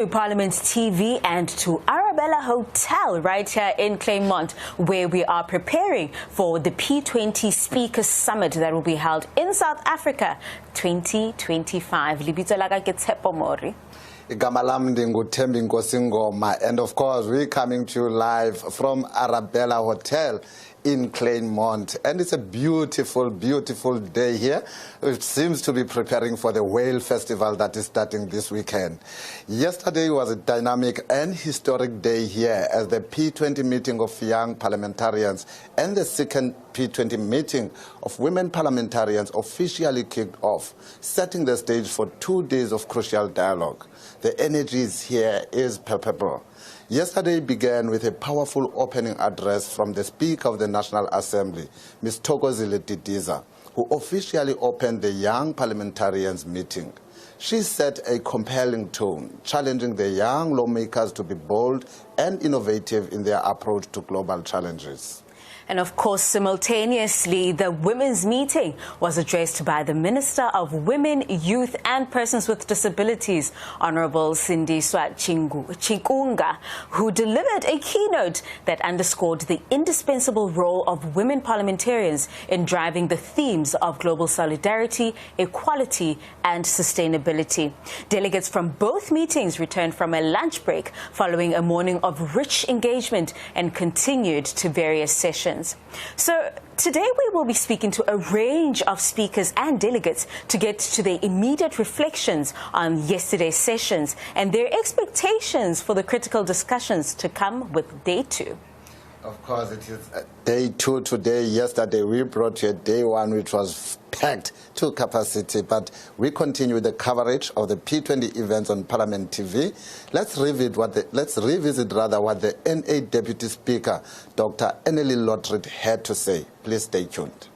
To Parliament TV and to Arabella Hotel right here in Claremont, where we are preparing for the P20 Speakers Summit that will be held in South Africa 2025. Libito laga ke Tshepo Mori. Igama lam ndinguThembi Nkosingoma, and of course we're coming to you live from Arabella Hotel in Claremont, and it's a beautiful, beautiful day here. It seems to be preparing for the Whale Festival that is starting this weekend. Yesterday was a dynamic and historic day here as the P20 meeting of young parliamentarians and the second P20 meeting of women parliamentarians officially kicked off, setting the stage for 2 days of crucial dialogue. The energy here is palpable. Yesterday began with a powerful opening address from the Speaker of the National Assembly, Ms. Thokozile Didiza, who officially opened the young parliamentarians meeting. She set a compelling tone, challenging the young lawmakers to be bold and innovative in their approach to global challenges. And of course, simultaneously, the women's meeting was addressed by the Minister of Women, Youth and Persons with Disabilities, Honorable Sindiswa Chikunga, who delivered a keynote that underscored the indispensable role of women parliamentarians in driving the themes of global solidarity, equality and sustainability. Delegates from both meetings returned from a lunch break following a morning of rich engagement and continued to various sessions. So today we will be speaking to a range of speakers and delegates to get to their immediate reflections on yesterday's sessions and their expectations for the critical discussions to come with day 2. Of course, it is day 2 today. Yesterday we brought you day 1, which was packed to capacity, but we continue the coverage of the P20 events on Parliament TV. Let's revisit what the NA Deputy Speaker, Dr. Anneli Lottrid, had to say. Please stay tuned.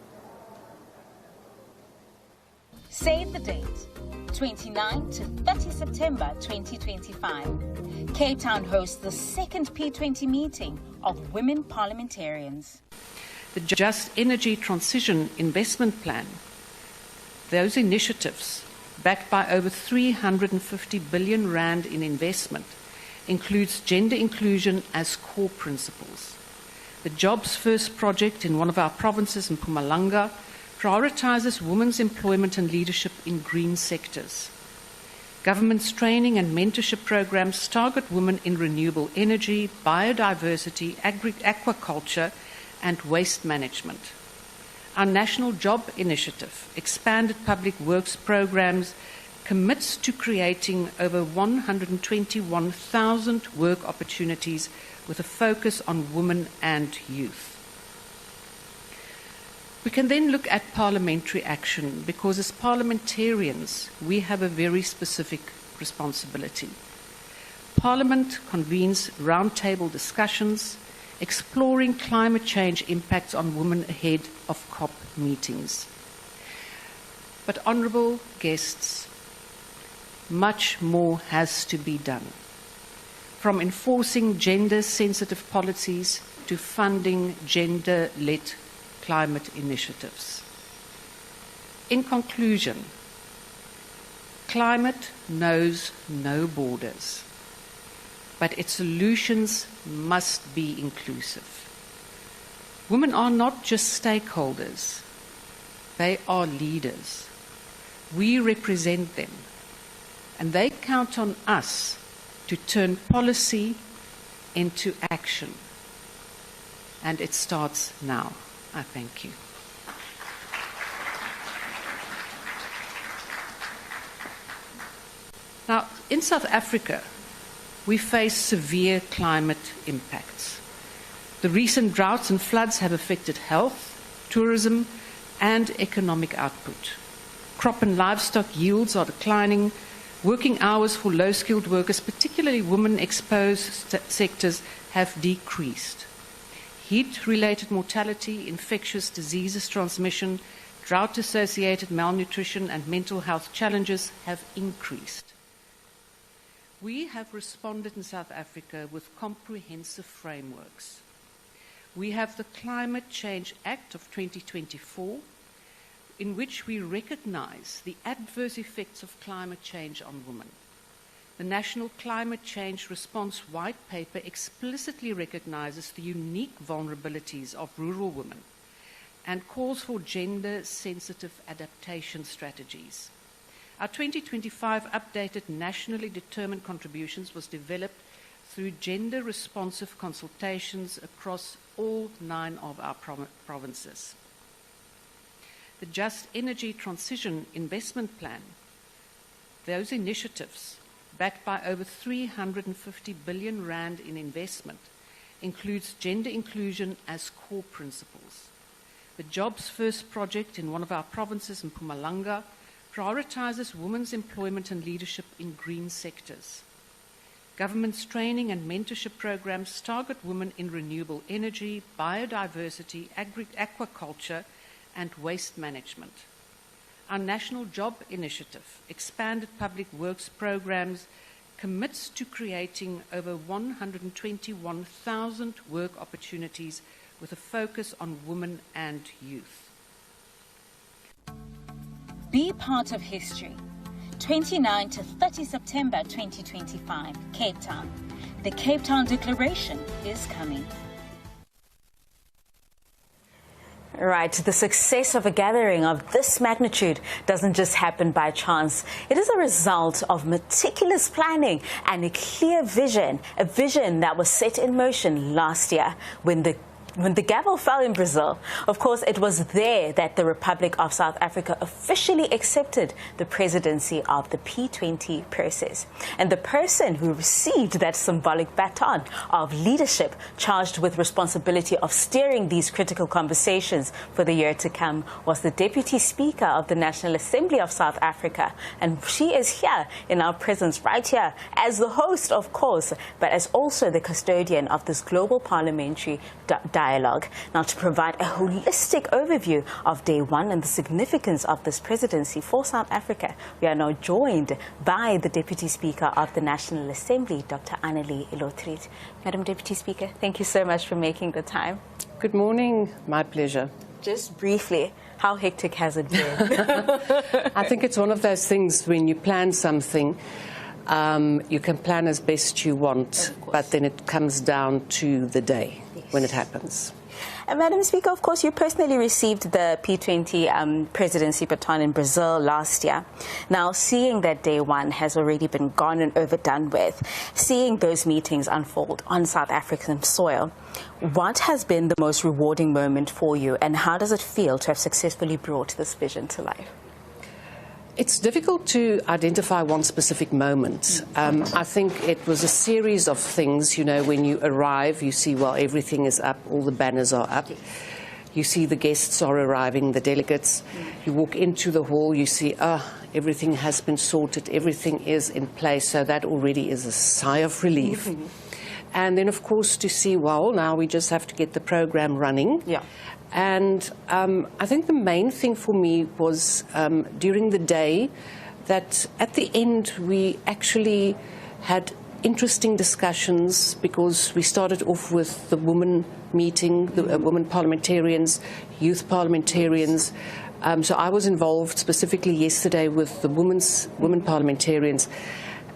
Save the date, 29 to 30 September 2025. Cape Town hosts the second P20 meeting of women parliamentarians. The Just Energy Transition Investment Plan, those initiatives, backed by over 350 billion rand in investment, includes gender inclusion as core principles. The Jobs First project in one of our provinces in Mpumalanga prioritizes women's employment and leadership in green sectors. Government's training and mentorship programs target women in renewable energy, biodiversity, aquaculture, and waste management. Our National Job Initiative, expanded public works programs, commits to creating over 121,000 work opportunities with a focus on women and youth. We can then look at parliamentary action because as parliamentarians, we have a very specific responsibility. Parliament convenes roundtable discussions exploring climate change impacts on women ahead of COP meetings. But honourable guests, much more has to be done. From enforcing gender-sensitive policies to funding gender-led climate initiatives. In conclusion, climate knows no borders, but its solutions must be inclusive. Women are not just stakeholders, they are leaders. We represent them, and they count on us to turn policy into action. And it starts now. I thank you. Now, in South Africa, we face severe climate impacts. The recent droughts and floods have affected health, tourism, and economic output. Crop and livestock yields are declining. Working hours for low-skilled workers, particularly women-exposed sectors, have decreased. Heat-related mortality, infectious diseases transmission, drought-associated malnutrition and mental health challenges have increased. We have responded in South Africa with comprehensive frameworks. We have the Climate Change Act of 2024, in which we recognize the adverse effects of climate change on women. The National Climate Change Response White Paper explicitly recognizes the unique vulnerabilities of rural women and calls for gender-sensitive adaptation strategies. Our 2025 updated nationally determined contributions was developed through gender-responsive consultations across all 9 of our provinces. The Just Energy Transition Investment Plan, those initiatives, backed by over 350 billion rand in investment, includes gender inclusion as core principles. The Jobs First project in one of our provinces in Mpumalanga prioritizes women's employment and leadership in green sectors. Government's training and mentorship programs target women in renewable energy, biodiversity, aquaculture, and waste management. Our National Job Initiative, expanded public works programs, commits to creating over 121,000 work opportunities with a focus on women and youth. Be part of history. 29 to 30 September 2025, Cape Town. The Cape Town Declaration is coming. Right, the success of a gathering of this magnitude doesn't just happen by chance. It is a result of meticulous planning and a clear vision, a vision that was set in motion last year when the gavel fell in Brazil. Of course, it was there that the Republic of South Africa officially accepted the presidency of the P20 process. And the person who received that symbolic baton of leadership, charged with responsibility of steering these critical conversations for the year to come, was the Deputy Speaker of the National Assembly of South Africa. And she is here in our presence right here as the host, of course, but as also the custodian of this global parliamentary dialogue. Now, to provide a holistic overview of day one and the significance of this presidency for South Africa, we are now joined by the Deputy Speaker of the National Assembly, Dr. Annelie Lotriet. Madam Deputy Speaker, thank you so much for making the time. Good morning. My pleasure. Just briefly, how hectic has it been? I think it's one of those things when you plan something, you can plan as best you want, but then it comes down to the day when it happens. And Madam Speaker, of course, you personally received the P20 presidency baton in Brazil last year. Now, seeing that day one has already been gone and overdone with, seeing those meetings unfold on South African soil, what has been the most rewarding moment for you, and how does it feel to have successfully brought this vision to life? It's difficult to identify one specific moment. I think it was a series of things. You know, when you arrive, you see, well, everything is up, all the banners are up. You see the guests are arriving, the delegates. You walk into the hall, you see, everything has been sorted, everything is in place. So that already is a sigh of relief. And then, of course, to see, well, now we just have to get the program running. Yeah. And I think the main thing for me was during the day that at the end we actually had interesting discussions, because we started off with the women meeting, the women parliamentarians, youth parliamentarians. So I was involved specifically yesterday with the women parliamentarians.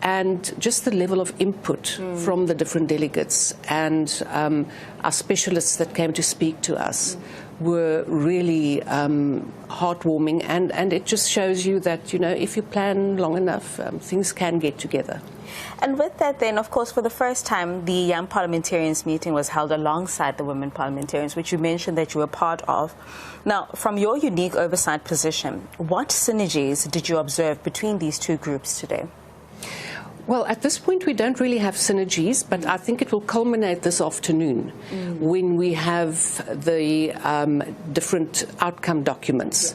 And just the level of input from the different delegates and our specialists that came to speak to us were really heartwarming, and it just shows you that, you know, if you plan long enough, things can get together. And with that then, of course, for the first time, the Young Parliamentarians meeting was held alongside the Women Parliamentarians, which you mentioned that you were part of. Now, from your unique oversight position, what synergies did you observe between these two groups today? Well, at this point, we don't really have synergies, but I think it will culminate this afternoon when we have the different outcome documents.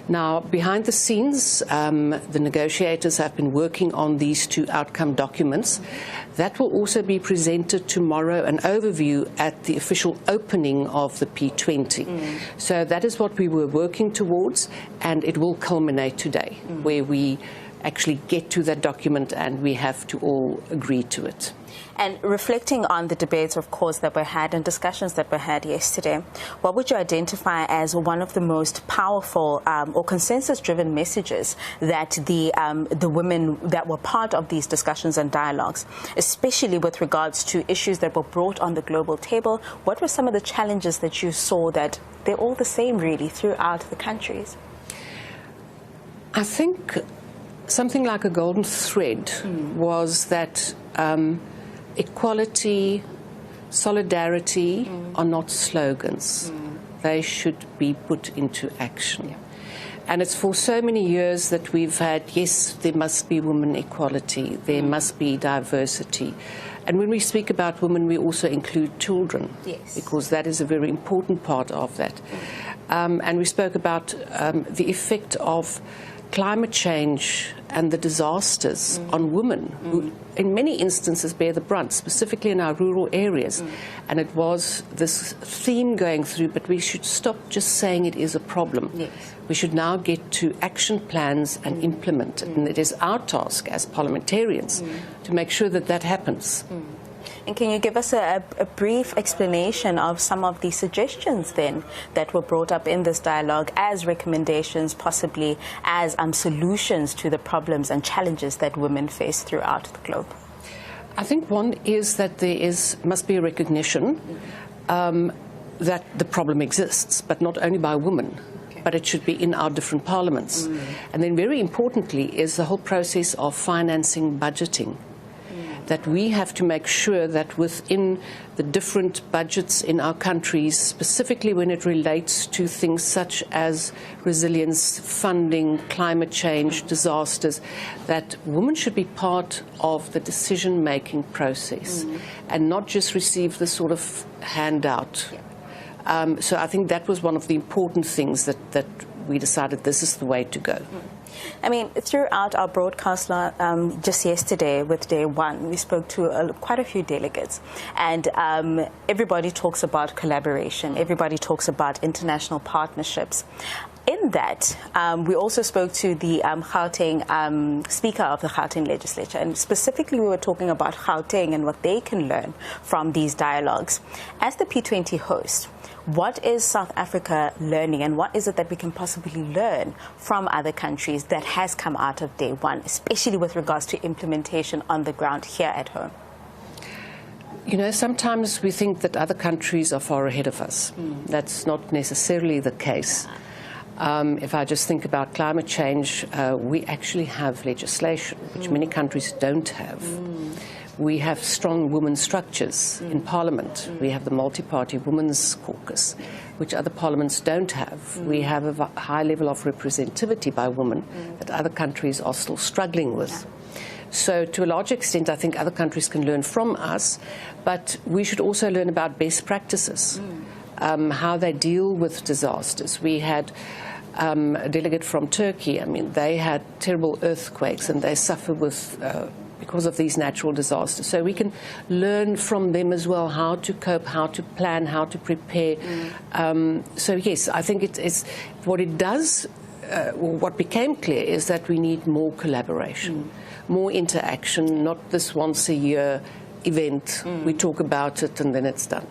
Now, behind the scenes, the negotiators have been working on these two outcome documents. That will also be presented tomorrow, an overview at the official opening of the P20. So that is what we were working towards, and it will culminate today, where we actually get to that document, and we have to all agree to it. And reflecting on the debates, of course, that were had and discussions that were had yesterday, what would you identify as one of the most powerful or consensus-driven messages that the women that were part of these discussions and dialogues, especially with regards to issues that were brought on the global table? What were some of the challenges that you saw that they're all the same, really, throughout the countries? I think something like a golden thread was that equality, solidarity are not slogans. They should be put into action. Yeah. And it's for so many years that we've had, yes, there must be women equality, there must be diversity. And when we speak about women, we also include children, yes, because that is a very important part of that. And we spoke about the effect of climate change and the disasters on women who in many instances bear the brunt, specifically in our rural areas. And it was this theme going through, but we should stop just saying it is a problem. Yes. We should now get to action plans and implement. And it is our task as parliamentarians to make sure that that happens. And can you give us a brief explanation of some of the suggestions then that were brought up in this dialogue as recommendations, possibly as solutions to the problems and challenges that women face throughout the globe? I think one is that there must be a recognition that the problem exists, but not only by women, but it should be in our different parliaments. And then very importantly is the whole process of financing budgeting. That we have to make sure that within the different budgets in our countries, specifically when it relates to things such as resilience, funding, climate change, disasters, that women should be part of the decision-making process and not just receive the sort of handout. So I think that was one of the important things that we decided this is the way to go. I mean, throughout our broadcast just yesterday with day one, we spoke to quite a few delegates, and everybody talks about collaboration. Everybody talks about international partnerships. In that, we also spoke to the Gauteng Speaker of the Gauteng Legislature, and specifically we were talking about Gauteng and what they can learn from these dialogues. As the P20 host, what is South Africa learning, and what is it that we can possibly learn from other countries that has come out of day one, especially with regards to implementation on the ground here at home? You know, sometimes we think that other countries are far ahead of us. That's not necessarily the case. If I just think about climate change, we actually have legislation, which many countries don't have. We have strong women's structures in Parliament. We have the multi-party women's caucus, which other parliaments don't have. We have a high level of representativity by women that other countries are still struggling with. So to a large extent, I think other countries can learn from us, but we should also learn about best practices, how they deal with disasters. We had a delegate from Turkey. I mean, they had terrible earthquakes and they suffer with because of these natural disasters. So we can learn from them as well how to cope, how to plan, how to prepare. So yes, I think it's what it does, what became clear is that we need more collaboration, more interaction, not this once a year event. We talk about it and then it's done.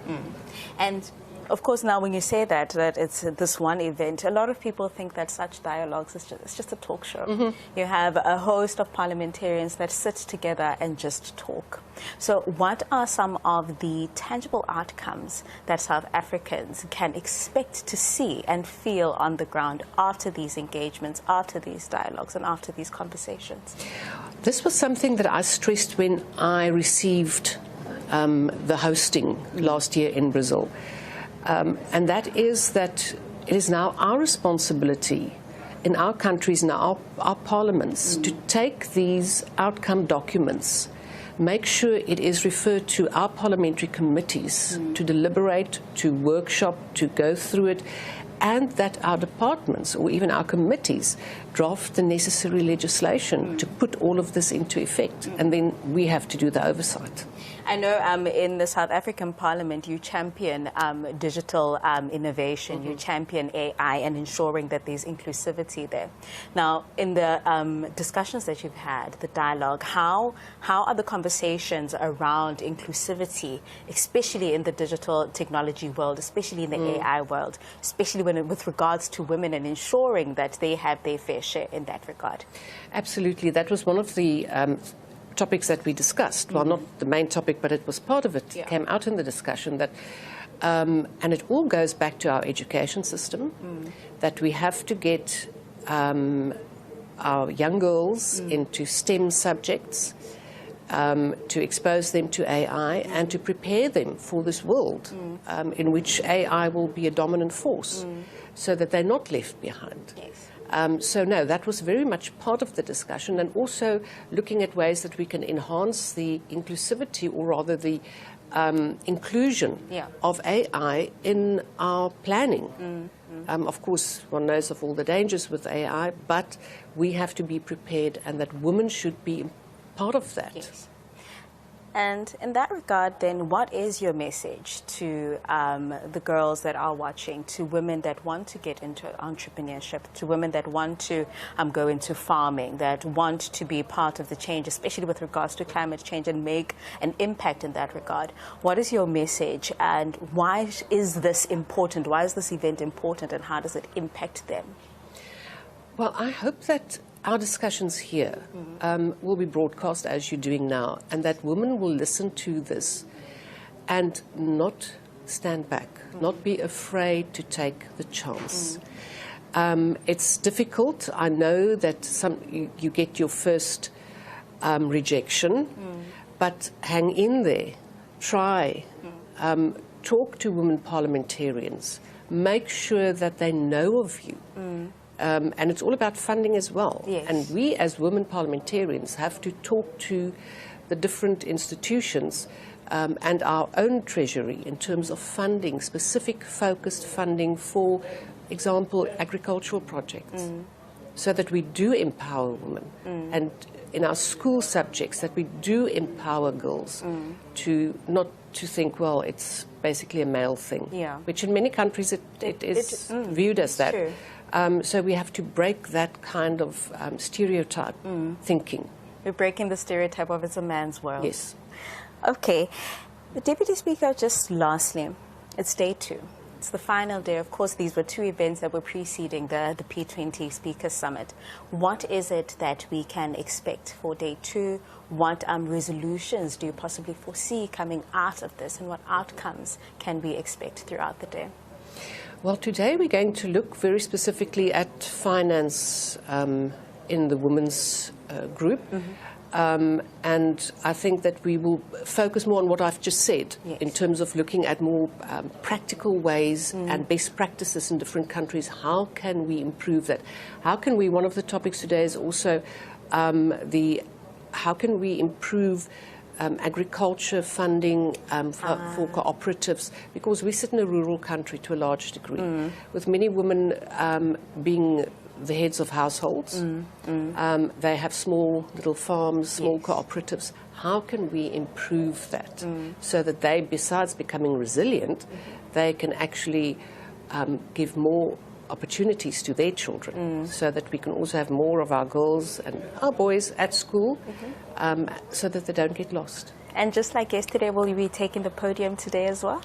And of course, now when you say that it's this one event, a lot of people think that such dialogues it's just a talk show. You have a host of parliamentarians that sit together and just talk. So what are some of the tangible outcomes that South Africans can expect to see and feel on the ground after these engagements, after these dialogues, and after these conversations? This was something that I stressed when I received the hosting last year in Brazil. And that is that it is now our responsibility in our countries and our parliaments to take these outcome documents, make sure it is referred to our parliamentary committees to deliberate, to workshop, to go through it, and that our departments or even our committees draft the necessary legislation to put all of this into effect, and then we have to do the oversight. I know in the South African Parliament you champion digital innovation, you champion AI and ensuring that there's inclusivity there. Now, in the discussions that you've had, the dialogue, how are the conversations around inclusivity, especially in the digital technology world, especially in the AI world, especially with regards to women and ensuring that they have their fair share in that regard? Absolutely. That was one of the topics that we discussed. Well, not the main topic, but it was part of it. Came out in the discussion that, and it all goes back to our education system, that we have to get our young girls into STEM subjects, to expose them to AI and to prepare them for this world in which AI will be a dominant force, so that they're not left behind. Yes. So no, that was very much part of the discussion, and also looking at ways that we can enhance the inclusivity, or rather the inclusion of AI in our planning. Of course, one knows of all the dangers with AI, but we have to be prepared, and that women should be part of that. Yes. And in that regard, then, what is your message to the girls that are watching, to women that want to get into entrepreneurship, to women that want to go into farming, that want to be part of the change, especially with regards to climate change, and make an impact in that regard? What is your message, and why is this important? Why is this event important, and how does it impact them? Well, I hope that our discussions here will be broadcast as you're doing now, and that women will listen to this and not stand back, not be afraid to take the chance. It's difficult. I know that you get your first rejection, but hang in there, try, talk to women parliamentarians, make sure that they know of you. And it's all about funding as well. Yes. And we as women parliamentarians have to talk to the different institutions and our own treasury in terms of funding, specific focused funding for example, agricultural projects, so that we do empower women. And in our school subjects, that we do empower girls to not to think, well, it's basically a male thing, which in many countries it is viewed as that. True. So we have to break that kind of stereotype thinking. We're breaking the stereotype of it's a man's world. Yes. Okay. The Deputy Speaker, just lastly, it's day 2. It's the final day. Of course, these were 2 events that were preceding the P20 Speaker Summit. What is it that we can expect for day 2? What resolutions do you possibly foresee coming out of this, and what outcomes can we expect throughout the day? Well, today we're going to look very specifically at finance in the women's group. And I think that we will focus more on what I've just said in terms of looking at more practical ways and best practices in different countries. How can we improve that? How can we, one of the topics today is also how can we improve agriculture funding for cooperatives, because we sit in a rural country to a large degree, with many women being the heads of households. They have small little farms, small cooperatives. How can we improve that so that they, besides becoming resilient, they can actually give more opportunities to their children, so that we can also have more of our girls and our boys at school, so that they don't get lost. And just like yesterday, will you be taking the podium today as well?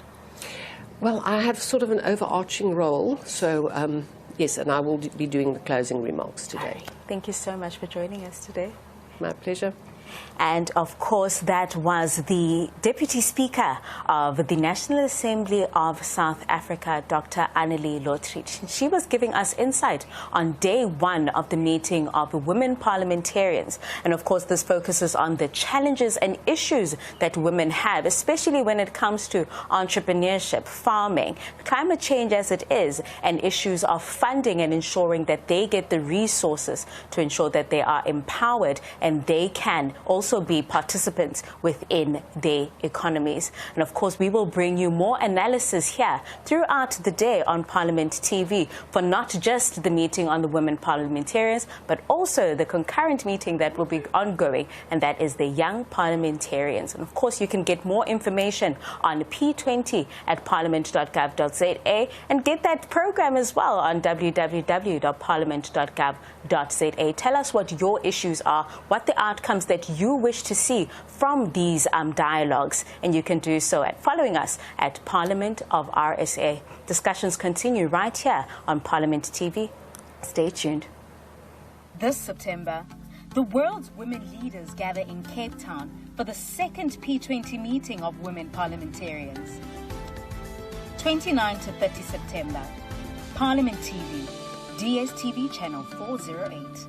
Well, I have sort of an overarching role, so yes, and I will be doing the closing remarks today. Thank you so much for joining us today. My pleasure. And of course, that was the Deputy Speaker of the National Assembly of South Africa, Dr. Annelie Lotriet. She was giving us insight on day 1 of the meeting of the women parliamentarians. And of course, this focuses on the challenges and issues that women have, especially when it comes to entrepreneurship, farming, climate change as it is, and issues of funding and ensuring that they get the resources to ensure that they are empowered and they can also be participants within their economies. And of course, we will bring you more analysis here throughout the day on Parliament TV for not just the meeting on the women parliamentarians, but also the concurrent meeting that will be ongoing, and that is the young parliamentarians. And of course, you can get more information on P20 at parliament.gov.za and get that program as well on www.parliament.gov.za. Tell us what your issues are, what the outcomes that you wish to see from these dialogues, and you can do so at following us at Parliament of RSA. Discussions continue right here on Parliament TV. Stay tuned. This September, the world's women leaders gather in Cape Town for the second P20 meeting of women parliamentarians. 29 to 30 September, Parliament TV, DSTV channel 408.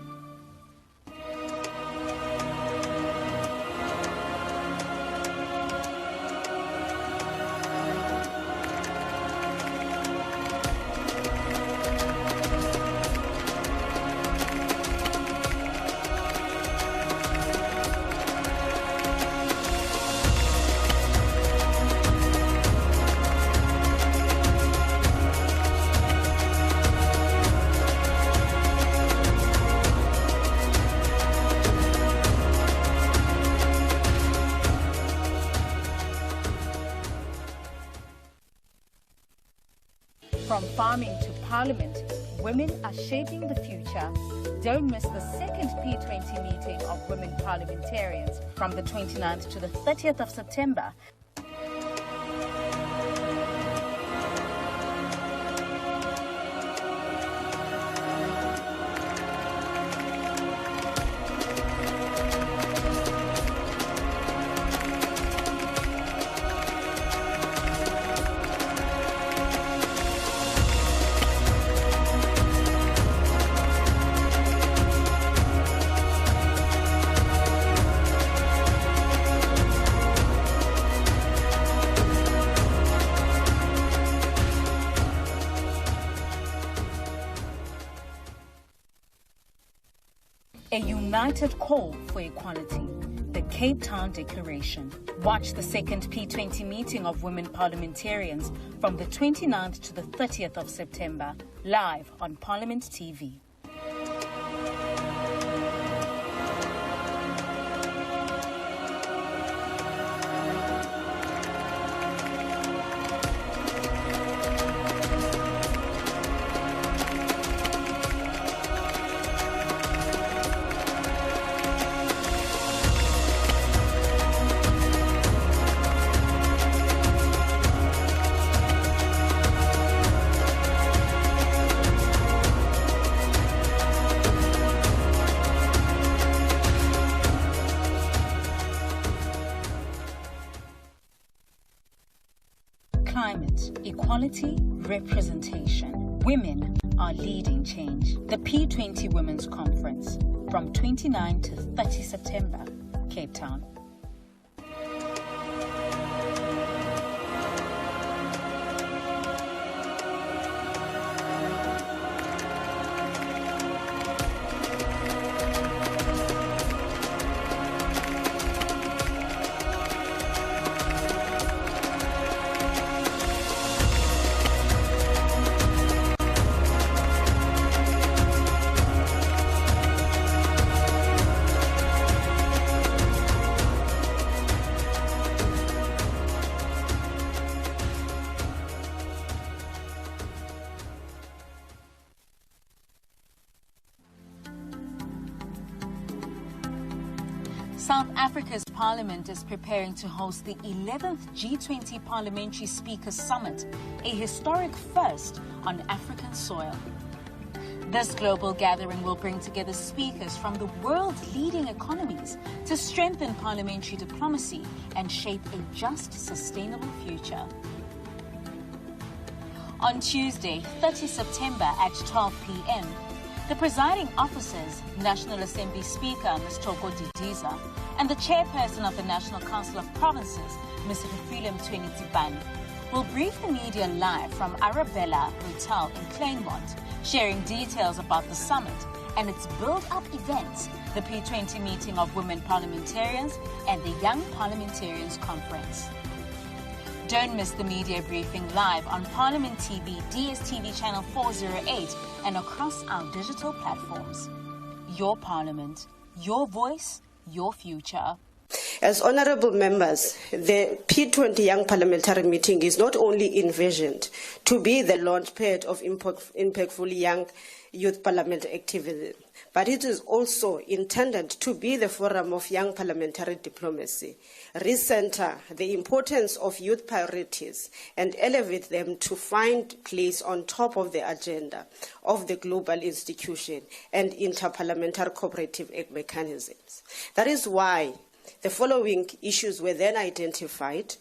From farming to parliament, women are shaping the future. Don't miss the second P20 meeting of women parliamentarians from the 29th to the 30th of September. A united call for equality, the Cape Town Declaration. Watch the second P20 meeting of women parliamentarians from the 29th to the 30th of September, live on Parliament TV. Climate, equality, representation. Women are leading change. The P20 Women's Conference from 29 to 30 September, Cape Town. South Africa's parliament is preparing to host the 11th G20 Parliamentary Speakers Summit, a historic first on African soil. This global gathering will bring together speakers from the world's leading economies to strengthen parliamentary diplomacy and shape a just, sustainable future. On Tuesday, 30 September at 12 p.m., the presiding officers, National Assembly Speaker Ms. Toko Didiza, and the chairperson of the National Council of Provinces, Ms. Refilem Twenty-Tsipane, will brief the media live from Arabella Hotel in Claremont, sharing details about the summit and its build-up events the P20 meeting of women parliamentarians and the Young Parliamentarians Conference. Don't miss the media briefing live on Parliament TV, DSTV channel 408 and across our digital platforms. Your Parliament, your voice, your future. As honourable members, the P20 Young Parliamentary Meeting is not only envisioned to be the launchpad of impactful young youth parliament activism, but it is also intended to be the forum of young parliamentary diplomacy, recenter the importance of youth priorities and elevate them to find place on top of the agenda of the global institution and interparliamentary cooperative mechanisms. That is why the following issues were then identified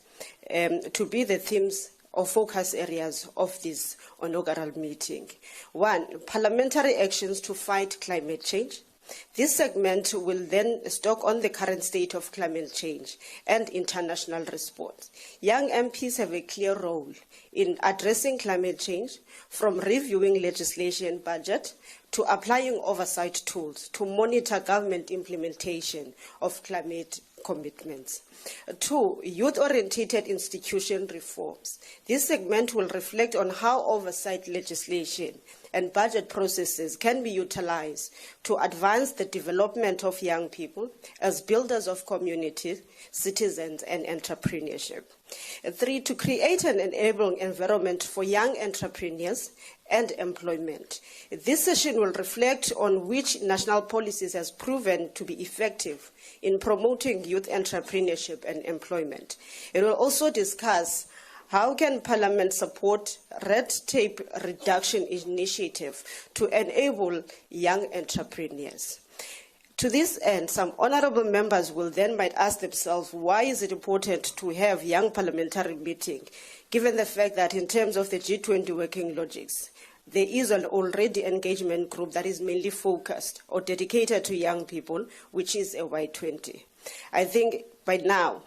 to be the themes or focus areas of this inaugural meeting. 1, parliamentary actions to fight climate change. This segment will then talk on the current state of climate change and international response. Young MPs have a clear role in addressing climate change, from reviewing legislation budget to applying oversight tools to monitor government implementation of climate commitments. 2, youth-oriented institution reforms. This segment will reflect on how oversight legislation and budget processes can be utilized to advance the development of young people as builders of communities, citizens, and entrepreneurship. 3, to create an enabling environment for young entrepreneurs and employment. This session will reflect on which national policies has proven to be effective in promoting youth entrepreneurship and employment. It will also discuss how can Parliament support red tape reduction initiative to enable young entrepreneurs. To this end, some honourable members will then might ask themselves, why is it important to have young parliamentary meeting, given the fact that in terms of the G20 working logics, there is an already engagement group that is mainly focused or dedicated to young people, which is a Y20. I think by now,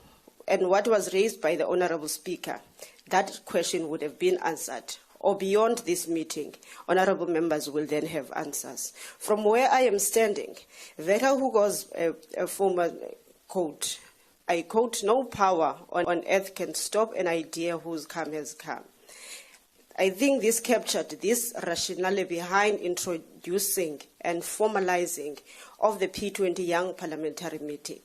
and what was raised by the Honourable Speaker, that question would have been answered. Or beyond this meeting, honourable members will then have answers. From where I am standing, Vera Hugo's a former quote, I quote, "No power on earth can stop an idea whose come has come." I think this captured this rationale behind introducing and formalizing of the P20 Young Parliamentary Meeting.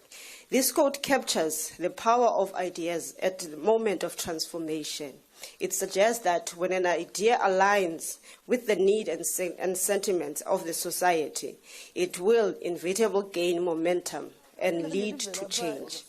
This quote captures the power of ideas at the moment of transformation. It suggests that when an idea aligns with the need and sentiments of the society, it will inevitably gain momentum and lead to change.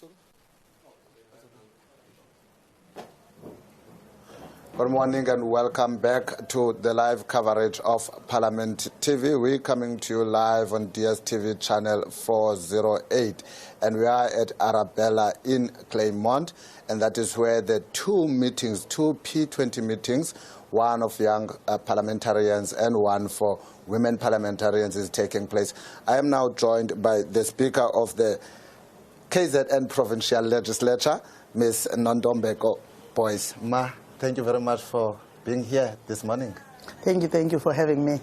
Good morning and welcome back to the live coverage of Parliament TV. We're coming to you live on DSTV channel 408. And we are at Arabella in Claremont. And that is where the two P20 meetings, one of young parliamentarians and one for women parliamentarians is taking place. I am now joined by the Speaker of the KZN Provincial Legislature, Ms. Nondombeko Boyce. Ma, thank you very much for being here this morning. Thank you for having me.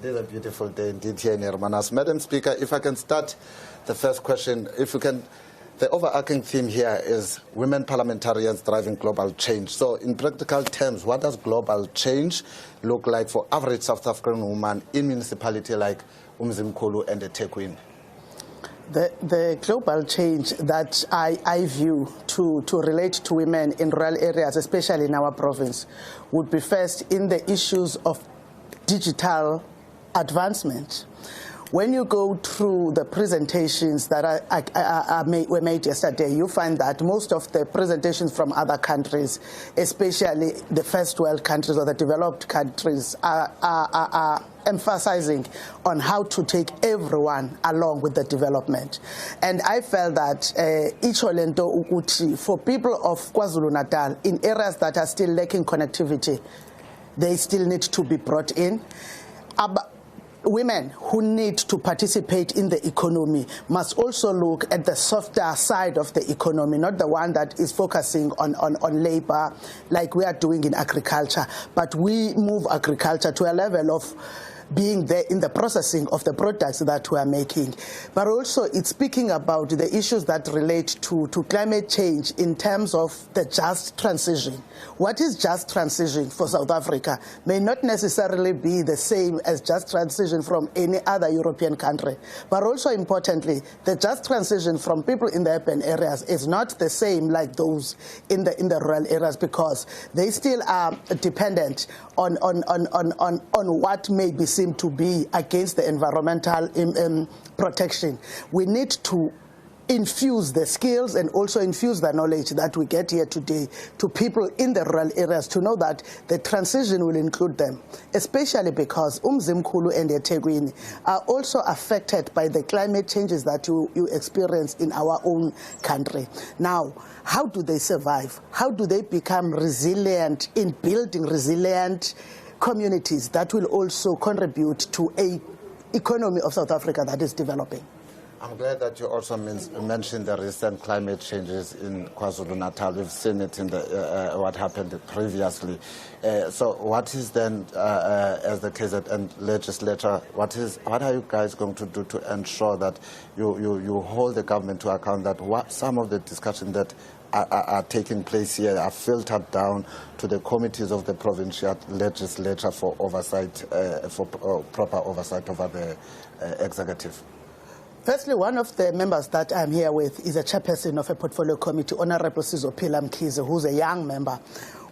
It is a beautiful day indeed here in Hermanas. Madam Speaker, if I can start the first question, if you can, the overarching theme here is women parliamentarians driving global change. So in practical terms, what does global change look like for average South African woman in municipality like Umzimkhulu and eThekwini? The global change that I view to relate to women in rural areas, especially in our province, would be first in the issues of digital advancement. When you go through the presentations that were made yesterday, you find that most of the presentations from other countries, especially the first world countries or the developed countries, are emphasizing on how to take everyone along with the development. And I felt that for people of KwaZulu-Natal, in areas that are still lacking connectivity, they still need to be brought in. Women who need to participate in the economy must also look at the softer side of the economy, not the one that is focusing on labor like we are doing in agriculture, but we move agriculture to a level of being there in the processing of the products that we are making. But also it's speaking about the issues that relate to climate change in terms of the just transition. What is just transition for South Africa may not necessarily be the same as just transition from any other European country. But also importantly, the just transition from people in the urban areas is not the same like those in the rural areas, because they still are dependent on what may be seen to be against the environmental protection. We need to infuse the skills and also infuse the knowledge that we get here today to people in the rural areas to know that the transition will include them, especially because Umzimkhulu and eThekwini are also affected by the climate changes that you experience in our own country. Now, how do they survive? How do they become resilient in building resilient communities that will also contribute to an economy of South Africa that is developing? I'm glad that you also mentioned the recent climate changes in KwaZulu-Natal. We've seen it in what happened previously. So what is then, as the KZN legislature, what are you guys going to do to ensure that you hold the government to account that some of the discussions that are taking place here are filtered down to the committees of the provincial legislature for oversight, for proper oversight over the executive? Firstly, one of the members that I'm here with is a chairperson of a portfolio committee, Honorable Sizopila Mkhize, who's a young member.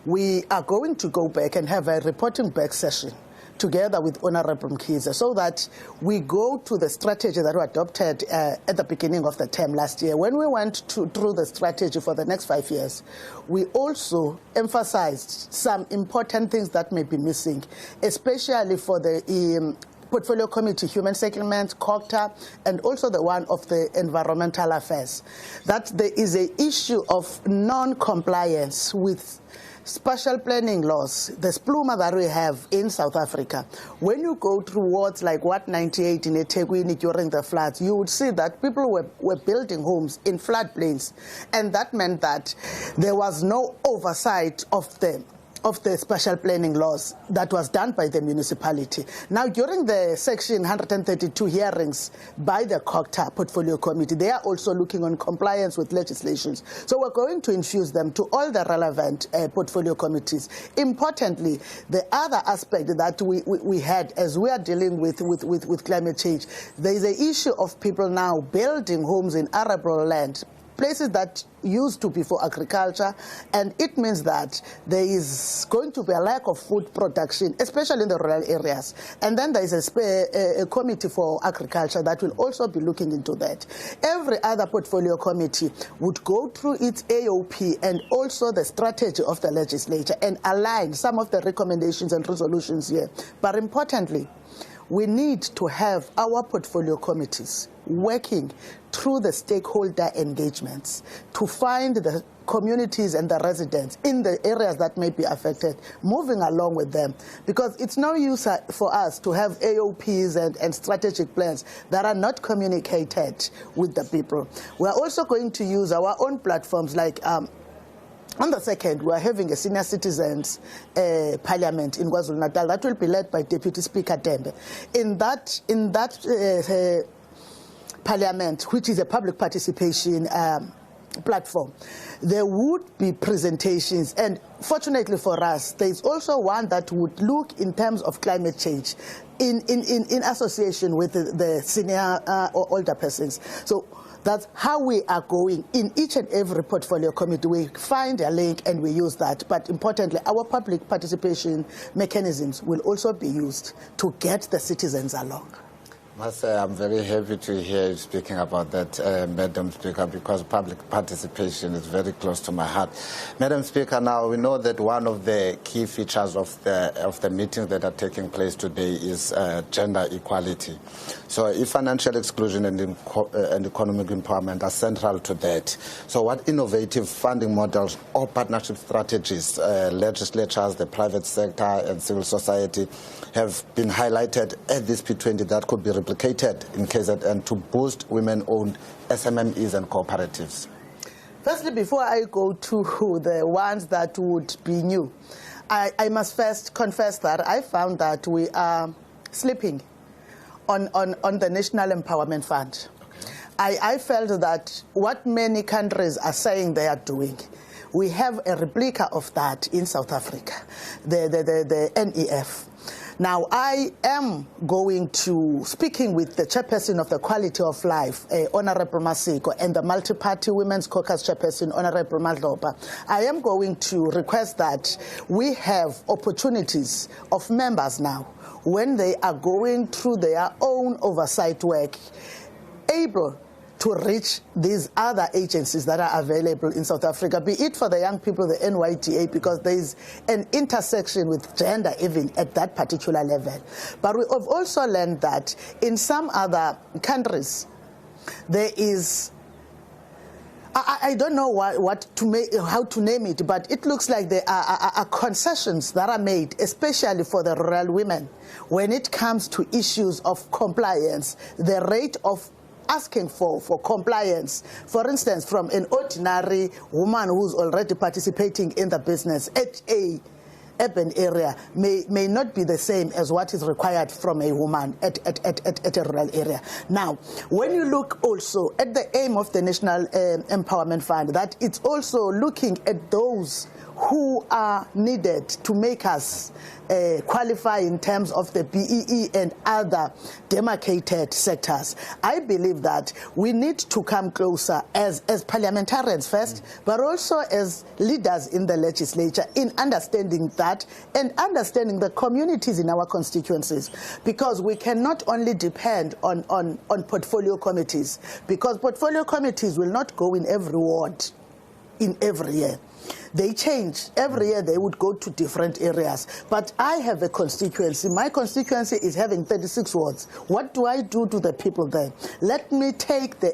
We are going to go back and have a reporting back session together with Honorable Mkhize so that we go to the strategy that we adopted at the beginning of the term last year. When we went through the strategy for the next 5 years, we also emphasized some important things that may be missing, especially for the Portfolio Committee, Human Settlements, COCTA, and also the one of the Environmental Affairs, that there is an issue of non-compliance with spatial planning laws, the spluma that we have in South Africa. When you go through wards like Ward 98 in eThekwini during the floods, you would see that people were building homes in floodplains, and that meant that there was no oversight of the special planning laws that was done by the municipality. Now, during the Section 132 hearings by the COCTA Portfolio Committee, they are also looking on compliance with legislations. So we're going to infuse them to all the relevant portfolio committees. Importantly, the other aspect that we had as we are dealing with climate change, there is an issue of people now building homes in arable land, places that used to be for agriculture, and it means that there is going to be a lack of food production, especially in the rural areas. And then there is a committee for agriculture that will also be looking into that. Every other portfolio committee would go through its AOP and also the strategy of the legislature and align some of the recommendations and resolutions here. But importantly, we need to have our portfolio committees working through the stakeholder engagements to find the communities and the residents in the areas that may be affected, moving along with them. Because it's no use for us to have AOPs and strategic plans that are not communicated with the people. We're also going to use our own platforms like on the 2nd, we are having a senior citizens parliament in KwaZulu-Natal that will be led by Deputy Speaker Dembe. In that parliament, which is a public participation platform, there would be presentations, and fortunately for us, there is also one that would look in terms of climate change in association with the senior or older persons. So that's how we are going. In each and every portfolio committee, we find a link and we use that. But importantly, our public participation mechanisms will also be used to get the citizens along. I must say I'm very happy to hear you speaking about that, Madam Speaker, because public participation is very close to my heart. Madam Speaker, now we know that one of the key features of the meetings that are taking place today is gender equality. So if financial exclusion and economic empowerment are central to that, so what innovative funding models or partnership strategies legislatures, the private sector and civil society have been highlighted at this P20 that could be replicated in KZN to boost women-owned SMMEs and cooperatives? Firstly, before I go to the ones that would be new, I must first confess that I found that we are sleeping on the National Empowerment Fund. Okay. I felt that what many countries are saying they are doing, we have a replica of that in South Africa, the NEF. Now, I am going to, speaking with the chairperson of the Quality of Life, Honorable Masiko, and the Multi-Party Women's Caucus chairperson, Honorable Madloba, I am going to request that we have opportunities of members now, when they are going through their own oversight work, able to reach these other agencies that are available in South Africa, be it for the young people, the NYDA, because there is an intersection with gender even at that particular level. But we have also learned that in some other countries, there is, I don't know how to name it, but it looks like there are concessions that are made, especially for the rural women, when it comes to issues of compliance, the rate of asking for compliance, for instance, from an ordinary woman who's already participating in the business at a urban area may not be the same as what is required from a woman at a rural area. Now, when you look also at the aim of the National Empowerment Fund, that it's also looking at those who are needed to make us qualify in terms of the BEE and other demarcated sectors. I believe that we need to come closer as parliamentarians first, but also as leaders in the legislature in understanding that and understanding the communities in our constituencies, because we cannot only depend on portfolio committees, because portfolio committees will not go in every ward in every year. They change. Every year they would go to different areas. But I have a constituency. My constituency is having 36 wards. What do I do to the people there? Let me take the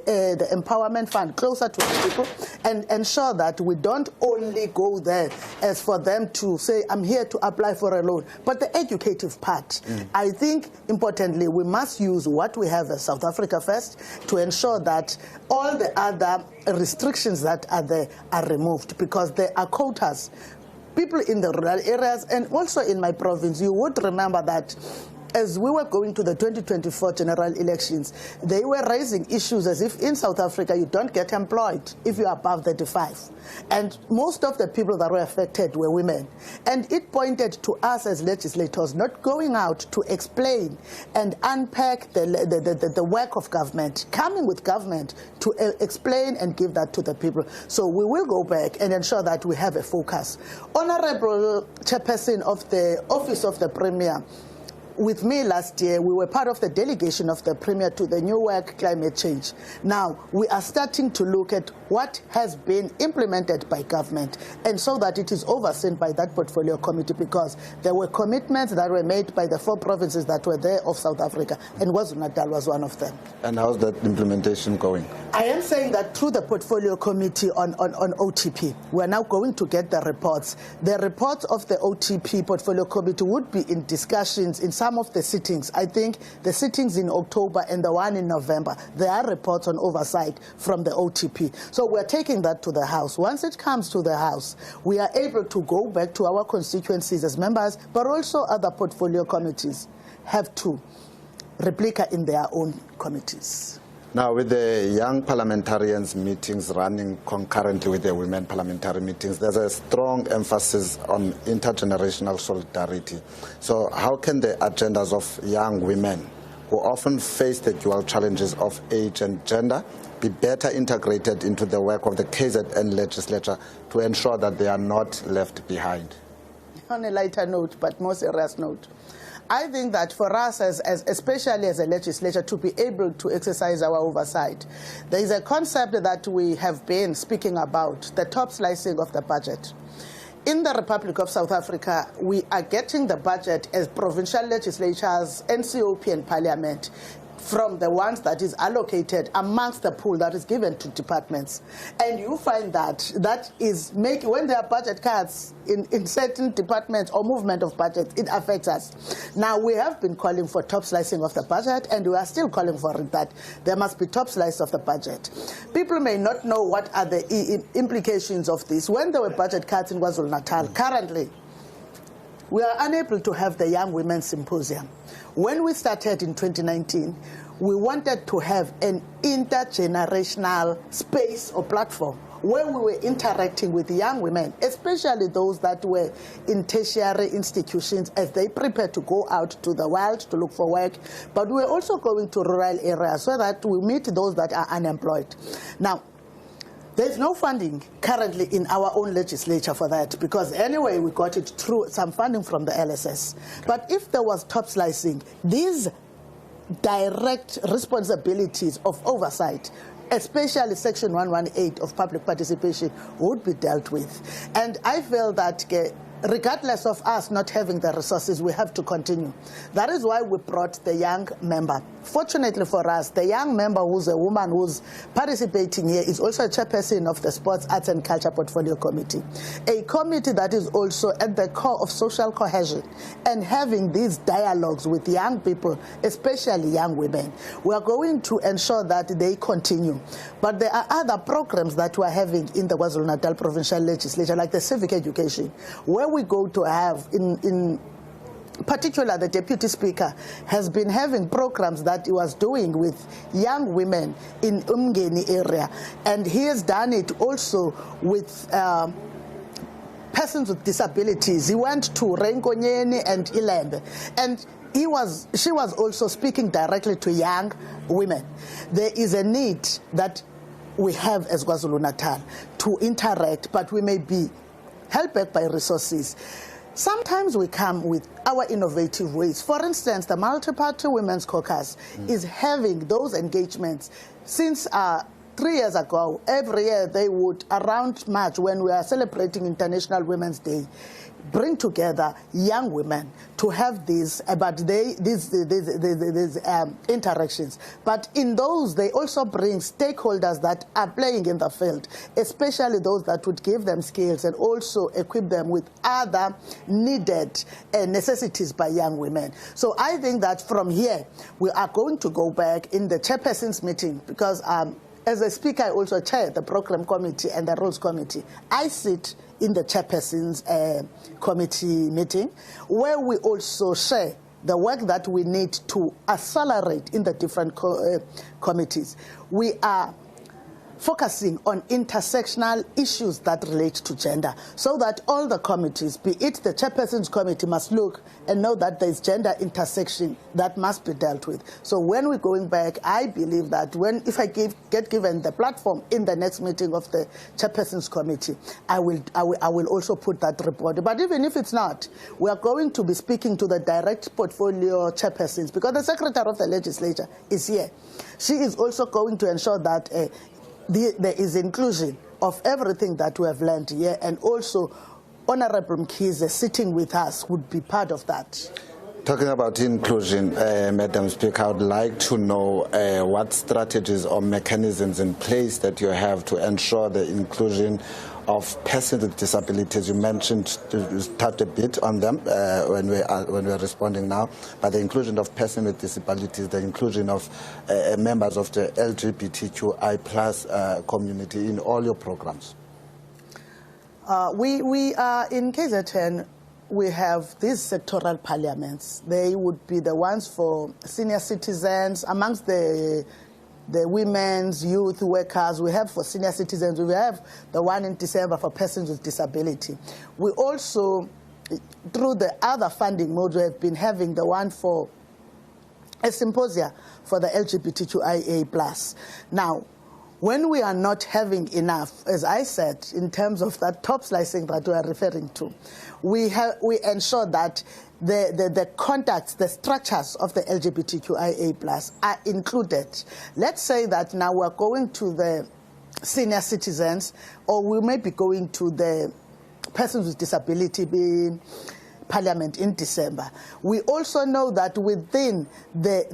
Empowerment Fund closer to the people and ensure that we don't only go there as for them to say, I'm here to apply for a loan, but the educative part. I think, importantly, we must use what we have as South Africa first to ensure that all the other restrictions that are there are removed, because there are quotas. People in the rural areas and also in my province, you would remember that as we were going to the 2024 general elections, they were raising issues as if in South Africa you don't get employed if you're above 35. And most of the people that were affected were women. And it pointed to us as legislators not going out to explain and unpack the work of government, coming with government to explain and give that to the people. So we will go back and ensure that we have a focus. Honorable Chairperson of the Office of the Premier, with me last year, we were part of the delegation of the Premier to the New Work Climate Change. Now, we are starting to look at what has been implemented by government, and so that it is overseen by that portfolio committee, because there were commitments that were made by the 4 provinces that were there of South Africa, and KwaZulu-Natal was one of them. And how's that implementation going? I am saying that through the portfolio committee on OTP, we are now going to get the reports. The reports of the OTP portfolio committee would be in discussions in some of the sittings. I think the sittings in October and the one in November, there are reports on oversight from the OTP. So we're taking that to the House. Once it comes to the House, we are able to go back to our constituencies as members, but also other portfolio committees have to replica in their own committees. Now, with the young parliamentarians meetings running concurrently with the women parliamentary meetings, there's a strong emphasis on intergenerational solidarity. So how can the agendas of young women, who often face the dual challenges of age and gender, be better integrated into the work of the KZN legislature to ensure that they are not left behind? On a lighter note, but more serious note, I think that for us, especially as a legislature, to be able to exercise our oversight, there is a concept that we have been speaking about, the top slicing of the budget. In the Republic of South Africa, we are getting the budget as provincial legislatures, NCOP and Parliament, from the ones that is allocated amongst the pool that is given to departments. And you find that is making, when there are budget cuts in certain departments or movement of budget, it affects us. Now, we have been calling for top slicing of the budget, and we are still calling for it, that there must be top slice of the budget. People may not know what are the implications of this. When there were budget cuts in KwaZulu-Natal, currently, we are unable to have the Young Women's Symposium. When we started in 2019, we wanted to have an intergenerational space or platform where we were interacting with young women, especially those that were in tertiary institutions as they prepare to go out to the world to look for work. But we're also going to rural areas so that we meet those that are unemployed. Now, there's no funding currently in our own legislature for that, because anyway, we got it through some funding from the LSS. But if there was top slicing, these direct responsibilities of oversight, especially Section 118 of public participation, would be dealt with. And I feel that regardless of us not having the resources, we have to continue. That is why we brought the young member. Fortunately for us, the young member, who's a woman who's participating here, is also a chairperson of the Sports, Arts and Culture Portfolio Committee, a committee that is also at the core of social cohesion and having these dialogues with young people, especially young women. We are going to ensure that they continue. But there are other programs that we are having in the KwaZulu-Natal Provincial Legislature, like the civic education, where we go to have, in particular, the Deputy Speaker has been having programs that he was doing with young women in Umgeni area, and he has done it also with persons with disabilities. He went to Renkonyeni and Ilembe, and she was also speaking directly to young women. There is a need that we have as KwaZulu-Natal to interact, but we may be held back by resources. Sometimes we come with our innovative ways. For instance, the Multi-Party Women's Caucus is having those engagements since 3 years ago. Every year they would, around March, when we are celebrating International Women's Day, bring together young women to have these interactions. But in those, they also bring stakeholders that are playing in the field, especially those that would give them skills and also equip them with other needed necessities by young women. So I think that from here, we are going to go back in the chairperson's meeting, because as a speaker, I also chair the program committee and the rules committee. I sit in the chairperson's committee meeting, where we also share the work that we need to accelerate in the different committees. We are focusing on intersectional issues that relate to gender, so that all the committees, be it the chairperson's committee, must look and know that there's gender intersection that must be dealt with. So when we're going back, I believe that if I get given the platform in the next meeting of the chairperson's committee, I will also put that report. But even if it's not, we are going to be speaking to the direct portfolio chairpersons, because the secretary of the legislature is here. She is also going to ensure that there is inclusion of everything that we have learned here, and also Honorable Mkhize sitting with us would be part of that. Talking about inclusion, Madam Speaker, I would like to know what strategies or mechanisms in place that you have to ensure the inclusion of persons with disabilities. You mentioned, you touched a bit on them when we are responding now, but the inclusion of persons with disabilities, the inclusion of members of the LGBTQI+ community in all your programs. We are in KZN. We have these sectoral parliaments. They would be the ones for senior citizens, amongst the women's, youth, workers. We have for senior citizens, we have the one in December for persons with disability. We also, through the other funding modes, we have been having the one for a symposia for the LGBTQIA+. Now, when we are not having enough, as I said, in terms of that top slicing that we are referring to, we ensure that the contacts, the structures of the LGBTQIA+ are included. Let's say that now we're going to the senior citizens, or we may be going to the persons with disability being Parliament in December. We also know that within the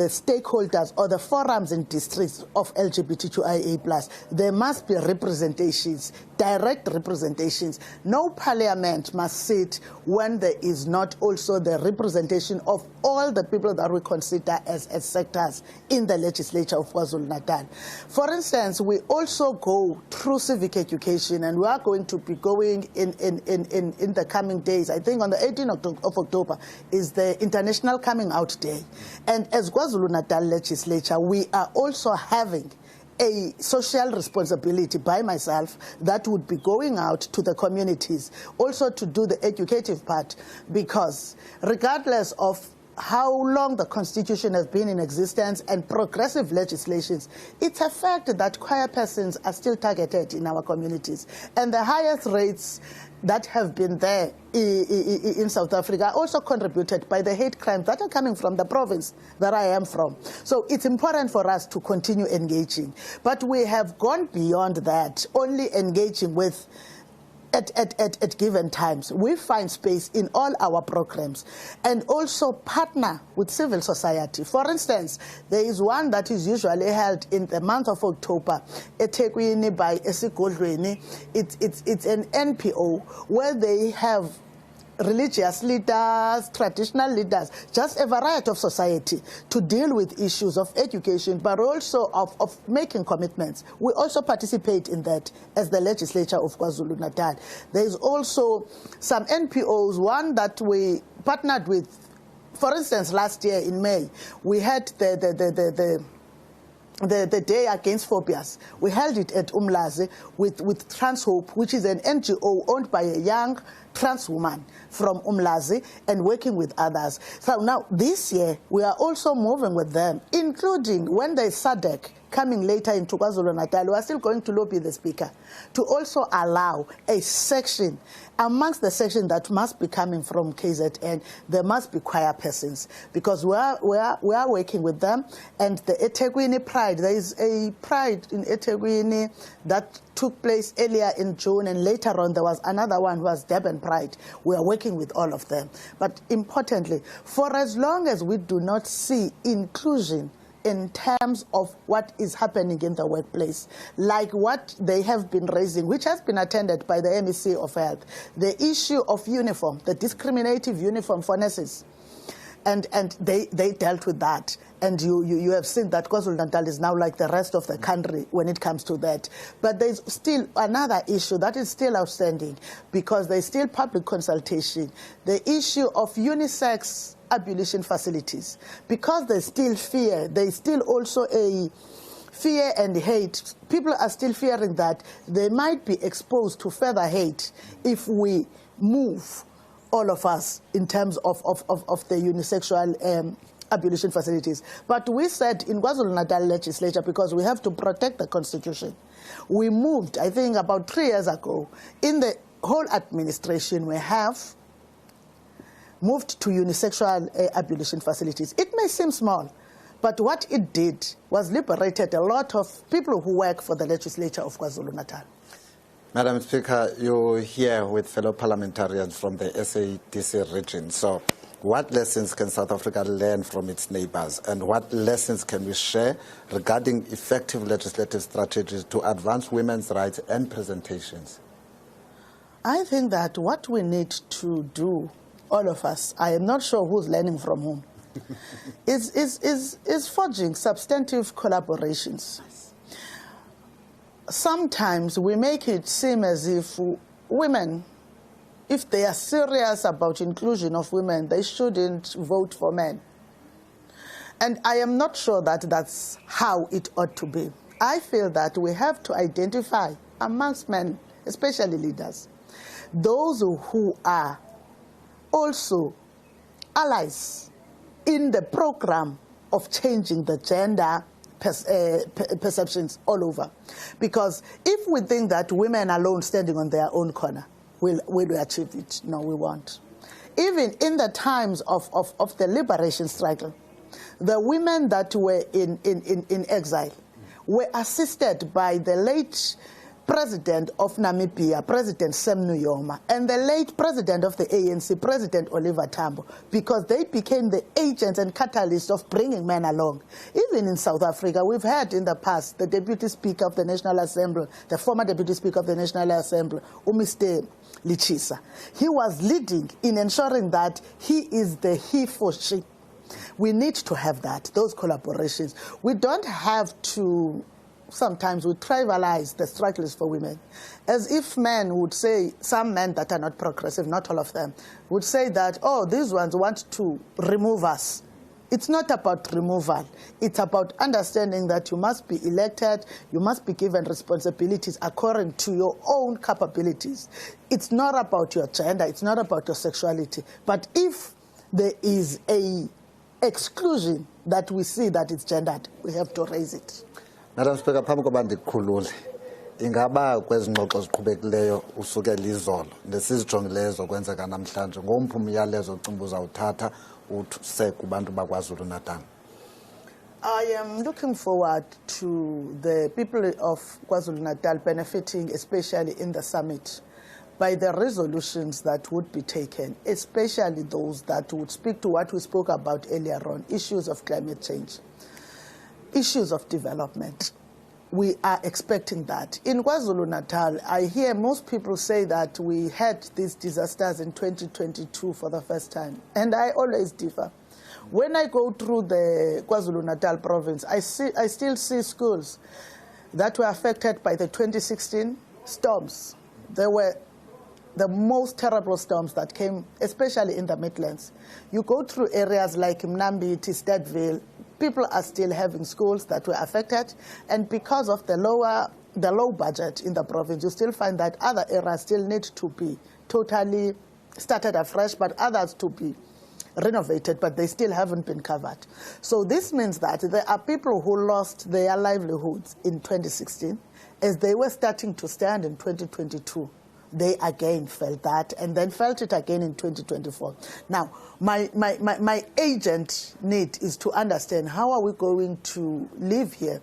stakeholders or the forums and districts of LGBTQIA+, there must be representations direct representations. No parliament must sit when there is not also the representation of all the people that we consider as sectors in the legislature of KwaZulu-Natal. For instance, we also go through civic education, and we are going to be going in the coming days. I think on the 18th of October is the International Coming Out Day. And as KwaZulu-Natal legislature, we are also having a social responsibility by myself that would be going out to the communities, also to do the educative part, because regardless of how long the Constitution has been in existence and progressive legislations, it's a fact that queer persons are still targeted in our communities. And the highest rates that have been there in South Africa are also contributed by the hate crimes that are coming from the province that I am from. So it's important for us to continue engaging. But we have gone beyond that, only engaging with at given times. We find space in all our programs and also partner with civil society. For instance, there is one that is usually held in the month of October, eThekwini by Esigodlweni. It's an NPO where they have religious leaders, traditional leaders, just a variety of society to deal with issues of education, but also of making commitments. We also participate in that as the legislature of KwaZulu-Natal. There is also some NPOs, one that we partnered with. For instance, last year in May, we had the Day Against Phobias. We held it at Umlazi with Trans Hope, which is an NGO owned by a young trans woman from Umlazi and working with others. So now this year, we are also moving with them, including when there is SADC coming later into KwaZulu-Natal. We are still going to lobby the Speaker to also allow a section amongst the section that must be coming from KZN. There must be queer persons, because we are working with them. And the eThekwini Pride, there is a Pride in eThekwini that took place earlier in June, and later on there was another one, was Durban Pride. We are working with all of them. But importantly, for as long as we do not see inclusion in terms of what is happening in the workplace, like what they have been raising, which has been attended by the MEC of Health, the issue of uniform, the discriminative uniform for nurses. And they dealt with that. And you have seen that KwaZulu-Natal is now like the rest of the country when it comes to that. But there's still another issue that is still outstanding, because there's still public consultation. The issue of unisex abolition facilities, because there's still fear, there's still also a fear and hate. People are still fearing that they might be exposed to further hate if we move all of us in terms of the unisexual abolition facilities. But we said in KwaZulu-Natal legislature, because we have to protect the Constitution, we moved, I think about 3 years ago, in the whole administration, we have moved to unisexual abolition facilities. It may seem small, but what it did was liberated a lot of people who work for the legislature of KwaZulu-Natal. Madam Speaker, you're here with fellow parliamentarians from the SADC region. So what lessons can South Africa learn from its neighbors, and what lessons can we share regarding effective legislative strategies to advance women's rights and presentations? I think that what we need to do, all of us, I am not sure who's learning from whom, is forging substantive collaborations. Sometimes we make it seem as if women, if they are serious about inclusion of women, they shouldn't vote for men. And I am not sure that that's how it ought to be. I feel that we have to identify amongst men, especially leaders, those who are also allies in the program of changing the gender perceptions all over. Because if we think that women alone standing on their own corner will achieve it, no, we won't. Even in the times of the liberation struggle, the women that were in exile were assisted by the late President of Namibia, President Sam Nujoma, and the late President of the ANC, President Oliver Tambo, because they became the agents and catalysts of bringing men along. Even in South Africa, we've had in the past the Deputy Speaker of the National Assembly, the former Deputy Speaker of the National Assembly, Mr. Lichisa. He was leading in ensuring that he is the he for she. We need to have that, those collaborations. We don't have to. Sometimes we trivialize the struggles for women, as if men would say, some men that are not progressive, not all of them, would say that, oh, these ones want to remove us. It's not about removal. It's about understanding that you must be elected, you must be given responsibilities according to your own capabilities. It's not about your gender, it's not about your sexuality. But if there is a exclusion that we see that it's gendered, we have to raise it. Madam Speaker, phambi koba ndikhulule, ingaba kwezi ngxoxo ziqhubekileyo usukela izolo nesizijongileyo zokwenzeka namhlanje ngomphi umyalezo ocinga uzawuthatha utse kubantu bakwaZulu Natal? I am looking forward to the people of KwaZulu Natal benefiting, especially in the summit, by the resolutions that would be taken, especially those that would speak to what we spoke about earlier on, issues of climate change. Issues of development. We are expecting that. In KwaZulu Natal, I hear most people say that we had these disasters in 2022 for the first time, and I always differ. When I go through the KwaZulu Natal province, I still see schools that were affected by the 2016 storms. They were the most terrible storms that came, especially in the Midlands. You go through areas like Mnambi, Stadville, people are still having schools that were affected, and because of the low budget in the province, you still find that other areas still need to be totally started afresh, but others to be renovated, but they still haven't been covered. So this means that there are people who lost their livelihoods in 2016 as they were starting to stand in 2022. They again felt that, and then felt it again in 2024. Now, my agent need is to understand how are we going to live here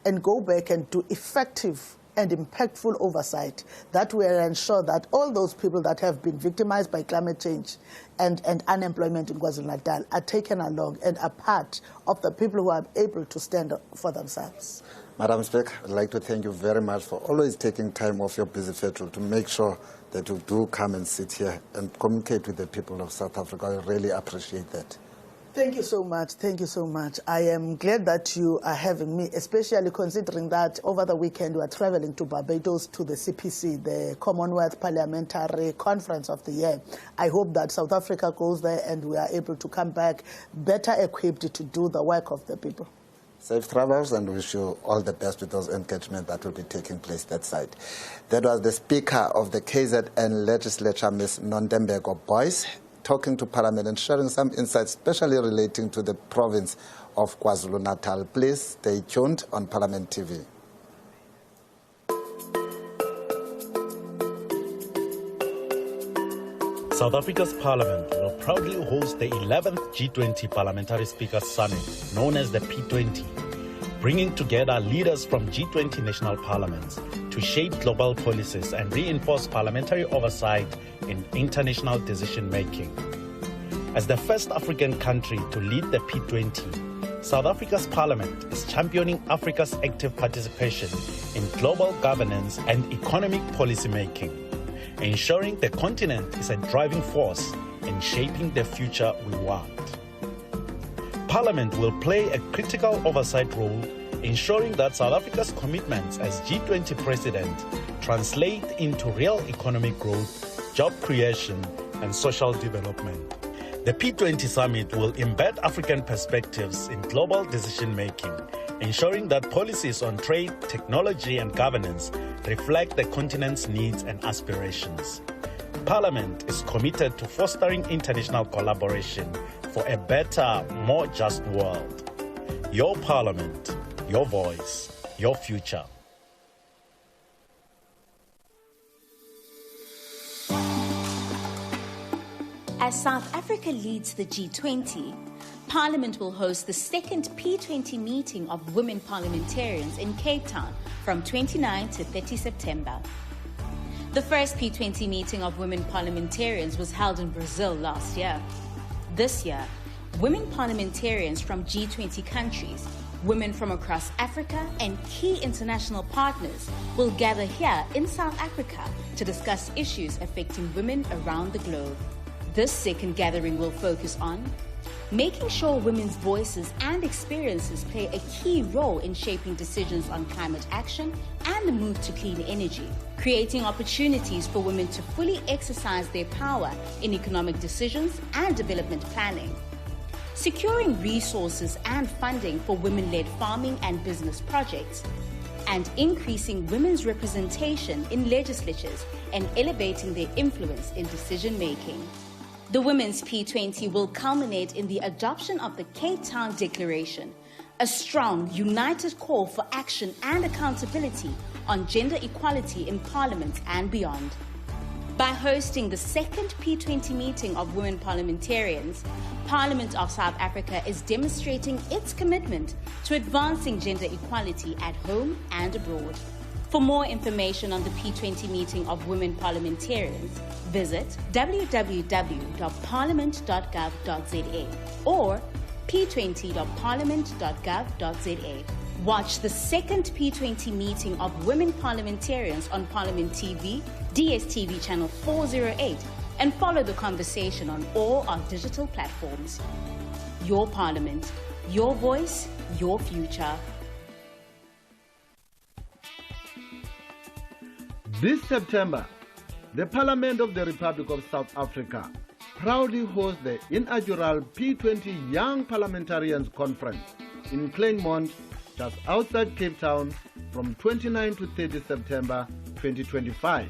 and go back and do effective and impactful oversight that will ensure that all those people that have been victimized by climate change and unemployment in KwaZulu-Natal are taken along and are part of the people who are able to stand up for themselves. Madam Speaker, I'd like to thank you very much for always taking time off your busy schedule to make sure that you do come and sit here and communicate with the people of South Africa. I really appreciate that. Thank you so much. Thank you so much. I am glad that you are having me, especially considering that over the weekend we are traveling to Barbados to the CPC, the Commonwealth Parliamentary Conference of the year. I hope that South Africa goes there and we are able to come back better equipped to do the work of the people. Safe travels, and wish you all the best with those engagements that will be taking place that side. That was the Speaker of the KZN Legislature, Ms. Nondembeko Boyce, talking to Parliament and sharing some insights, especially relating to the province of KwaZulu-Natal. Please stay tuned on Parliament TV. South Africa's Parliament will proudly host the 11th G20 Parliamentary Speakers Summit, known as the P20, bringing together leaders from G20 national parliaments to shape global policies and reinforce parliamentary oversight in international decision-making. As the first African country to lead the P20, South Africa's Parliament is championing Africa's active participation in global governance and economic policymaking, ensuring the continent is a driving force in shaping the future we want. Parliament will play a critical oversight role, ensuring that South Africa's commitments as G20 president translate into real economic growth, job creation, and social development. The P20 summit will embed African perspectives in global decision-making, ensuring that policies on trade, technology, and governance reflect the continent's needs and aspirations. Parliament is committed to fostering international collaboration for a better, more just world. Your Parliament, your voice, your future. As South Africa leads the G20, Parliament will host the second P20 meeting of women parliamentarians in Cape Town from 29 to 30 September. The first P20 meeting of women parliamentarians was held in Brazil last year. This year, women parliamentarians from G20 countries, women from across Africa, and key international partners will gather here in South Africa to discuss issues affecting women around the globe. This second gathering will focus on making sure women's voices and experiences play a key role in shaping decisions on climate action and the move to clean energy, creating opportunities for women to fully exercise their power in economic decisions and development planning, securing resources and funding for women-led farming and business projects, and increasing women's representation in legislatures and elevating their influence in decision-making. The Women's P20 will culminate in the adoption of the Cape Town Declaration, a strong, united call for action and accountability on gender equality in Parliament and beyond. By hosting the second P20 meeting of women parliamentarians, Parliament of South Africa is demonstrating its commitment to advancing gender equality at home and abroad. For more information on the P20 meeting of women parliamentarians, visit www.parliament.gov.za or p20.parliament.gov.za. Watch the second P20 meeting of women parliamentarians on Parliament TV, DSTV channel 408, and follow the conversation on all our digital platforms. Your Parliament, your voice, your future. This September, the Parliament of the Republic of South Africa proudly hosts the inaugural P20 Young Parliamentarians Conference in Kleinmond, just outside Cape Town, from 29 to 30 September 2025.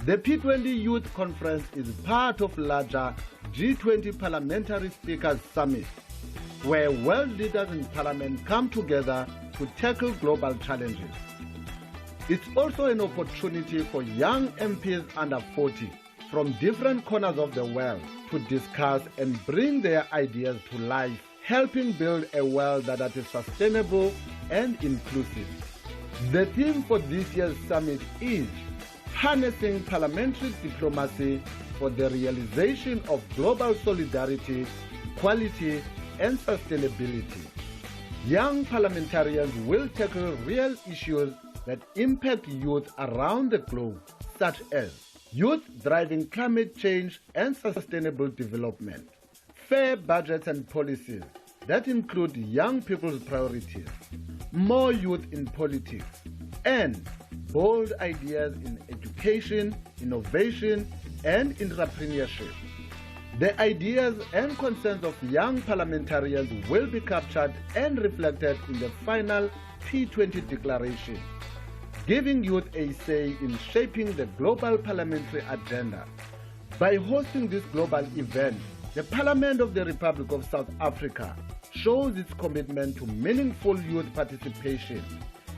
The P20 Youth Conference is part of larger G20 Parliamentary Speakers Summit, where world leaders in Parliament come together to tackle global challenges. It's also an opportunity for young MPs under 40 from different corners of the world to discuss and bring their ideas to life, helping build a world that is sustainable and inclusive. The theme for this year's summit is Harnessing Parliamentary Diplomacy for the Realization of Global Solidarity, Quality, and Sustainability. Young parliamentarians will tackle real issues that impact youth around the globe, such as youth driving climate change and sustainable development, fair budgets and policies that include young people's priorities, more youth in politics, and bold ideas in education, innovation, and entrepreneurship. The ideas and concerns of young parliamentarians will be captured and reflected in the final P20 declaration, giving youth a say in shaping the global parliamentary agenda. By hosting this global event, the Parliament of the Republic of South Africa shows its commitment to meaningful youth participation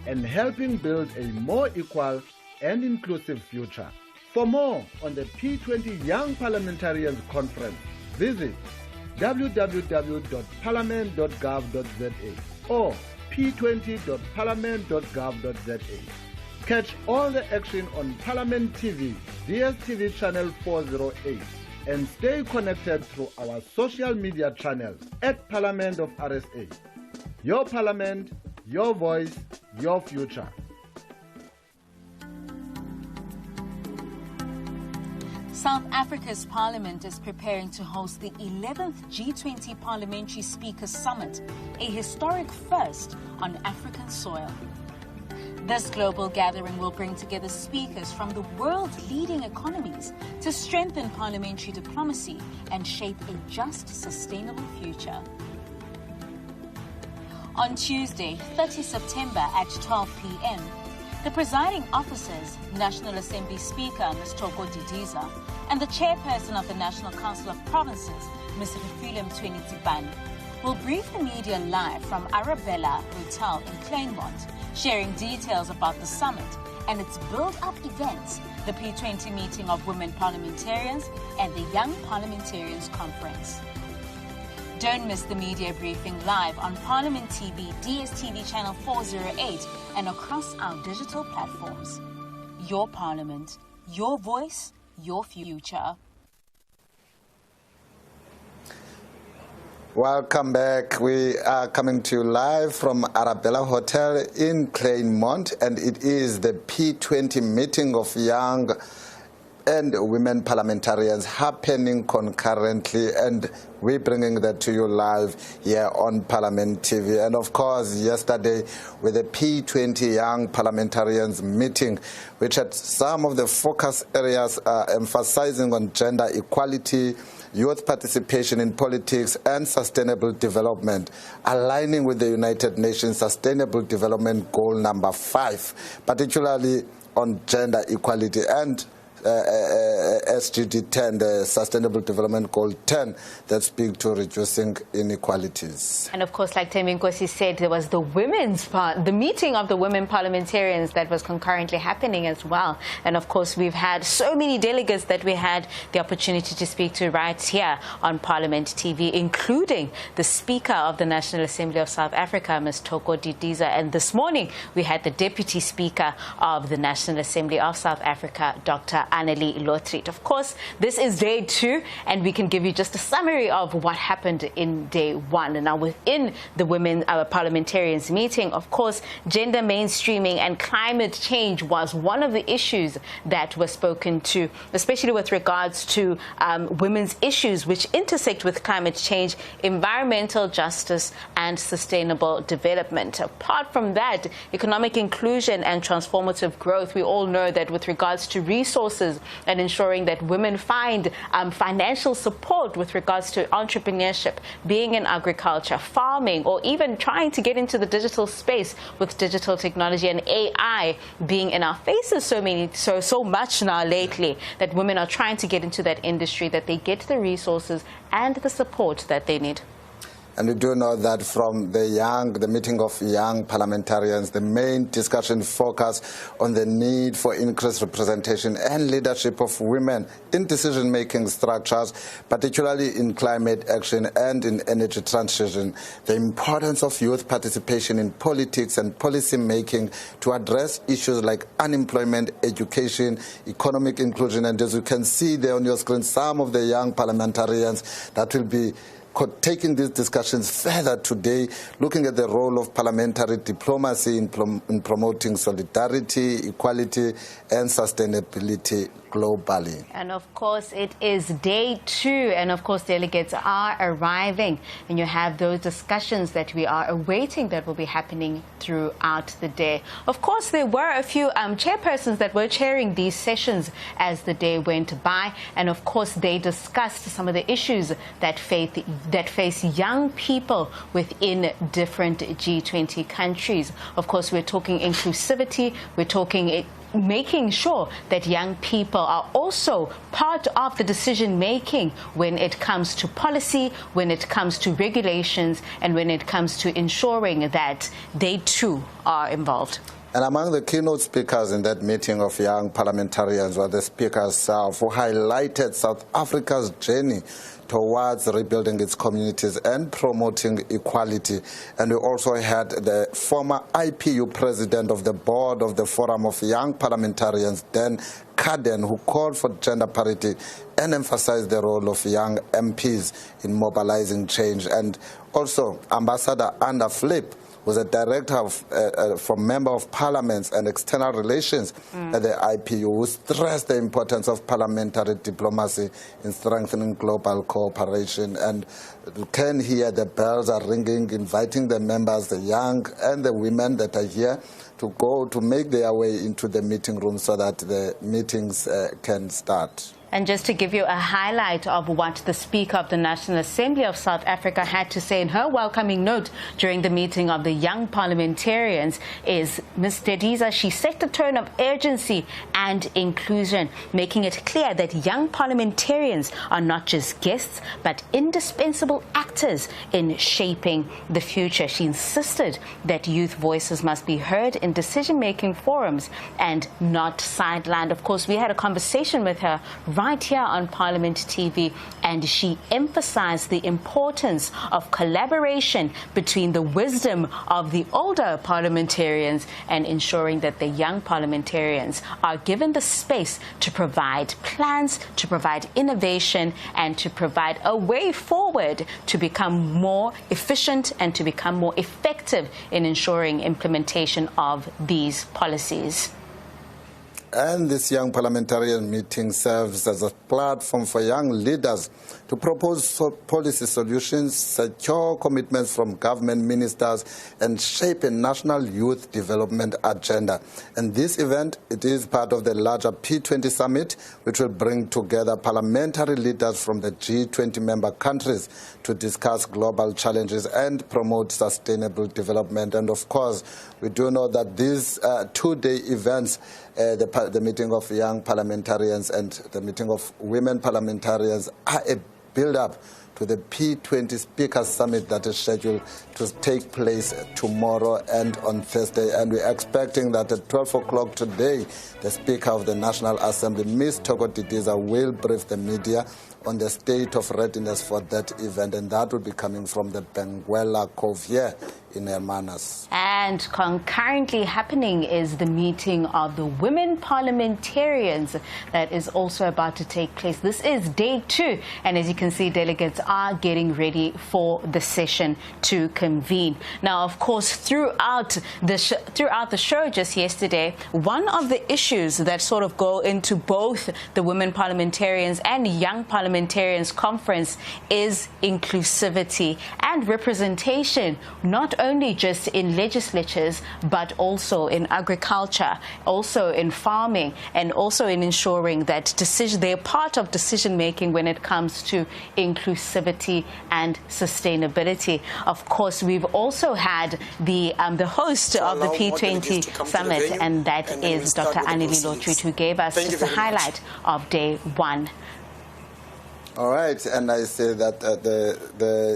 and helping build a more equal and inclusive future. For more on the P20 Young Parliamentarians Conference, visit www.parliament.gov.za or p20.parliament.gov.za. Catch all the action on Parliament TV, DSTV channel 408, and stay connected through our social media channels at Parliament of RSA. Your Parliament, your voice, your future. South Africa's Parliament is preparing to host the 11th G20 Parliamentary Speakers Summit, a historic first on African soil. This global gathering will bring together speakers from the world's leading economies to strengthen parliamentary diplomacy and shape a just, sustainable future. On Tuesday, 30 September at 12 p.m., the presiding officers, National Assembly Speaker Ms. Toko Didiza, and the chairperson of the National Council of Provinces, Ms. Refilwe Mthweni-Zibane, will brief the media live from Arabella Hotel in Kleinmond, sharing details about the summit and its build-up events, the P20 meeting of women parliamentarians, and the Young Parliamentarians Conference. Don't miss the media briefing live on Parliament TV, DSTV channel 408 and across our digital platforms. Your Parliament, your voice, your future. Welcome back. We are coming to you live from Arabella Hotel in Claremont, and it is the P20 meeting of young and women parliamentarians happening concurrently, and we're bringing that to you live here on Parliament TV. And of course, yesterday with the P20 Young Parliamentarians meeting, which had some of the focus areas emphasizing on gender equality, youth participation in politics, and sustainable development, aligning with the United Nations Sustainable Development Goal number 5, particularly on gender equality, and SDG 10, the Sustainable Development Goal 10, that speak to reducing inequalities. And of course, like Teminkosi said, there was the women's part, the meeting of the women parliamentarians that was concurrently happening as well. And of course, we've had so many delegates that we had the opportunity to speak to right here on Parliament TV, including the Speaker of the National Assembly of South Africa, Ms. Thoko Didiza. And this morning, we had the Deputy Speaker of the National Assembly of South Africa, Dr. Annelie Lotriet. Of course, this is day 2, and we can give you just a summary of what happened in day 1. And now within the women parliamentarians meeting, of course, gender mainstreaming and climate change was one of the issues that were spoken to, especially with regards to women's issues which intersect with climate change, environmental justice, and sustainable development. Apart from that, economic inclusion and transformative growth, we all know that with regards to resources and ensuring that women find financial support with regards to entrepreneurship, being in agriculture, farming, or even trying to get into the digital space with digital technology and AI being in our faces so much now lately, that women are trying to get into that industry, that they get the resources and the support that they need. And we do know that from the meeting of young parliamentarians, the main discussion focused on the need for increased representation and leadership of women in decision-making structures, particularly in climate action and in energy transition, the importance of youth participation in politics and policy making to address issues like unemployment, education, economic inclusion. And as you can see there on your screen, some of the young parliamentarians that will be taking these discussions further today, looking at the role of parliamentary diplomacy in promoting solidarity, equality, and sustainability globally. And of course, it is day 2, and of course, delegates are arriving, and you have those discussions that we are awaiting that will be happening throughout the day. Of course, there were a few chairpersons that were chairing these sessions as the day went by, and of course, they discussed some of the issues that face young people within different G20 countries. Of course, we're talking inclusivity, we're talking making sure that young people are also part of the decision making when it comes to policy, when it comes to regulations, and when it comes to ensuring that they too are involved. And among the keynote speakers in that meeting of young parliamentarians were the speaker herself, who highlighted South Africa's journey towards rebuilding its communities and promoting equality. And we also had the former IPU president of the board of the Forum of Young Parliamentarians, Dan Caden, who called for gender parity and emphasized the role of young MPs in mobilizing change. And also Ambassador Anna Flip, who's a director from Member of Parliaments and External Relations at the IPU, who stressed the importance of parliamentary diplomacy in strengthening global cooperation. And you can hear the bells are ringing, inviting the members, the young and the women that are here, to go to make their way into the meeting room so that the meetings can start. And just to give you a highlight of what the Speaker of the National Assembly of South Africa had to say in her welcoming note during the meeting of the young parliamentarians is Ms. Didiza. She set the tone of urgency and inclusion, making it clear that young parliamentarians are not just guests, but indispensable actors in shaping the future. She insisted that youth voices must be heard in decision-making forums and not sidelined. Of course, we had a conversation with her right here on Parliament TV, and she emphasized the importance of collaboration between the wisdom of the older parliamentarians and ensuring that the young parliamentarians are given the space to provide plans, to provide innovation, and to provide a way forward to become more efficient and to become more effective in ensuring implementation of these policies. And this young parliamentarian meeting serves as a platform for young leaders to propose policy solutions, secure commitments from government ministers, and shape a national youth development agenda. And this event, it is part of the larger P20 summit, which will bring together parliamentary leaders from the G20 member countries to discuss global challenges and promote sustainable development. And of course, we do know that these two-day events, the meeting of young parliamentarians and the meeting of women parliamentarians, are a build-up to the P20 Speakers Summit that is scheduled to take place tomorrow and on Thursday. And we're expecting that at 12 o'clock today, the Speaker of the National Assembly, Ms. Thoko Didiza, will brief the media on the state of readiness for that event, and that will be coming from the Benguela Cove here in Hermanas. And concurrently happening is the meeting of the women parliamentarians that is also about to take place. This is day 2, and as you can see, delegates are getting ready for the session to convene. Now, of course, throughout the show just yesterday, one of the issues that sort of go into both the women parliamentarians and young parliamentarians conference is inclusivity and representation, not only just in legislatures, but also in agriculture, also in farming, and also in ensuring that they're part of decision making when it comes to inclusivity and sustainability. Of course, we've also had the host of the P20 summit, and that is Dr. Anneli Lotrit, who gave us just a highlight of day 1. All right, and I say that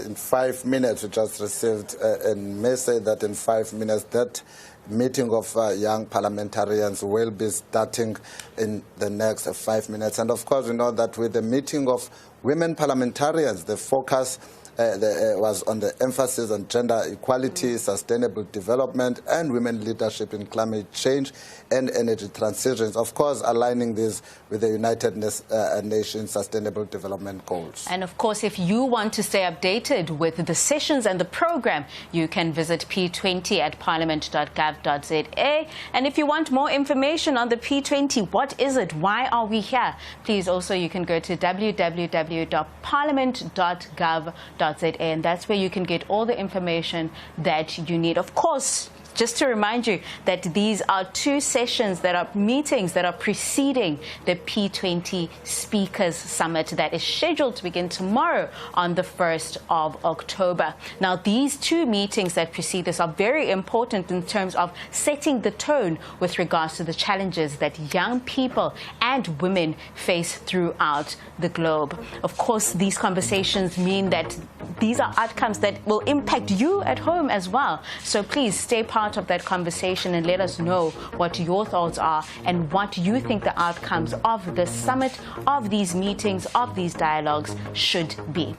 in 5 minutes we just received, and may say that in 5 minutes that meeting of young parliamentarians will be starting in the next 5 minutes. And of course, we know that with the meeting of women parliamentarians, the focus was on the emphasis on gender equality, sustainable development, and women leadership in climate change and energy transitions. Of course, aligning this with the United Nations Sustainable Development Goals. And of course, if you want to stay updated with the sessions and the program, you can visit P20 at parliament.gov.za. And if you want more information on the P20, what is it? Why are we here? Please also, you can go to www.parliament.gov.za, and that's where you can get all the information that you need. Of course, just to remind you that these are 2 sessions that are meetings that are preceding the P20 Speakers Summit that is scheduled to begin tomorrow on the 1st of October. Now, these 2 meetings that precede this are very important in terms of setting the tone with regards to the challenges that young people and women face throughout the globe. Of course, these conversations mean that these are outcomes that will impact you at home as well. So please stay part of that conversation and let us know what your thoughts are and what you think the outcomes of this summit, of these meetings, of these dialogues should be.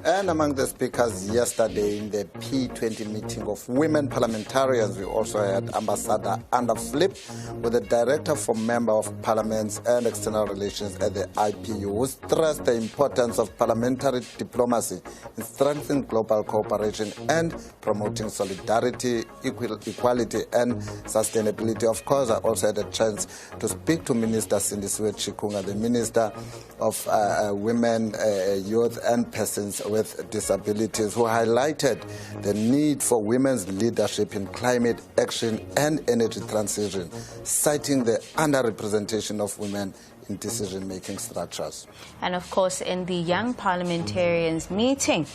And among the speakers yesterday in the P20 meeting of women parliamentarians, we also had Ambassador Anna Flip, with the Director for Member of Parliaments and External Relations at the IPU, who stressed the importance of parliamentary diplomacy in strengthening global cooperation and promoting solidarity, equality, and sustainability. Of course, I also had a chance to speak to Minister Sindisiwe Chikunga, the Minister of Women, Youth, and Persons with Disabilities, who highlighted the need for women's leadership in climate action and energy transition, citing the underrepresentation of women in decision-making structures. And of course, in the young parliamentarians meeting,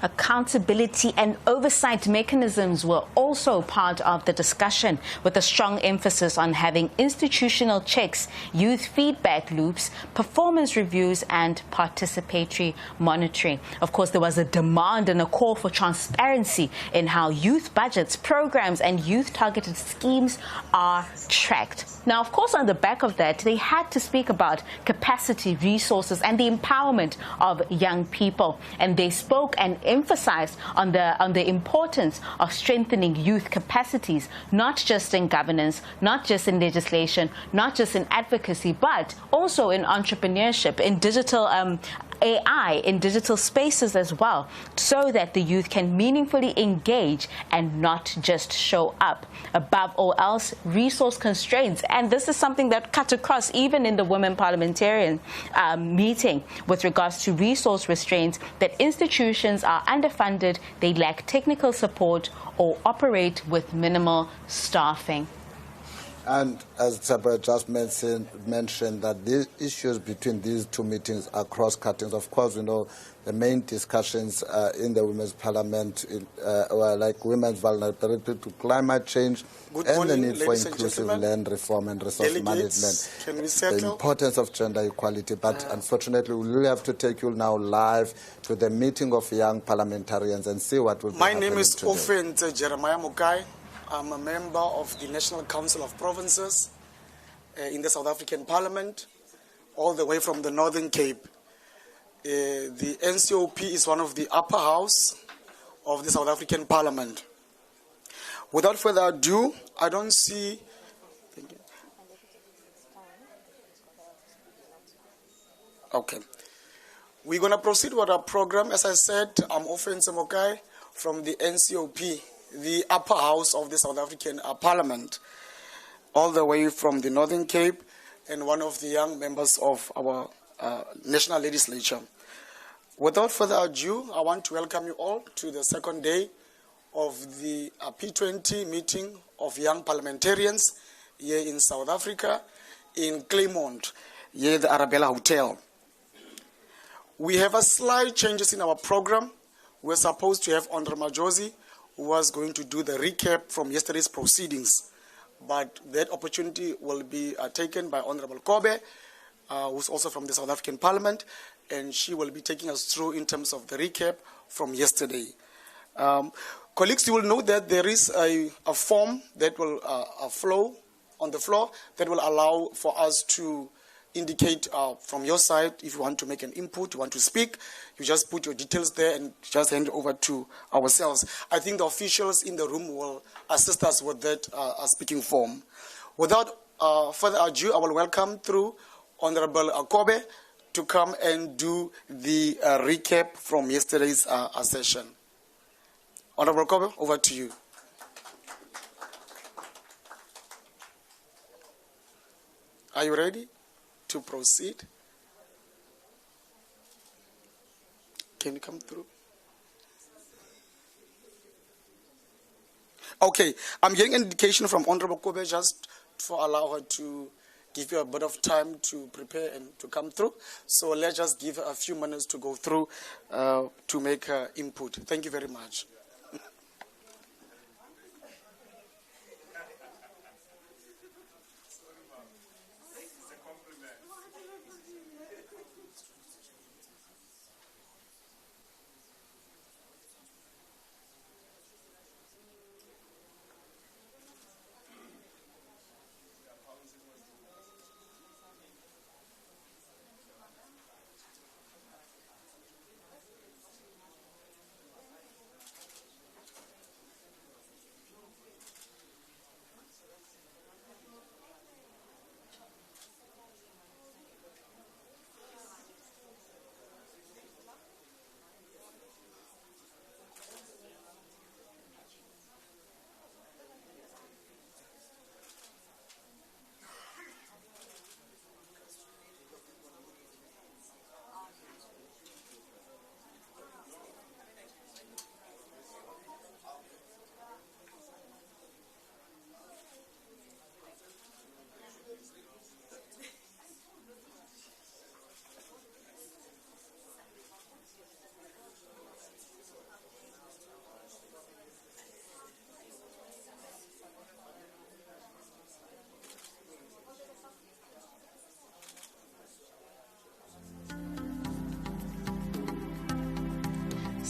Accountability and oversight mechanisms were also part of the discussion, with a strong emphasis on having institutional checks, youth feedback loops, performance reviews, and participatory monitoring. Of course, there was a demand and a call for transparency in how youth budgets, programs, and youth-targeted schemes are tracked. Now, of course, on the back of that, they had to speak about capacity, resources, and the empowerment of young people. And they spoke and emphasized on the importance of strengthening youth capacities, not just in governance, not just in legislation, not just in advocacy, but also in entrepreneurship, in digital AI, in digital spaces as well, so that the youth can meaningfully engage and not just show up. Above all else, resource constraints. And this is something that cut across even in the Women Parliamentarian meeting with regards to resource restraints, that institutions are underfunded, they lack technical support, or operate with minimal staffing. And as Tshepo just mentioned that these issues between these two meetings are cross-cutting. Of course, we know the main discussions in the Women's Parliament were like women's vulnerability to climate change and the need for inclusive land reform and resource management, the importance of gender equality. But unfortunately, we will have to take you now live to the meeting of young parliamentarians and see what will be happening. My name is today. Ofent Jeremiah Mukai. I'm a member of the National Council of Provinces in the South African Parliament, all the way from the Northern Cape. The NCOP is one of the upper house of the South African Parliament. Without further ado, I don't see... Okay. We're going to proceed with our program. As I said, I'm Ofent Mukai from the NCOP, the upper house of the South African Parliament, all the way from the Northern Cape, and one of the young members of our national legislature. Without further ado, I want to welcome you all to the second day of the P20 meeting of young parliamentarians here in South Africa, in Claremont, here at the Arabella Hotel. We have a slight changes in our program. We're supposed to have Honorable Majosi, who was going to do the recap from yesterday's proceedings. But that opportunity will be taken by Honorable Kobe, who's also from the South African Parliament, and she will be taking us through in terms of the recap from yesterday. Colleagues, you will know that there is a form that will flow on the floor that will allow for us to indicate from your side if you want to make an input, you want to speak, you just put your details there and just hand it over to ourselves. I think the officials in the room will assist us with that speaking form. Without further ado, I will welcome through Honorable Kobe to come and do the recap from yesterday's session. Honorable Kobe, over to you. Are you ready to proceed? Can you come through? Okay, I'm getting an indication from Honorable Kobe just to allow her to give you a bit of time to prepare and to come through. So let's just give her a few minutes to go through to make her input. Thank you very much.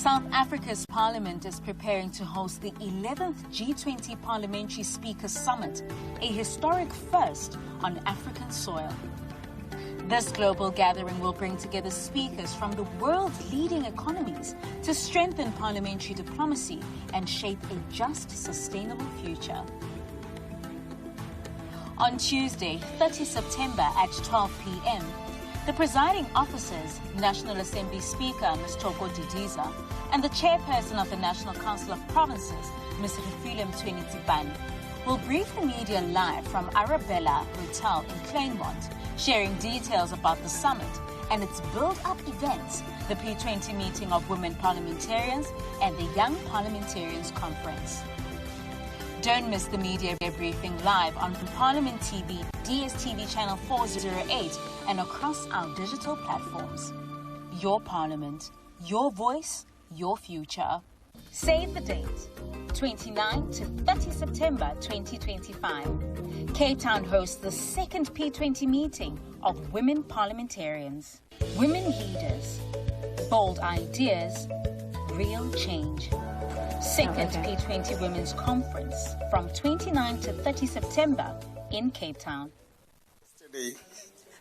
South Africa's parliament is preparing to host the 11th G20 Parliamentary Speakers Summit, a historic first on African soil. This global gathering will bring together speakers from the world's leading economies to strengthen parliamentary diplomacy and shape a just, sustainable future. On Tuesday, 30 September at 12 p.m., the presiding officers, National Assembly Speaker Ms. Toko Didiza, and the chairperson of the National Council of Provinces, Ms. Refilwe Mthweni-Tsipane, will brief the media live from Arabella Hotel in Claremont, sharing details about the summit and its build-up events, the P20 meeting of women parliamentarians and the Young Parliamentarians Conference. Don't miss the media briefing live on Parliament TV, DSTV channel 408, and across our digital platforms. Your Parliament, your voice, your future. Save the date, 29 to 30 September 2025. Cape Town hosts the second P20 meeting of women parliamentarians. Women leaders, bold ideas, real change. Second P20 Women's Conference from 29 to 30 September in Cape Town. Today,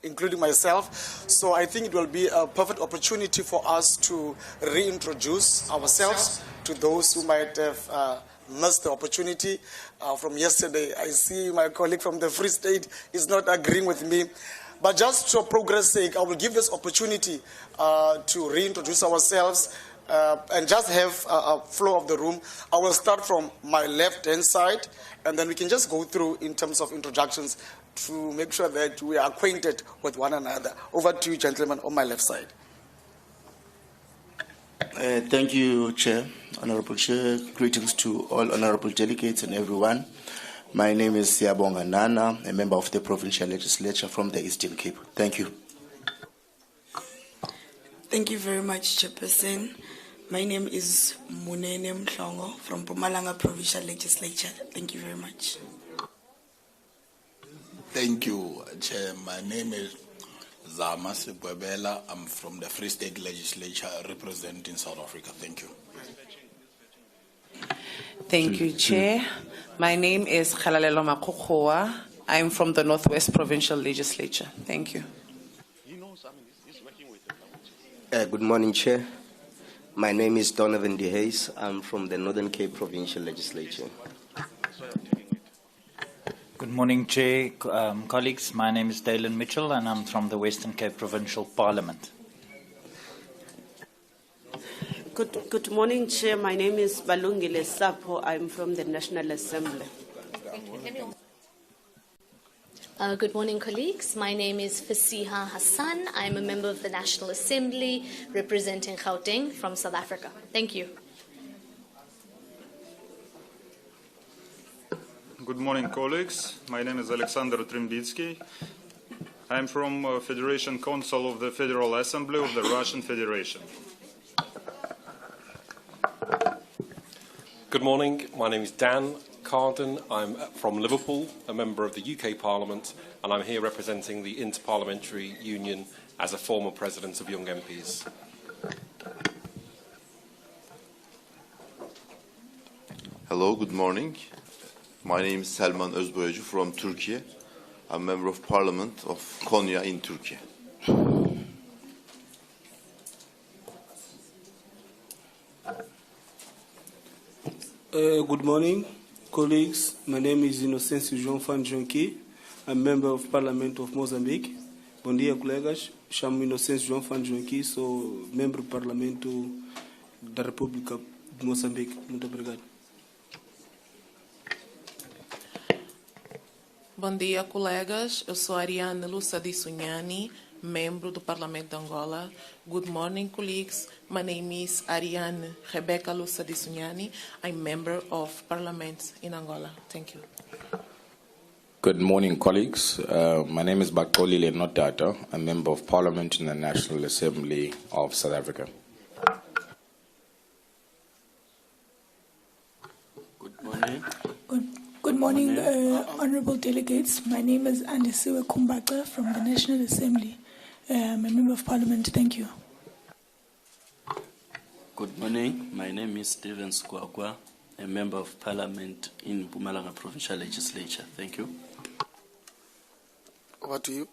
including myself, so I think it will be a perfect opportunity for us to reintroduce ourselves to those who might have missed the opportunity from yesterday. I see my colleague from the Free State is not agreeing with me. But just for progress' sake, I will give this opportunity to reintroduce ourselves and just have a flow of the room. I will start from my left-hand side, and then we can just go through in terms of introductions to make sure that we are acquainted with one another. Over to you, gentlemen, on my left side. Thank you, Chair, Honorable Chair. Greetings to all honorable delegates and everyone. My name is Siyabonga Nana, a member of the Provincial Legislature from the Eastern Cape. Thank you. Thank you very much, Chairperson. My name is Munene Mhlongo from Mpumalanga Provincial Legislature. Thank you very much. Thank you, Chair. My name is Zama Sibwebela. I'm from the Free State Legislature representing South Africa. Thank you. Thank you, Chair. My name is Khalalelo Makukhoa. I'm from the Northwest Provincial Legislature. Thank you. Good morning, Chair. My name is Donovan DeHays. I'm from the Northern Cape Provincial Legislature. Good morning, Chair, colleagues. My name is Dalen Mitchell, and I'm from the Western Cape Provincial Parliament. Good morning, Chair. My name is Balungile Sapo. I'm from the National Assembly. Good morning, colleagues. My name is Fasiha Hassan. I'm a member of the National Assembly representing Gauteng from South Africa. Thank you. Good morning, colleagues. My name is Alexander Trimbitsky. I'm from Federation Council of the Federal Assembly of the Russian Federation. Good morning. My name is Dan Carden. I'm from Liverpool, a member of the UK Parliament, and I'm here representing the Inter-Parliamentary Union as a former president of Young MPs. Hello, good morning. My name is Selman Özboyacı from Turkey. I'm a member of Parliament of Konya in Turkey. Good morning, colleagues. My name is Inocêncio João Fanjonki. I'm a member of Parliament of Mozambique. Bom dia, colegas. Chamo Inocêncio João Fanjonki, sou membro do Parlamento da República de Moçambique. Muito obrigado. Bom dia, colegas. Eu sou Ariane Lussadi Sunhani, membro do Parlamento de Angola. Good morning, colleagues. My name is Ariane Rebecca Lussadi Sunhani. I'm member of Parliament in Angola. Thank you. Good morning, colleagues. My name is Bakoli Lenotata. I'm a member of Parliament in the National Assembly of South Africa. Good morning. Good morning, honourable delegates. My name is Andisiwe Kumbaka from the National Assembly. I'm a member of Parliament. Thank you. Good morning. My name is Stephen Skwakwa, a member of Parliament in Mpumalanga Provincial Legislature. Thank you. Over to you.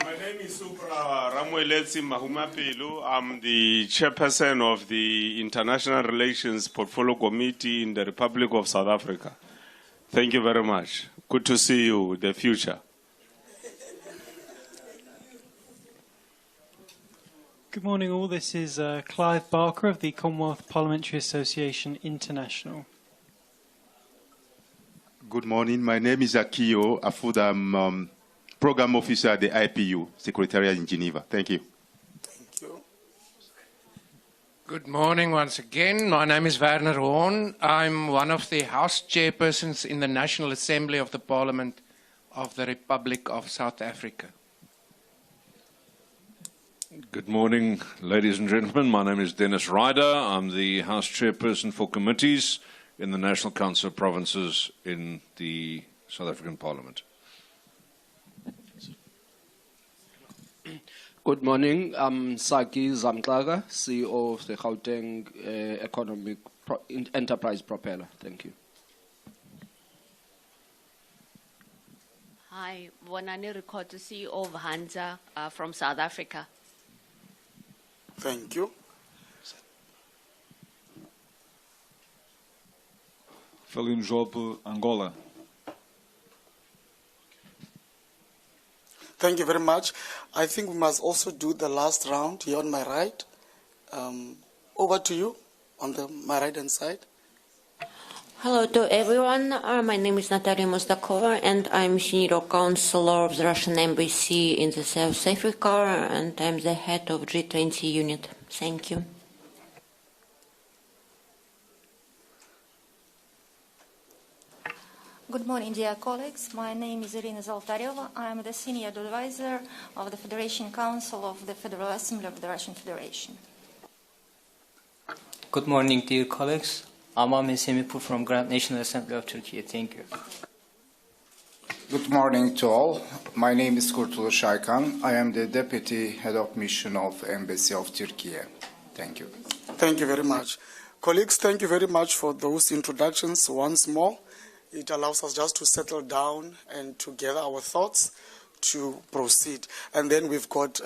My name is Supra Ramueletsi Mahumapilu. I'm the chairperson of the International Relations Portfolio Committee in the Republic of South Africa. Thank you very much. Good to see you in the future. Good morning all. This is Clive Barker of the Commonwealth Parliamentary Association International. Good morning. My name is Akio Afuda. I'm Program Officer at the IPU, Secretariat in Geneva. Thank you. Thank you. Good morning once again. My name is Werner Horn. I'm one of the House chairpersons in the National Assembly of the Parliament of the Republic of South Africa. Good morning, ladies and gentlemen. My name is Dennis Ryder. I'm the House chairperson for committees in the National Council of Provinces in the South African Parliament. Good morning. I'm Saki Zamklaga, CEO of the Gauteng Economic Enterprise Propeller. Thank you. Hi, Bonani Rikoto, CEO of Hansa from South Africa. Thank you. Falim Job, Angola. Thank you very much. I think we must also do the last round here on my right. Over to you on my right-hand side. Hello to everyone. My name is Natalia Mustakova, and I'm Senior Counselor of the Russian Embassy in the South Africa, and I'm the head of G20 unit. Thank you. Good morning, dear colleagues. My name is Irina Zoltaryova. I am the Senior Advisor of the Federation Council of the Federal Assembly of the Russian Federation. Good morning, dear colleagues. I'm Ahmet Semipur from Grand National Assembly of Turkey. Thank you. Good morning to all. My name is Kurtuluş Şaykan. I am the Deputy Head of Mission of Embassy of Turkey. Thank you. Thank you very much. Colleagues, thank you very much for those introductions once more. It allows us just to settle down and to gather our thoughts to proceed. And then we've got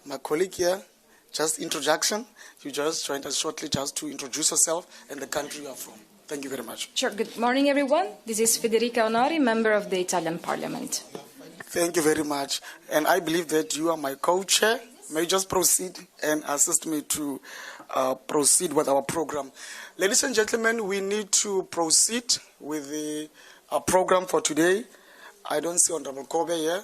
my colleague here. Just introduction. You just joined us shortly just to introduce yourself and the country you are from. Thank you very much. Sure. Good morning, everyone. This is Federica Onori, member of the Italian Parliament. Thank you very much. And I believe that you are my co-chair. May you just proceed and assist me to proceed with our program. Ladies and gentlemen, we need to proceed with the program for today. I don't see Honorable Kobe here.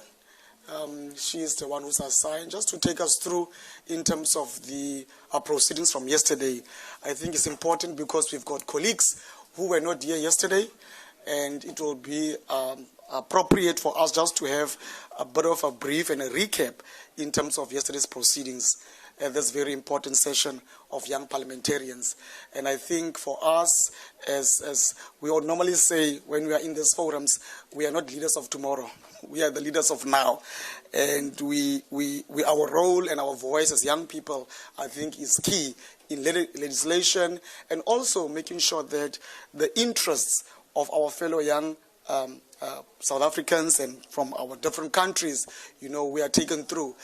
She is the one who's assigned just to take us through in terms of the proceedings from yesterday. I think it's important because we've got colleagues who were not here yesterday, and it will be appropriate for us just to have a bit of a brief and a recap in terms of yesterday's proceedings at this very important session of young parliamentarians. And I think for us, as we all normally say when we are in these forums, we are not leaders of tomorrow. We are the leaders of now. And our role and our voice as young people, I think, is key in legislation and also making sure that the interests of our fellow young South Africans and from our different countries, we are taken through.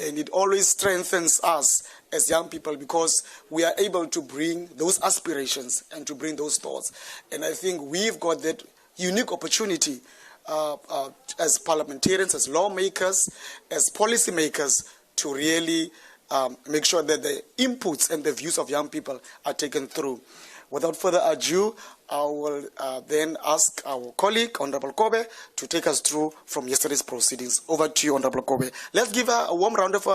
And it always strengthens us as young people because we are able to bring those aspirations and to bring those thoughts. And I think we've got that unique opportunity as parliamentarians, as lawmakers, as policymakers to really make sure that the inputs and the views of young people are taken through. Without further ado, I will then ask our colleague, Honorable Kobe, to take us through from yesterday's proceedings. Over to you, Honorable Kobe. Let's give her a warm round of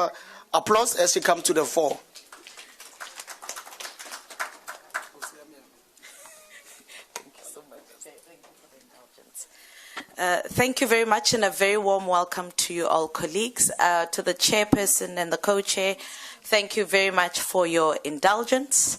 applause as she comes to the fore. Thank you very much, and a very warm welcome to you all colleagues. To the chairperson and the co-chair, thank you very much for your indulgence.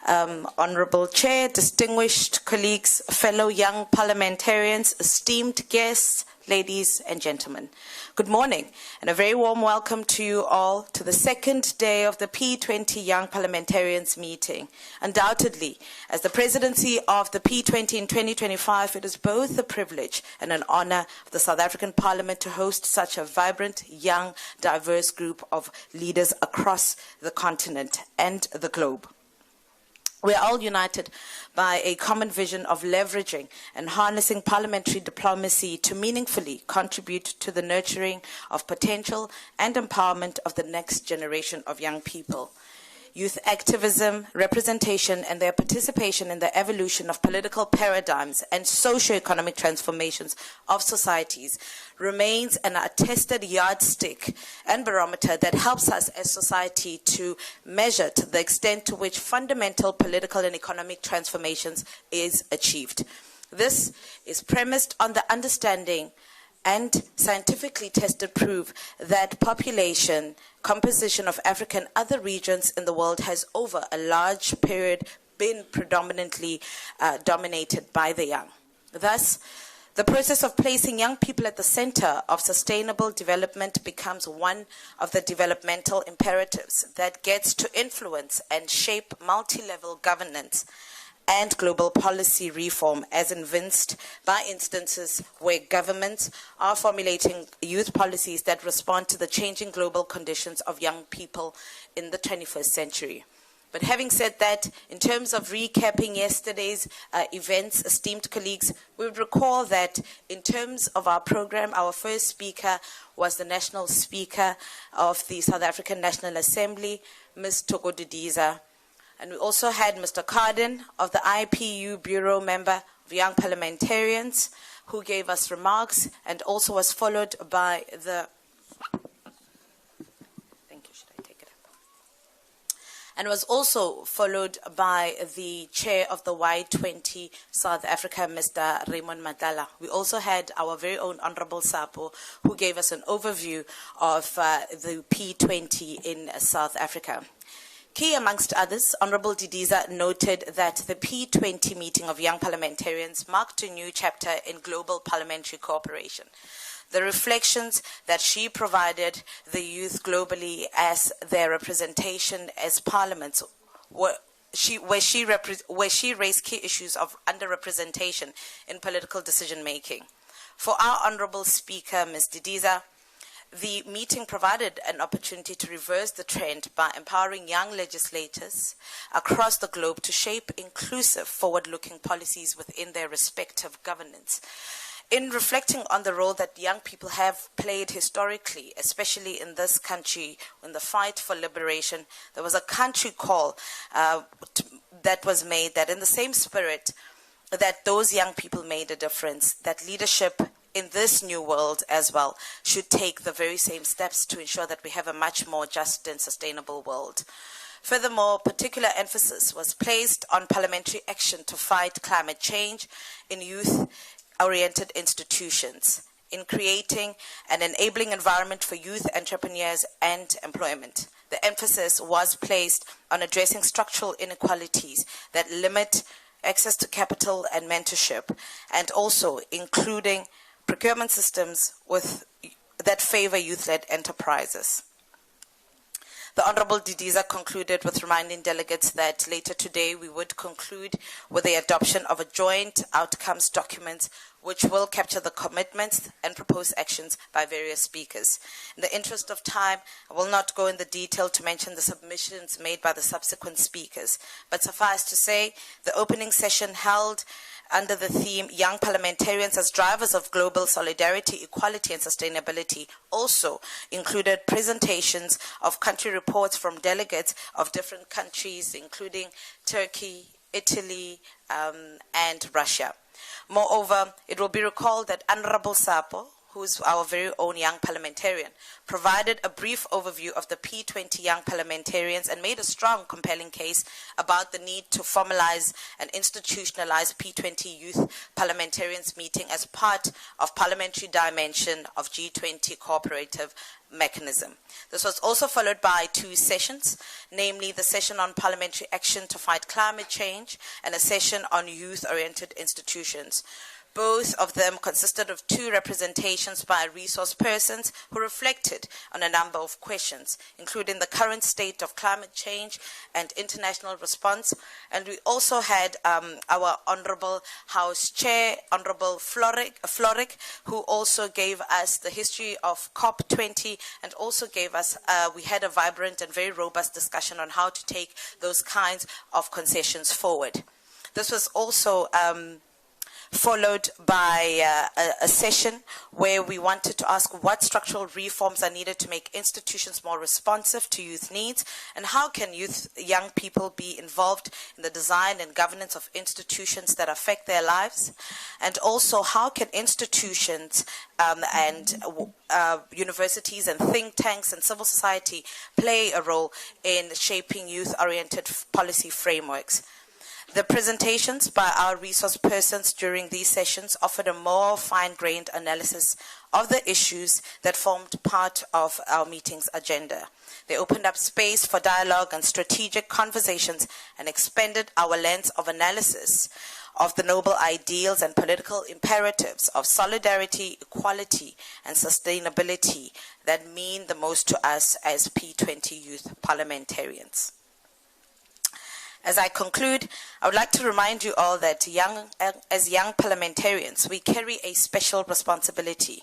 Honorable Chair, distinguished colleagues, fellow young parliamentarians, esteemed guests, ladies and gentlemen. Good morning, and a very warm welcome to you all to the second day of the P20 Young Parliamentarians meeting. Undoubtedly, as the presidency of the P20 in 2025, it is both a privilege and an honor of the South African Parliament to host such a vibrant, young, diverse group of leaders across the continent and the globe. We are all united by a common vision of leveraging and harnessing parliamentary diplomacy to meaningfully contribute to the nurturing of potential and empowerment of the next generation of young people. Youth activism, representation, and their participation in the evolution of political paradigms and socio-economic transformations of societies remains an attested yardstick and barometer that helps us as society to measure to the extent to which fundamental political and economic transformations is achieved. This is premised on the understanding and scientifically tested proof that population composition of Africa and other regions in the world has over a large period been predominantly dominated by the young. Thus, the process of placing young people at the center of sustainable development becomes one of the developmental imperatives that gets to influence and shape multi-level governance and global policy reform, as evinced by instances where governments are formulating youth policies that respond to the changing global conditions of young people in the 21st century. But having said that, in terms of recapping yesterday's events, esteemed colleagues, we would recall that in terms of our program, our first speaker was the National Speaker of the South African National Assembly, Ms. Thoko Didiza. And we also had Mr. Carden of the IPU Bureau Member of Young Parliamentarians, who gave us remarks, and also was followed by the chair of the Y20 South Africa, Mr. Raymond Madala. We also had our very own Honorable Sapo, who gave us an overview of the P20 in South Africa. Key amongst others, Honorable Didiza noted that the P20 meeting of young parliamentarians marked a new chapter in global parliamentary cooperation. The reflections that she provided the youth globally as their representation as parliaments where she raised key issues of underrepresentation in political decision making. For our Honorable Speaker, Ms. Didiza, the meeting provided an opportunity to reverse the trend by empowering young legislators across the globe to shape inclusive, forward-looking policies within their respective governance. In reflecting on the role that young people have played historically, especially in this country, in the fight for liberation, there was a country call that was made that in the same spirit that those young people made a difference, that leadership in this new world as well should take the very same steps to ensure that we have a much more just and sustainable world. Furthermore, particular emphasis was placed on parliamentary action to fight climate change in youth-oriented institutions, in creating an enabling environment for youth entrepreneurs and employment. The emphasis was placed on addressing structural inequalities that limit access to capital and mentorship, and also including procurement systems that favor youth-led enterprises. The Honorable Didiza concluded with reminding delegates that later today we would conclude with the adoption of a joint outcomes document which will capture the commitments and proposed actions by various speakers. In the interest of time, I will not go into detail to mention the submissions made by the subsequent speakers, but suffice to say, the opening session held under the theme Young Parliamentarians as Drivers of Global Solidarity, Equality and Sustainability also included presentations of country reports from delegates of different countries, including Turkey, Italy, and Russia. Moreover, it will be recalled that Honorable Sapo, who is our very own young parliamentarian, provided a brief overview of the P20 young parliamentarians and made a strong, compelling case about the need to formalize and institutionalize P20 youth parliamentarians meeting as part of parliamentary dimension of G20 cooperative mechanism. This was also followed by two sessions, namely the session on parliamentary action to fight climate change and a session on youth-oriented institutions. Both of them consisted of 2 representations by resource persons who reflected on a number of questions, including the current state of climate change and international response. And we also had our Honorable House Chair, Honorable Floric, who also gave us the history of COP20 and also gave us, we had a vibrant and very robust discussion on how to take those kinds of concessions forward. This was also followed by a session where we wanted to ask what structural reforms are needed to make institutions more responsive to youth needs, and how can young people be involved in the design and governance of institutions that affect their lives, and also how can institutions and universities and think tanks and civil society play a role in shaping youth-oriented policy frameworks. The presentations by our resource persons during these sessions offered a more fine-grained analysis of the issues that formed part of our meeting's agenda. They opened up space for dialogue and strategic conversations and expanded our lens of analysis of the noble ideals and political imperatives of solidarity, equality, and sustainability that mean the most to us as P20 youth parliamentarians. As I conclude, I would like to remind you all that as young parliamentarians, we carry a special responsibility.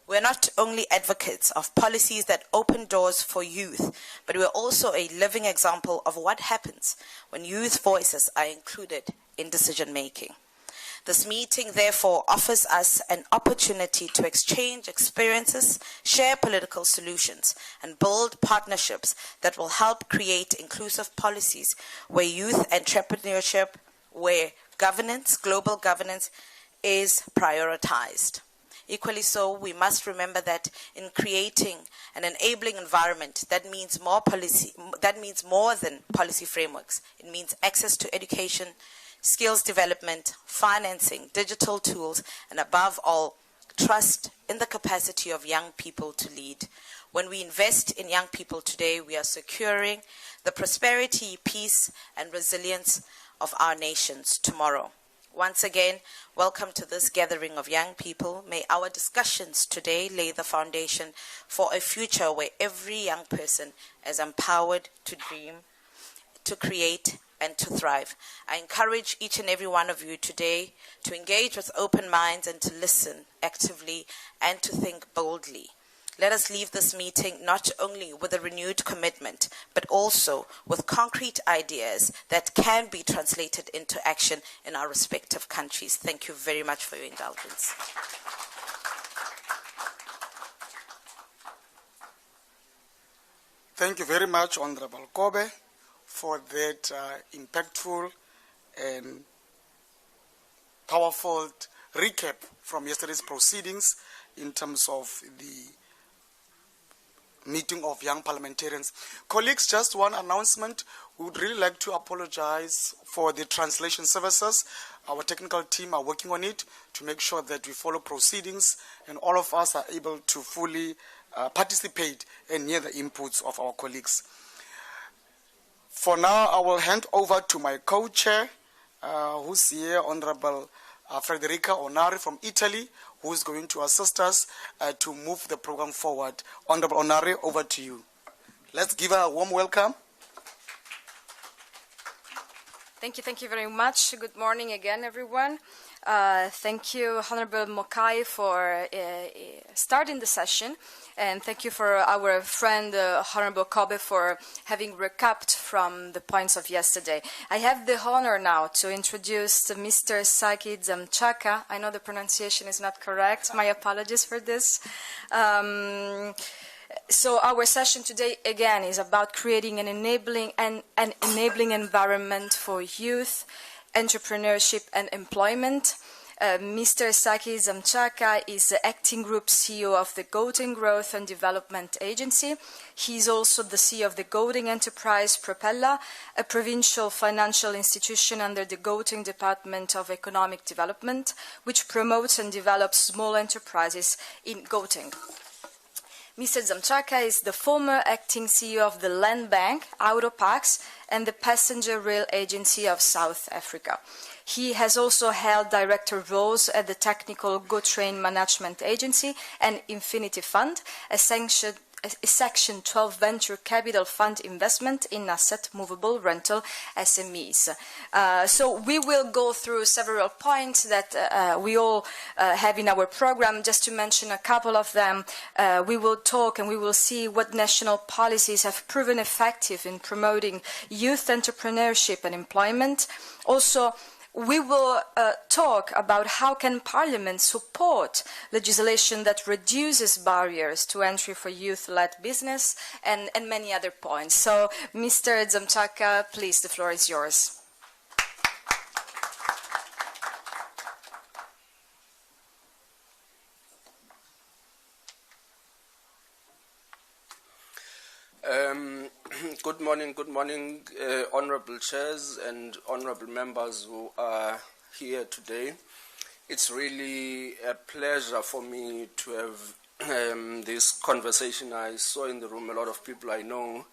We're not only advocates of policies that open doors for youth, but we're also a living example of what happens when youth voices are included in decision-making. This meeting, therefore, offers us an opportunity to exchange experiences, share political solutions, and build partnerships that will help create inclusive policies where youth entrepreneurship, where governance, global governance, is prioritized. Equally so, we must remember that in creating an enabling environment, that means more than policy frameworks. It means access to education, skills development, financing, digital tools, and above all, trust in the capacity of young people to lead. When we invest in young people today, we are securing the prosperity, peace, and resilience of our nations tomorrow. Once again, welcome to this gathering of young people. May our discussions today lay the foundation for a future where every young person is empowered to dream, to create, and to thrive. I encourage each and every one of you today to engage with open minds and to listen actively and to think boldly. Let us leave this meeting not only with a renewed commitment, but also with concrete ideas that can be translated into action in our respective countries. Thank you very much for your indulgence. Thank you very much, Honorable Kobe, for that impactful and powerful recap from yesterday's proceedings in terms of the meeting of young parliamentarians. Colleagues, just one announcement. We would really like to apologize for the translation services. Our technical team are working on it to make sure that we follow proceedings and all of us are able to fully participate and hear the inputs of our colleagues. For now, I will hand over to my co-chair, who's here, Honorable Federica Onari from Italy, who is going to assist us to move the program forward. Honorable Onari, over to you. Let's give her a warm welcome. Thank you very much. Good morning again, everyone. Thank you, Honorable Mokai, for starting the session, and thank you for our friend, Honorable Kobe, for having recapped from the points of yesterday. I have the honor now to introduce Mr. Saki Zamchaka. I know the pronunciation is not correct. My apologies for this. So our session today, again, is about creating an enabling environment for youth, entrepreneurship and employment. Mr. Saki Zamchaka is the acting group CEO of the Golding Growth and Development Agency. He is also the CEO of the Golding Enterprise Propeller, a provincial financial institution under the Golding Department of Economic Development, which promotes and develops small enterprises in Golding. Mr. Zamchaka is the former acting CEO of the Land Bank, Autopax, and the Passenger Rail Agency of South Africa. He has also held director roles at the Technical Go Train Management Agency and Infinity Fund, a Section 12 venture capital fund investment in asset movable rental SMEs. So we will go through several points that we all have in our program. Just to mention a couple of them, we will talk and we will see what national policies have proven effective in promoting youth entrepreneurship and employment. Also, we will talk about how can Parliament support legislation that reduces barriers to entry for youth-led business and many other points. So, Mr. Dzamchaka, please, the floor is yours. Good morning, honorable chairs and honorable members who are here today. It's really a pleasure for me to have this conversation. I saw in the room a lot of people I know,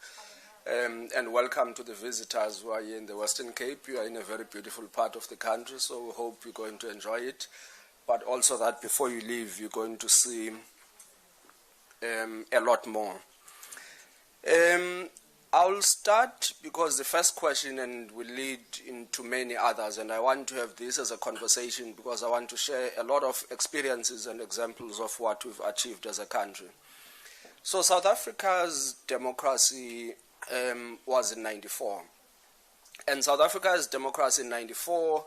and welcome to the visitors who are here in the Western Cape. You are in a very beautiful part of the country, so we hope you're going to enjoy it, but also that before you leave, you're going to see a lot more. I'll start because the first question and will lead into many others, and I want to have this as a conversation because I want to share a lot of experiences and examples of what we've achieved as a country. So South Africa's democracy was in 94, and South Africa's democracy in 94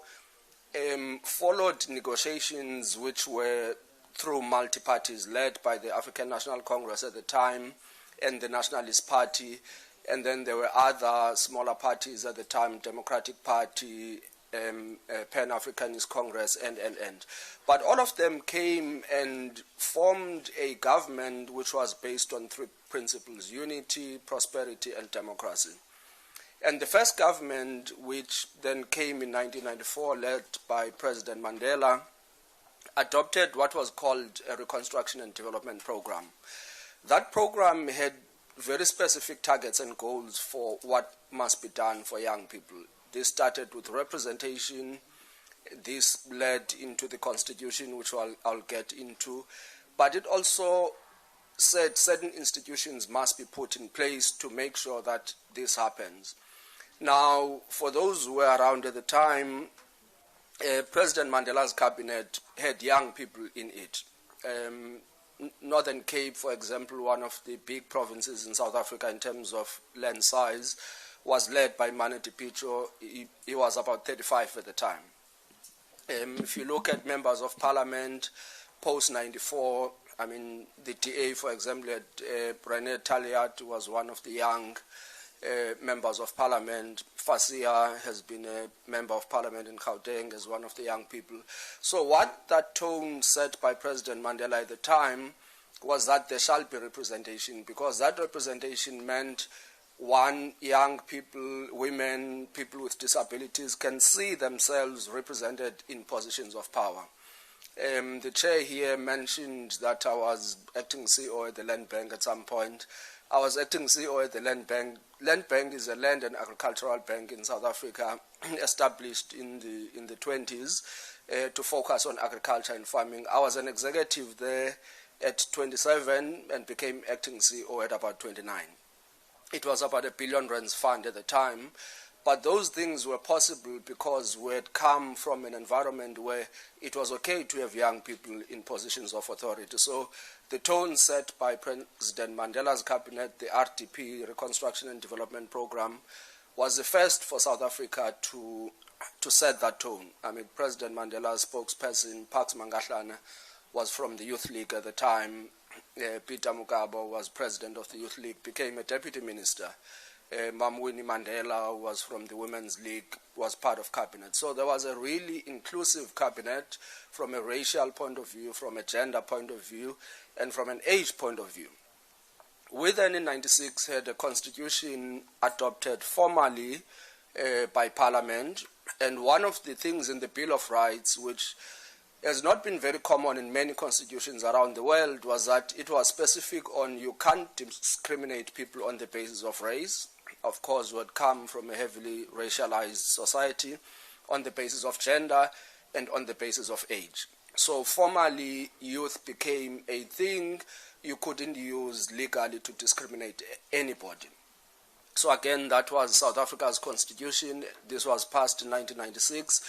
followed negotiations which were through multi-parties led by the African National Congress at the time and the Nationalist Party. And then there were other smaller parties at the time, Democratic Party, Pan-Africanist Congress, and. But all of them came and formed a government which was based on three principles: unity, prosperity, and democracy. And the first government, which then came in 1994, led by President Mandela, adopted what was called a Reconstruction and Development Program. That program had very specific targets and goals for what must be done for young people. This started with representation. This led into the constitution, which I'll get into. But it also said certain institutions must be put in place to make sure that this happens. Now, for those who were around at the time, President Mandela's cabinet had young people in it. Northern Cape, for example, one of the big provinces in South Africa in terms of land size, was led by Maneti Picho. He was about 35 at the time. If you look at members of parliament post-94, I mean, the DA, for example, René Talliat was one of the young members of parliament. Fasia has been a member of parliament in Gauteng as one of the young people. So what that tone set by President Mandela at the time was that there shall be representation, because that representation meant young people, women, people with disabilities can see themselves represented in positions of power. The chair here mentioned that I was acting CEO at the Land Bank at some point. I was acting CEO at the Land Bank. Land Bank is a land and agricultural bank in South Africa, established in the 20s to focus on agriculture and farming. I was an executive there at 27 and became acting CEO at about 29. It was about R1 billion fund at the time, but those things were possible because we had come from an environment where it was okay to have young people in positions of authority. So the tone set by President Mandela's cabinet, the RDP, Reconstruction and Development Program, was the first for South Africa to set that tone. I mean, President Mandela's spokesperson, Pax Mangahlana, was from the Youth League at the time. Peter Mugabo was president of the Youth League, became a deputy minister. Winnie Mandela, who was from the Women's League, was part of cabinet. So there was a really inclusive cabinet from a racial point of view, from a gender point of view, and from an age point of view. We then in 96 had a constitution adopted formally by Parliament, and one of the things in the Bill of Rights, which has not been very common in many constitutions around the world, was that it was specific on you can't discriminate people on the basis of race. Of course, we had come from a heavily racialized society, on the basis of gender and on the basis of age. So formally, youth became a thing you couldn't use legally to discriminate anybody. So again, that was South Africa's constitution. This was passed in 1996,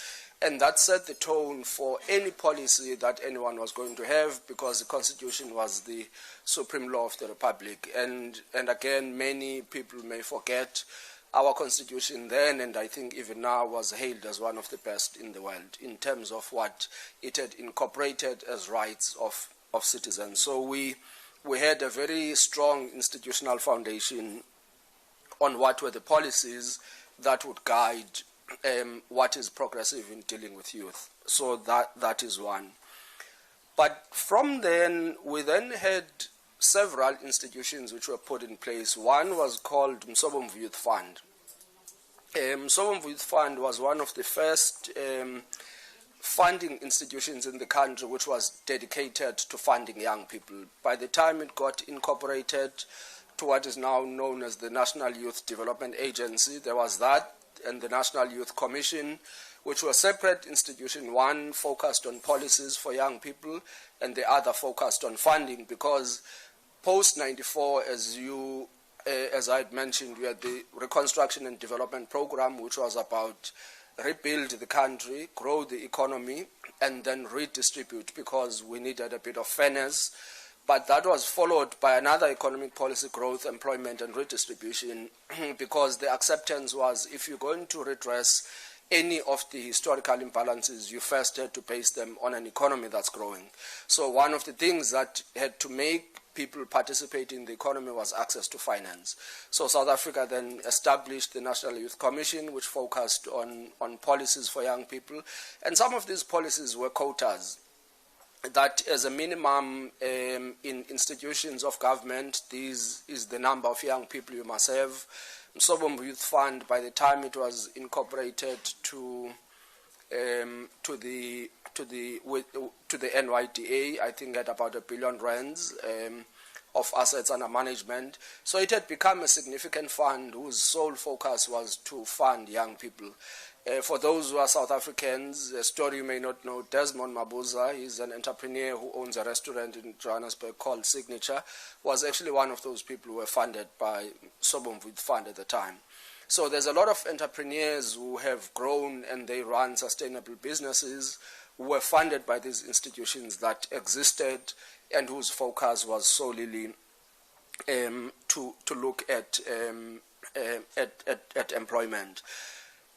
and that set the tone for any policy that anyone was going to have, because the constitution was the supreme law of the republic. And again, many people may forget our constitution then, and I think even now, was hailed as one of the best in the world in terms of what it had incorporated as rights of citizens. So we had a very strong institutional foundation on what were the policies that would guide what is progressive in dealing with youth. So that is one. But from then, we then had several institutions which were put in place. One was called Msobomvu Youth Fund. Msobomvu Youth Fund was one of the first funding institutions in the country which was dedicated to funding young people. By the time it got incorporated to what is now known as the National Youth Development Agency, there was that, and the National Youth Commission, which were separate institutions, one focused on policies for young people and the other focused on funding, because post-94, as I had mentioned, we had the Reconstruction and Development Program, which was about rebuild the country, grow the economy, and then redistribute, because we needed a bit of fairness. But that was followed by another economic policy, growth, employment, and redistribution, because the acceptance was, if you're going to redress any of the historical imbalances, you first had to base them on an economy that's growing. So one of the things that had to make people participate in the economy was access to finance. So South Africa then established the National Youth Commission, which focused on policies for young people. And some of these policies were quotas, that as a minimum in institutions of government, this is the number of young people you must have. Msobomvu Youth Fund, by the time it was incorporated to the NYDA, I think at about R1 billion of assets under management. So it had become a significant fund whose sole focus was to fund young people. For those who are South Africans, a story you may not know, Desmond Mabuza, he's an entrepreneur who owns a restaurant in Johannesburg called Signature, was actually one of those people who were funded by Msobomvu Youth Fund at the time. So there's a lot of entrepreneurs who have grown and they run sustainable businesses who were funded by these institutions that existed and whose focus was solely to look at employment.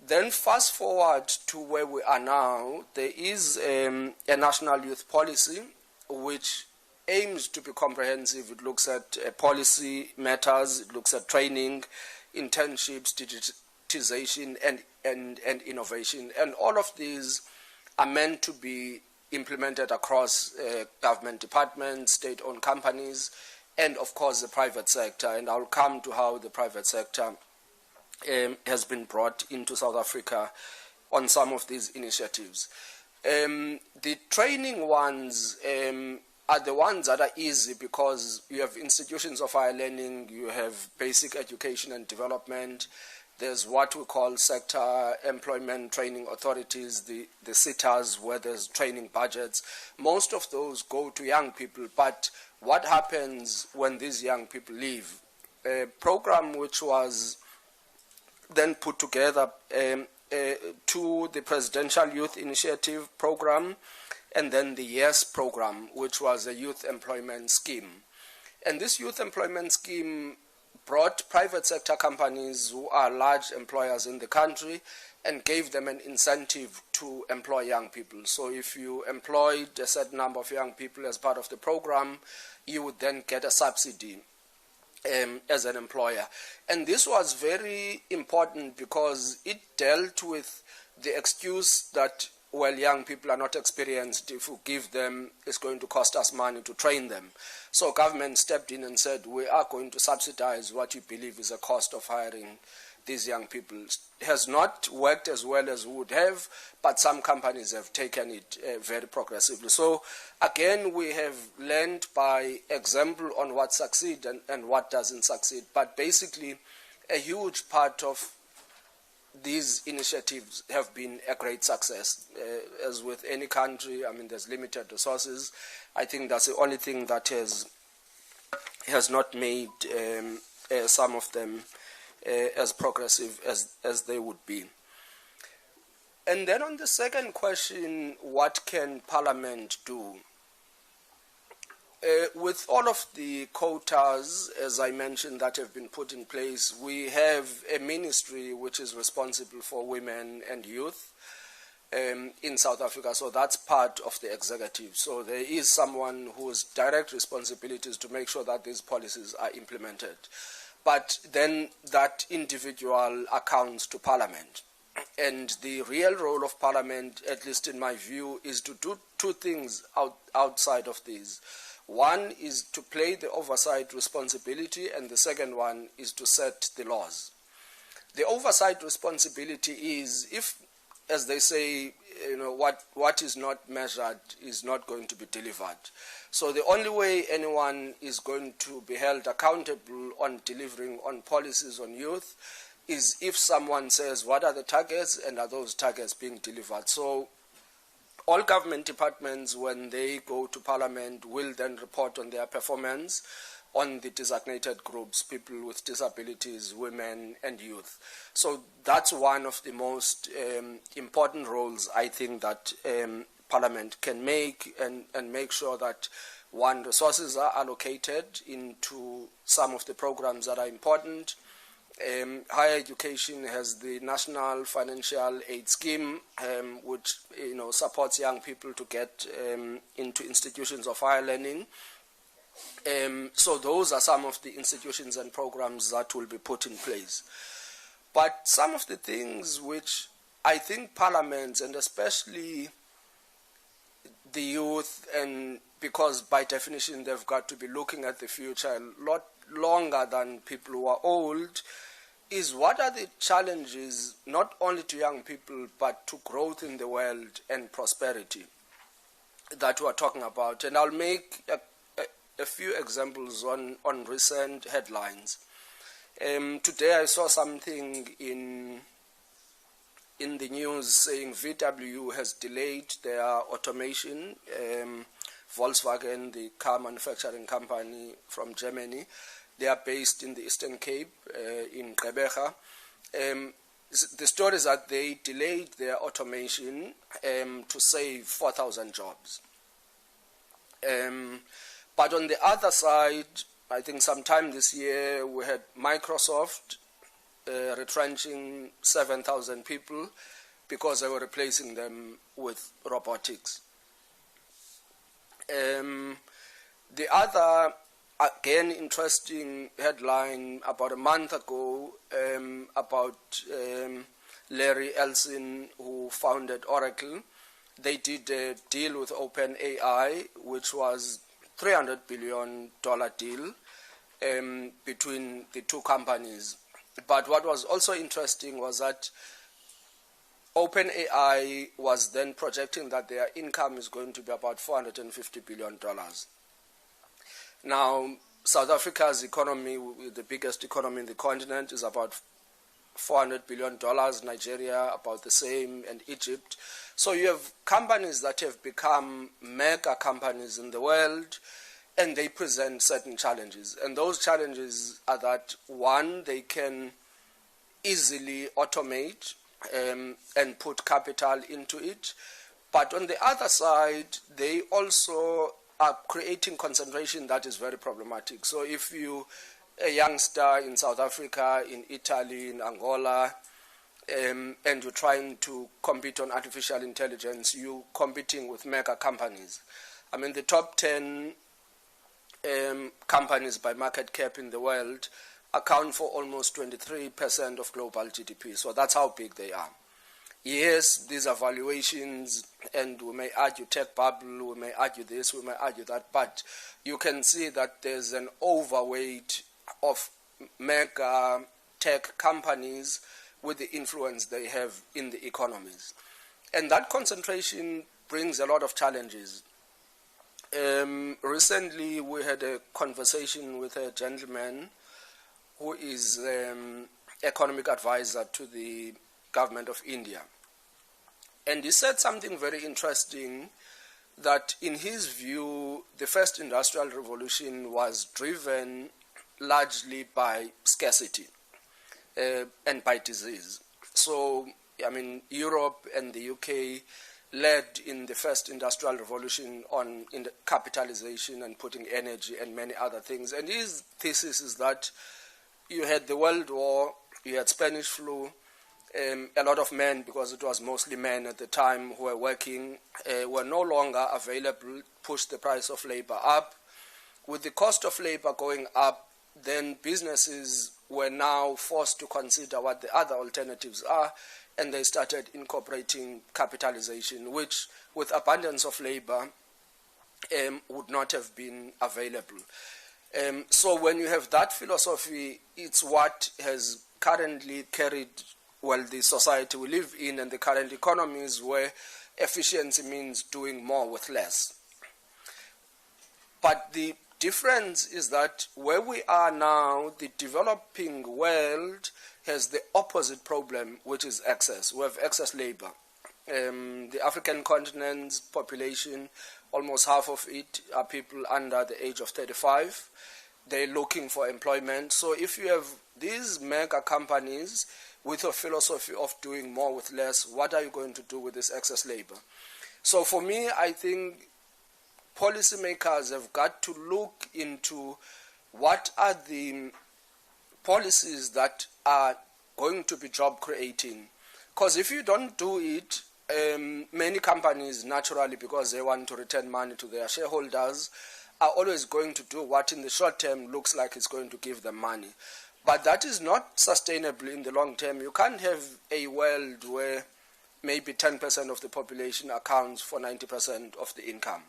Then fast forward to where we are now, there is a national youth policy which aims to be comprehensive. It looks at policy matters, it looks at training, internships, digitization, and innovation. And all of these are meant to be implemented across government departments, state-owned companies, and of course the private sector. And I'll come to how the private sector has been brought into South Africa on some of these initiatives. The training ones are the ones that are easy, because you have institutions of higher learning, you have basic education and development, there's what we call sector employment training authorities, the SITAs, where there's training budgets. Most of those go to young people, but what happens when these young people leave? A program which was then put together to the Presidential Youth Initiative program, and then the YES program, which was a youth employment scheme. And this youth employment scheme brought private sector companies who are large employers in the country and gave them an incentive to employ young people. So if you employed a certain number of young people as part of the program, you would then get a subsidy as an employer. And this was very important because it dealt with the excuse that, well, young people are not experienced. If we give them, it's going to cost us money to train them. So government stepped in and said, we are going to subsidize what you believe is a cost of hiring these young people. It has not worked as well as we would have, but some companies have taken it very progressively. So again, we have learned by example on what succeeds and what doesn't succeed. But basically, a huge part of these initiatives have been a great success. As with any country, I mean, there's limited resources. I think that's the only thing that has not made some of them as progressive as they would be. And then on the second question, what can Parliament do? With all of the quotas, as I mentioned, that have been put in place, we have a ministry which is responsible for women and youth in South Africa, so that's part of the executive. So there is someone whose direct responsibility is to make sure that these policies are implemented. But then that individual accounts to Parliament. And the real role of Parliament, at least in my view, is to do two things outside of these. One is to play the oversight responsibility, and the second one is to set the laws. The oversight responsibility is, if, as they say, what is not measured is not going to be delivered. So the only way anyone is going to be held accountable on delivering on policies on youth is if someone says, what are the targets, and are those targets being delivered? So all government departments, when they go to Parliament, will then report on their performance on the designated groups, people with disabilities, women and youth. So that's one of the most important roles I think that Parliament can make, and make sure that, one, resources are allocated into some of the programs that are important. Higher education has the National Financial Aid Scheme, which supports young people to get into institutions of higher learning. So those are some of the institutions and programs that will be put in place. But some of the things which I think parliaments, and especially the youth, and because by definition they've got to be looking at the future a lot longer than people who are old, is what are the challenges not only to young people but to growth in the world and prosperity that we are talking about. And I'll make a few examples on recent headlines. Today I saw something in the news saying VW has delayed their automation. Volkswagen, the car manufacturing company from Germany, they are based in the Eastern Cape, in Gqeberha. The story is that they delayed their automation to save 4,000 jobs. But on the other side, I think sometime this year we had Microsoft retrenching 7,000 people because they were replacing them with robotics. The other, again, interesting headline about a month ago about Larry Ellison, who founded Oracle. They did a deal with OpenAI, which was $300 billion deal between the two companies. But what was also interesting was that OpenAI was then projecting that their income is going to be about $450 billion. Now, South Africa's economy, the biggest economy in the continent, is about $400 billion, Nigeria about the same, and Egypt. So you have companies that have become mega companies in the world, and they present certain challenges. And those challenges are that, one, they can easily automate and put capital into it. But on the other side, they also are creating concentration that is very problematic. So if you, a youngster in South Africa, in Italy, in Angola, and you're trying to compete on artificial intelligence, you're competing with mega companies. I mean, the top 10 companies by market cap in the world account for almost 23% of global GDP. So that's how big they are. Yes, these are valuations, and we may argue tech bubble, we may argue this, we may argue that, but you can see that there's an overweight of mega tech companies with the influence they have in the economies. And that concentration brings a lot of challenges. Recently, we had a conversation with a gentleman who is economic advisor to the government of India. And he said something very interesting, that in his view, the first industrial revolution was driven largely by scarcity and by disease. So, I mean, Europe and the UK led in the first industrial revolution on in the capitalization and putting energy and many other things. And his thesis is that you had the World War, you had Spanish flu, a lot of men, because it was mostly men at the time who were working, were no longer available, pushed the price of labor up. With the cost of labor going up, then businesses were now forced to consider what the other alternatives are, and they started incorporating capitalization, which, with abundance of labor, would not have been available. So when you have that philosophy, it's what has currently carried, well, the society we live in and the current economies, where efficiency means doing more with less. But the difference is that where we are now, the developing world has the opposite problem, which is excess. We have excess labor. The African continent's population, almost half of it are people under the age of 35. They're looking for employment. So if you have these mega companies with a philosophy of doing more with less, what are you going to do with this excess labor? So for me, I think policymakers have got to look into what are the policies that are going to be job creating. Because if you don't do it, many companies naturally, because they want to return money to their shareholders, are always going to do what in the short term looks like it's going to give them money. But that is not sustainable in the long term. You can't have a world where maybe 10% of the population accounts for 90% of the income.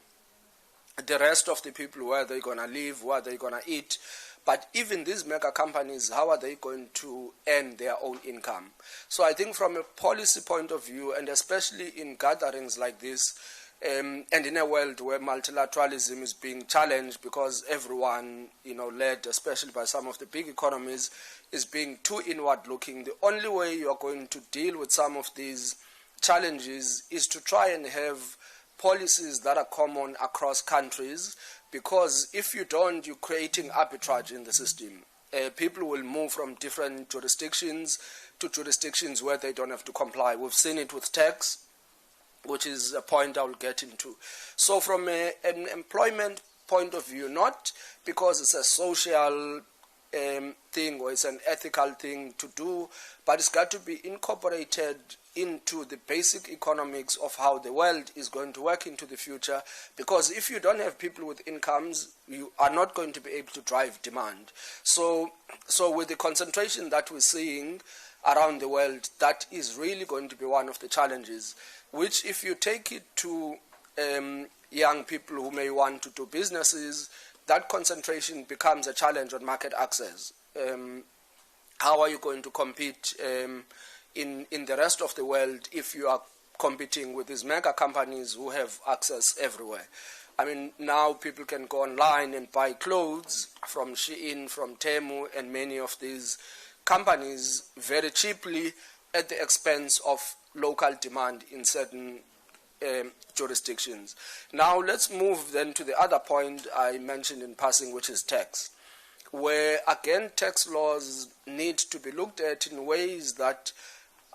The rest of the people, where they're going to live, where they're going to eat. But even these mega companies, how are they going to earn their own income? So I think from a policy point of view, and especially in gatherings like this, and in a world where multilateralism is being challenged because everyone, led especially by some of the big economies, is being too inward-looking, the only way you are going to deal with some of these challenges is to try and have policies that are common across countries, because if you don't, you're creating arbitrage in the system. People will move from different jurisdictions to jurisdictions where they don't have to comply. We've seen it with tax, which is a point I will get into. So from an employment point of view, not because it's a social thing or it's an ethical thing to do, but it's got to be incorporated into the basic economics of how the world is going to work into the future, because if you don't have people with incomes, you are not going to be able to drive demand. So with the concentration that we're seeing around the world, that is really going to be one of the challenges, which if you take it to young people who may want to do businesses, that concentration becomes a challenge on market access. How are you going to compete in the rest of the world if you are competing with these mega companies who have access everywhere? I mean, now people can go online and buy clothes from Shein, from Temu, and many of these companies very cheaply at the expense of local demand in certain jurisdictions. Now let's move then to the other point I mentioned in passing, which is tax, where again tax laws need to be looked at in ways that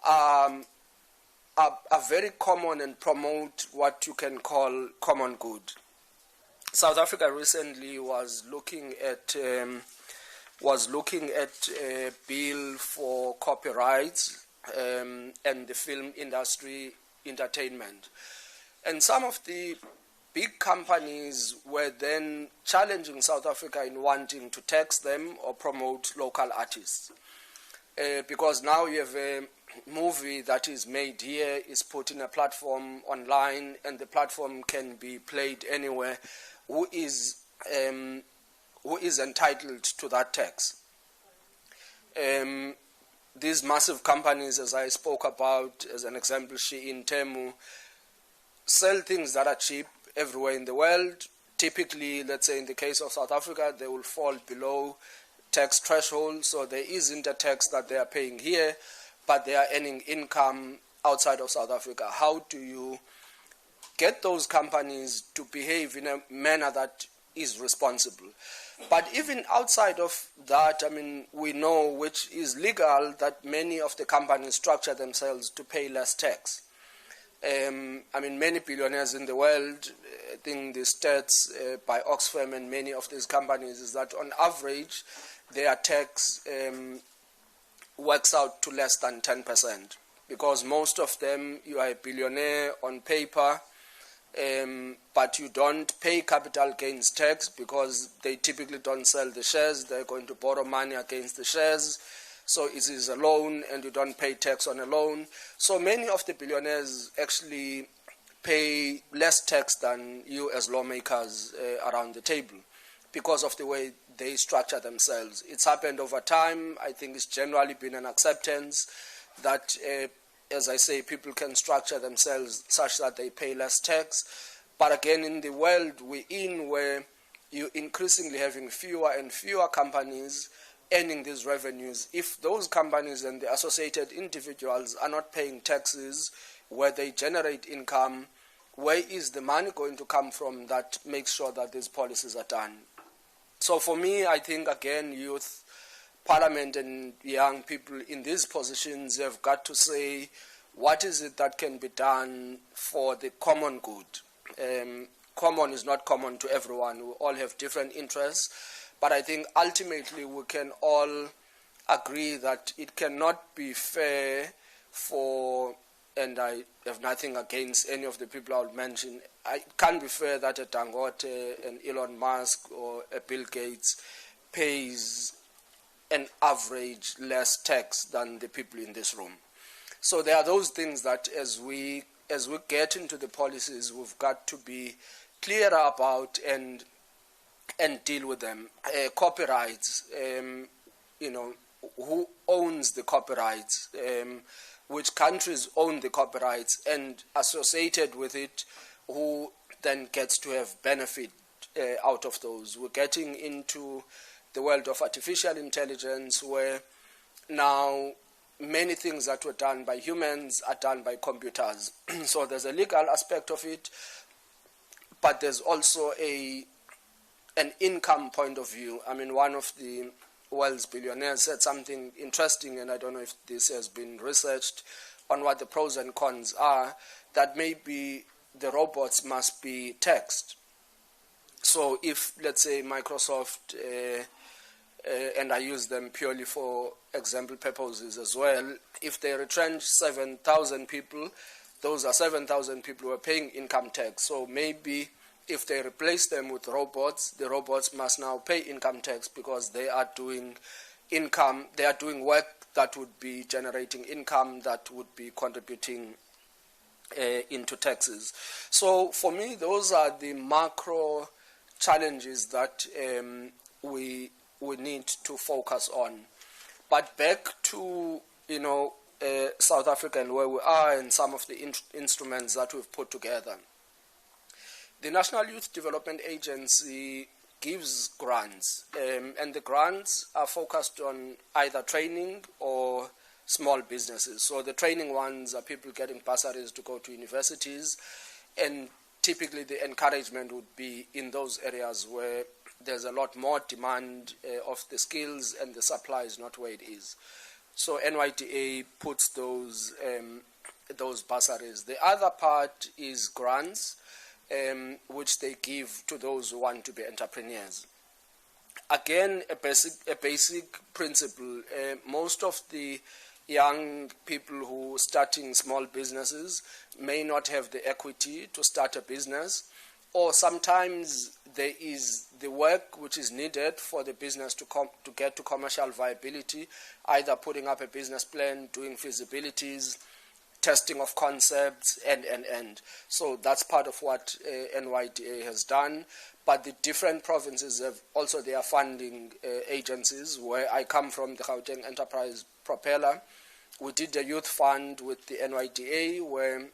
are very common and promote what you can call common good. South Africa recently was looking at a bill for copyrights and the film industry, entertainment. And some of the big companies were then challenging South Africa in wanting to tax them or promote local artists. Because now you have a movie that is made here, is put in a platform online, and the platform can be played anywhere. Who is entitled to that tax? These massive companies, as I spoke about, as an example, Shein, Temu, sell things that are cheap everywhere in the world. Typically, let's say in the case of South Africa, they will fall below tax threshold, so there isn't a tax that they are paying here. but they are earning income outside of South Africa. How do you get those companies to behave in a manner that is responsible? But even outside of that, I mean, we know, which is legal, that many of the companies structure themselves to pay less tax. I mean, many billionaires in the world, I think the stats by Oxfam and many of these companies is that on average, their tax works out to less than 10%, because most of them, you are a billionaire on paper, but you don't pay capital gains tax because they typically don't sell the shares. They're going to borrow money against the shares. So it is a loan and you don't pay tax on a loan. So many of the billionaires actually pay less tax than you as lawmakers around the table because of the way they structure themselves. It's happened over time. I think it's generally been an acceptance that as I say, people can structure themselves such that they pay less tax. But again, in the world we're in, where you're increasingly having fewer and fewer companies earning these revenues, if those companies and the associated individuals are not paying taxes where they generate income, where is the money going to come from that makes sure that these policies are done? So for me, I think, again, youth, Parliament and young people in these positions have got to say, what is it that can be done for the common good? Common is not common to everyone. We all have different interests. But I think ultimately we can all agree that it cannot be fair for, and I have nothing against any of the people I would mention, it can't be fair that a Dangote, an Elon Musk or a Bill Gates pays an average less tax than the people in this room. So there are those things that as we get into the policies, we've got to be clearer about and deal with them. Copyrights, who owns the copyrights, which countries own the copyrights, and associated with it, who then gets to have benefit out of those. We're getting into the world of artificial intelligence, where now many things that were done by humans are done by computers. So there's a legal aspect of it, but there's also an income point of view. I mean, one of the world's billionaires said something interesting, and I don't know if this has been researched, on what the pros and cons are, that maybe the robots must be taxed. So if, let's say, Microsoft, and I use them purely for example purposes as well, if they retrench 7,000 people, those are 7,000 people who are paying income tax. So maybe if they replace them with robots, the robots must now pay income tax because they are doing income, they are doing work that would be generating income that would be contributing into taxes. So for me, those are the macro challenges that we need to focus on. But back to South Africa and where we are and some of the instruments that we've put together. The National Youth Development Agency gives grants, and the grants are focused on either training or small businesses. So the training ones are people getting bursaries to go to universities, and typically the encouragement would be in those areas where there's a lot more demand of the skills and the supply is not where it is. So NYDA puts those bursaries. The other part is grants, which they give to those who want to be entrepreneurs. Again, a basic principle. Most of the young people who are starting small businesses may not have the equity to start a business, or sometimes there is the work which is needed for the business to get to commercial viability, either putting up a business plan, doing feasibilities, testing of concepts, and. So that's part of what NYDA has done. But the different provinces have also their funding agencies. Where I come from, the Gauteng Enterprise Propeller, we did a youth fund with the NYDA where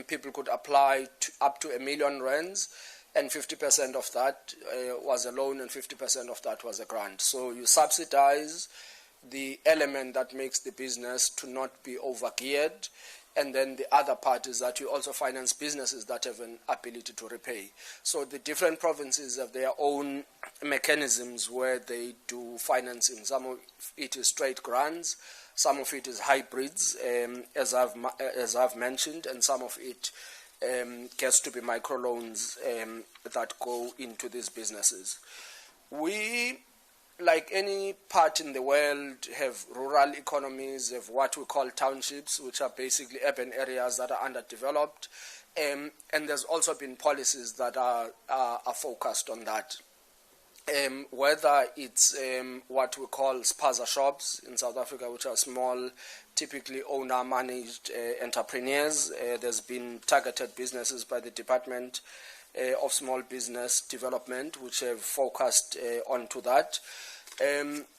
people could apply to up to R1 million, and 50% of that was a loan and 50% of that was a grant. So you subsidize the element that makes the business to not be overgeared. And then the other part is that you also finance businesses that have an ability to repay. So the different provinces have their own mechanisms where they do financing. Some of it is straight grants, some of it is hybrids, as I've mentioned, and some of it gets to be microloans that go into these businesses. We, like any part in the world, have rural economies, have what we call townships, which are basically urban areas that are underdeveloped. And there's also been policies that are focused on that. Whether it's what we call spaza shops in South Africa, which are small, typically owner-managed entrepreneurs. There's been targeted businesses by the Department of Small Business Development, which have focused onto that.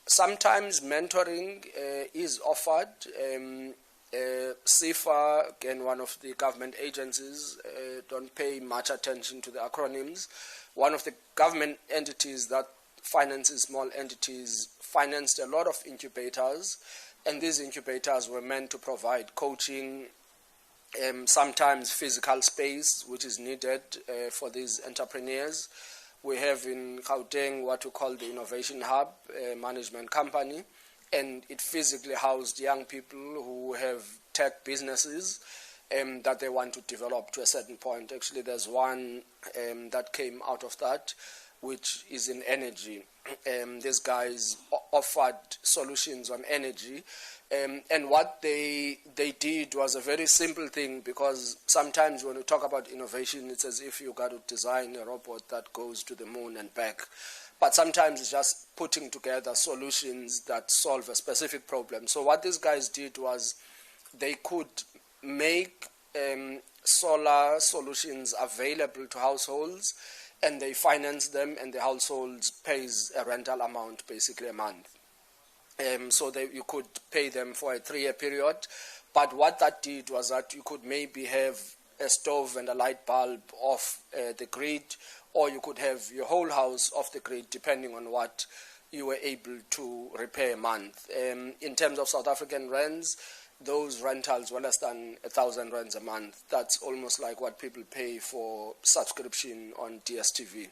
Sometimes mentoring is offered. CIFA, again, one of the government agencies, don't pay much attention to the acronyms. One of the government entities that finances small entities financed a lot of incubators, and these incubators were meant to provide coaching, sometimes physical space, which is needed for these entrepreneurs. We have in Gauteng what we call the Innovation Hub management company, and it physically housed young people who have tech businesses that they want to develop to a certain point. Actually, there's one that came out of that, which is in energy. These guys offered solutions on energy. And what they did was a very simple thing, because sometimes when we talk about innovation, it's as if you got to design a robot that goes to the moon and back. But sometimes it's just putting together solutions that solve a specific problem. So what these guys did was they could make solar solutions available to households, and they finance them, and the households pays a rental amount, basically a month. So you could pay them for a 3-year period. But what that did was that you could maybe have a stove and a light bulb off the grid, or you could have your whole house off the grid, depending on what you were able to repair a month. In terms of South African rents, those rentals were less than 1,000 rands a month. That's almost like what people pay for subscription on DSTV.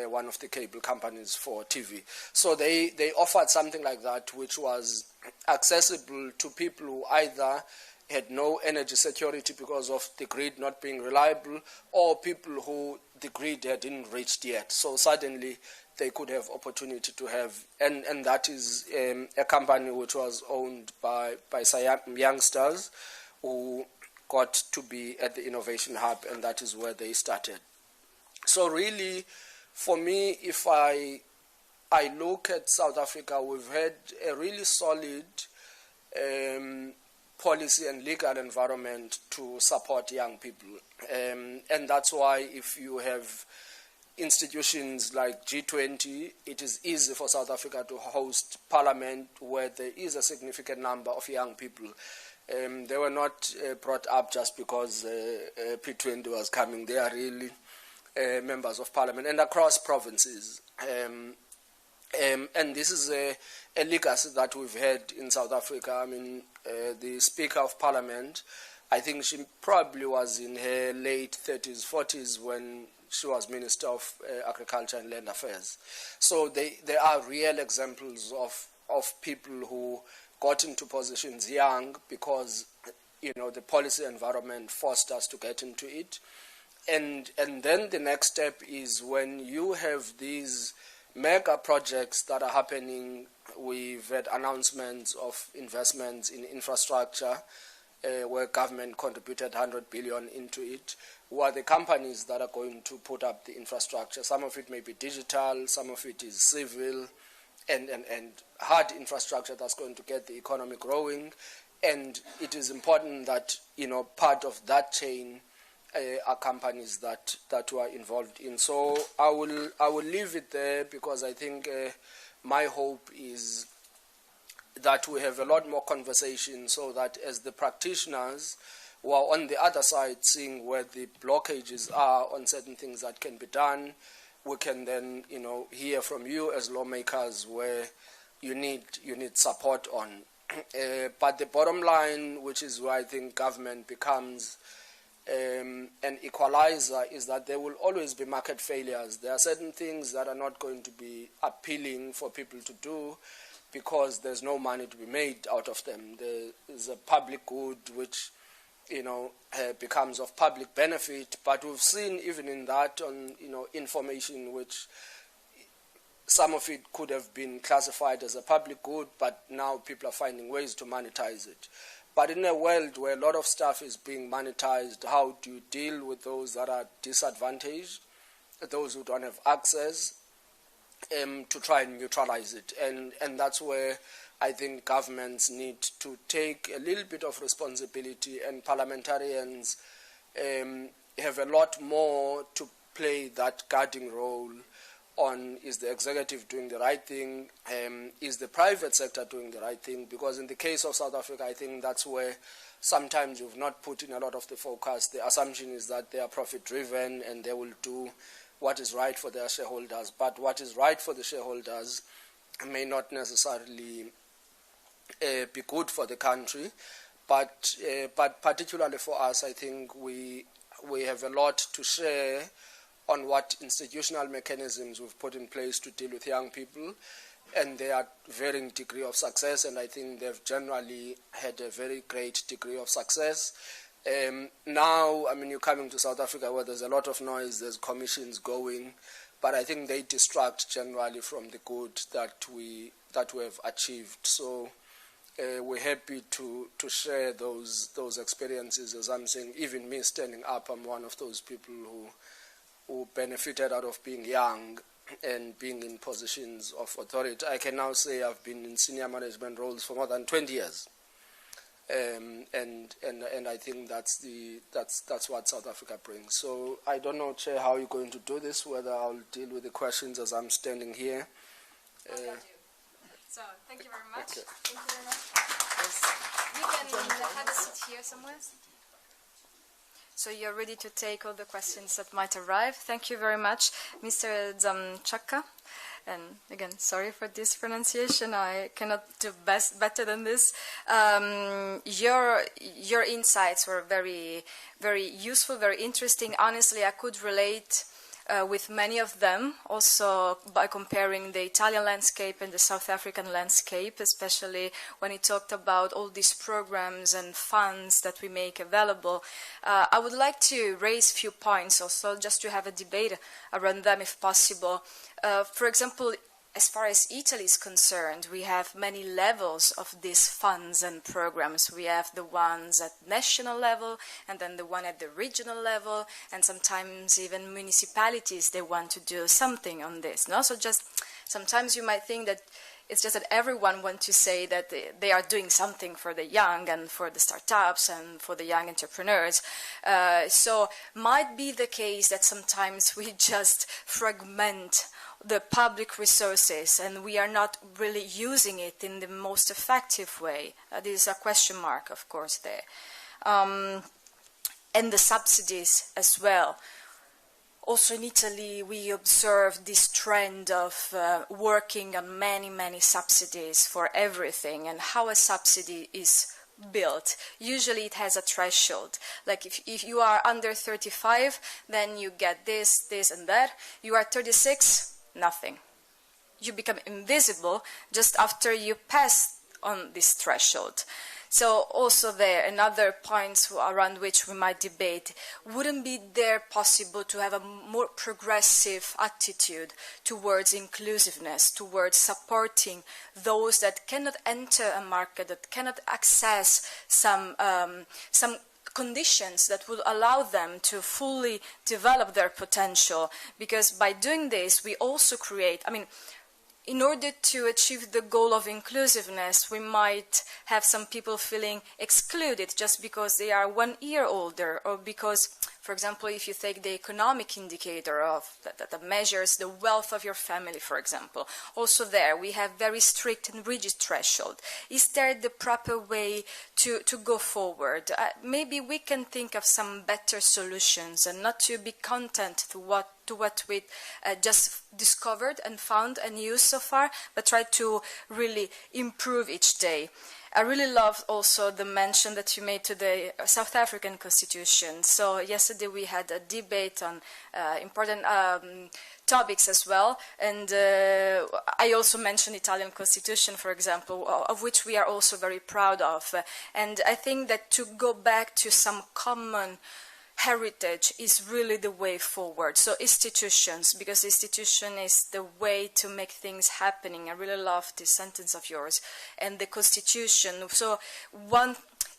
One of the cable companies for TV. So they offered something like that, which was accessible to people who either had no energy security because of the grid not being reliable, or people who the grid hadn't reached yet. So suddenly they could have opportunity to have, and that is a company which was owned by some youngsters who got to be at the Innovation Hub, and that is where they started. So really, for me, if I look at South Africa, we've had a really solid policy and legal environment to support young people. And that's why if you have institutions like G20, it is easy for South Africa to host parliament where there is a significant number of young people. They were not brought up just because P20 was coming. They are really members of parliament, and across provinces. And this is a legacy that we've had in South Africa. I mean, the Speaker of Parliament, I think she probably was in her late 30s, 40s when she was Minister of Agriculture and Land Affairs. So there are real examples of people who got into positions young because, the policy environment forced us to get into it. And then the next step is when you have these mega projects that are happening. We've had announcements of investments in infrastructure where government contributed 100 billion into it. Who are the companies that are going to put up the infrastructure? Some of it may be digital, some of it is civil, and hard infrastructure that's going to get the economy growing. And it is important that, part of that chain are companies that were involved in. So I will leave it there, because I think my hope is that we have a lot more conversation, so that as the practitioners who are on the other side seeing where the blockages are on certain things that can be done, we can then hear from you as lawmakers where you need support on. But the bottom line, which is where I think government becomes an equalizer, is that there will always be market failures. There are certain things that are not going to be appealing for people to do because there's no money to be made out of them. There is a public good which, becomes of public benefit, but we've seen even in that on, information which some of it could have been classified as a public good, but now people are finding ways to monetize it. But in a world where a lot of stuff is being monetized, how do you deal with those that are disadvantaged, those who don't have access, to try and neutralize it? And that's where I think governments need to take a little bit of responsibility, and parliamentarians have a lot more to play that guarding role on: is the executive doing the right thing? Is the private sector doing the right thing? Because in the case of South Africa, I think that's where sometimes you've not put in a lot of the focus. The assumption is that they are profit-driven and they will do what is right for their shareholders. But what is right for the shareholders may not necessarily be good for the country. But particularly for us, I think we have a lot to share on what institutional mechanisms we've put in place to deal with young people, and they are varying degree of success, and I think they've generally had a very great degree of success. Now, I mean, you're coming to South Africa where there's a lot of noise, there's commissions going, but I think they distract generally from the good that we have achieved. So we're happy to share those experiences. As I'm saying, even me standing up, I'm one of those people who benefited out of being young and being in positions of authority. I can now say I've been in senior management roles for more than 20 years, and I think that's what South Africa brings. So I don't know, Chair, how you're going to do this. Whether I'll deal with the questions as I'm standing here. So thank you very much. Okay. Thank you very much. Yes. You can have a seat here somewhere. So you're ready to take all the questions that might arrive. Thank you very much, Mr. Zamchaka. And again, sorry for this pronunciation. I cannot do better than this. Your insights were very, very useful, very interesting. Honestly, I could relate with many of them, also by comparing the Italian landscape and the South African landscape, especially when he talked about all these programs and funds that we make available. I would like to raise a few points also, just to have a debate around them if possible. For example, as far as Italy is concerned, we have many levels of these funds and programs. We have the ones at national level, and then the one at the regional level, and sometimes even municipalities, they want to do something on this. No? So just sometimes you might think that it's just that everyone wants to say that they are doing something for the young and for the startups and for the young entrepreneurs. So might be the case that sometimes we just fragment the public resources and we are not really using it in the most effective way. This is a question mark, of course, there. And the subsidies as well. Also in Italy, we observe this trend of working on many, many subsidies for everything, and how a subsidy is built. Usually it has a threshold. Like if you are under 35, then you get this, this, and that. You are 36, nothing. You become invisible just after you pass on this threshold. So also there, another points around which we might debate, wouldn't be there possible to have a more progressive attitude towards inclusiveness, towards supporting those that cannot enter a market, that cannot access some conditions that will allow them to fully develop their potential? Because by doing this, we also create, in order to achieve the goal of inclusiveness, we might have some people feeling excluded just because they are 1 year older, or because, for example, if you take the economic indicator of that measures the wealth of your family, for example, also there we have very strict and rigid threshold. Is there the proper way to go forward? Maybe we can think of some better solutions and not to be content to to what we just discovered and found and used so far, but try to really improve each day. I really love also the mention that you made to the South African Constitution. So yesterday we had a debate on important topics as well, and I also mentioned Italian Constitution, for example, of which we are also very proud of. And I think that to go back to some common heritage is really the way forward. So institutions, because institution is the way to make things happening. I really love this sentence of yours. And the Constitution. So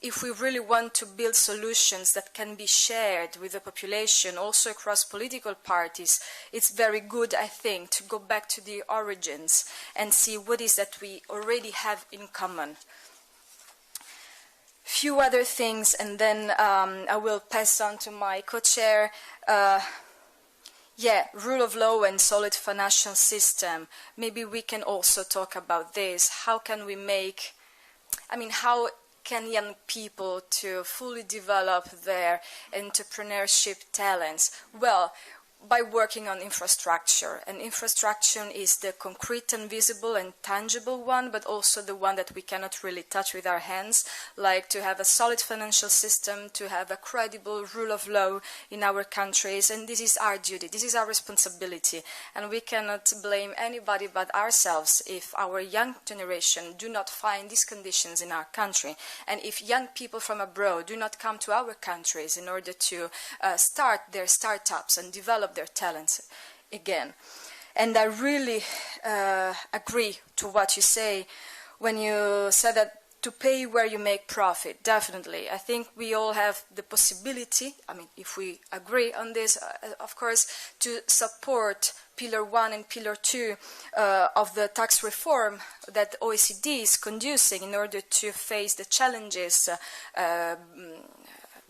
if we really want to build solutions that can be shared with the population, also across political parties, it's very good, I think, to go back to the origins and see what is that we already have in common. Few other things, and then I will pass on to my co-chair. Rule of law and solid financial system. Maybe we can also talk about this. How can we how can young people to fully develop their entrepreneurship talents? Well, by working on infrastructure. And infrastructure is the concrete and visible and tangible one, but also the one that we cannot really touch with our hands, like to have a solid financial system, to have a credible rule of law in our countries. And this is our duty, this is our responsibility. And we cannot blame anybody but ourselves if our young generation do not find these conditions in our country. And if young people from abroad do not come to our countries in order to start their startups and develop their talents again. And I really agree to what you say when you said that to pay where you make profit. Definitely. I think we all have the possibility, if we agree on this, of course, to support Pillar 1 and Pillar 2 of the tax reform that OECD is conducing in order to face the challenges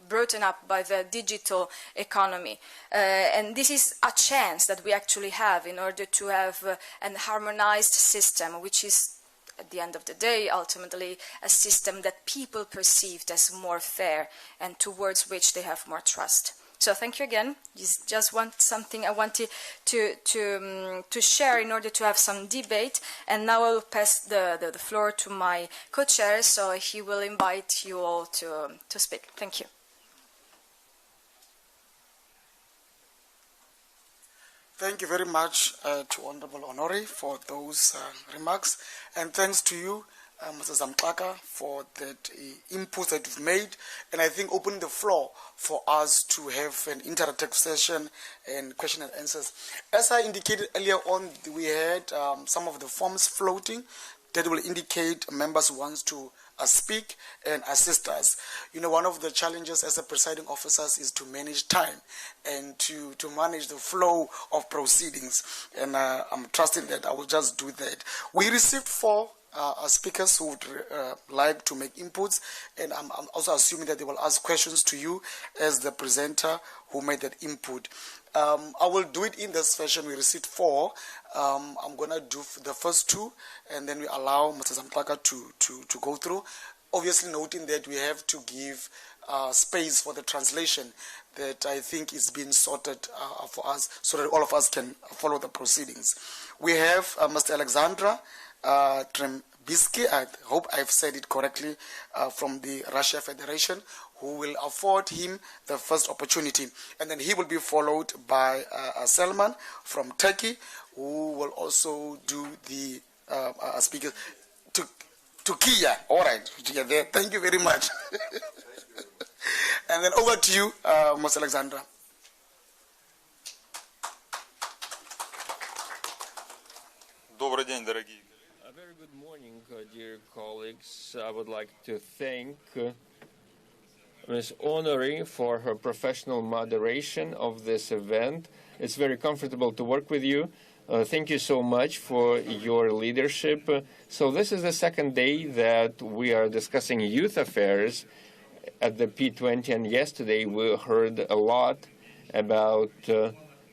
brought up by the digital economy. And this is a chance that we actually have in order to have an harmonized system, which is, at the end of the day, ultimately a system that people perceived as more fair and towards which they have more trust. So thank you again. Just something I wanted to share in order to have some debate. And now I will pass the floor to my co-chair, so he will invite you all to speak. Thank you. Thank you very much to Honorable Honore for those remarks, and thanks to you, Mr. Zamtlaka, for that input that you've made, and I think opening the floor for us to have an interactive session and question and answers. As I indicated earlier on, we had some of the forms floating that will indicate members who want to speak and assist us. You know, one of the challenges as a presiding officers is to manage time and to manage the flow of proceedings. And I'm trusting that I will just do that. We received 4 speakers who would like to make inputs, and I'm also assuming that they will ask questions to you as the presenter who made that input. I will do it in this fashion. We received 4. I'm going to do the first 2, and then we allow Mr. Zamtlaka to go through. Obviously noting that we have to give space for the translation that I think is being sorted for us so that all of us can follow the proceedings. We have Mr. Alexandra Trembisky, I hope I've said it correctly, from the Russia Federation, who will afford him the first opportunity. And then he will be followed by Selman from Turkey, who will also do the speakers. Turkiya, all right, there. Thank you very much. And then over to you, Ms. Alexandra. Добрый день, дорогие. A very good morning, dear colleagues. I would like to thank Ms. Honore for her professional moderation of this event. It's very comfortable to work with you. Thank you so much for your leadership. So this is the second day that we are discussing youth affairs at the P20, and yesterday we heard a lot about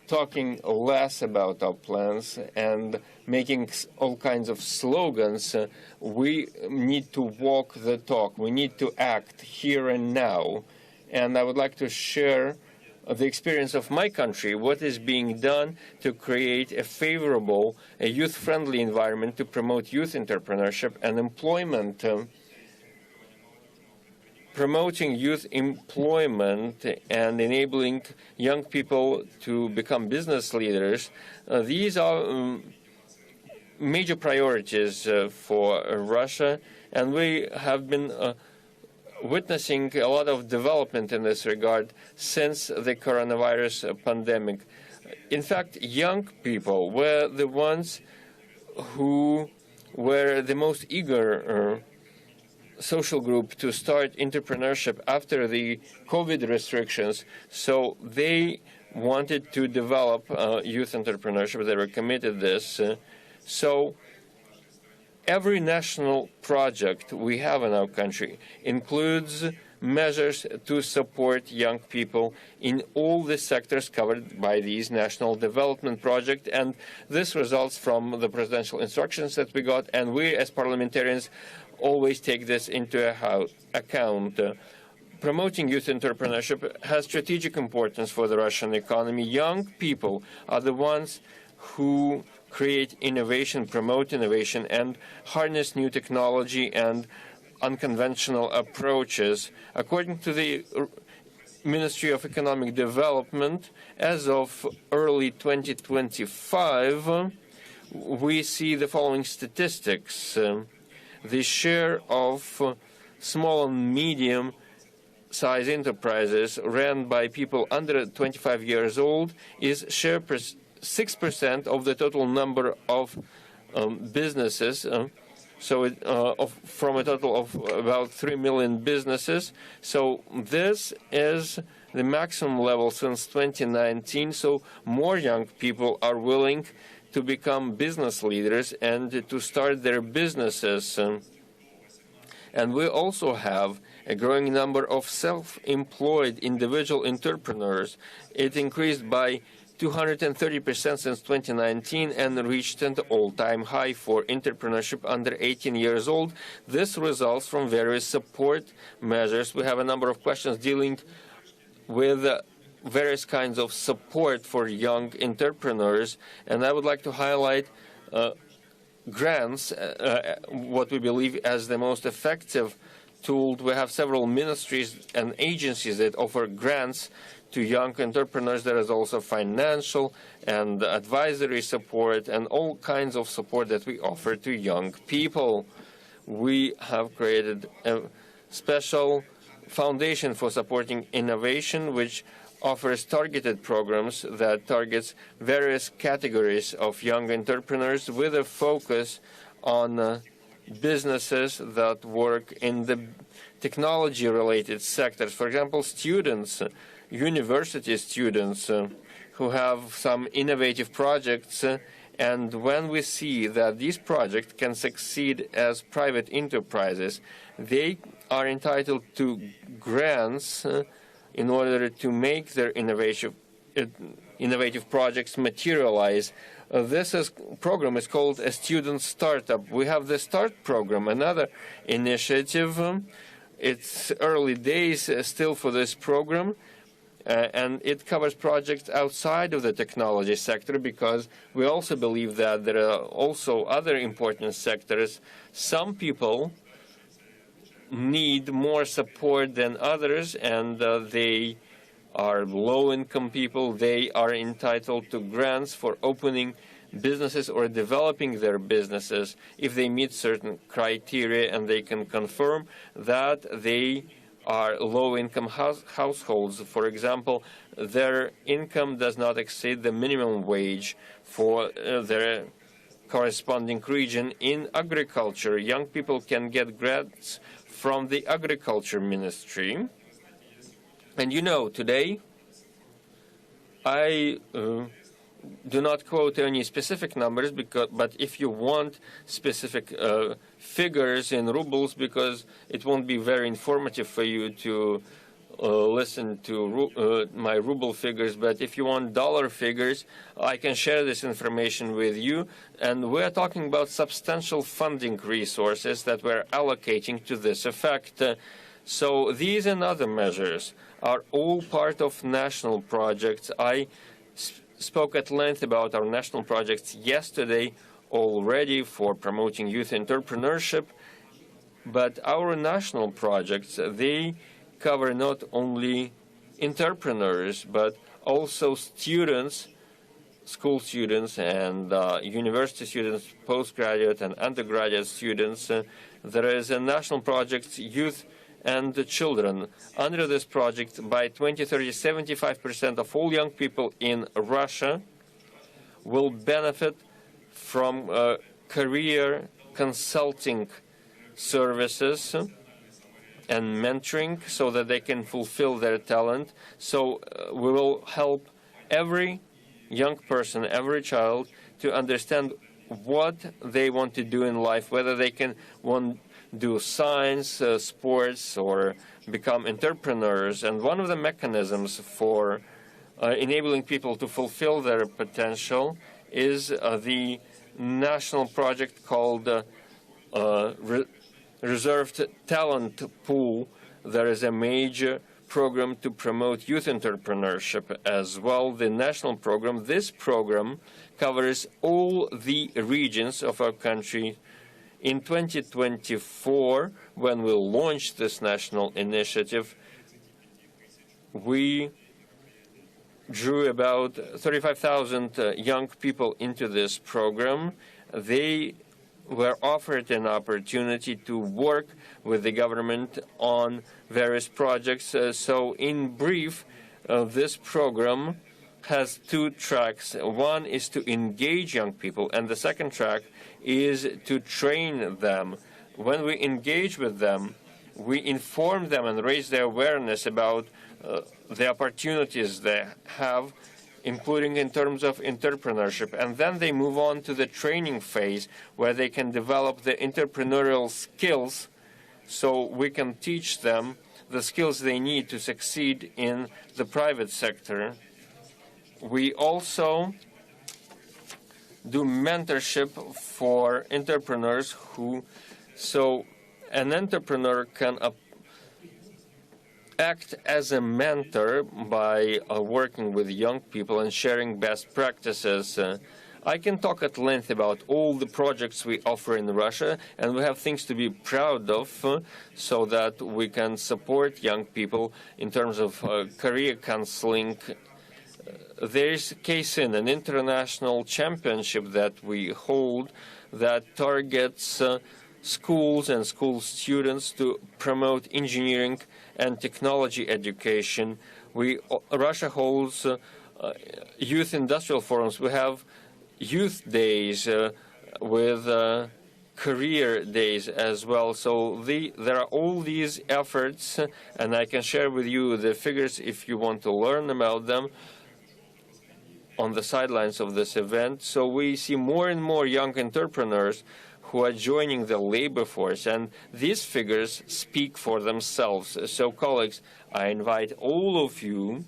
talking less about our plans and making all kinds of slogans. We need to walk the talk. We need to act here and now. And I would like to share the experience of my country, what is being done to create a favorable, a youth-friendly environment to promote youth entrepreneurship and employment. Promoting youth employment and enabling young people to become business leaders, these are major priorities for Russia, and we have been witnessing a lot of development in this regard since the coronavirus pandemic. In fact, young people were the ones who were the most eager social group to start entrepreneurship after the COVID restrictions. So they wanted to develop youth entrepreneurship. They were committed to this. So every national project we have in our country includes measures to support young people in all the sectors covered by these national development projects, and this results from the presidential instructions that we got, and we as parliamentarians always take this into account. Promoting youth entrepreneurship has strategic importance for the Russian economy. Young people are the ones who create innovation, promote innovation, and harness new technology and unconventional approaches. According to the Ministry of Economic Development, as of early 2025, we see the following statistics. The share of small and medium-sized enterprises ran by people under 25 years old is 6% of the total number of businesses. From a total of about 3 million businesses. So this is the maximum level since 2019. So more young people are willing to become business leaders and to start their businesses. And we also have a growing number of self-employed individual entrepreneurs. It increased by 230% since 2019 and reached an all-time high for entrepreneurship under 18 years old. This results from various support measures. We have a number of questions dealing with various kinds of support for young entrepreneurs, and I would like to highlight grants, what we believe as the most effective tool. We have several ministries and agencies that offer grants to young entrepreneurs. There is also financial and advisory support and all kinds of support that we offer to young people. We have created a special foundation for supporting innovation, which offers targeted programs that targets various categories of young entrepreneurs with a focus on businesses that work in the technology-related sectors. For example, students, university students who have some innovative projects, and when we see that these projects can succeed as private enterprises, they are entitled to grants in order to make their innovative projects materialize. This program is called a student startup. We have the START program, another initiative. It's early days still for this program, and it covers projects outside of the technology sector because we also believe that there are also other important sectors. Some people need more support than others, and they are low-income people. They are entitled to grants for opening businesses or developing their businesses if they meet certain criteria and they can confirm that they are low-income households. For example, their income does not exceed the minimum wage for their corresponding region. In agriculture, young people can get grants from the Agriculture Ministry. And you know, today, I do not quote any specific numbers, but if you want specific figures in rubles, because it won't be very informative for you to listen to my ruble figures, but if you want dollar figures, I can share this information with you. And we're talking about substantial funding resources that we're allocating to this effect. So these and other measures are all part of national projects. I spoke at length about our national projects yesterday already for promoting youth entrepreneurship, but our national projects, they cover not only entrepreneurs, but also students, school students and university students, postgraduate and undergraduate students. There is a national project, Youth and the Children. Under this project, by 2030, 75% of all young people in Russia will benefit from career consulting services and mentoring so that they can fulfill their talent. So we will help every young person, every child, to understand what they want to do in life, whether they can do science, sports, or become entrepreneurs. And one of the mechanisms for enabling people to fulfill their potential is the national project called Reserved Talent Pool. There is a major program to promote youth entrepreneurship as well, the national program. This program covers all the regions of our country. In 2024, when we launch this national initiative, we drew about 35,000 young people into this program. They were offered an opportunity to work with the government on various projects. So in brief, this program has two tracks. One is to engage young people, and the second track is to train them. When we engage with them, we inform them and raise their awareness about the opportunities they have, including in terms of entrepreneurship. And then they move on to the training phase where they can develop the entrepreneurial skills so we can teach them the skills they need to succeed in the private sector. We also do mentorship for entrepreneurs so an entrepreneur can act as a mentor by working with young people and sharing best practices. I can talk at length about all the projects we offer in Russia, and we have things to be proud of so that we can support young people in terms of career counseling. There's KSIN, an international championship that we hold that targets schools and school students to promote engineering and technology education. Russia holds youth industrial forums. We have youth days with career days as well. So there are all these efforts, and I can share with you the figures if you want to learn about them on the sidelines of this event. So we see more and more young entrepreneurs who are joining the labor force, and these figures speak for themselves. So, colleagues, I invite all of you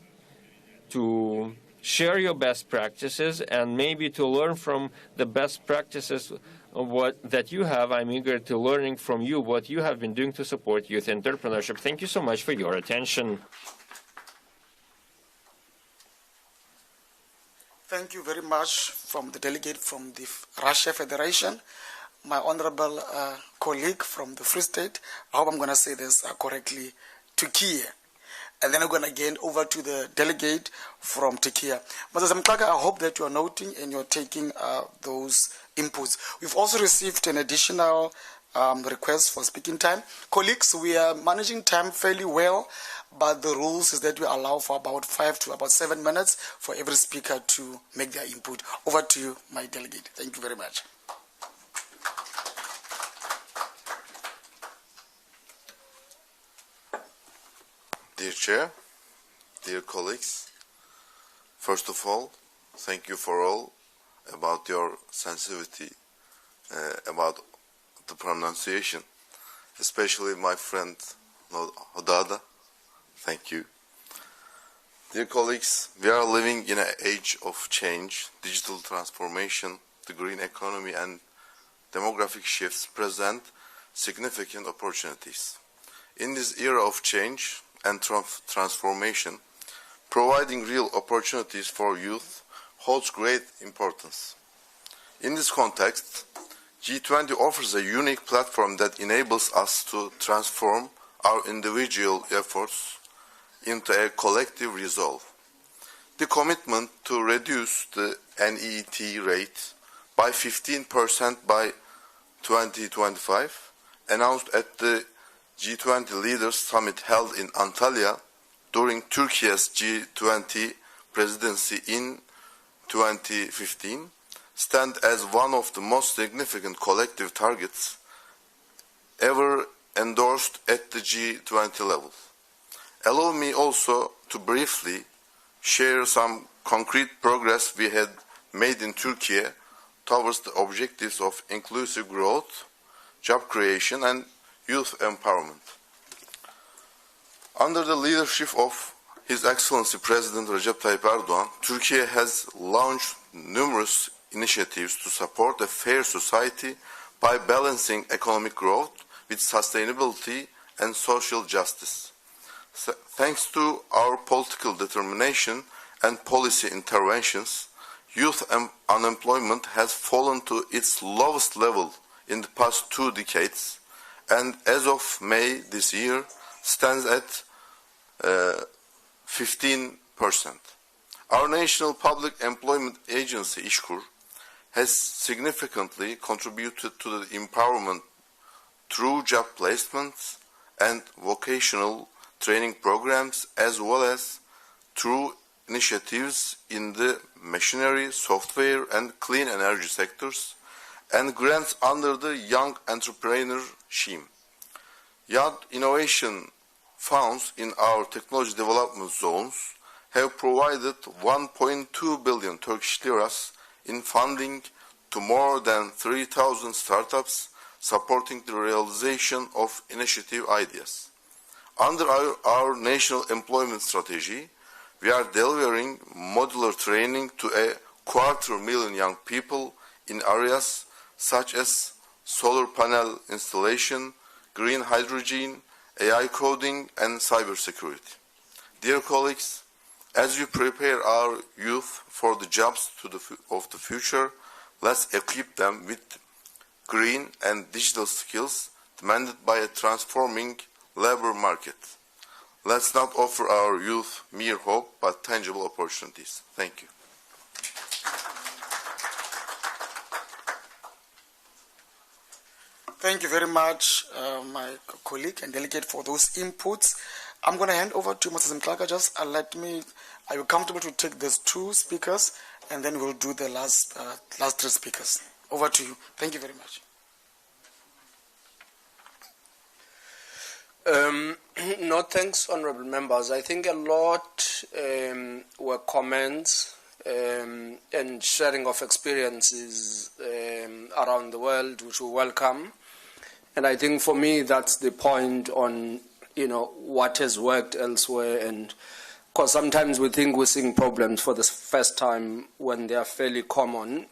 to share your best practices and maybe to learn from the best practices that you have. I'm eager to learning from you what you have been doing to support youth entrepreneurship. Thank you so much for your attention. Thank you very much from the delegate from the Russia Federation, my honorable colleague from the Free State. I hope I'm going to say this correctly, Turkey. And then I'm going to again over to the delegate from Turkey. Mr. Mkaka, I hope that you are noting and you're taking those inputs. We've also received an additional request for speaking time. Colleagues, we are managing time fairly well, but the rules is that we allow for about 5 to about 7 minutes for every speaker to make their input. Over to you, my delegate. Thank you very much. Dear Chair, dear colleagues, first of all, thank you for all about your sensitivity about the pronunciation, especially my friend Hodada. Thank you. Dear colleagues, we are living in an age of change, digital transformation, the green economy and demographic shifts present significant opportunities. In this era of change and transformation, providing real opportunities for youth holds great importance. In this context, G20 offers a unique platform that enables us to transform our individual efforts into a collective resolve. The commitment to reduce the NET rate by 15% by 2025, announced at the G20 Leaders Summit held in Antalya during Turkey's G20 presidency in 2015, stand as one of the most significant collective targets ever endorsed at the G20 level. Allow me also to briefly share some concrete progress we had made in Turkey towards the objectives of inclusive growth, job creation, and youth empowerment. Under the leadership of His Excellency President Recep Tayyip Erdoğan, Turkey has launched numerous initiatives to support a fair society by balancing economic growth with sustainability and social justice. Thanks to our political determination and policy interventions, youth unemployment has fallen to its lowest level in the past 2 decades, and as of May this year stands at 15%. Our National Public Employment Agency, İşkur, has significantly contributed to the empowerment through job placements and vocational training programs, as well as through initiatives in the machinery, software, and clean energy sectors, and grants under the Young Entrepreneur Scheme. Young Innovation Funds in our technology development zones have provided 1.2 billion Turkish liras in funding to more than 3,000 startups, supporting the realization of initiative ideas. Under our national employment strategy, we are delivering modular training to 250,000 young people in areas such as solar panel installation, green hydrogen, AI coding, and cybersecurity. Dear colleagues, as we prepare our youth for the jobs of the future, let's equip them with green and digital skills demanded by a transforming labor market. Let's not offer our youth mere hope, but tangible opportunities. Thank you. Thank you very much, my colleague and delegate, for those inputs. I'm going to hand over to Mr. Mklaka. Just are you comfortable to take those 2 speakers, and then we'll do the last 3 speakers. Over to you. Thank you very much. No, thanks, honourable members. I think a lot were comments and sharing of experiences around the world, which we welcome. And I think for me, that's the point on, what has worked elsewhere. And because sometimes we think we're seeing problems for the first time when they are fairly common.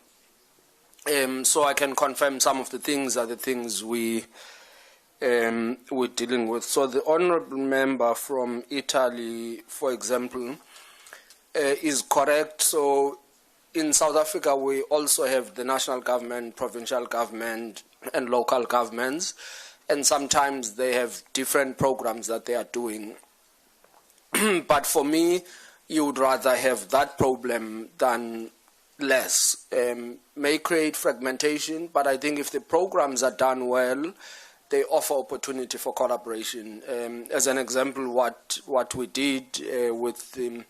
So I can confirm some of the things are the things we're dealing with. So the honourable member from Italy, for example, is correct. So in South Africa, we also have the national government, provincial government, and local governments, and sometimes they have different programs that they are doing. But for me, you would rather have that problem than less. May create fragmentation, but I think if the programs are done well, they offer opportunity for collaboration. As an example, what we did with the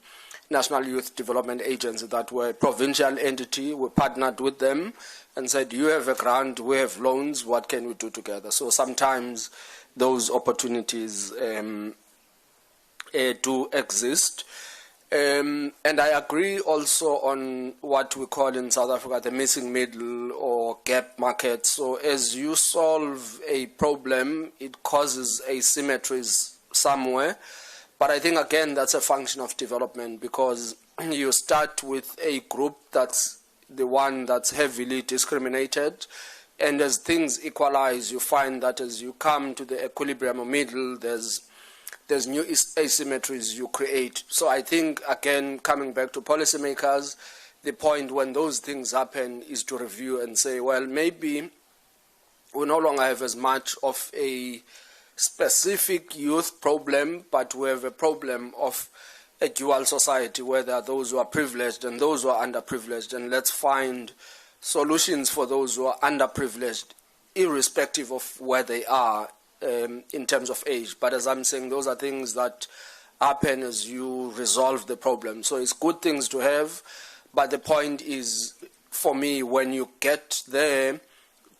National Youth Development Agency, that were a provincial entity, we partnered with them and said, you have a grant, we have loans, what can we do together? So sometimes those opportunities do exist. And I agree also on what we call in South Africa the missing middle or gap market. So as you solve a problem, it causes asymmetries somewhere. But I think, again, that's a function of development, because you start with a group that's the one that's heavily discriminated And as things equalize, you find that as you come to the equilibrium or middle, there's new asymmetries you create. So I think, again, coming back to policymakers, the point when those things happen is to review and say, well, maybe we no longer have as much of a specific youth problem, but we have a problem of a dual society where there are those who are privileged and those who are underprivileged, and let's find solutions for those who are underprivileged, irrespective of where they are in terms of age. But as I'm saying, those are things that happen as you resolve the problem. So it's good things to have, but the point is, for me, when you get there,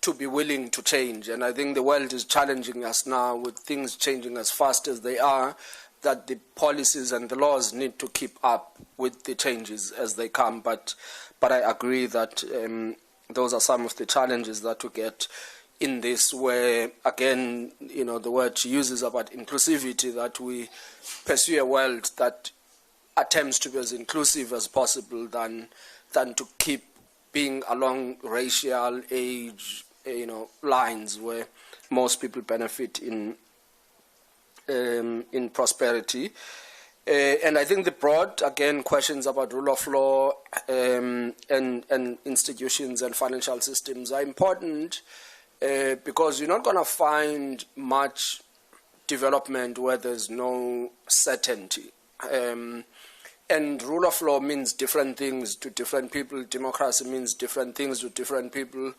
to be willing to change. And I think the world is challenging us now with things changing as fast as they are, that the policies and the laws need to keep up with the changes as they come. But I agree that those are some of the challenges that we get in this, where, again, the word she uses about inclusivity, that we pursue a world that attempts to be as inclusive as possible than to keep being along racial, age, lines where most people benefit in prosperity. And I think the broad, again, questions about rule of law and institutions and financial systems are important because you're not going to find much development where there's no certainty. And rule of law means different things to different people. Democracy means different things to different people.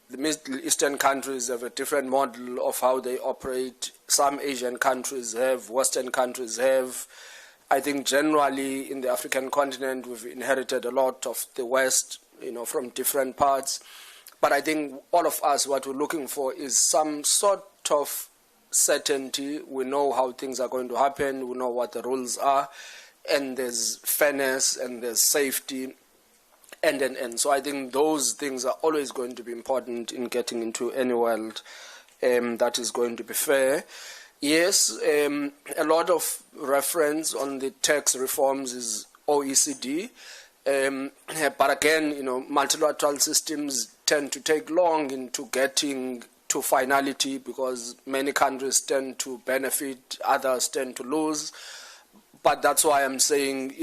The Middle Eastern countries have a different model of how they operate. Some Asian countries have, Western countries have. I think generally in the African continent we've inherited a lot of the West, from different parts. But I think all of us, what we're looking for is some sort of certainty. We know how things are going to happen. We know what the rules are. And there's fairness and there's safety. And so I think those things are always going to be important in getting into any world that is going to be fair. Yes, a lot of reference on the tax reforms is OECD. But again, multilateral systems tend to take long into getting to finality because many countries tend to benefit, others tend to lose. But that's why I'm saying,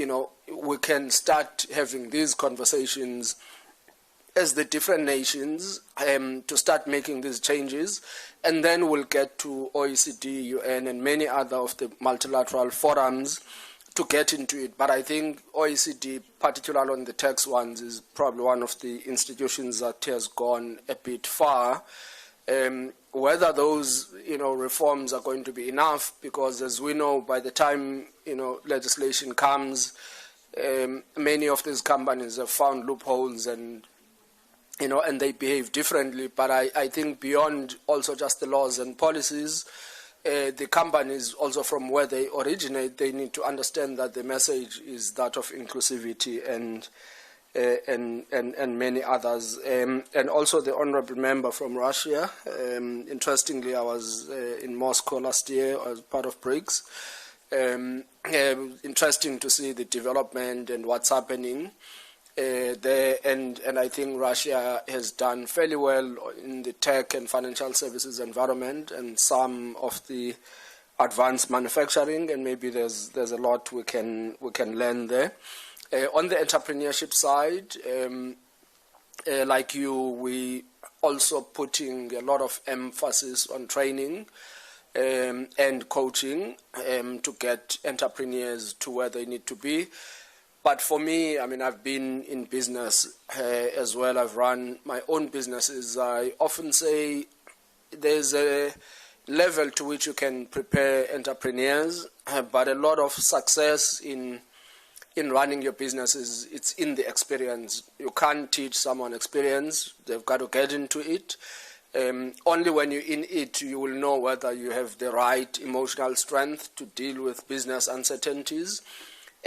we can start having these conversations as the different nations to start making these changes, and then we'll get to OECD, UN, and many other of the multilateral forums to get into it. But I think OECD, particularly on the tax ones, is probably one of the institutions that has gone a bit far. Whether those reforms are going to be enough, because as we know, by the time legislation comes, many of these companies have found loopholes and they behave differently. But I think beyond also just the laws and policies, the companies also from where they originate, they need to understand that the message is that of inclusivity and many others. And also the honorable member from Russia. Interestingly, I was in Moscow last year as part of BRICS. Interesting to see the development and what's happening there. And I think Russia has done fairly well in the tech and financial services environment and some of the advanced manufacturing, and maybe there's a lot we can learn there. On the entrepreneurship side, like you, we also putting a lot of emphasis on training and coaching to get entrepreneurs to where they need to be. But for me, I've been in business as well. I've run my own businesses. I often say there's a level to which you can prepare entrepreneurs, but a lot of success in running your businesses, it's in the experience. You can't teach someone experience. They've got to get into it. Only when you're in it, you will know whether you have the right emotional strength to deal with business uncertainties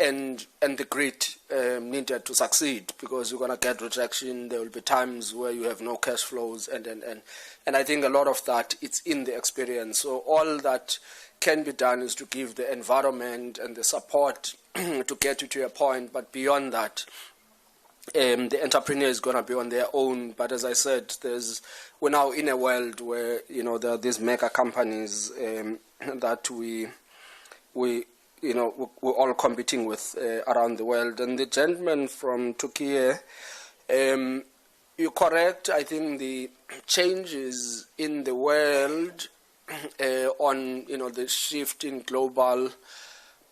and the grit needed to succeed, because you're going to get rejection. There will be times where you have no cash flows. And I think a lot of that, it's in the experience. So all that can be done is to give the environment and the support to get you to a point. But beyond that, the entrepreneur is going to be on their own. But as I said, we're now in a world where there are these mega companies that we're all competing with around the world. And the gentleman from Turkey, you're correct. I think the changes in the world on the shift in global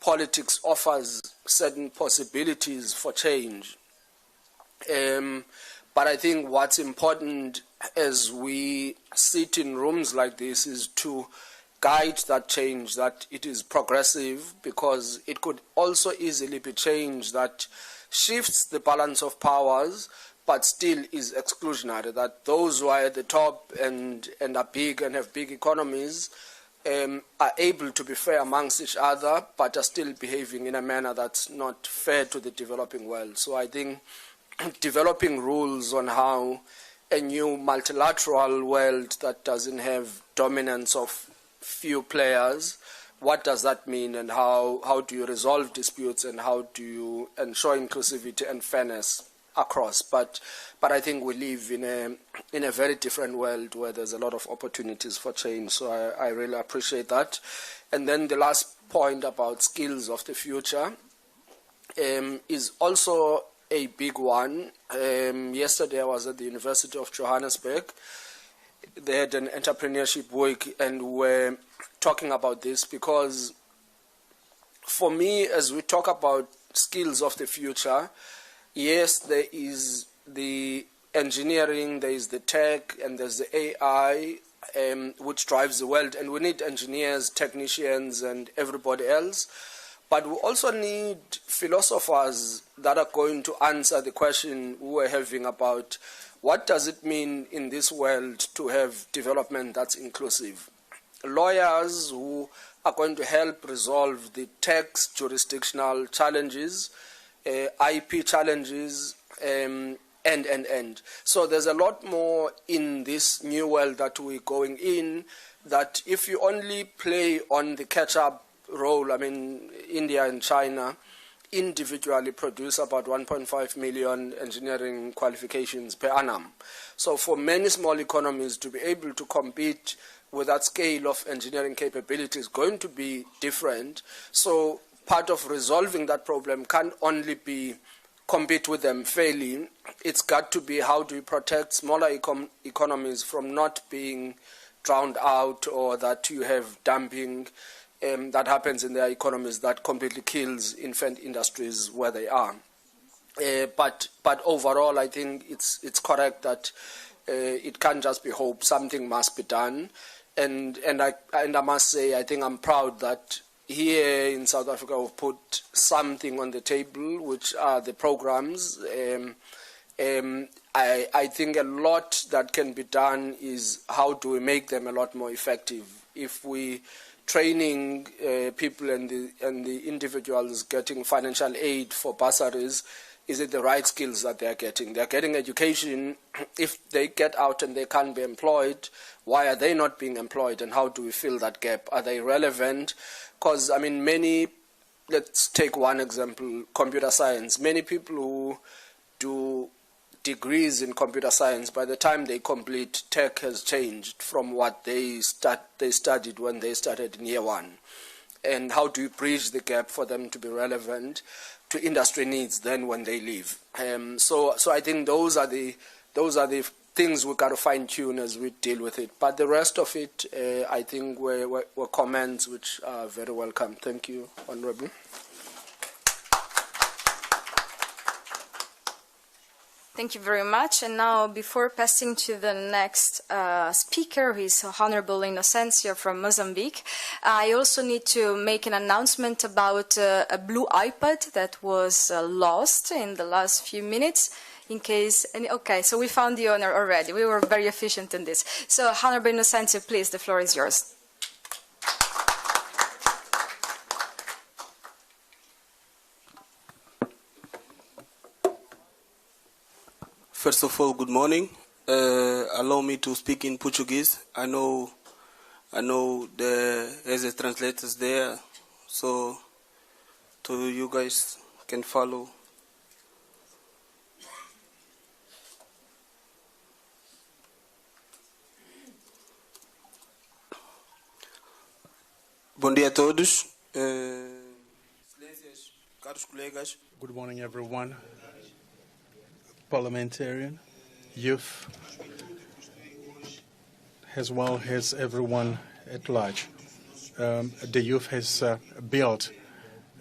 politics offers certain possibilities for change. But I think what's important as we sit in rooms like this is to guide that change, that it is progressive, because it could also easily be change that shifts the balance of powers but still is exclusionary, that those who are at the top and are big and have big economies are able to be fair amongst each other but are still behaving in a manner that's not fair to the developing world. So I think developing rules on how a new multilateral world that doesn't have dominance of few players, what does that mean, and how do you resolve disputes, and how do you ensure inclusivity and fairness across? But I think we live in a very different world where there's a lot of opportunities for change. So I really appreciate that. And then the last point about skills of the future is also a big one. Yesterday I was at the University of Johannesburg. They had an entrepreneurship week, and we're talking about this because for me, as we talk about skills of the future, yes, there is the engineering, there is the tech, and there's the AI, which drives the world. And we need engineers, technicians, and everybody else. But we also need philosophers that are going to answer the question we were having about what does it mean in this world to have development that's inclusive. Lawyers who are going to help resolve the tax jurisdictional challenges, IP challenges, and. So there's a lot more in this new world that we're going in, that if you only play on the catch-up role, I mean, India and China individually produce about 1.5 million engineering qualifications per annum. So for many small economies to be able to compete with that scale of engineering capability is going to be different. So part of resolving that problem can only be compete with them fairly. It's got to be how do you protect smaller economies from not being drowned out, or that you have dumping that happens in their economies that completely kills infant industries where they are. But overall, I think it's correct that it can't just be hope. Something must be done, and I must say, I think I'm proud that here in South Africa we've put something on the table, which are the programs. I think a lot that can be done is how do we make them a lot more effective. If we training people and the individuals getting financial aid for bursaries, is it the right skills that they are getting? They are getting education. If they get out and they can't be employed, why are they not being employed, and how do we fill that gap? Are they relevant? Because, I mean, let's take one example, computer science. Many people who do degrees in computer science, by the time they complete, tech has changed from what they studied when they started in year one. And how do you bridge the gap for them to be relevant to industry needs then when they leave? So I think those are the things we've got to fine tune as we deal with it. But the rest of it, I think, were comments which are very welcome. Thank you, Honourable. Thank you very much. And now, before passing to the next speaker, who is Honorable Inocencio from Mozambique, I also need to make an announcement about a blue iPad that was lost in the last few minutes. In case, okay, so we found the owner already. We were very efficient in this. So, Honorable Inocencio, please, the floor is yours. First of all, good morning. Allow me to speak in Portuguese. I know there's a translators there, so you guys can follow. Bom dia a todos. Caros colegas. Good morning, everyone. Parliamentarian, youth, as well as everyone at large. The youth has built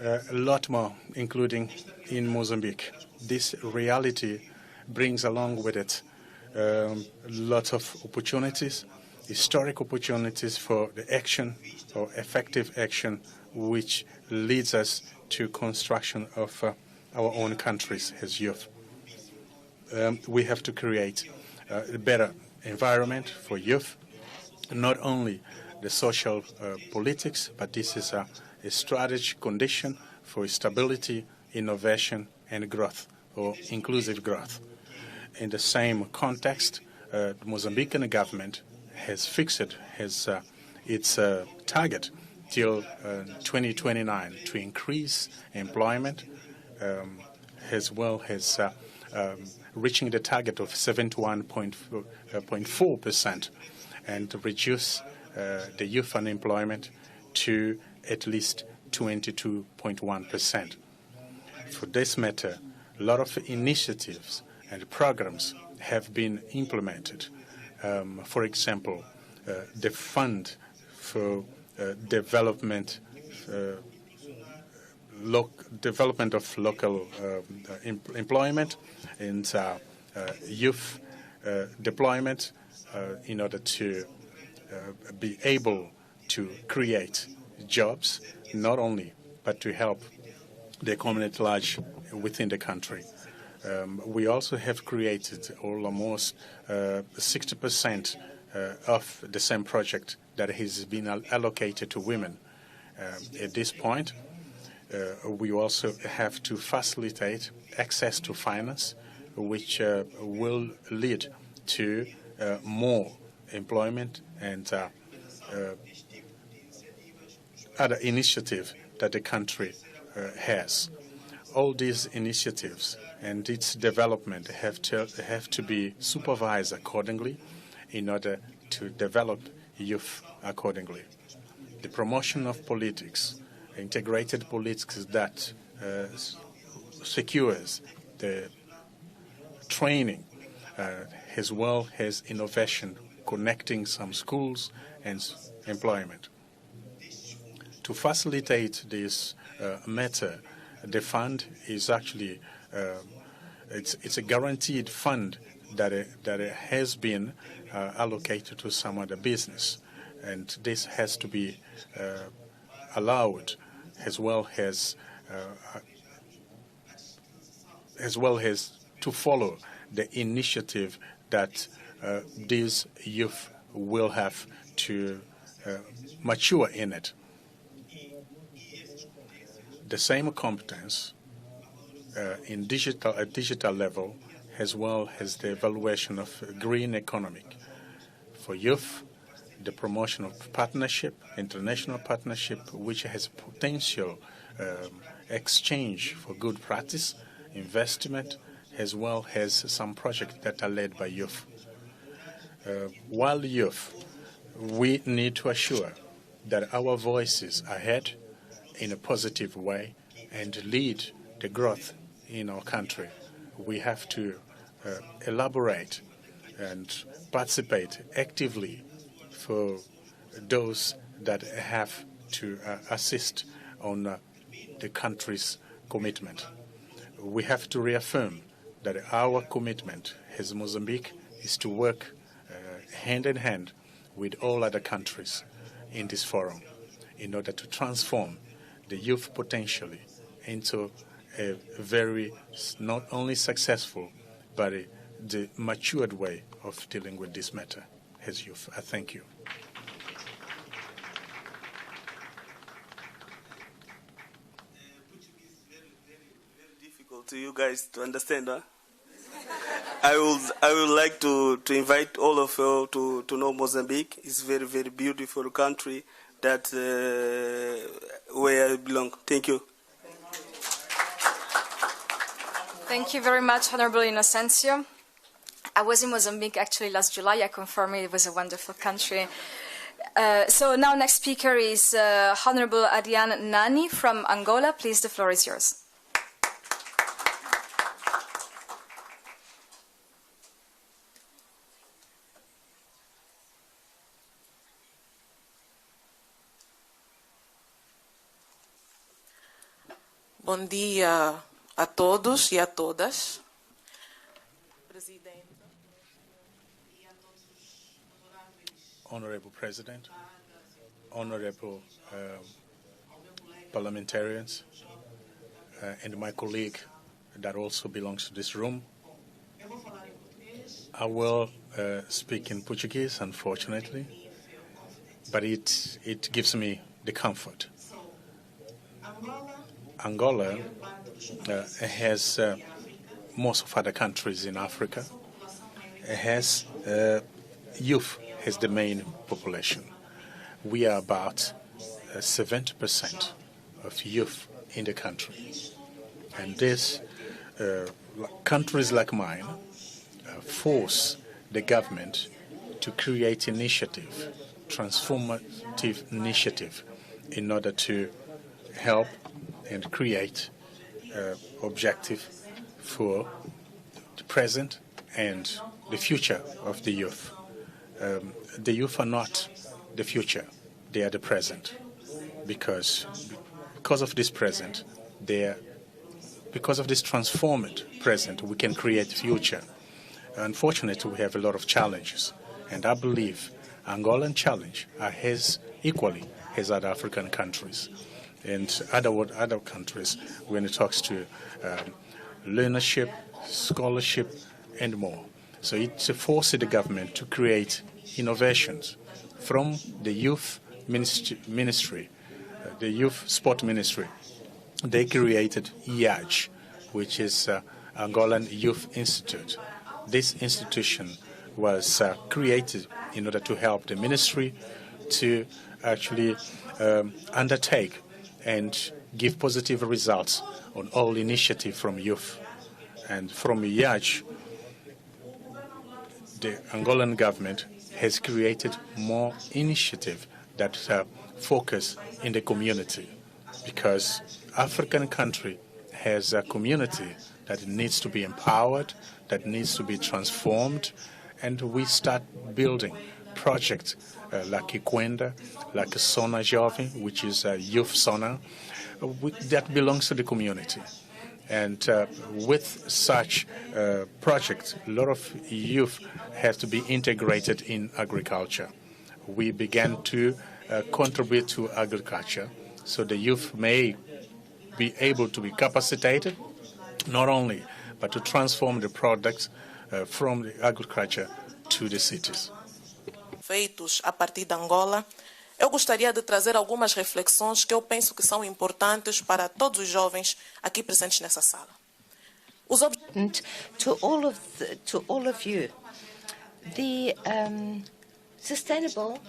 a lot more, including in Mozambique. This reality brings along with it lots of opportunities, historic opportunities for the action or effective action which leads us to construction of our own countries as youth. We have to create a better environment for youth, not only the social politics, but this is a strategic condition for stability, innovation, and growth, or inclusive growth. In the same context, the Mozambican government has fixed its target till 2029 to increase employment, as well as reaching the target of 71.4% and to reduce the youth unemployment to at least 22.1%. For this matter, a lot of initiatives and programs have been implemented. For example, the Fund for Development of Local Employment and youth deployment in order to be able to create jobs, not only, but to help the economy at large within the country. We also have created almost 60% of the same project that has been allocated to women. At this point, we also have to facilitate access to finance, which will lead to more employment and other initiatives that the country has. All these initiatives and its development have to be supervised accordingly in order to develop youth accordingly. The promotion of politics, integrated politics that secures the training as well as innovation, connecting some schools and employment. To facilitate this matter, the fund is actually it's a guaranteed fund that it has been allocated to some other business, and this has to be allowed as well as to follow the initiative that these youth will have to mature in it. The same competence in digital level, as well as the evaluation of green economic. For youth, the promotion of partnership, international partnership, which has potential exchange for good practice, investment, as well as some projects that are led by youth. While youth, we need to assure that our voices are heard in a positive way and lead the growth in our country. We have to elaborate and participate actively for those that have to assist on the country's commitment. We have to reaffirm that our commitment as Mozambique is to work hand in hand with all other countries in this forum in order to transform the youth potentially into a very not only successful but the matured way of dealing with this matter as youth. I thank you. Difficult to you guys to understand, huh? I would like to invite all of you to know Mozambique. It's a very, very beautiful country that where I belong. Thank you. Thank you very much, Honorable Inocencio. I was in Mozambique actually last July. I confirm it was a wonderful country. So now next speaker is Honorable Adrian Nani from Angola. Please, the floor is yours. Bom dia a todos e a todas. Honorable President, honorable parliamentarians, and my colleague that also belongs to this room. I will speak in Portuguese, unfortunately, but it gives me the comfort. Angola has most of other countries in Africa. It has youth as the main population. We are about 70% of youth in the country. And this, countries like mine force the government to create initiative, transformative initiative, in order to help and create objective for the present and the future of the youth. The youth are not the future, they are the present. Because of this present, because of this transformed present, we can create future. Unfortunately, we have a lot of challenges, and I believe Angolan challenge are equally as other African countries and other countries when it talks to learnership, scholarship, and more. So it's forcing the government to create innovations from the youth ministry, the youth sport ministry. They created IAJ, which is Angolan Youth Institute. This institution was created in order to help the ministry to actually undertake and give positive results on all initiative from youth. And from IAJ, the Angolan government has created more initiative that focus in the community, because African country has a community that needs to be empowered, that needs to be transformed, and we start building projects like Ikwenda, like Sona Jovem, which is a youth Sona, that belongs to the community. And with such projects, a lot of youth have to be integrated in agriculture. We began to contribute to agriculture, so the youth may be able to be capacitated, not only, but to transform the products from the agriculture to the cities. Feitos a partir de Angola, eu gostaria de trazer algumas reflexões que eu penso que são importantes para todos os jovens aqui presentes nessa sala. To all of you, the Sustainable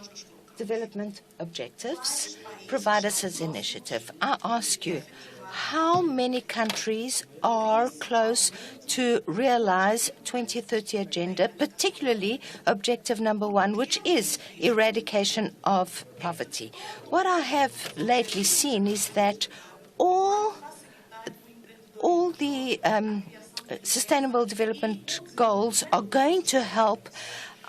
Development Objectives provide us as initiative. I ask you, how many countries are close to realize 2030 agenda, particularly objective number 1, which is eradication of poverty? What I have lately seen is that all the sustainable development goals are going to help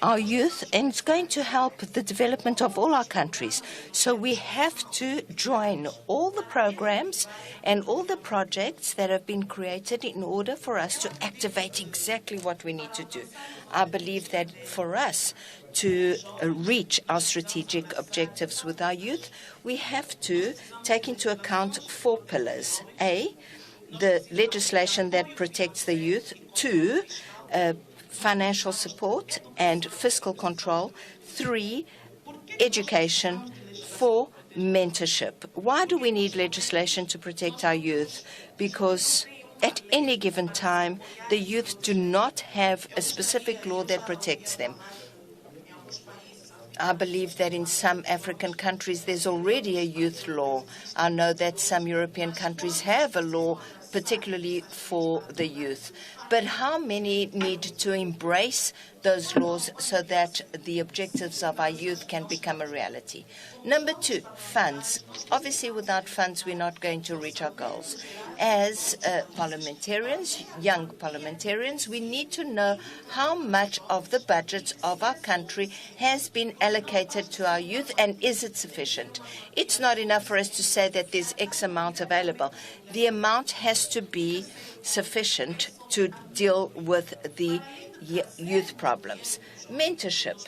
our youth, and it's going to help the development of all our countries. So we have to join all the programs and all the projects that have been created in order for us to activate exactly what we need to do. I believe that for us to reach our strategic objectives with our youth, we have to take into account 4 pillars. A, the legislation that protects the youth. 2, financial support and fiscal control. 3, education. 4, mentorship. Why do we need legislation to protect our youth? Because at any given time, the youth do not have a specific law that protects them. I believe that in some African countries there's already a youth law. I know that some European countries have a law particularly for the youth. But how many need to embrace those laws so that the objectives of our youth can become a reality. Number two, funds. Obviously, without funds, we're not going to reach our goals. As parliamentarians, young parliamentarians, we need to know how much of the budget of our country has been allocated to our youth, and is it sufficient? It's not enough for us to say that there's X amount available. The amount has to be sufficient to deal with the youth problems. Mentorship.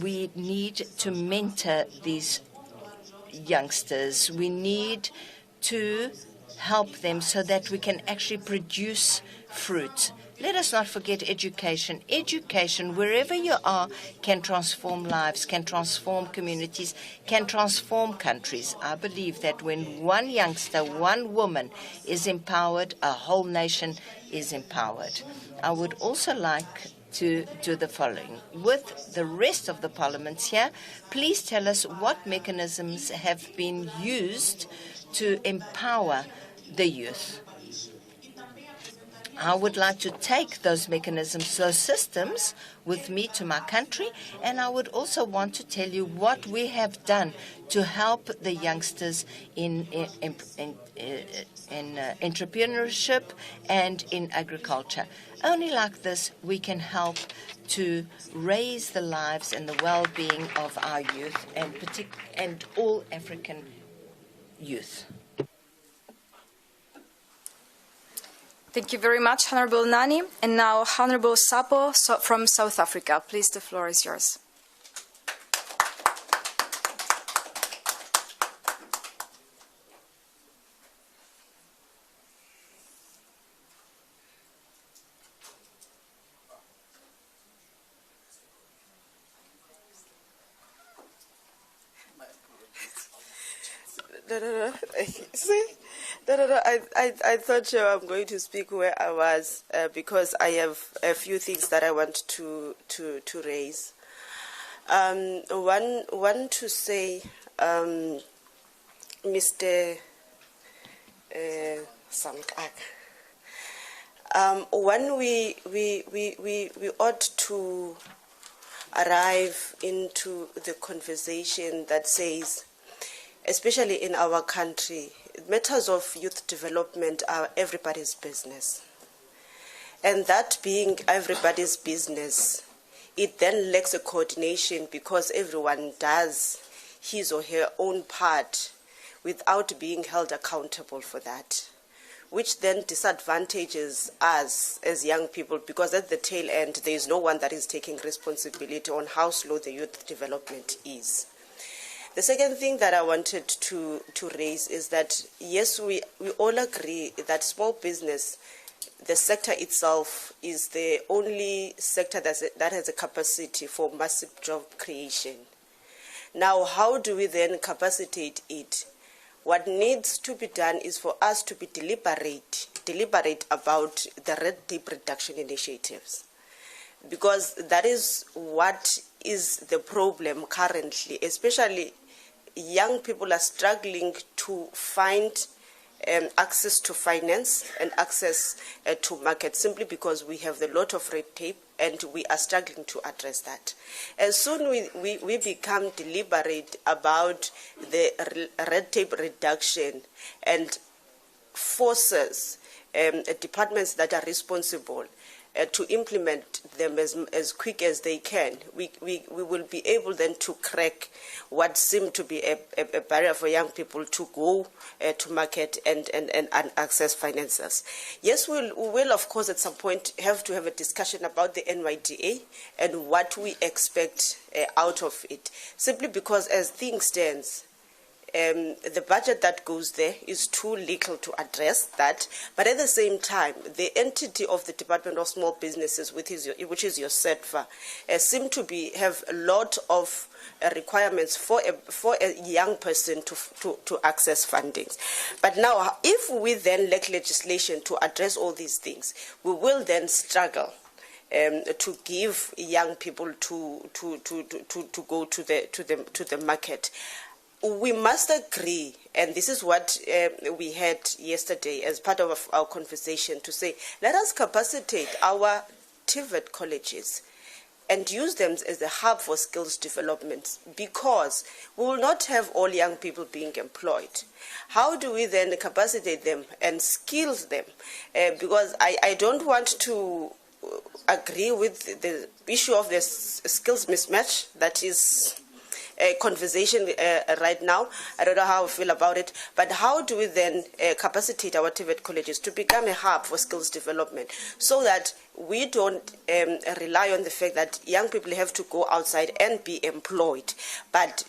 We need to mentor these youngsters. We need to help them so that we can actually produce fruit. Let us not forget education. Education, wherever you are, can transform lives, can transform communities, can transform countries. I believe that when one youngster, one woman is empowered, a whole nation is empowered. I would also like to do the following. With the rest of the parliaments here, please tell us what mechanisms have been used to empower the youth. I would like to take those mechanisms, those systems, with me to my country, and I would also want to tell you what we have done to help the youngsters in entrepreneurship and in agriculture. Only like this we can help to raise the lives and the well-being of our youth and all African youth. Thank you very much, Honorable Nani. And now, Honorable Sapo from South Africa. Please, the floor is yours. I thought I'm going to speak where I was because I have a few things that I want to raise. One to say, Mr. Samkak, when we ought to arrive into the conversation that says, especially in our country, matters of youth development are everybody's business. And that being everybody's business, it then lacks a coordination because everyone does his or her own part without being held accountable for that, which then disadvantages us as young people because at the tail end, there is no one that is taking responsibility on how slow the youth development is. The second thing that I wanted to raise is that, yes, we all agree that small business, the sector itself, is the only sector that has a capacity for massive job creation. Now, how do we then capacitate it? What needs to be done is for us to be deliberate about the red tape reduction initiatives, because that is what is the problem currently, especially young people are struggling to find access to finance and access to market simply because we have a lot of red tape and we are struggling to address that. As soon we become deliberate about the red tape reduction and forces departments that are responsible to implement them as quick as they can, we will be able then to crack what seemed to be a barrier for young people to go to market and access finances. Yes, we will, of course, at some point have to have a discussion about the NYDA and what we expect out of it, simply because as things stand, the budget that goes there is too little to address that, but at the same time, the entity of the Department of Small Businesses, which is your SETFA, seem to have a lot of requirements for a young person to access fundings. But now, if we then lack legislation to address all these things, we will then struggle to give young people to go to the market. We must agree, and this is what we had yesterday as part of our conversation, to say, let us capacitate our TVET colleges and use them as a hub for skills development, because we will not have all young people being employed. How do we then capacitate them and skill them? Because I don't want to agree with the issue of the skills mismatch that is a conversation right now. I don't know how I feel about it, but how do we then capacitate our TVET colleges to become a hub for skills development, so that we don't rely on the fact that young people have to go outside and be employed, but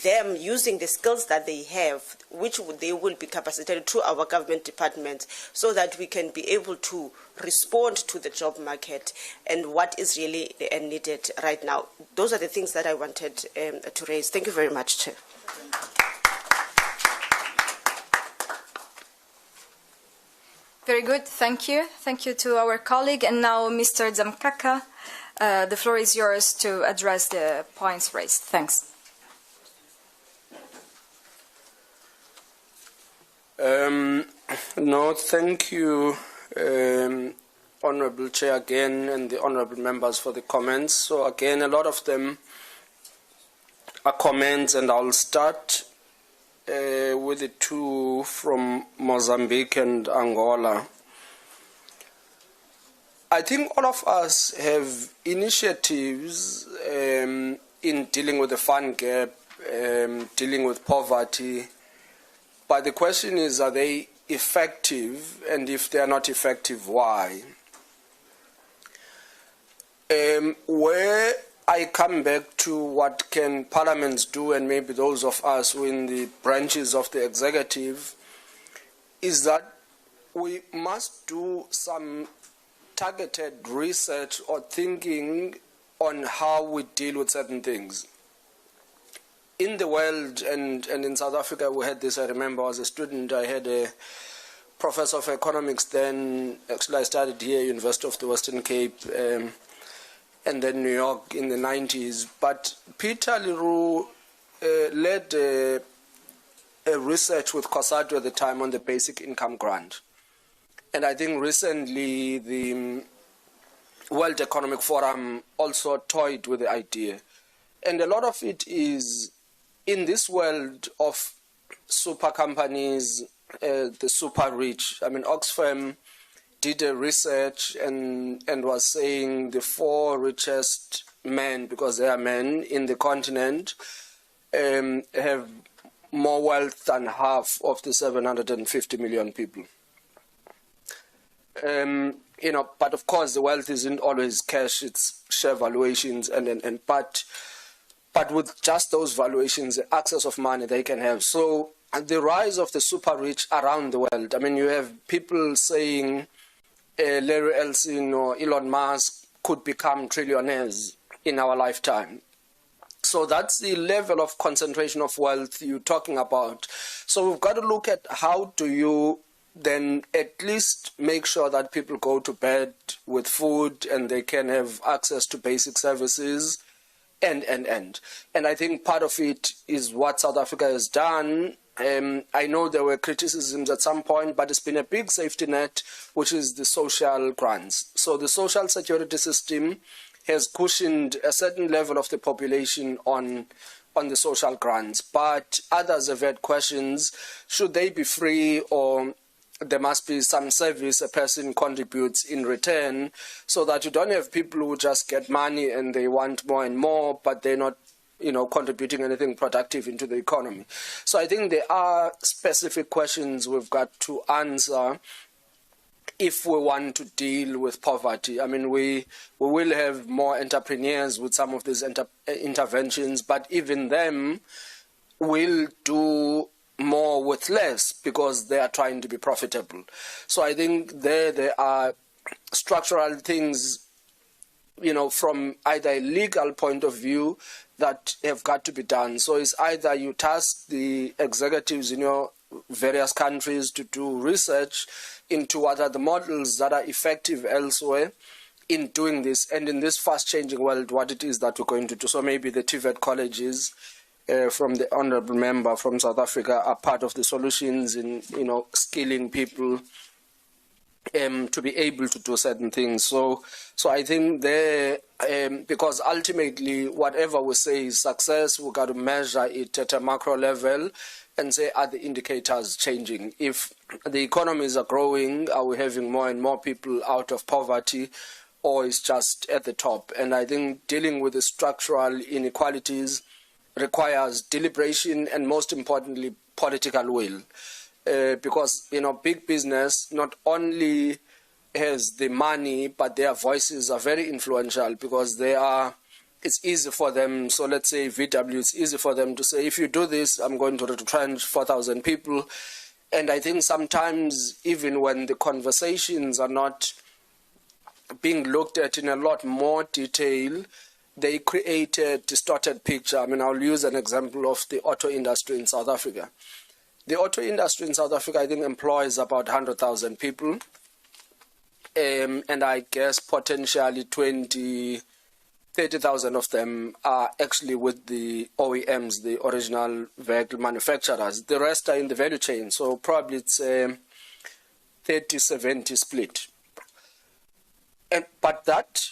them using the skills that they have, which they will be capacitated through our government departments, so that we can be able to respond to the job market and what is really needed right now. Those are the things that I wanted to raise. Thank you very much, Chair. Very good, thank you. Thank you to our colleague. And now, Mr. Zamkaka, the floor is yours to address the points raised. Thanks. No, thank you, Honourable Chair again, and the Honourable members for the comments. So again, a lot of them are comments, and I'll start with the two from Mozambique and Angola. I think all of us have initiatives in dealing with the fund gap, dealing with poverty, but the question is, are they effective? And if they are not effective, why? Where I come back to what can parliaments do, and maybe those of us who are in the branches of the executive, is that we must do some targeted research or thinking on how we deal with certain things. In the world and in South Africa, we had this. I remember as a student, I had a professor of economics then. Actually, I studied here, University of the Western Cape, and then New York in the 90s. But Peter Leroux led a research with COSATU at the time on the basic income grant. And I think recently the World Economic Forum also toyed with the idea. And a lot of it is in this world of super companies, the super rich. I mean, Oxfam did a research and was saying the 4 richest men, because they are men in the continent, have more wealth than half of the 750 million people. You know, but of course the wealth isn't always cash; it's share valuations but with just those valuations, the access of money they can have. So the rise of the super rich around the world. I mean, you have people saying Larry Ellison or Elon Musk could become trillionaires in our lifetime. So that's the level of concentration of wealth you're talking about. So we've got to look at how do you then at least make sure that people go to bed with food and they can have access to basic services. And I think part of it is what South Africa has done. I know there were criticisms at some point, but it's been a big safety net, which is the social grants. So the social security system has cushioned a certain level of the population on the social grants. But others have had questions, should they be free, or there must be some service a person contributes in return, so that you don't have people who just get money and they want more and more, but they're not, contributing anything productive into the economy. So I think there are specific questions we've got to answer if we want to deal with poverty. I mean, we will have more entrepreneurs with some of these interventions, but even them will do more with less because they are trying to be profitable. So I think there are structural things, from either a legal point of view that have got to be done. So it's either you task the executives in your various countries to do research into what are the models that are effective elsewhere in doing this, and in this fast-changing world, what it is that we're going to do. So maybe the TVET colleges from the honourable member from South Africa are part of the solutions in, skilling people to be able to do certain things. So I think because ultimately whatever we say is success, we've got to measure it at a macro level and say, are the indicators changing? If the economies are growing, are we having more and more people out of poverty, or is just at the top? And I think dealing with the structural inequalities requires deliberation and, most importantly, political will. Because, big business not only has the money, but their voices are very influential because it's easy for them. So let's say VW, it's easy for them to say, if you do this, I'm going to retrench 4,000 people. And I think sometimes even when the conversations are not being looked at in a lot more detail, they create a distorted picture. I'll use an example of the auto industry in South Africa. The auto industry in South Africa, I think, employs about 100,000 people. And I guess potentially 30,000 of them are actually with the OEMs, the original vehicle manufacturers. The rest are in the value chain. So probably it's a 30-70 split. But that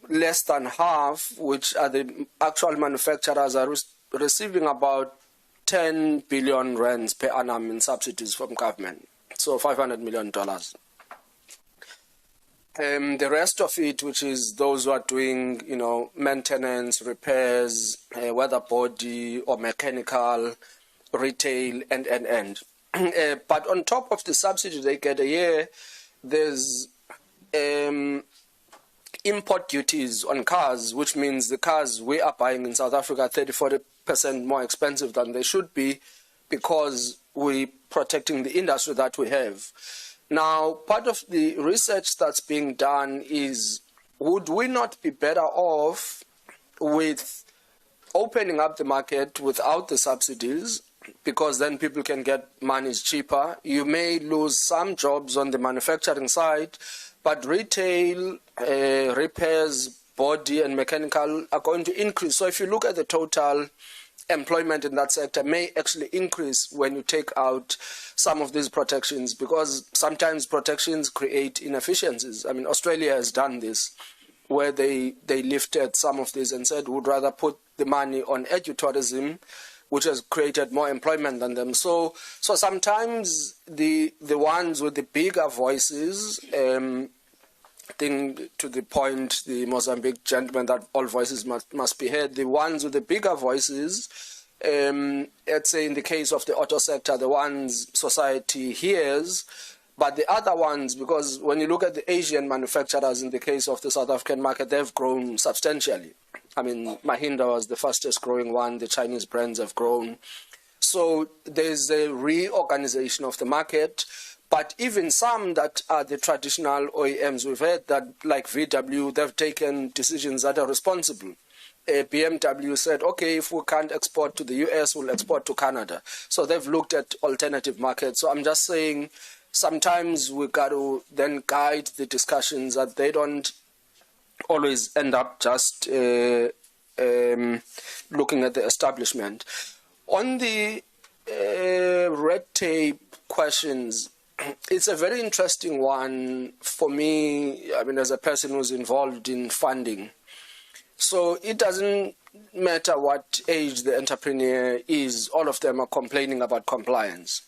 less than half, which are the actual manufacturers, are receiving about 10 billion rands per annum in subsidies from government, so $500 million. The rest of it, which is those who are doing, maintenance, repairs, weather body or mechanical, retail, and. But on top of the subsidy they get a year, there's import duties on cars, which means the cars we are buying in South Africa are 30-40% more expensive than they should be because we're protecting the industry that we have. Now, part of the research that's being done is, would we not be better off with opening up the market without the subsidies, because then people can get monies cheaper? You may lose some jobs on the manufacturing side, but retail, repairs, body and mechanical are going to increase. So if you look at the total employment in that sector, may actually increase when you take out some of these protections, because sometimes protections create inefficiencies. Australia has done this, where they lifted some of these and said would rather put the money on edutourism, which has created more employment than them. So sometimes the ones with the bigger voices, I think to the point the Mozambique gentleman that all voices must be heard, the ones with the bigger voices, let's say in the case of the auto sector, the ones society hears, but the other ones, because when you look at the Asian manufacturers in the case of the South African market, they've grown substantially. Mahindra was the fastest growing one, the Chinese brands have grown. So there's a reorganization of the market, but even some that are the traditional OEMs, we've heard that, like VW, they've taken decisions that are responsible. BMW said, okay, if we can't export to the US, we'll export to Canada. So they've looked at alternative markets. So I'm just saying, sometimes we've got to then guide the discussions that they don't always end up just looking at the establishment. On the red tape questions, it's a very interesting one for me, as a person who's involved in funding. So it doesn't matter what age the entrepreneur is, all of them are complaining about compliance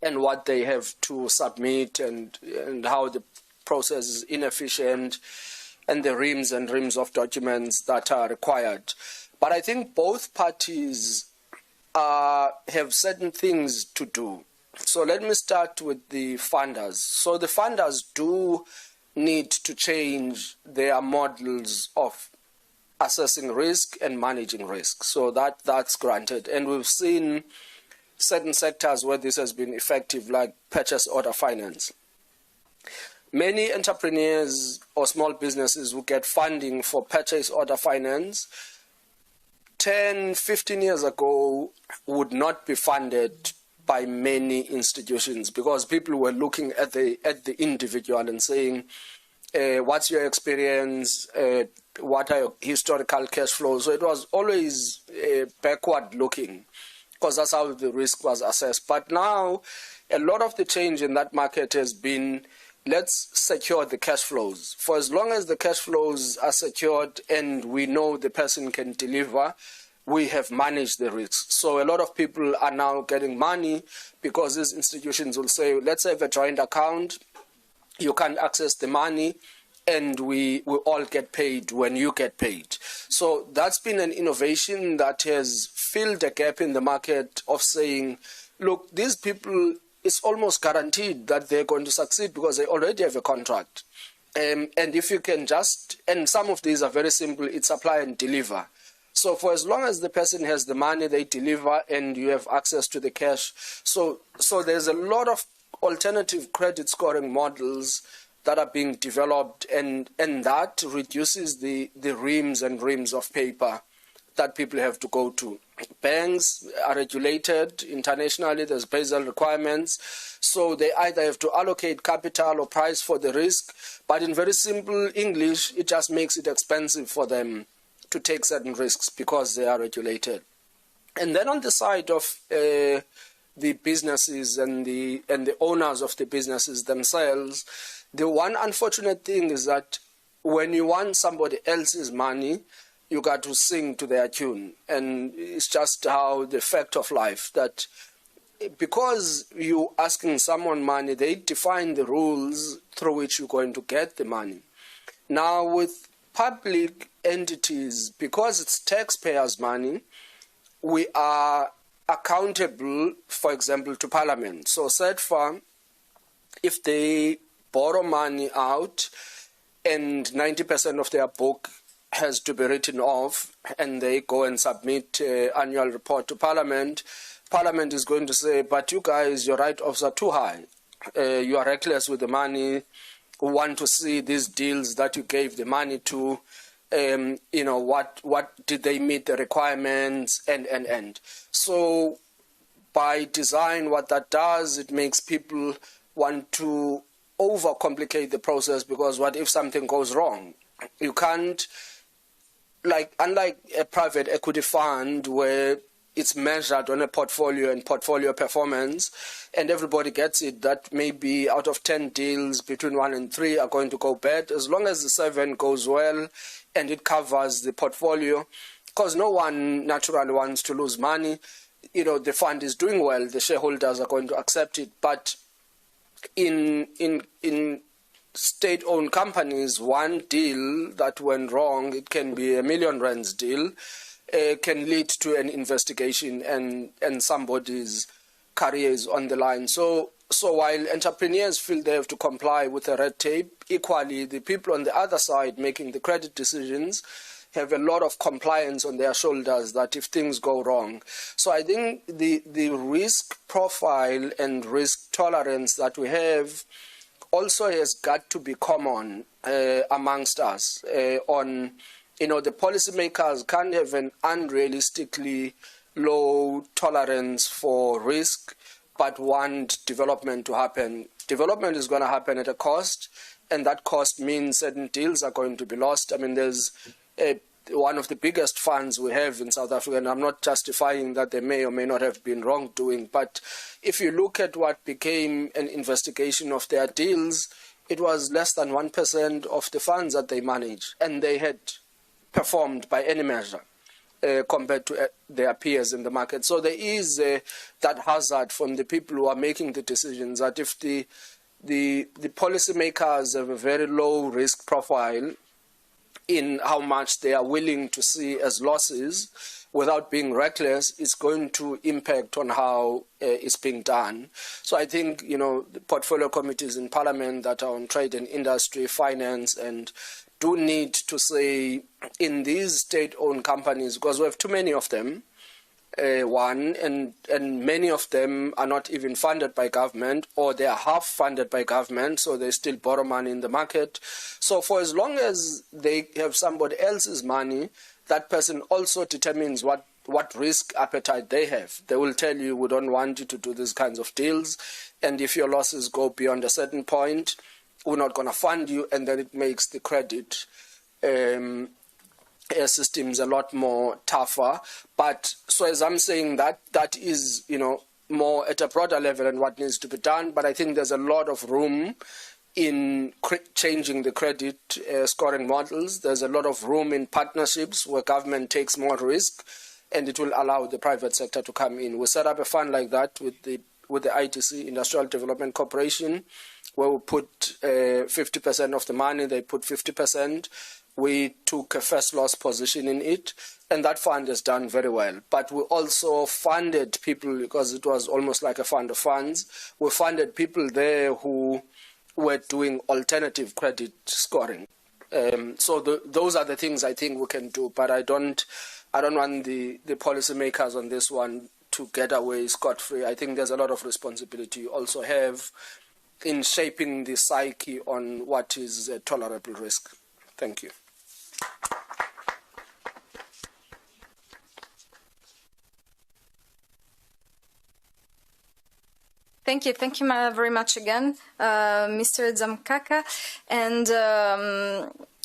and what they have to submit and how the process is inefficient and the reams and reams of documents that are required. But I think both parties have certain things to do. So let me start with the funders. So the funders do need to change their models of assessing risk and managing risk. So that's granted. And we've seen certain sectors where this has been effective, like purchase order finance. Many entrepreneurs or small businesses who get funding for purchase order finance 10, 15 years ago would not be funded by many institutions, because people were looking at the individual and saying, what's your experience, what are your historical cash flows? So it was always backward looking. because that's how the risk was assessed. But now, a lot of the change in that market has been, let's secure the cash flows. For as long as the cash flows are secured and we know the person can deliver, we have managed the risks. So a lot of people are now getting money because these institutions will say, let's have a joint account, you can't access the money, and we all get paid when you get paid. So that's been an innovation that has filled a gap in the market of saying, look, these people, it's almost guaranteed that they're going to succeed because they already have a contract. And if you can just, and some of these are very simple, it's apply and deliver. So for as long as the person has the money, they deliver and you have access to the cash. So there's a lot of alternative credit scoring models that are being developed, and that reduces the reams and reams of paper that people have to go to. Banks are regulated internationally, there's Basel requirements, so they either have to allocate capital or price for the risk, but in very simple English, it just makes it expensive for them to take certain risks because they are regulated. And then on the side of the businesses and the owners of the businesses themselves, the one unfortunate thing is that when you want somebody else's money, you got to sing to their tune. And it's just how the fact of life, that because you're asking someone money, they define the rules through which you're going to get the money. Now with public entities, because it's taxpayers' money, we are accountable, for example, to Parliament. So SEDFA, if they borrow money out and 90% of their book has to be written off and they go and submit an annual report to Parliament, Parliament is going to say, but you guys, your write-offs are too high. You are reckless with the money. We want to see these deals that you gave the money to. What did they meet the requirements and. So by design, what that does, it makes people want to overcomplicate the process, because what if something goes wrong? You can't, unlike a private equity fund where it's measured on a portfolio and portfolio performance, and everybody gets it, that maybe out of 10 deals, between 1 and 3 are going to go bad. As long as the 7 goes well and it covers the portfolio, because no one naturally wants to lose money. The fund is doing well, the shareholders are going to accept it. But in state-owned companies, one deal that went wrong, it can be R1 million deal, can lead to an investigation and somebody's career is on the line. So while entrepreneurs feel they have to comply with the red tape, equally the people on the other side making the credit decisions have a lot of compliance on their shoulders that if things go wrong. So I think the risk profile and risk tolerance that we have also has got to be common amongst us. The policymakers can't have an unrealistically low tolerance for risk, but want development to happen. Development is going to happen at a cost, and that cost means certain deals are going to be lost. I mean, there's one of the biggest funds we have in South Africa, and I'm not justifying that they may or may not have been wrongdoing, but if you look at what became an investigation of their deals, it was less than 1% of the funds that they manage, and they had performed by any measure compared to their peers in the market. So there is that hazard from the people who are making the decisions, that if the policymakers have a very low risk profile in how much they are willing to see as losses without being reckless, it's going to impact on how it's being done. So I think, the portfolio committees in Parliament that are on trade and industry, finance, and do need to say, in these state-owned companies, because we have too many of them, and many of them are not even funded by government, or they are half funded by government, so they still borrow money in the market. So for as long as they have somebody else's money, that person also determines what risk appetite they have. They will tell you, we don't want you to do these kinds of deals, and if your losses go beyond a certain point, we're not going to fund you, and then it makes the credit systems a lot more tougher. But so as I'm saying, that is, more at a broader level and what needs to be done. But I think there's a lot of room in changing the credit scoring models. There's a lot of room in partnerships where government takes more risk, and it will allow the private sector to come in. We set up a fund like that with the ITC, Industrial Development Corporation, where we put 50% of the money, they put 50%. We took a first loss position in it, and that fund has done very well. But we also funded people, because it was almost like a fund of funds. We funded people there who were doing alternative credit scoring. So those are the things I think we can do. But I don't want the policymakers on this one to get away scot-free. I think there's a lot of responsibility you also have in shaping the psyche on what is a tolerable risk. Thank you. Thank you very much again, Mr. Dzamkaka. And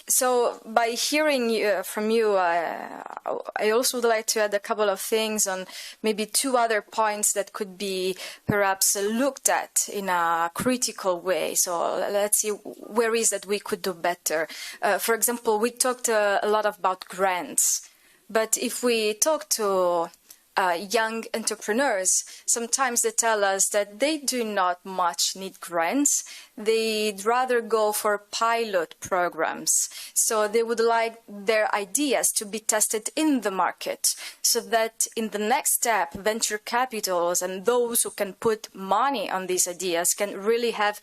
so by hearing from you, I also would like to add a couple of things on maybe two other points that could be perhaps looked at in a critical way. So let's see where is that we could do better. For example, we talked a lot about grants, but if we talk to young entrepreneurs, sometimes they tell us that they do not much need grants. They'd rather go for pilot programs. So they would like their ideas to be tested in the market, so that in the next step, venture capitals and those who can put money on these ideas can really have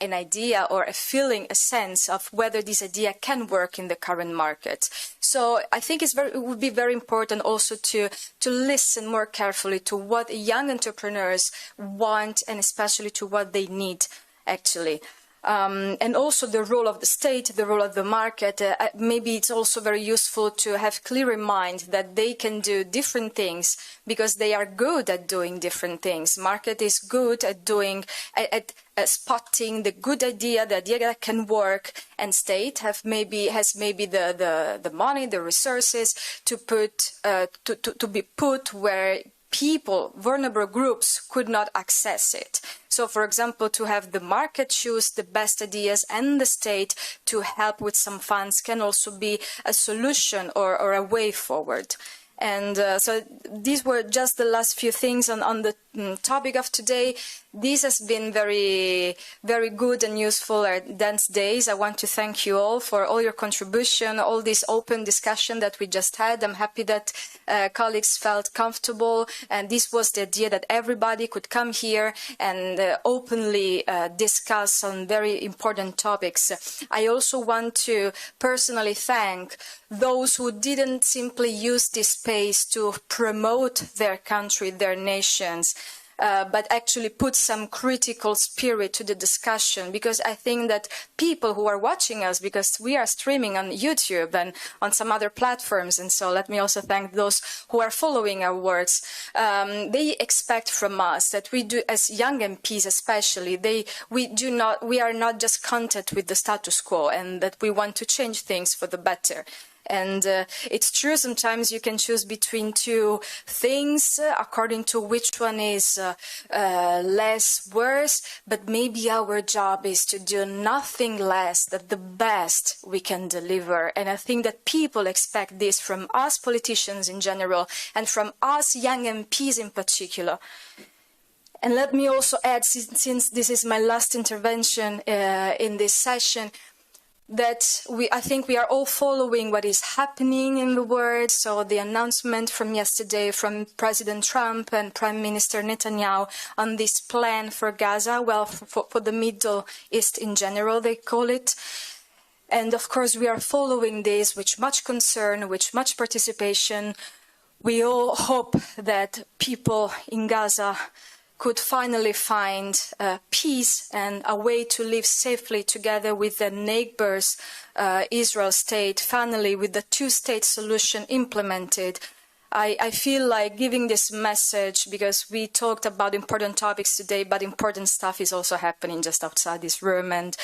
an idea or a feeling, a sense of whether this idea can work in the current market. So I think it would be very important also to listen more carefully to what young entrepreneurs want, and especially to what they need, actually. And also the role of the state, the role of the market. Maybe it's also very useful to have clear in mind that they can do different things because they are good at doing different things. Market is good at doing, at spotting the good idea, the idea that can work, and state has maybe the money, the resources to put to be put where people, vulnerable groups, could not access it. So, for example, to have the market choose the best ideas and the state to help with some funds can also be a solution or a way forward. And so these were just the last few things on the topic of today. This has been very, very good and useful dense days. I want to thank you all for all your contribution, all this open discussion that we just had. I'm happy that colleagues felt comfortable, and this was the idea that everybody could come here and openly discuss on very important topics. I also want to personally thank those who didn't simply use this space to promote their country, their nations, but actually put some critical spirit to the discussion, because I think that people who are watching us, because we are streaming on YouTube and on some other platforms, and so let me also thank those who are following our works, they expect from us that we do, as young MPs especially, we are not just content with the status quo, and that we want to change things for the better. And it's true, sometimes you can choose between two things according to which one is less worse, but maybe our job is to do nothing less than the best we can deliver. And I think that people expect this from us politicians in general, and from us young MPs in particular. And let me also add, since this is my last intervention in this session, that I think we are all following what is happening in the world. So the announcement from yesterday from President Trump and Prime Minister Netanyahu on this plan for Gaza, well, for the Middle East in general, they call it. And of course, we are following this with much concern, with much participation. We all hope that people in Gaza could finally find peace and a way to live safely together with their neighbors, Israel state, finally with the two-state solution implemented. I feel like giving this message because we talked about important topics today, but important stuff is also happening just outside this room, and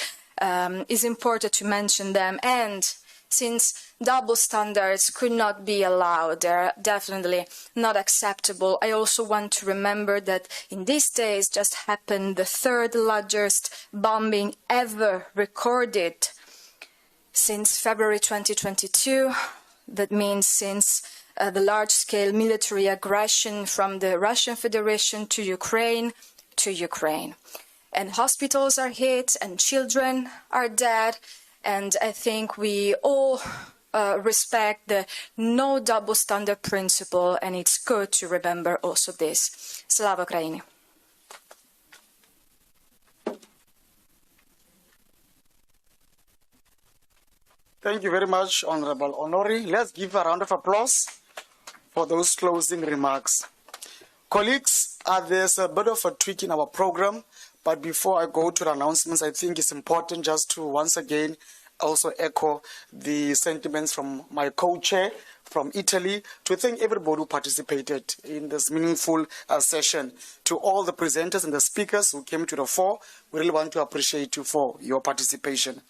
it's important to mention them. And since double standards could not be allowed. They're definitely not acceptable. I also want to remember that in these days just happened the third largest bombing ever recorded since February 2022. That means since the large-scale military aggression from the Russian Federation to Ukraine. And hospitals are hit and children are dead. And I think we all respect the no double standard principle, and it's good to remember also this. Slava Ukraini. Thank you very much, Honorable Honori. Let's give a round of applause for those closing remarks. Colleagues, there's a bit of a tweak in our program, but before I go to the announcements, I think it's important just to once again also echo the sentiments from my co-chair from Italy to thank everybody who participated in this meaningful session. To all the presenters and the speakers who came to the fore, we really want to appreciate you for your participation.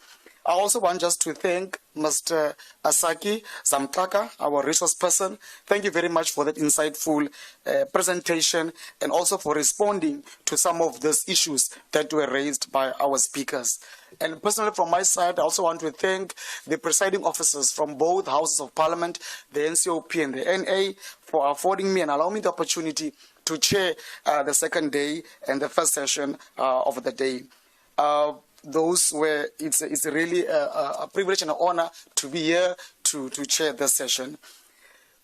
I also want just to thank Mr. Asaki Zamtlaka, our resource person. Thank you very much for that insightful presentation and also for responding to some of those issues that were raised by our speakers. And personally, from my side, I also want to thank the presiding officers from both Houses of Parliament, the NCOP and the NA, for affording me and allowing me the opportunity to chair the second day and the first session of the day. It's really a privilege and an honor to be here to chair this session.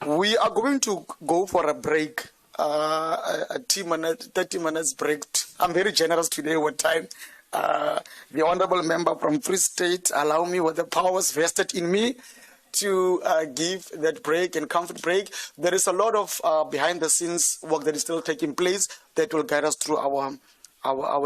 We are going to go for a break, a 30 minutes break. I'm very generous today with time. The honorable member from Free State allow me with the powers vested in me to give that break and comfort break. There is a lot of behind the scenes work that is still taking place that will guide us through our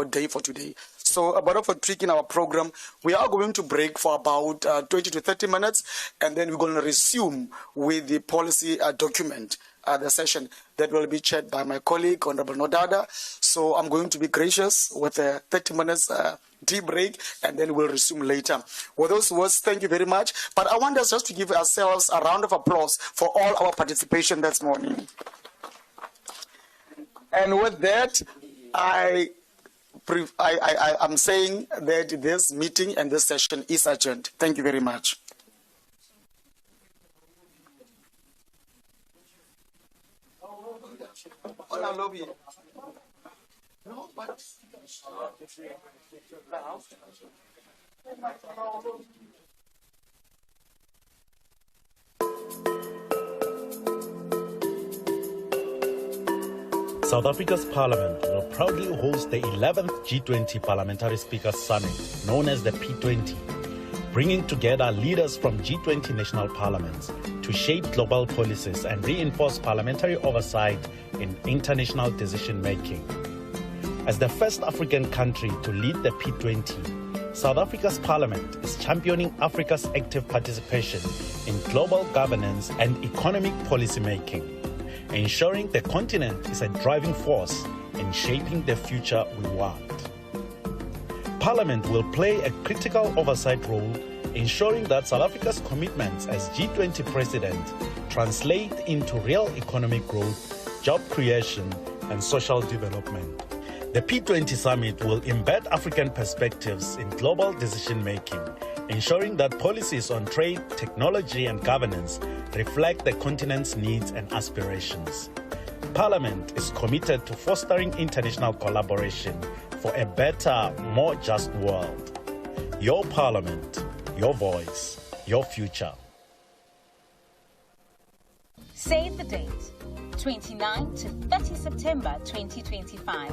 day for today. So a bit of a trick in our program. We are going to break for about 20 to 30 minutes, and then we're going to resume with the policy document, the session that will be chaired by my colleague, Honorable Nodada. So I'm going to be gracious with a 30 minutes tea break, and then we'll resume later. With those words, thank you very much. But I want us just to give ourselves a round of applause for all our participation this morning. And with that, I'm saying that this meeting and this session is adjourned. Thank you very much. South Africa's Parliament will proudly host the 11th G20 Parliamentary Speakers Summit, known as the P20, bringing together leaders from G20 national parliaments to shape global policies and reinforce parliamentary oversight in international decision-making. As the first African country to lead the P20, South Africa's Parliament is championing Africa's active participation in global governance and economic policymaking, ensuring the continent is a driving force in shaping the future we want. Parliament will play a critical oversight role, ensuring that South Africa's commitments as G20 president translate into real economic growth, job creation, and social development. The P20 summit will embed African perspectives in global decision-making, ensuring that policies on trade, technology, and governance reflect the continent's needs and aspirations. Parliament is committed to fostering international collaboration for a better, more just world. Your Parliament, your voice, your future. Save the date, 29 to 30 September 2025.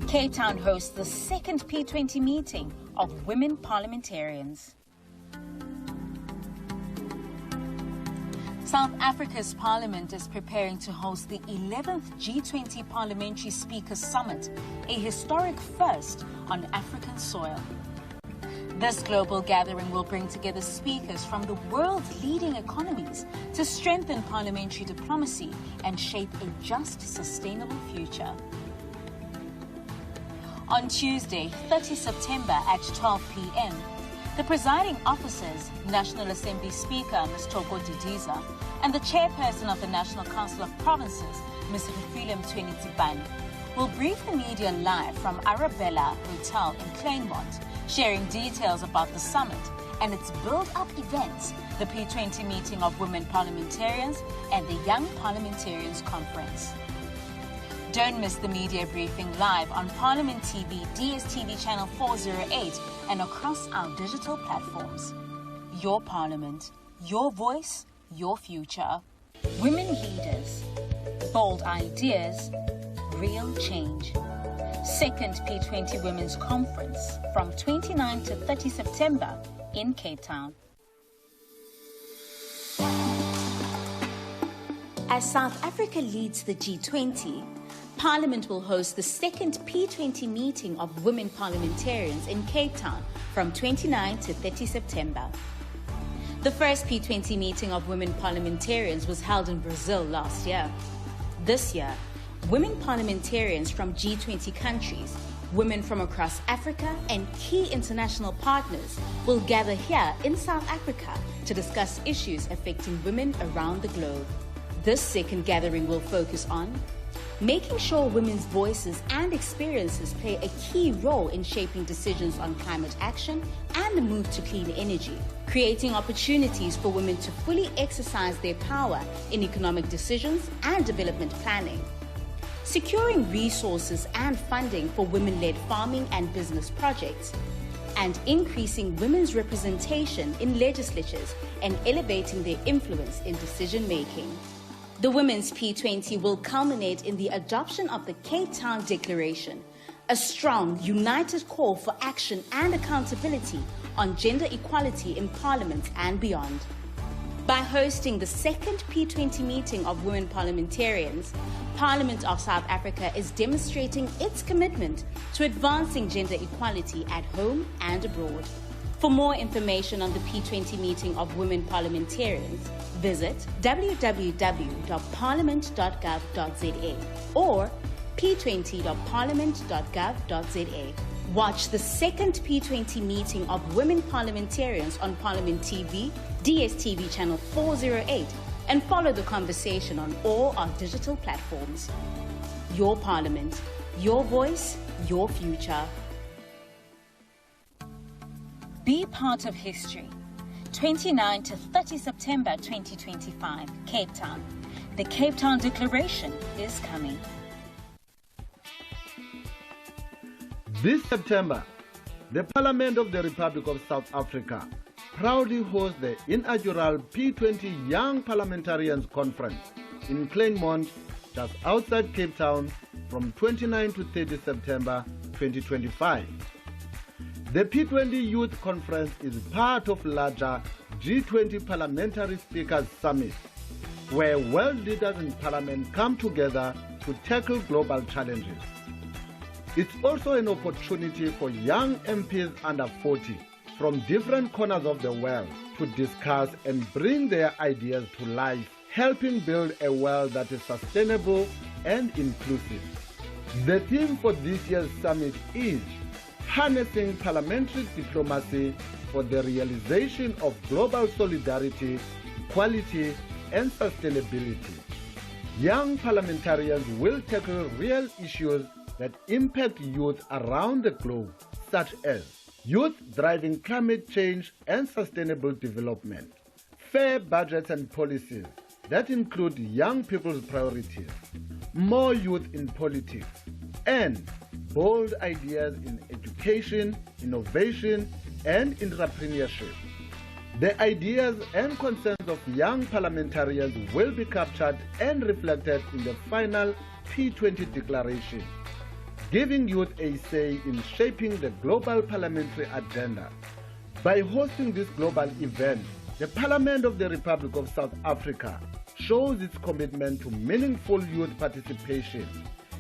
Cape Town hosts the second P20 meeting of women parliamentarians. South Africa's parliament is preparing to host the 11th G20 Parliamentary Speakers Summit, a historic first on African soil. This global gathering will bring together speakers from the world's leading economies to strengthen parliamentary diplomacy and shape a just, sustainable future. On Tuesday, 30 September at 12 p.m., The presiding officers, National Assembly Speaker Ms. Toko Didiza, and the chairperson of the National Council of Provinces, Ms. P20, will brief the media live from Arabella Hotel in Claremont, sharing details about the summit and its build-up events, the P20 meeting of women parliamentarians and the Young Parliamentarians Conference. Don't miss the media briefing live on Parliament TV, DSTV channel 408 and across our digital platforms. Your Parliament, your voice, your future. Women leaders, bold ideas, real change. Second P20 Women's Conference from 29 to 30 September in Cape Town. As South Africa leads the G20, Parliament will host the second P20 meeting of women parliamentarians in Cape Town from 29 to 30 September. The first P20 meeting of women parliamentarians was held in Brazil last year. This year, women parliamentarians from G20 countries, women from across Africa, and key international partners will gather here in South Africa to discuss issues affecting women around the globe. This second gathering will focus on making sure women's voices and experiences play a key role in shaping decisions on climate action and the move to clean energy, creating opportunities for women to fully exercise their power in economic decisions and development planning, securing resources and funding for women-led farming and business projects, and increasing women's representation in legislatures and elevating their influence in decision-making. The Women's P20 will culminate in the adoption of the Cape Town Declaration, a strong, united call for action and accountability on gender equality in Parliament and beyond. By hosting the second P20 meeting of women parliamentarians, Parliament of South Africa is demonstrating its commitment to advancing gender equality at home and abroad. For more information on the P20 meeting of women parliamentarians, visit www.parliament.gov.za or p20.parliament.gov.za. Watch the second P20 meeting of women parliamentarians on Parliament TV, DSTV channel 408, and follow the conversation on all our digital platforms. Your Parliament, your voice, your future. Be part of history. 29 to 30 September 2025, Cape Town. The Cape Town Declaration is coming. This September, the Parliament of the Republic of South Africa proudly hosts the inaugural P20 Young Parliamentarians Conference in Claremont, just outside Cape Town, from 29 to 30 September 2025. The P20 Youth Conference is part of larger G20 Parliamentary Speakers Summit, where world leaders in Parliament come together to tackle global challenges. It's also an opportunity for young MPs under 40 from different corners of the world to discuss and bring their ideas to life, helping build a world that is sustainable and inclusive. The theme for this year's summit is Harnessing Parliamentary Diplomacy for the Realization of Global Solidarity, Quality, and Sustainability. Young parliamentarians will tackle real issues that impact youth around the globe, such as youth driving climate change and sustainable development, fair budgets and policies that include young people's priorities, more youth in politics, and bold ideas in education, innovation, and entrepreneurship. The ideas and concerns of young parliamentarians will be captured and reflected in the final P20 declaration, giving youth a say in shaping the global parliamentary agenda. By hosting this global event, the Parliament of the Republic of South Africa shows its commitment to meaningful youth participation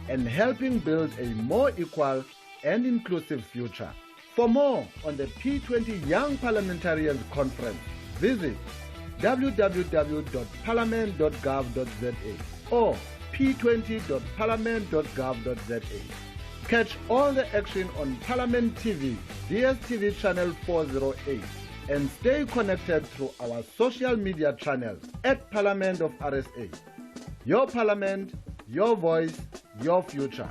and helping build a more equal and inclusive future. For more on the P20 Young Parliamentarians Conference, visit www.parliament.gov.za or p20.parliament.gov.za. Catch all the action on Parliament TV, DSTV channel 408, and stay connected through our social media channels at Parliament of RSA. Your Parliament, your voice, your future.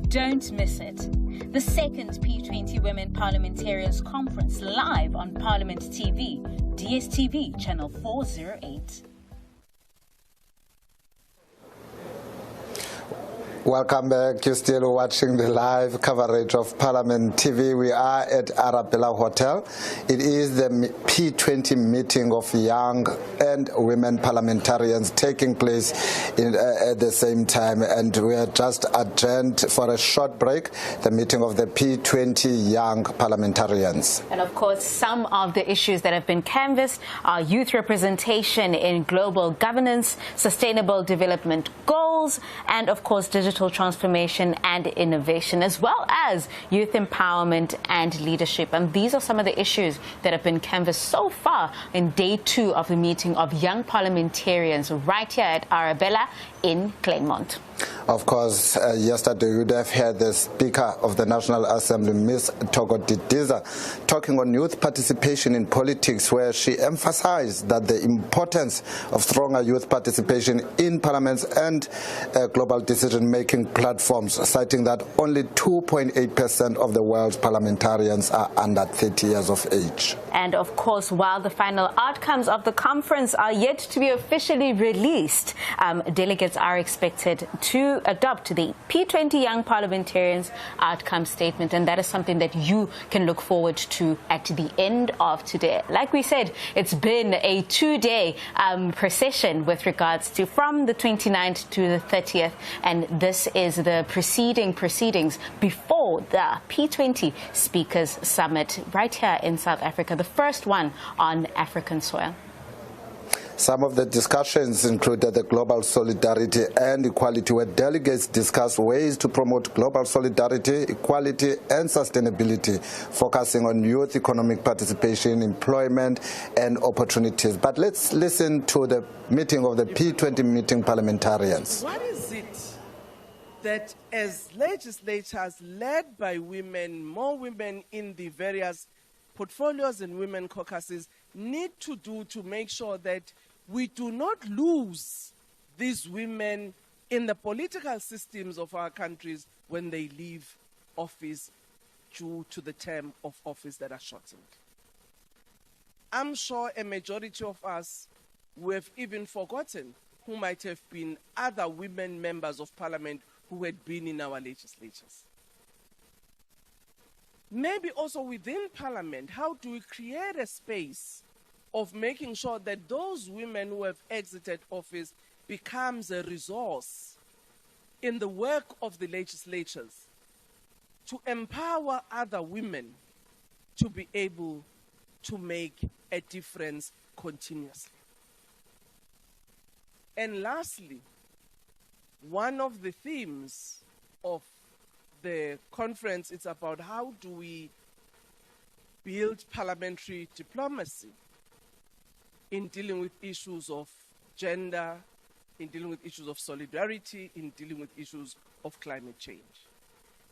Don't miss it. The second P20 Women Parliamentarians Conference live on Parliament TV, DSTV channel 408. Welcome back. You're still watching the live coverage of Parliament TV. We are at Arabella Hotel. It is the P20 meeting of young and women parliamentarians taking place at the same time. And we are just adjourned for a short break, the meeting of the P20 young parliamentarians. And of course, some of the issues that have been canvassed are youth representation in global governance, sustainable development goals, and of course, digital transformation and innovation, as well as youth empowerment and leadership. And these are some of the issues that have been canvassed so far in day 2 of the meeting of young parliamentarians right here at Arabella in Claremont. Of course, yesterday you would have heard the Speaker of the National Assembly, Ms. Togo Didiza, talking on youth participation in politics, where she emphasized that the importance of stronger youth participation in parliaments and global decision-making platforms, citing that only 2.8% of the world's parliamentarians are under 30 years of age. And of course, while the final outcomes of the conference are yet to be officially released, delegates are expected to adopt the P20 Young Parliamentarians outcome statement, and that is something that you can look forward to at the end of today. Like we said, it's been a 2-day procession with regards to from the 29th to the 30th, and this is the proceedings before the P20 Speakers Summit right here in South Africa, the first one on African soil. Some of the discussions included the global solidarity and equality, where delegates discussed ways to promote global solidarity, equality and sustainability, focusing on youth economic participation, employment and opportunities. But let's listen to the meeting of the P20 meeting parliamentarians. What is it that as legislators led by women, more women in the various portfolios and women caucuses need to do to make sure that we do not lose these women in the political systems of our countries when they leave office due to the term of office that are shortened? I'm sure a majority of us who have even forgotten who might have been other women members of parliament who had been in our legislatures. Maybe also within parliament, how do we create a space of making sure that those women who have exited office becomes a resource in the work of the legislatures to empower other women to be able to make a difference continuously. And lastly, one of the themes of the conference is about how do we build parliamentary diplomacy in dealing with issues of gender, in dealing with issues of solidarity, in dealing with issues of climate change.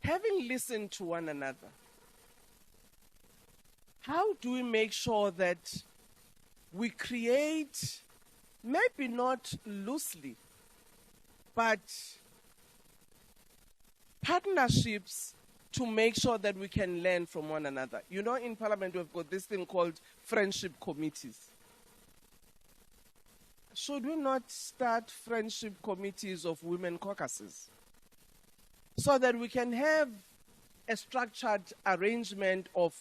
Having listened to one another, how do we make sure that we create, maybe not loosely, but partnerships to make sure that we can learn from one another? You know, in Parliament, we've got this thing called friendship committees. Should we not start friendship committees of women caucuses so that we can have a structured arrangement of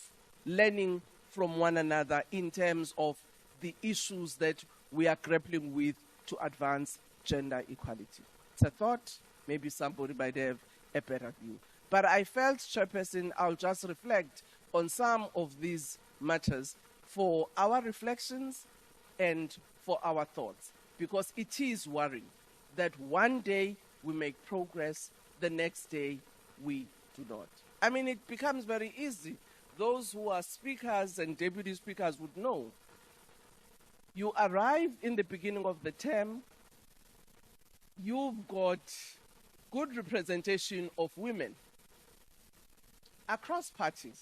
learning from one another in terms of the issues that we are grappling with to advance gender equality? It's a thought. Maybe somebody might have a better view. But I felt, Chairperson, I'll just reflect on some of these matters for our reflections and for our thoughts, because it is worrying that one day we make progress, the next day we do not. I mean, it becomes very easy. Those who are speakers and deputy speakers would know. You arrive in the beginning of the term, you've got good representation of women across parties.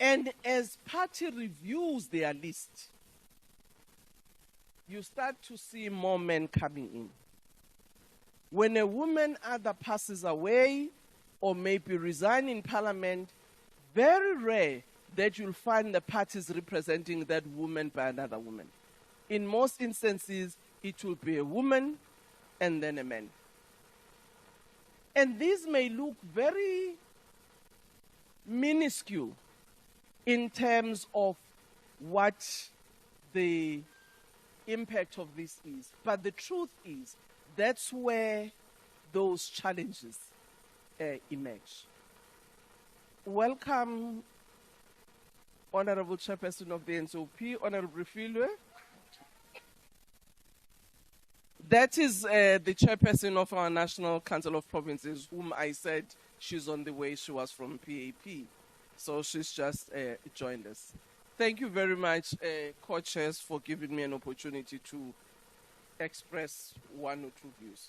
And as party reviews their list, you start to see more men coming in. When a woman either passes away or maybe resign in parliament, very rare that you'll find the parties representing that woman by another woman. In most instances, it will be a woman and then a man. And these may look very minuscule in terms of what the impact of this is. But the truth is, that's where those challenges emerge. Welcome, Honorable Chairperson of the NCOP, Honorable Refilwe. That is the chairperson of our National Council of Provinces, whom I said she's on the way. She was from PAP. So she's just joined us. Thank you very much, co-chairs, for giving me an opportunity to express one or two views.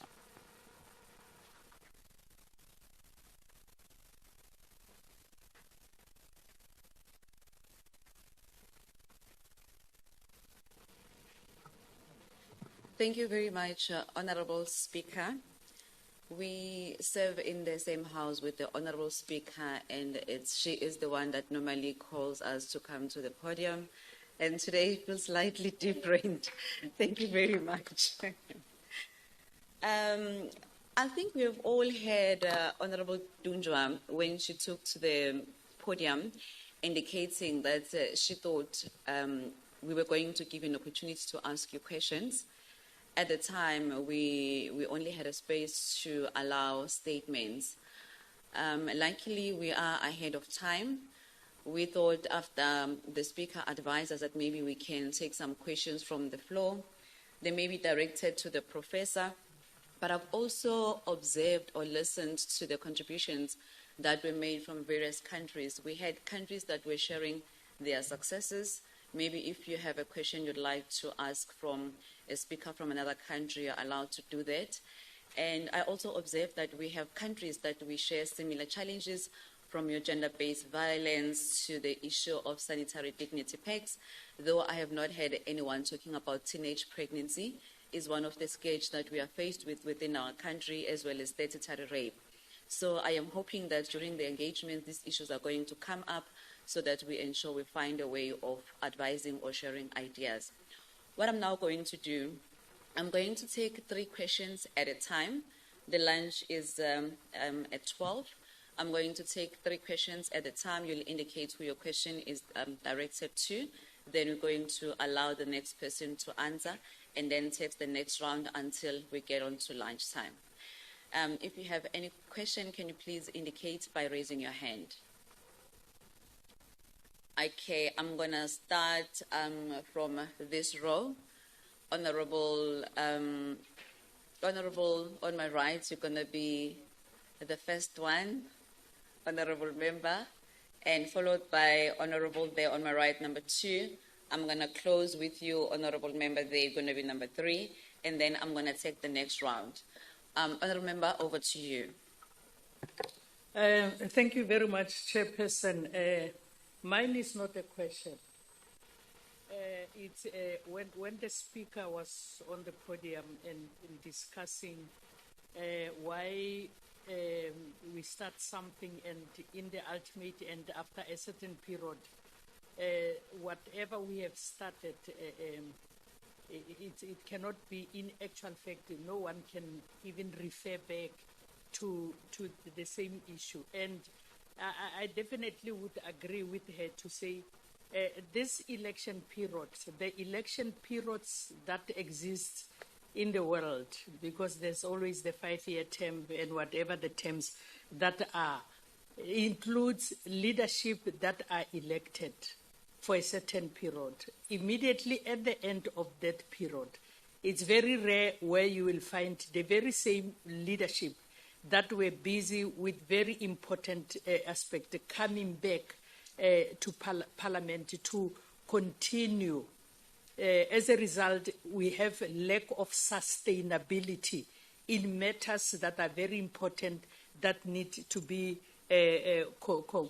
Thank you very much, Honorable Speaker. We serve in the same house with the Honorable Speaker, and she is the one that normally calls us to come to the podium. And today it feels slightly different. Thank you very much. I think we have all heard Honorable Dunjwa when she took to the podium indicating that she thought we were going to give you an opportunity to ask you questions. At the time, we only had a space to allow statements. Luckily, we are ahead of time. We thought after the speaker advised us that maybe we can take some questions from the floor. They may be directed to the professor, but I've also observed or listened to the contributions that were made from various countries. We had countries that were sharing their successes. Maybe if you have a question you'd like to ask from a speaker from another country, you're allowed to do that. And I also observed that we have countries that we share similar challenges, from your gender-based violence to the issue of sanitary dignity packs. Though I have not heard anyone talking about teenage pregnancy, is one of the scourges that we are faced with within our country, as well as statutory rape. So I am hoping that during the engagement, these issues are going to come up so that we ensure we find a way of advising or sharing ideas. What I'm now going to do, I'm going to take 3 questions at a time. The lunch is at 12. I'm going to take 3 questions at a time. You'll indicate who your question is directed to. Then we're going to allow the next person to answer, and then take the next round until we get on to lunchtime. If you have any question, can you please indicate by raising your hand? Okay, I'm going to start from this row. Honorable on my right, you're going to be the first one, Honorable Member, and followed by Honorable there on my right, number 2. I'm going to close with you, Honorable Member there, you're going to be number 3, and then I'm going to take the next round. Honorable Member, over to you. Thank you very much, Chairperson. Mine is not a question. It's when the speaker was on the podium and discussing why we start something, and in the ultimate and after a certain period, whatever we have started, it cannot be in actual fact. No one can even refer back to the same issue. And I definitely would agree with her to say this election period, the election periods that exist in the world, because there's always the 5-year term and whatever the terms that are, includes leadership that are elected for a certain period. Immediately at the end of that period, it's very rare where you will find the very same leadership that were busy with very important aspects coming back to Parliament to continue. As a result, we have a lack of sustainability in matters that are very important that need to be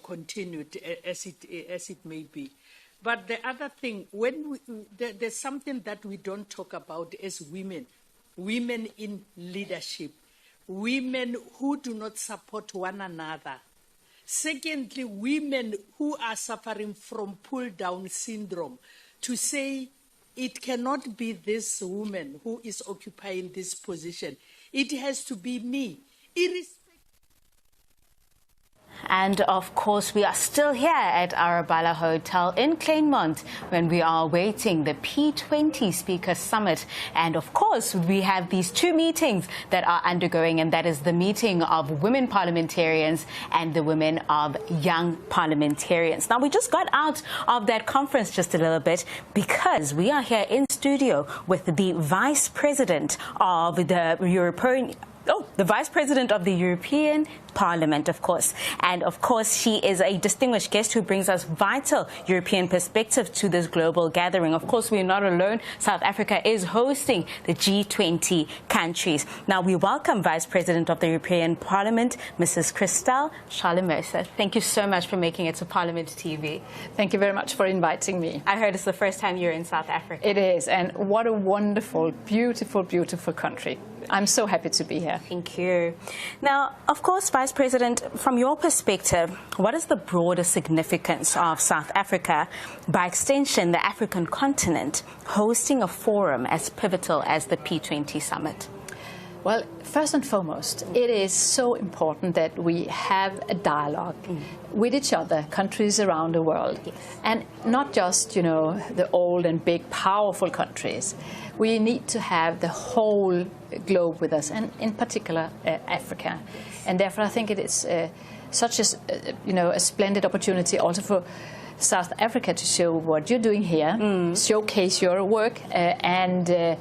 continued as it may be. But the other thing, there's something that we don't talk about as women in leadership, women who do not support one another. Secondly, women who are suffering from pull-down syndrome, to say it cannot be this woman who is occupying this position. It has to be me. And of course, we are still here at Arabella Hotel in Claremont when we are awaiting the P20 Speaker Summit. And of course, we have these two meetings that are undergoing, and that is the meeting of women parliamentarians and the women of young parliamentarians. Now, we just got out of that conference just a little bit because we are here in studio with the Vice President of the European Parliament, of course. And of course, she is a distinguished guest who brings us vital European perspective to this global gathering. Of course, we're not alone. South Africa is hosting the G20 countries. Now, we welcome Vice President of the European Parliament, Mrs. Christel Schale-Mercer. Thank you so much for making it to Parliament TV. Thank you very much for inviting me. I heard it's the first time you're in South Africa. It is, and what a wonderful, beautiful, beautiful country. I'm so happy to be here. Thank you. Now, of course, Vice President, from your perspective, what is the broader significance of South Africa, by extension, the African continent, hosting a forum as pivotal as the P20 summit? Well, first and foremost, it is so important that we have a dialogue with each other, countries around the world, and not just, the old and big, powerful countries. We need to have the whole globe with us, and in particular, Africa. And therefore, I think it is such a splendid opportunity also for South Africa to show what you're doing here, showcase your work, and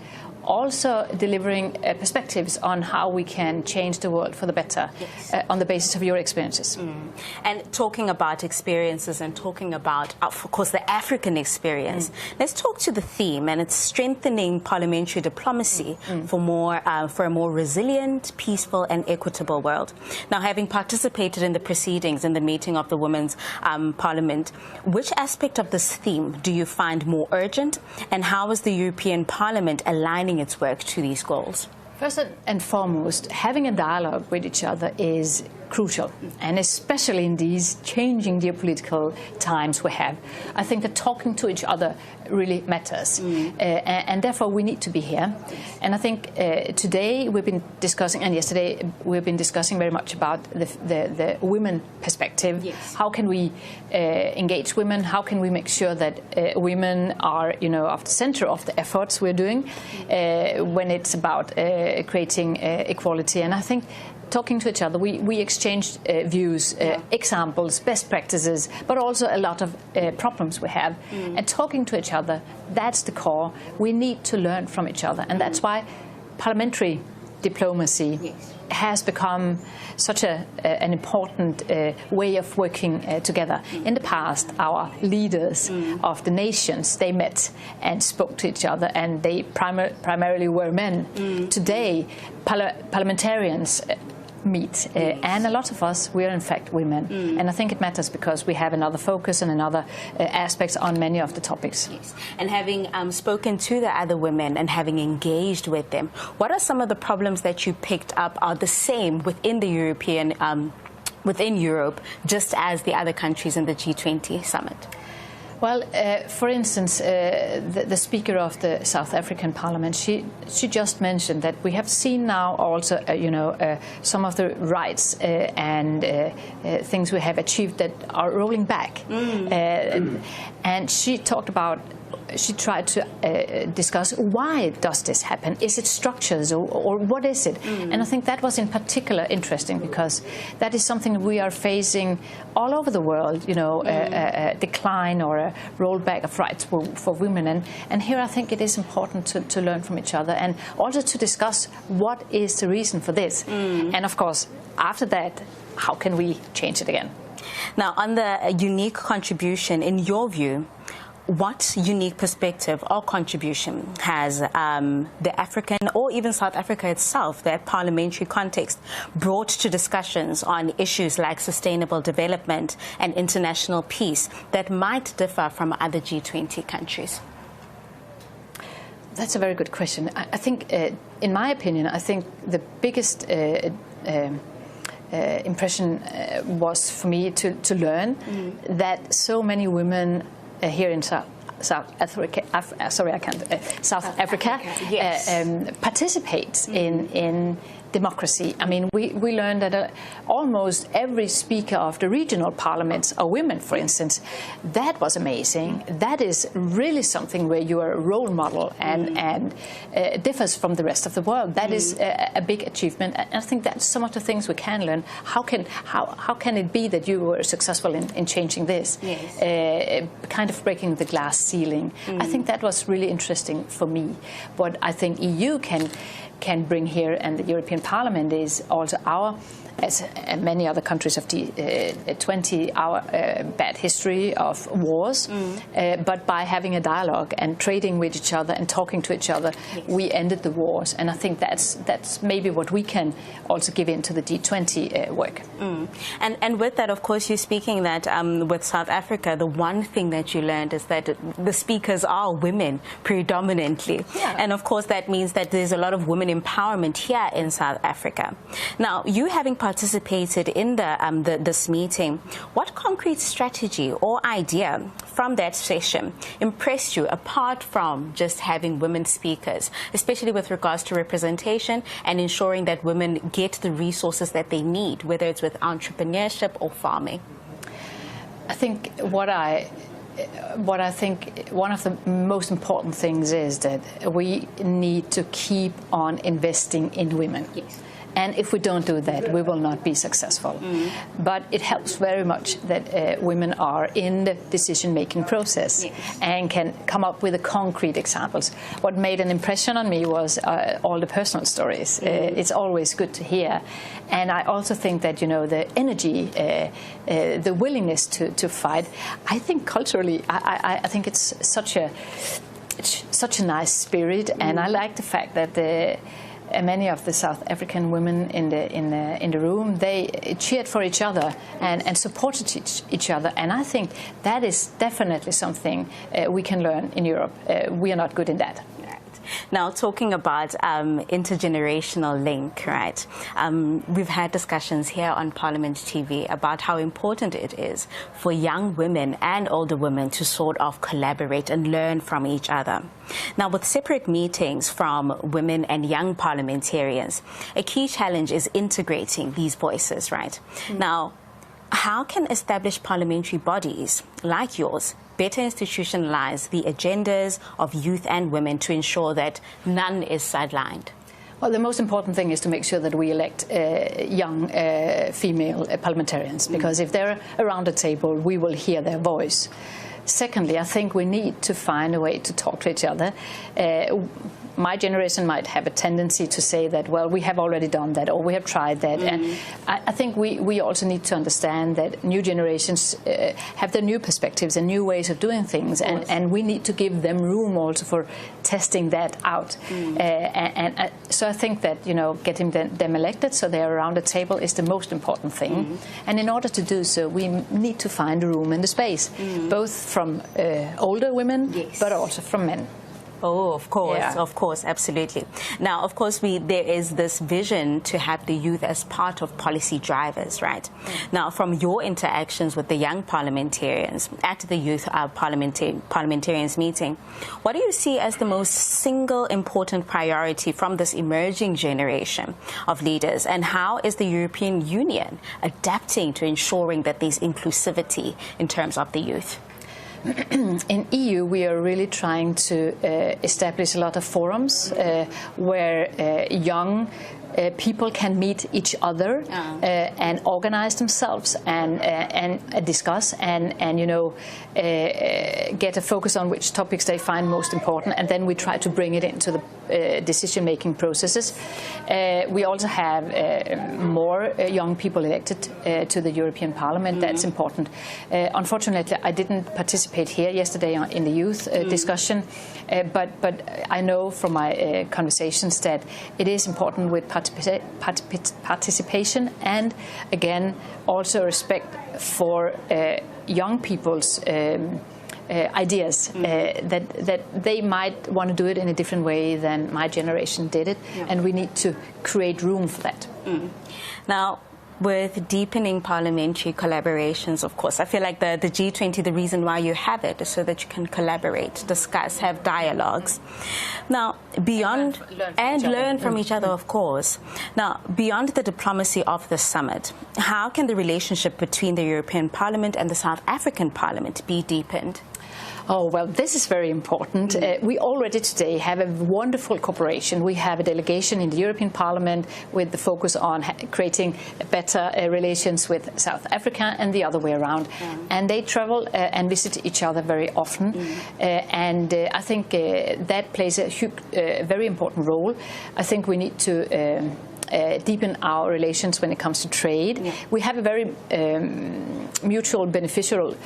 also delivering perspectives on how we can change the world for the better on the basis of your experiences. And talking about experiences and talking about, of course, the African experience, let's talk to the theme, and it's strengthening parliamentary diplomacy for a more resilient, peaceful and equitable world. Now, having participated in the proceedings in the meeting of the Women's Parliament, which aspect of this theme do you find more urgent, and how is the European Parliament aligning its work to these goals? First and foremost, having a dialogue with each other is crucial, and especially in these changing geopolitical times we have. I think that talking to each other really matters, and therefore we need to be here. And I think today we've been discussing, and yesterday we've been discussing very much about the women perspective. How can we engage women? How can we make sure that women are, at the center of the efforts we're doing when it's about creating equality? And I think talking to each other, we exchanged views, examples, best practices, but also a lot of problems we have. And talking to each other, that's the core. We need to learn from each other. And that's why parliamentary diplomacy has become such an important way of working together. In the past, our leaders of the nations, they met and spoke to each other, and they primarily were men. Today, parliamentarians meet, and a lot of us, we are in fact women. And I think it matters because we have another focus and another aspects on many of the topics. And having spoken to the other women and having engaged with them, what are some of the problems that you picked up are the same within the within Europe, just as the other countries in the G20 summit? Well, for instance, the Speaker of the South African Parliament, she just mentioned that we have seen now also, some of the rights and things we have achieved that are rolling back. And she talked about, she tried to discuss why does this happen? Is it structures or what is it? And I think that was in particular interesting because that is something we are facing all over the world, a decline or a rollback of rights for women. And here I think it is important to learn from each other and also to discuss what is the reason for this. And of course, after that, how can we change it again? Now, on the unique contribution, in your view, what unique perspective or contribution has the African or even South Africa itself, that parliamentary context, brought to discussions on issues like sustainable development and international peace that might differ from other G20 countries? That's a very good question. I think, in my opinion, I think the biggest impression was for me to learn that so many women here in South Africa, participates in democracy. I mean, we learned that almost every speaker of the regional parliaments are women, for instance. That was amazing. That is really something where you are a role model and differs from the rest of the world. That is a big achievement. And I think that's some of the things we can learn. How can it be that you were successful in changing this? Yes. Kind of breaking the glass ceiling. I think that was really interesting for me. What I think EU can bring here, and the European Parliament, is also our, as many other countries of G20, our bad history of wars, but by having a dialogue and trading with each other and talking to each other, we ended the wars. And I think that's maybe what we can also give into the G20 work. And with that, of course, you're speaking that with South Africa, the one thing that you learned is that the speakers are women predominantly. Yeah. And of course, that means that there's a lot of women empowerment here in South Africa. Now, you having participated in this meeting, what concrete strategy or idea from that session impressed you, apart from just having women speakers, especially with regards to representation and ensuring that women get the resources that they need, whether it's with entrepreneurship or farming? I think what I think one of the most important things is that we need to keep on investing in women. Yes. And if we don't do that, we will not be successful. But it helps very much that women are in the decision-making process and can come up with the concrete examples. What made an impression on me was all the personal stories. It's always good to hear. And I also think that, you know, the energy, the willingness to fight, I think culturally, I think it's such a nice spirit. And I like the fact that many of the South African women in the room, they cheered for each other and supported each other. And I think that is definitely something we can learn in Europe. We are not good in that. Now, talking about intergenerational link, right? We've had discussions here on Parliament TV about how important it is for young women and older women to sort of collaborate and learn from each other. Now, with separate meetings from women and young parliamentarians, a key challenge is integrating these voices, right? Now, how can established parliamentary bodies like yours better institutionalize the agendas of youth and women to ensure that none is sidelined? Well, the most important thing is to make sure that we elect young female parliamentarians, because if they're around the table, we will hear their voice. Secondly, I think we need to find a way to talk to each other. My generation might have a tendency to say that, well, we have already done that or we have tried that. And I think we also need to understand that new generations have their new perspectives and new ways of doing things. And we need to give them room also for testing that out. So I think that, you know, getting them elected so they're around the table is the most important thing. And in order to do so, we need to find a room and the space, both from older women, but also from men. Oh, of course, absolutely. Now, of course, there is this vision to have the youth as part of policy drivers, right? Now, from your interactions with the young parliamentarians at the Youth Parliamentarians meeting, what do you see as the most single important priority from this emerging generation of leaders? And how is the European Union adapting to ensuring that there's inclusivity in terms of the youth? In EU, we are really trying to establish a lot of forums where young people can meet each other and organize themselves and discuss and you know, get a focus on which topics they find most important, and then we try to bring it into the decision-making processes. We also have more young people elected to the European Parliament. That's important. Unfortunately, I didn't participate here yesterday in the youth discussion, but I know from my conversations that it is important with participation and, again, also respect for young people's ideas, that they might want to do it in a different way than my generation did it, and we need to create room for that. Now, with deepening parliamentary collaborations, of course, I feel like the G20, the reason why you have it is so that you can collaborate, discuss, have dialogues. Now, beyond learn from each other, of course. Now, beyond the diplomacy of the summit, how can the relationship between the European Parliament and the South African Parliament be deepened? Oh, well, this is very important. We already today have a wonderful cooperation. We have a delegation in the European Parliament with the focus on creating better relations with South Africa and the other way around. And they travel and visit each other very often. And I think that plays a very important role. I think we need to deepen our relations when it comes to trade. We have a very mutual beneficial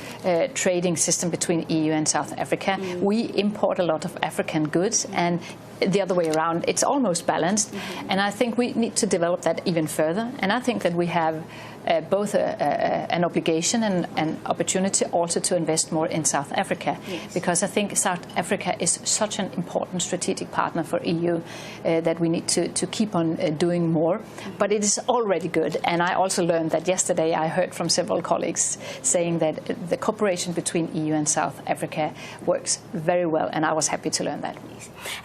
trading system between EU and South Africa. We import a lot of African goods, and the other way around, it's almost balanced. And I think we need to develop that even further. And I think that we have both an obligation and an opportunity also to invest more in South Africa, because I think South Africa is such an important strategic partner for EU that we need to keep on doing more. But it is already good, and I also learned that yesterday. I heard from several colleagues saying that the cooperation between EU and South Africa works very well, and I was happy to learn that.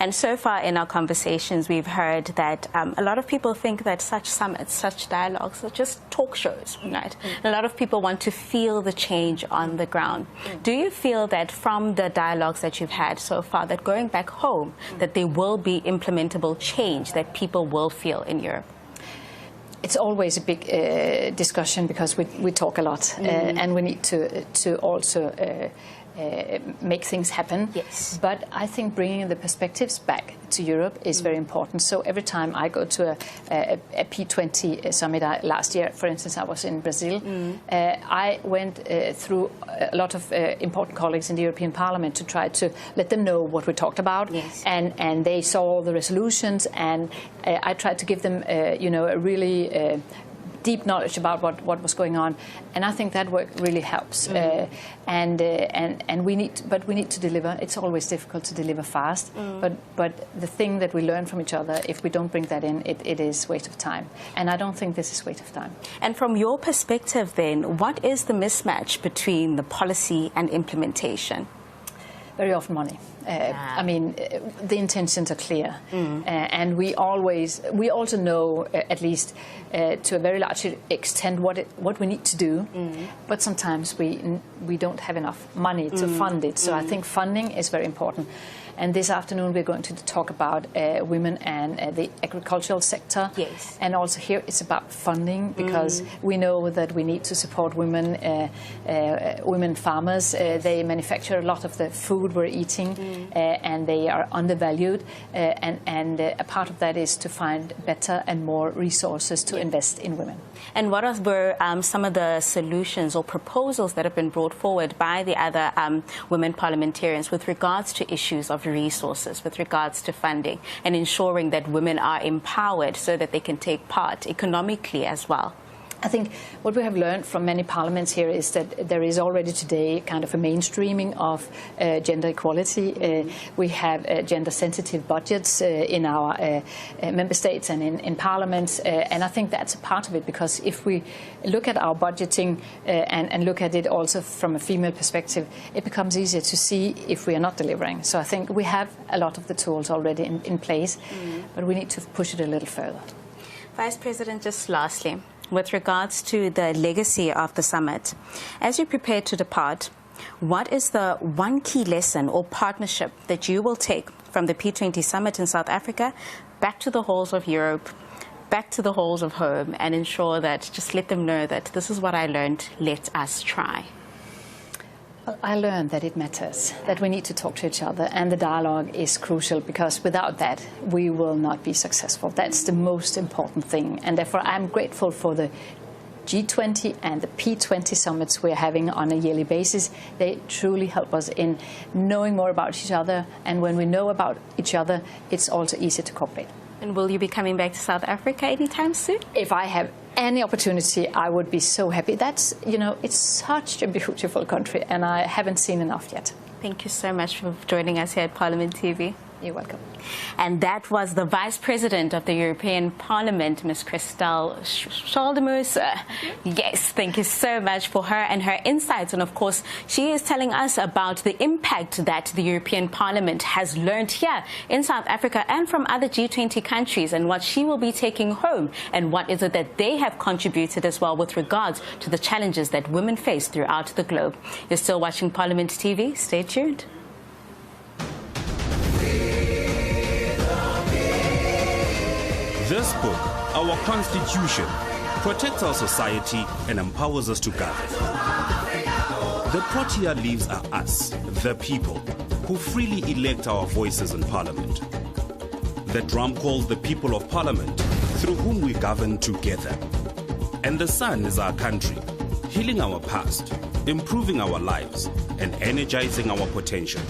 And so far in our conversations, we've heard that a lot of people think that such summits, such dialogues are just talk shows, right? A lot of people want to feel the change on the ground. Do you feel that from the dialogues that you've had so far, that going back home, that there will be implementable change that people will feel in Europe? It's always a big discussion because we talk a lot, and we need to also make things happen. Yes. But I think bringing the perspectives back to Europe is very important. So every time I go to a P20 summit, last year, for instance, I was in Brazil, I went through a lot of important colleagues in the European Parliament to try to let them know what we talked about. Yes. And they saw all the resolutions, and I tried to give them, you know, a really deep knowledge about what was going on, and I think that work really helps. And we need to deliver. It's always difficult to deliver fast, but the thing that we learn from each other, if we don't bring that in, it is waste of time. And I don't think this is waste of time. And from your perspective, then, what is the mismatch between the policy and implementation? Very often money. I mean, the intentions are clear, and we also know, at least to a very large extent, what we need to do. But sometimes we don't have enough money to fund it. So I think funding is very important. And this afternoon we're going to talk about women and the agricultural sector. Yes. And also here it's about funding, because we know that we need to support women farmers. They manufacture a lot of the food we're eating, and they are undervalued. And a part of that is to find better and more resources to invest in women. And what were some of the solutions or proposals that have been brought forward by the other women parliamentarians with regards to issues of resources, with regards to funding, and ensuring that women are empowered so that they can take part economically as well? I think what we have learned from many parliaments here is that there is already today kind of a mainstreaming of gender equality. We have gender-sensitive budgets in our member states and in parliaments, and I think that's a part of it, because if we look at our budgeting and look at it also from a female perspective, it becomes easier to see if we are not delivering. So I think we have a lot of the tools already in place, but we need to push it a little further. Vice President, just lastly, with regards to the legacy of the summit, as you prepare to depart, what is the one key lesson or partnership that you will take from the P20 summit in South Africa back to the halls of Europe, back to the halls of home and ensure that, just let them know that this is what I learned, let us try? Well, I learned that it matters, that we need to talk to each other, and the dialogue is crucial, because without that, we will not be successful. That's the most important thing, and therefore I'm grateful for the G20 and the P20 summits we're having on a yearly basis. They truly help us in knowing more about each other, and when we know about each other, it's also easier to cooperate. And will you be coming back to South Africa anytime soon? If I have any opportunity, I would be so happy. That's, you know, it's such a beautiful country, and I haven't seen enough yet. Thank you so much for joining us here at Parliament TV. You're welcome. And that was the Vice President of the European Parliament, Ms. Christel Schaldemose. Yes, thank you so much for her and her insights. And of course, she is telling us about the impact that the European Parliament has learned here in South Africa and from other G20 countries, and what she will be taking home, and what is it that they have contributed as well with regards to the challenges that women face throughout the globe. You're still watching Parliament TV. Stay tuned. This book, our Constitution, protects our society and empowers us to govern. The Protea leaves are us, the people, who freely elect our voices in Parliament. The drum calls the people of Parliament, through whom we govern together. And the sun is our country, healing our past, improving our lives, and energizing our potential.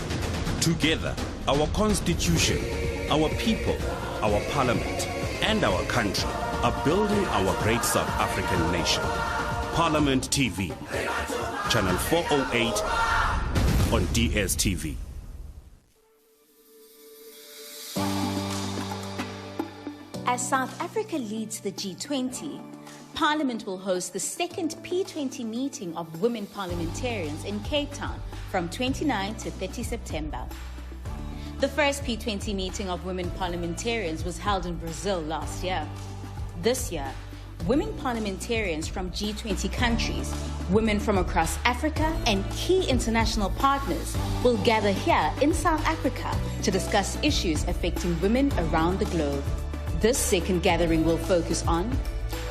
Together, our Constitution, our people, our Parliament, and our country are building our great South African nation. Parliament TV, channel 408 on DSTV. As South Africa leads the G20, Parliament will host the second P20 meeting of women parliamentarians in Cape Town from 29 to 30 September. The first P20 meeting of women parliamentarians was held in Brazil last year. This year, women parliamentarians from G20 countries, women from across Africa, and key international partners will gather here in South Africa to discuss issues affecting women around the globe. This second gathering will focus on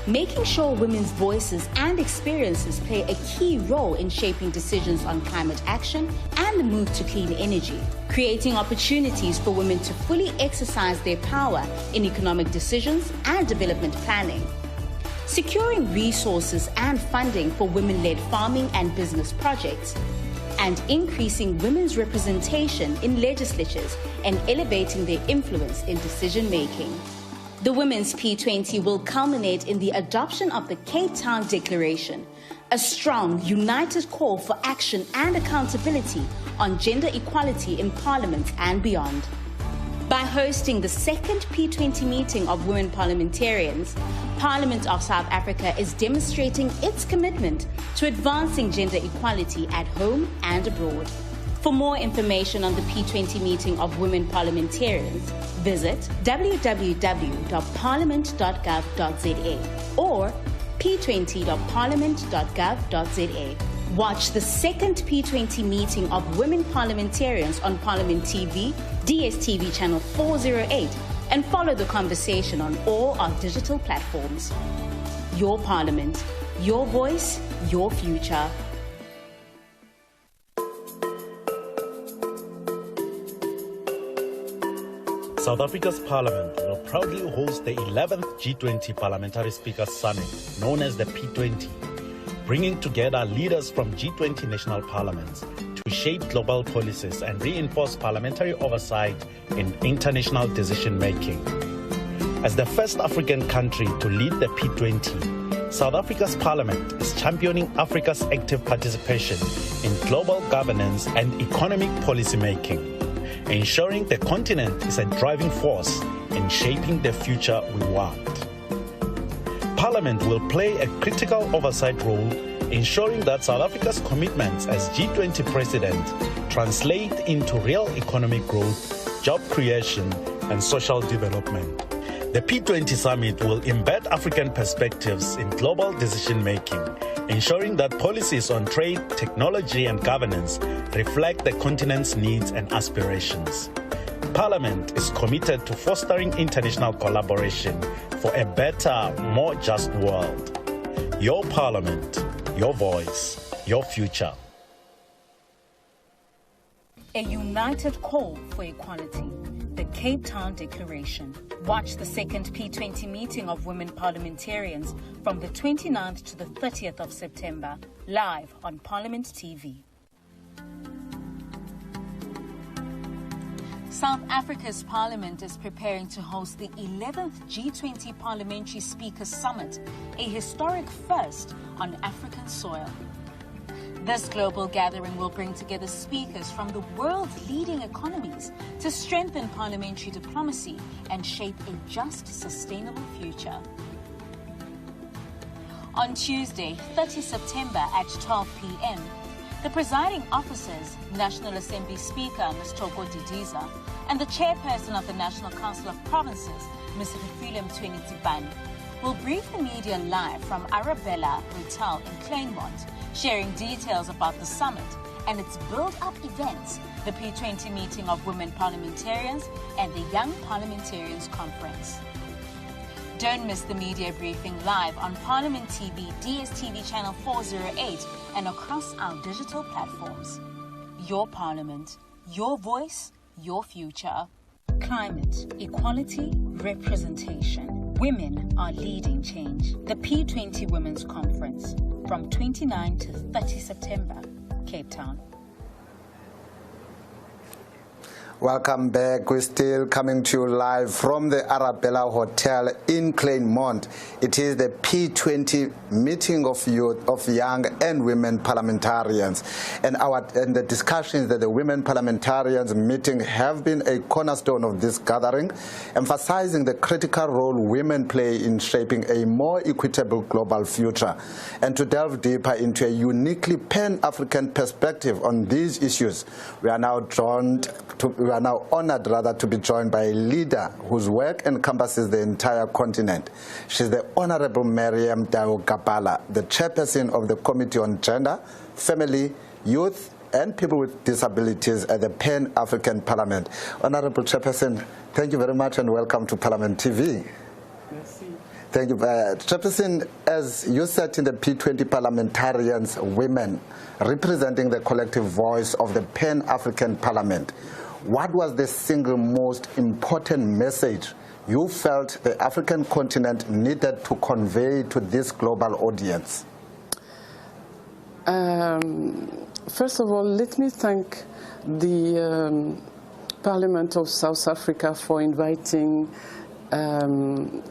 making sure women's voices and experiences play a key role in shaping decisions on climate action and the move to clean energy, creating opportunities for women to fully exercise their power in economic decisions and development planning, securing resources and funding for women-led farming and business projects, and increasing women's representation in legislatures and elevating their influence in decision-making. The Women's P20 will culminate in the adoption of the Cape Town Declaration, a strong, united call for action and accountability on gender equality in Parliament and beyond. By hosting the second P20 meeting of women parliamentarians, Parliament of South Africa is demonstrating its commitment to advancing gender equality at home and abroad. For more information on the P20 meeting of women parliamentarians, visit www.parliament.gov.za or p20.parliament.gov.za. Watch the second P20 meeting of women parliamentarians on Parliament TV, DSTV channel 408, and follow the conversation on all our digital platforms. Your Parliament, your voice, your future. South Africa's Parliament will proudly host the 11th G20 Parliamentary Speakers Summit, known as the P20, bringing together leaders from G20 national parliaments to shape global policies and reinforce parliamentary oversight in international decision-making. As the first African country to lead the P20, South Africa's Parliament is championing Africa's active participation in global governance and economic policymaking, ensuring the continent is a driving force in shaping the future we want. Parliament will play a critical oversight role, ensuring that South Africa's commitments as G20 president translate into real economic growth, job creation, and social development. The P20 summit will embed African perspectives in global decision-making, ensuring that policies on trade, technology, and governance reflect the continent's needs and aspirations. Parliament is committed to fostering international collaboration for a better, more just world. Your Parliament, your voice, your future. A united call for equality. The Cape Town Declaration. Watch the second P20 meeting of women parliamentarians from the 29th to the 30th of September, live on Parliament TV. South Africa's parliament is preparing to host the 11th G20 Parliamentary Speakers Summit, a historic first on African soil. This global gathering will bring together speakers from the world's leading economies to strengthen parliamentary diplomacy and shape a just, sustainable future. On Tuesday, 30 September at 12 p.m., the presiding officers, National Assembly Speaker Ms. Thoko Didiza, and the chairperson of the National Council of Provinces, Mr. P20 Tsipane, will brief the media live from Arabella Hotel in Claremont, sharing details about the summit and its build-up events, the P20 meeting of women parliamentarians and the Young Parliamentarians Conference. Don't miss the media briefing live on Parliament TV, DSTV channel 408 and across our digital platforms. Your Parliament, your voice, your future. Climate, equality, representation. Women are leading change. The P20 Women's Conference from 29 to 30 September, Cape Town. Welcome back. We're still coming to you live from the Arabella Hotel in Claremont. It is the P20 meeting of youth, of young and women parliamentarians. And the discussions that the women parliamentarians meeting have been a cornerstone of this gathering, emphasizing the critical role women play in shaping a more equitable global future. And to delve deeper into a uniquely Pan-African perspective on these issues, we are now honored to be joined by a leader whose work encompasses the entire continent. She's the Honorable Miriam Dayo-Gabala, the chairperson of the Committee on Gender, Family, Youth and People with Disabilities at the Pan-African Parliament. Honorable Chairperson, thank you very much and welcome to Parliament TV. Merci. Thank you. Chairperson, as you said in the P20 parliamentarians, women representing the collective voice of the Pan-African Parliament, what was the single most important message you felt the African continent needed to convey to this global audience? First of all, let me thank the Parliament of South Africa for inviting the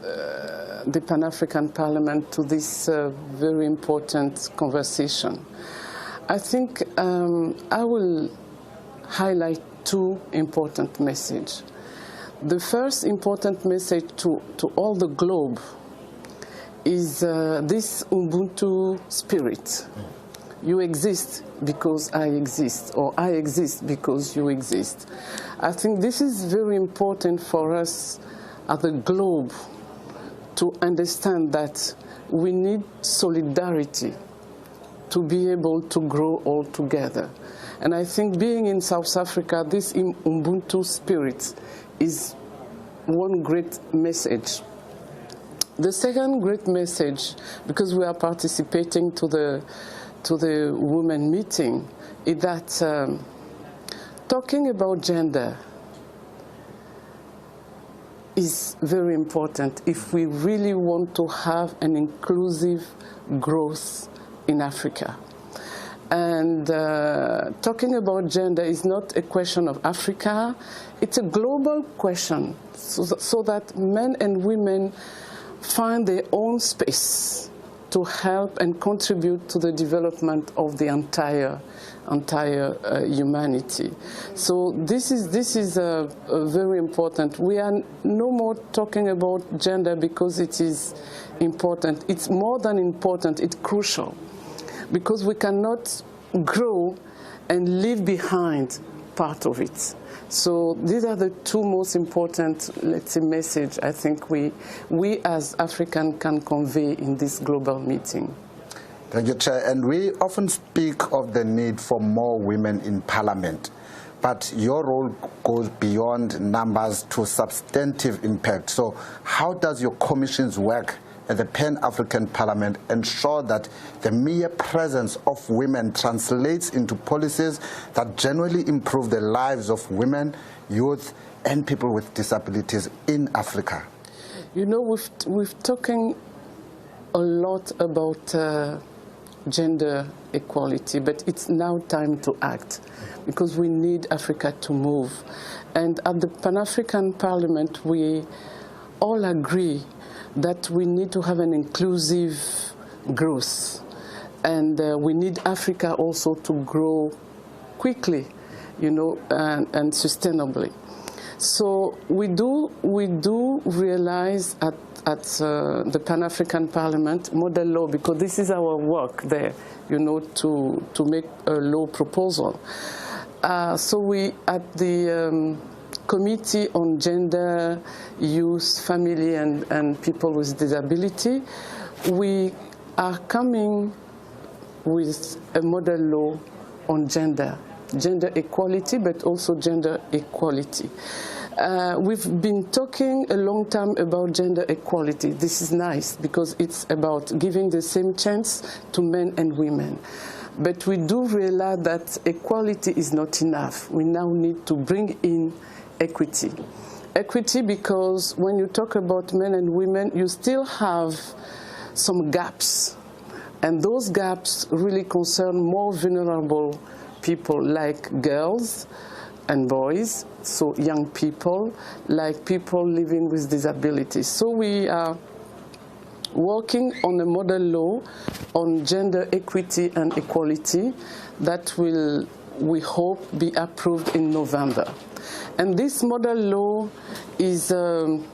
Pan-African Parliament to this very important conversation. I think I will highlight two important messages. The first important message to all the globe is this Ubuntu spirit. You exist because I exist, or I exist because you exist. I think this is very important for us at the globe to understand that we need solidarity to be able to grow all together. And I think being in South Africa, this Ubuntu spirit is one great message. The second great message, because we are participating to the women meeting, is that talking about gender is very important if we really want to have an inclusive growth in Africa. And talking about gender is not a question of Africa, it's a global question, so that men and women find their own space to help and contribute to the development of the entire humanity. So this is very important. We are no more talking about gender because it is important. It's more than important, it's crucial, because we cannot grow and leave behind part of it. So these are the two most important, let's say, message I think we as Africans can convey in this global meeting. Thank you, Chair. And we often speak of the need for more women in Parliament. but your role goes beyond numbers to substantive impact. So how does your commission's work at the Pan-African Parliament ensure that the mere presence of women translates into policies that genuinely improve the lives of women, youth, and people with disabilities in Africa? You know, we've talking a lot about gender equality, but it's now time to act because we need Africa to move. And at the Pan-African Parliament, we all agree that we need to have an inclusive growth. And we need Africa also to grow quickly, you know, and sustainably. So we do realize at the Pan-African Parliament model law, because this is our work there, you know, to make a law proposal. So we at the Committee on Gender, Youth, Family and People with Disability, we are coming with a model law on gender equality, but also gender equality. We've been talking a long time about gender equality. This is nice because it's about giving the same chance to men and women. But we do realize that equality is not enough. We now need to bring in equity. Equity because when you talk about men and women, you still have some gaps. And those gaps really concern more vulnerable people like girls and boys, so young people, like people living with disabilities. So we are working on a model law on gender equity and equality that will, we hope, be approved in November. And this model law is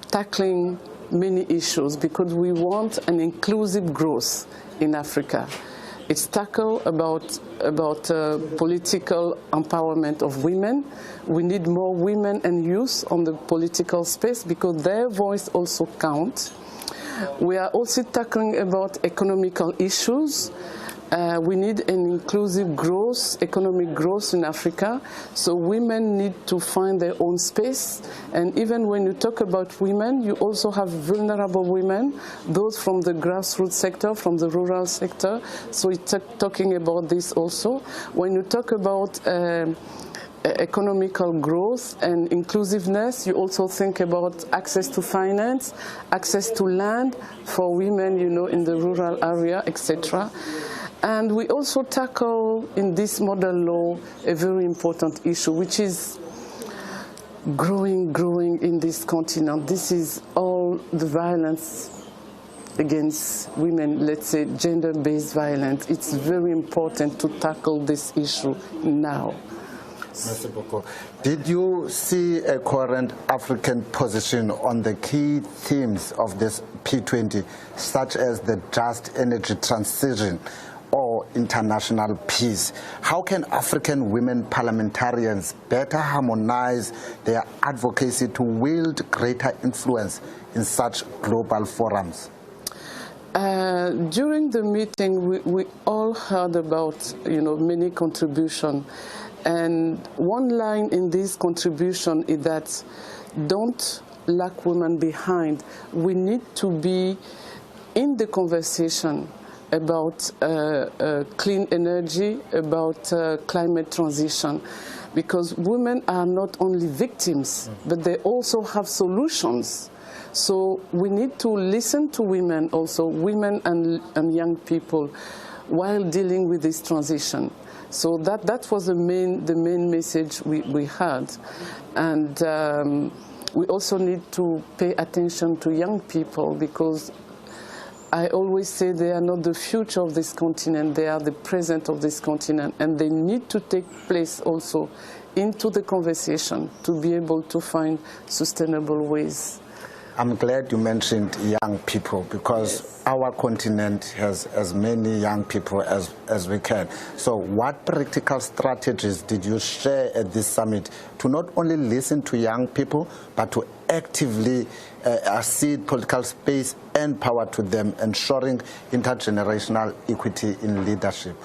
tackling many issues because we want an inclusive growth in Africa. It's tackle about political empowerment of women. We need more women and youth on the political space because their voice also counts. We are also tackling about economical issues. We need an inclusive growth, economic growth in Africa, so women need to find their own space. And even when you talk about women, you also have vulnerable women, those from the grassroots sector, from the rural sector, so it's talking about this also. When you talk about economical growth and inclusiveness, you also think about access to finance, access to land for women, you know, in the rural area, etc. And we also tackle in this model law a very important issue, which is growing in this continent. This is all the violence against women, let's say gender-based violence. It's very important to tackle this issue now. Merci beaucoup. Did you see a coherent African position on the key themes of this P20, such as the just energy transition or international peace? How can African women parliamentarians better harmonize their advocacy to wield greater influence in such global forums? During the meeting, we all heard about, you know, many contributions. And one line in this contribution is that don't lag women behind. We need to be in the conversation about clean energy, about climate transition, because women are not only victims, but they also have solutions. So we need to listen to women also, women and young people, while dealing with this transition. So that was the main message we had. And we also need to pay attention to young people because I always say they are not the future of this continent, they are the present of this continent, and they need to take place also into the conversation to be able to find sustainable ways. I'm glad you mentioned young people because yes, our continent has as many young people as we can. So what practical strategies did you share at this summit to not only listen to young people, but to actively cede political space and power to them, ensuring intergenerational equity in leadership?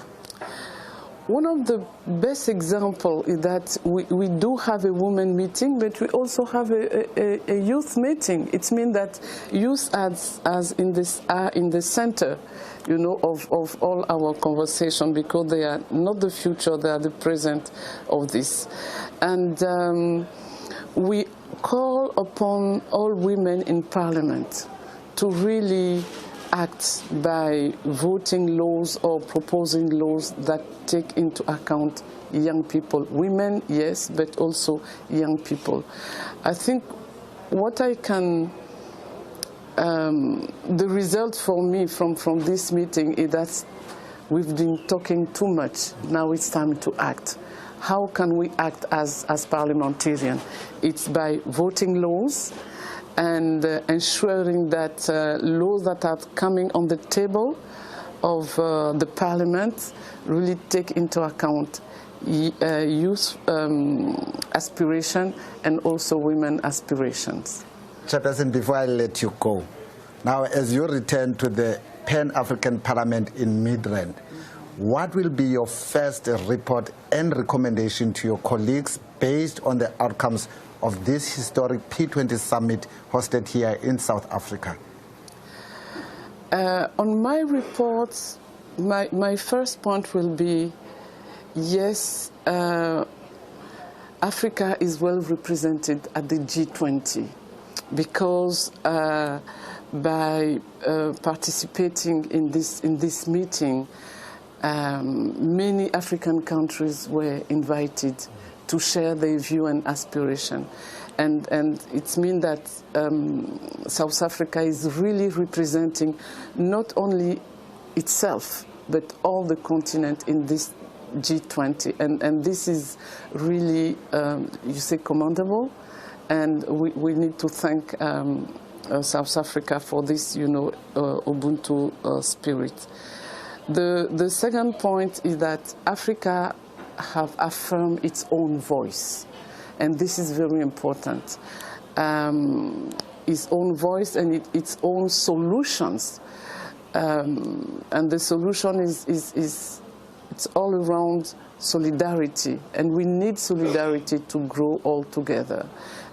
one of the best examples is that we do have a women meeting, but we also have a youth meeting. It means that youth are in the center, you know, of all our conversation, because they are not the future, they are the present of this. And we call upon all women in Parliament to really act by voting laws or proposing laws that take into account young people. Women, yes, but also young people. I think what I can, the result for me from this meeting is that we've been talking too much. Now it's time to act. How can we act as parliamentarians? It's by voting laws and ensuring that laws that are coming on the table of the Parliament really take into account youth aspiration and also women aspirations. Chairperson, before I let you go, now as you return to the Pan-African Parliament in Midrand, what will be your first report and recommendation to your colleagues based on the outcomes of this historic P20 summit hosted here in South Africa? On my reports, my first point will be, yes, Africa is well represented at the G20 because by participating in this meeting, many African countries were invited to share their view and aspiration. And it means that South Africa is really representing not only itself, but all the continent in this G20. And this is really, you say, commendable. And we need to thank South Africa for this, you know, Ubuntu spirit. The second point is that Africa have affirmed its own voice, and this is very important. Its own voice and its own solutions, and the solution is it's all around solidarity, and we need solidarity to grow all together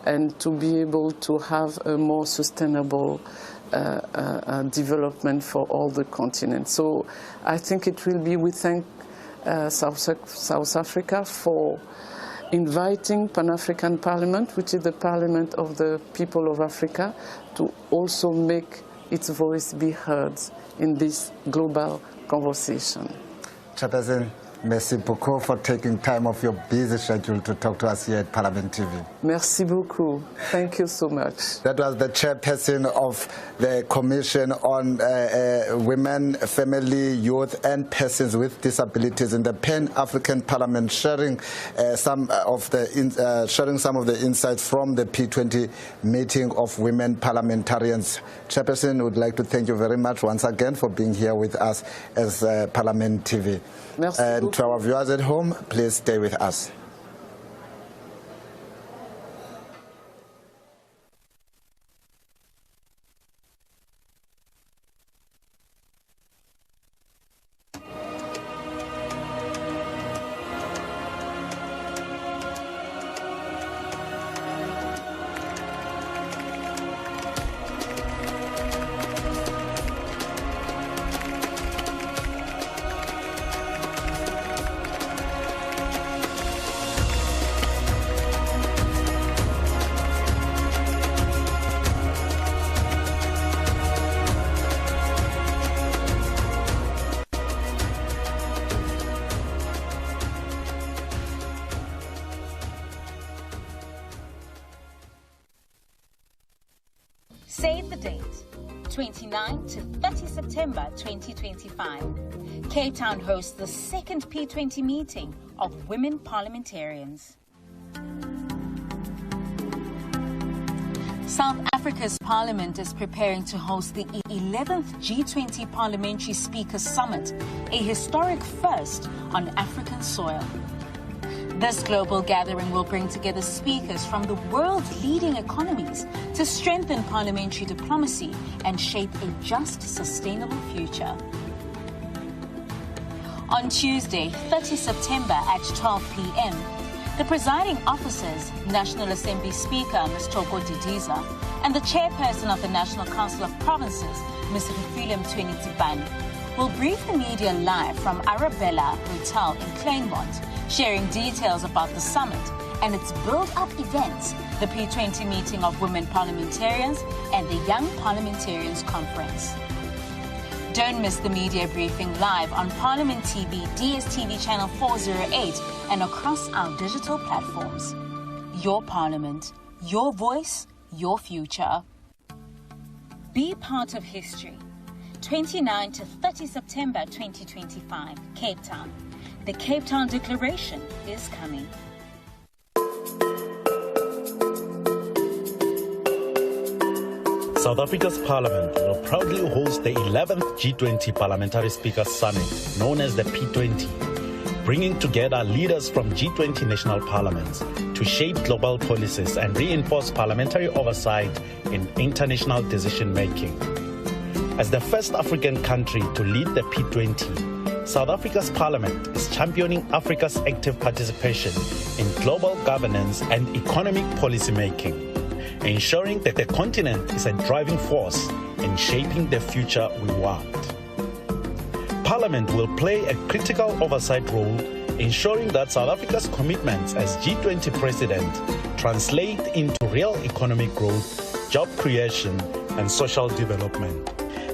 and to be able to have a more sustainable development for all the continent. So I think it will be, we thank South Africa for inviting Pan-African Parliament, which is the parliament of the people of Africa, to also make its voice be heard in this global conversation. Chairperson, merci beaucoup for taking time off your busy schedule to talk to us here at Parliament TV. Merci beaucoup. Thank you so much. That was the chairperson of the Commission on Women, Family, Youth and Persons with Disabilities in the Pan-African Parliament, sharing some of the insights from the P20 meeting of women parliamentarians. Chairperson, would like to thank you very much once again for being here with us as Parliament TV. Merci and to our viewers at home, please stay with us. Save the date, 29 to 30 September 2025. Cape Town hosts the second P20 meeting of women parliamentarians. South Africa's parliament is preparing to host the 11th G20 Parliamentary Speakers Summit, a historic first on African soil. This global gathering will bring together speakers from the world's leading economies to strengthen parliamentary diplomacy and shape a just, sustainable future. On Tuesday, 30 September at 12 p.m., the presiding officers, National Assembly Speaker Ms. Toko Didiza, and the chairperson of the National Council of Provinces, Ms. Refilwe Mthweni-Tsipane, will brief the media live from Arabella Hotel in Claremont, sharing details about the summit and its build-up events, the P20 meeting of women parliamentarians and the Young Parliamentarians Conference. Don't miss the media briefing live on Parliament TV, DSTV channel 408 and across our digital platforms. Your Parliament, your voice, your future. Be part of history. 29 to 30 September 2025, Cape Town. The Cape Town Declaration is coming. South Africa's Parliament will proudly host the 11th G20 Parliamentary Speakers Summit, known as the P20, bringing together leaders from G20 national parliaments to shape global policies and reinforce parliamentary oversight in international decision-making. As the first African country to lead the P20, South Africa's Parliament is championing Africa's active participation in global governance and economic policymaking, ensuring that the continent is a driving force in shaping the future we want. Parliament will play a critical oversight role, ensuring that South Africa's commitments as G20 president translate into real economic growth, job creation, and social development.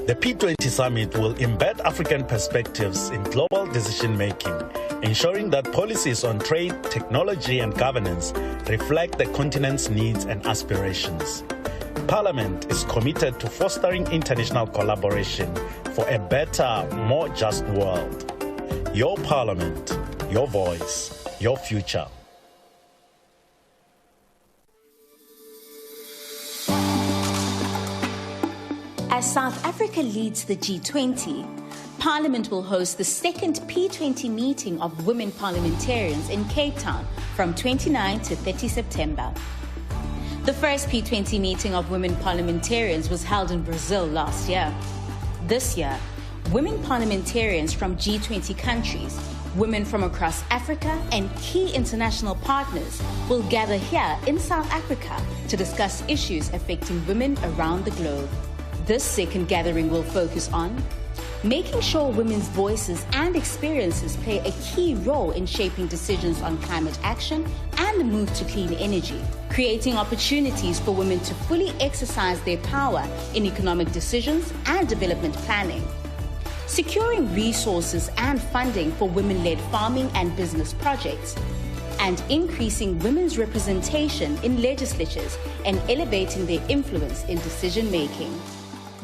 The P20 summit will embed African perspectives in global decision-making, ensuring that policies on trade, technology, and governance reflect the continent's needs and aspirations. Parliament is committed to fostering international collaboration for a better, more just world. Your Parliament, your voice, your future. As South Africa leads the G20, Parliament will host the second P20 meeting of women parliamentarians in Cape Town from 29 to 30 September. The first P20 meeting of women parliamentarians was held in Brazil last year. This year, women parliamentarians from G20 countries, women from across Africa, and key international partners will gather here in South Africa to discuss issues affecting women around the globe. This second gathering will focus on making sure women's voices and experiences play a key role in shaping decisions on climate action and the move to clean energy, creating opportunities for women to fully exercise their power in economic decisions and development planning, securing resources and funding for women-led farming and business projects, and increasing women's representation in legislatures and elevating their influence in decision-making.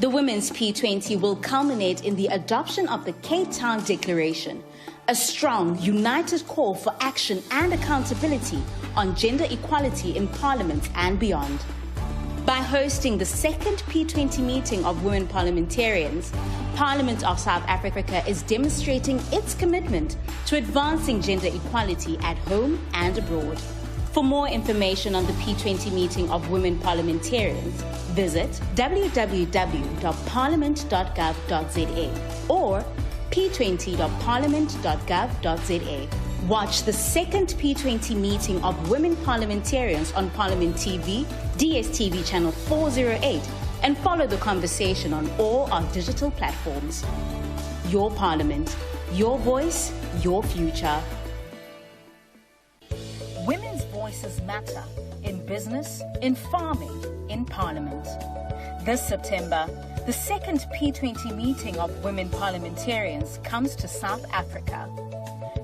The Women's P20 will culminate in the adoption of the Cape Town Declaration, a strong, united call for action and accountability on gender equality in Parliament and beyond. By hosting the second P20 meeting of women parliamentarians, Parliament of South Africa is demonstrating its commitment to advancing gender equality at home and abroad. For more information on the P20 meeting of women parliamentarians, visit www.parliament.gov.za or p20.parliament.gov.za. Watch the second P20 meeting of women parliamentarians on Parliament TV, DSTV channel 408, and follow the conversation on all our digital platforms. Your Parliament, your voice, your future. Women's voices matter in business, in farming, in Parliament. This September, the second P20 meeting of women parliamentarians comes to South Africa.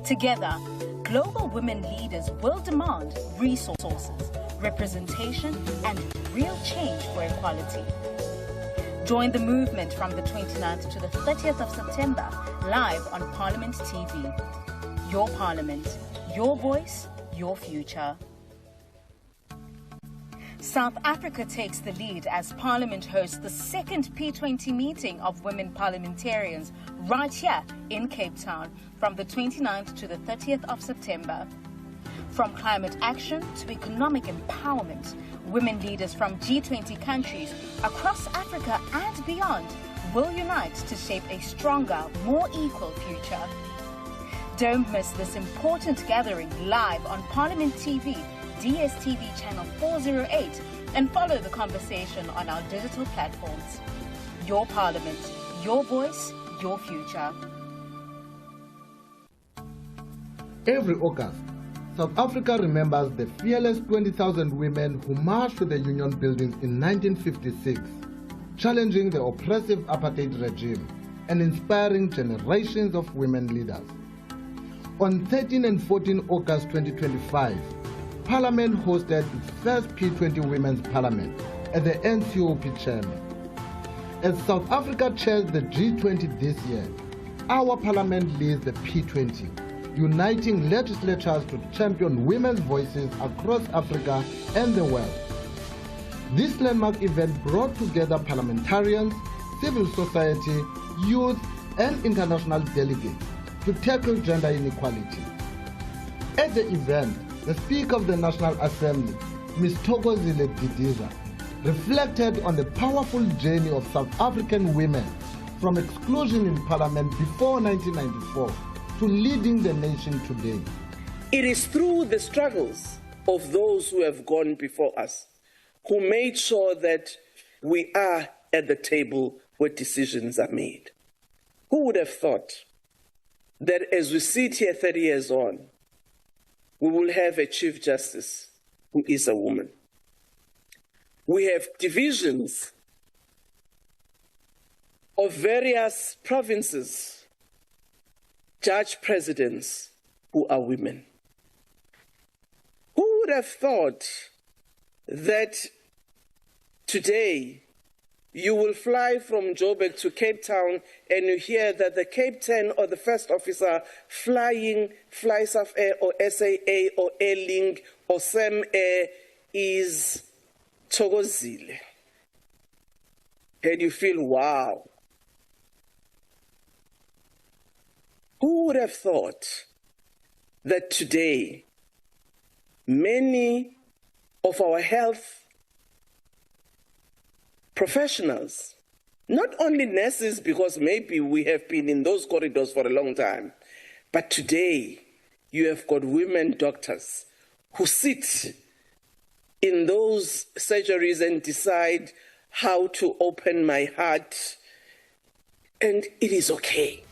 Together, global women leaders will demand resources, representation, and real change for equality. Join the movement from the 29th to the 30th of September, live on Parliament TV. Your Parliament, your voice, your future. South Africa takes the lead as Parliament hosts the second P20 meeting of women parliamentarians right here in Cape Town from the 29th to the 30th of September. From climate action to economic empowerment, women leaders from G20 countries across Africa and beyond will unite to shape a stronger, more equal future. Don't miss this important gathering live on Parliament TV, DSTV channel 408, and follow the conversation on our digital platforms. Your Parliament, your voice, your future. Every August, South Africa remembers the fearless 20,000 women who marched to the Union buildings in 1956, challenging the oppressive apartheid regime and inspiring generations of women leaders. On 13 and 14 August 2025, Parliament hosted its first P20 Women's Parliament as the NCOP chairman. As South Africa chairs the G20 this year, our Parliament leads the P20, uniting legislatures to champion women's voices across Africa and the world. This landmark event brought together parliamentarians, civil society, youth, and international delegates to tackle gender inequality. At the event, the Speaker of the National Assembly, Ms. Thokozile Didiza, reflected on the powerful journey of South African women from exclusion in Parliament before 1994 to leading the nation today. It is through the struggles of those who have gone before us who made sure that we are at the table where decisions are made. Who would have thought that as we sit here 30 years on, we will have a Chief Justice who is a woman? We have divisions of various provinces, judge presidents who are women. Who would have thought that today you will fly from Joburg to Cape Town and you hear that the captain or the first officer flying South Air or SAA or Air Link or Sam Air is Thokozile? And you feel, wow. Who would have thought that today many of our health professionals, not only nurses, because maybe we have been in those corridors for a long time, but today you have got women doctors who sit in those surgeries and decide how to open my heart, and it is okay.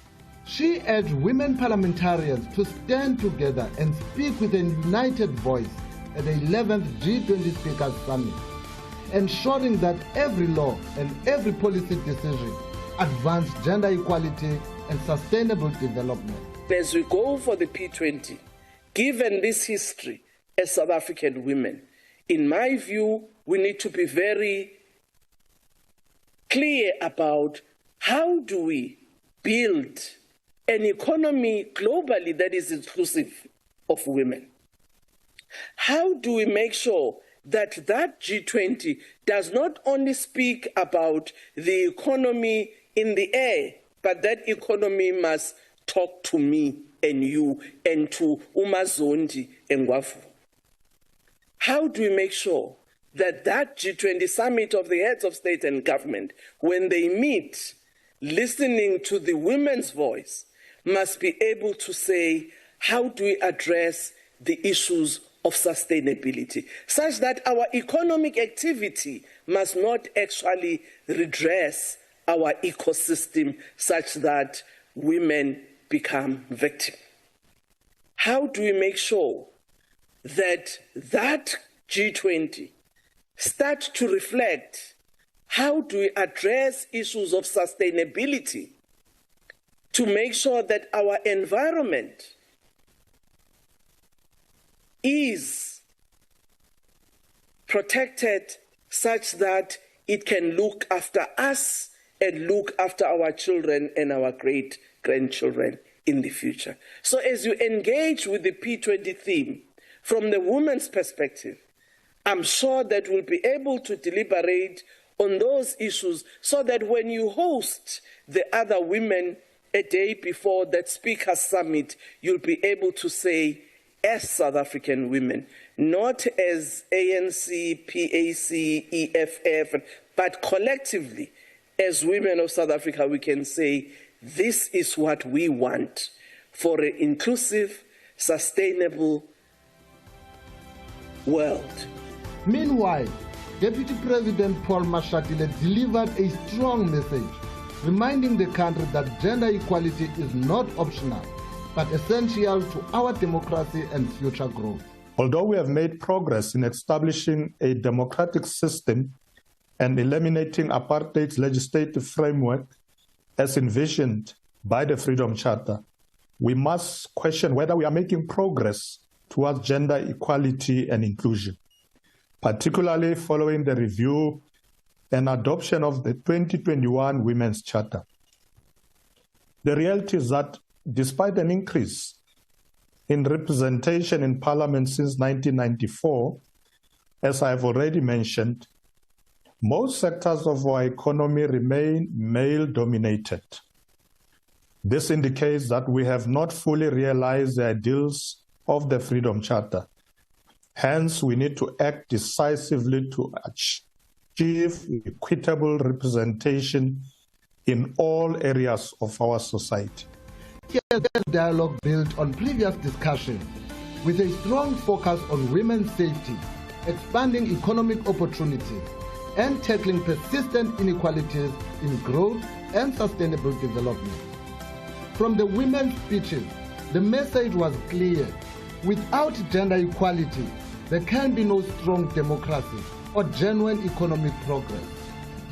She urged women parliamentarians to stand together and speak with a united voice at the 11th G20 Speakers Summit, ensuring that every law and every policy decision advance gender equality and sustainable development. As we go for the P20, given this history as South African women, in my view, we need to be very clear about how do we build an economy globally that is inclusive of women. How do we make sure that that G20 does not only speak about the economy in the air, but that economy must talk to me and you and to Umazondi and Ngwafu? How do we make sure that that G20 summit of the heads of state and government, when they meet, listening to the women's voice, must be able to say, how do we address the issues of sustainability, such that our economic activity must not actually redress our ecosystem such that women become victims? How do we make sure that that G20 starts to reflect how do we address issues of sustainability to make sure that our environment is protected such that it can look after us and look after our children and our great-grandchildren in the future. So as you engage with the P20 theme from the woman's perspective, I'm sure that we'll be able to deliberate on those issues so that when you host the other women a day before that Speakers Summit, you'll be able to say, as South African women, not as ANC, PAC, EFF, but collectively, as women of South Africa, we can say, this is what we want for an inclusive, sustainable world. Meanwhile, Deputy President Paul Mashatile delivered a strong message, reminding the country that gender equality is not optional, but essential to our democracy and future growth. Although we have made progress in establishing a democratic system and eliminating apartheid's legislative framework as envisioned by the Freedom Charter, we must question whether we are making progress towards gender equality and inclusion, particularly following the review and adoption of the 2021 Women's Charter. The reality is that despite an increase in representation in Parliament since 1994, as I have already mentioned, most sectors of our economy remain male-dominated. This indicates that we have not fully realized the ideals of the Freedom Charter. Hence, we need to act decisively to achieve equitable representation in all areas of our society. Here, this dialogue built on previous discussions with a strong focus on women's safety, expanding economic opportunities, and tackling persistent inequalities in growth and sustainable development. From the women's speeches, the message was clear. Without gender equality, there can be no strong democracy or genuine economic progress.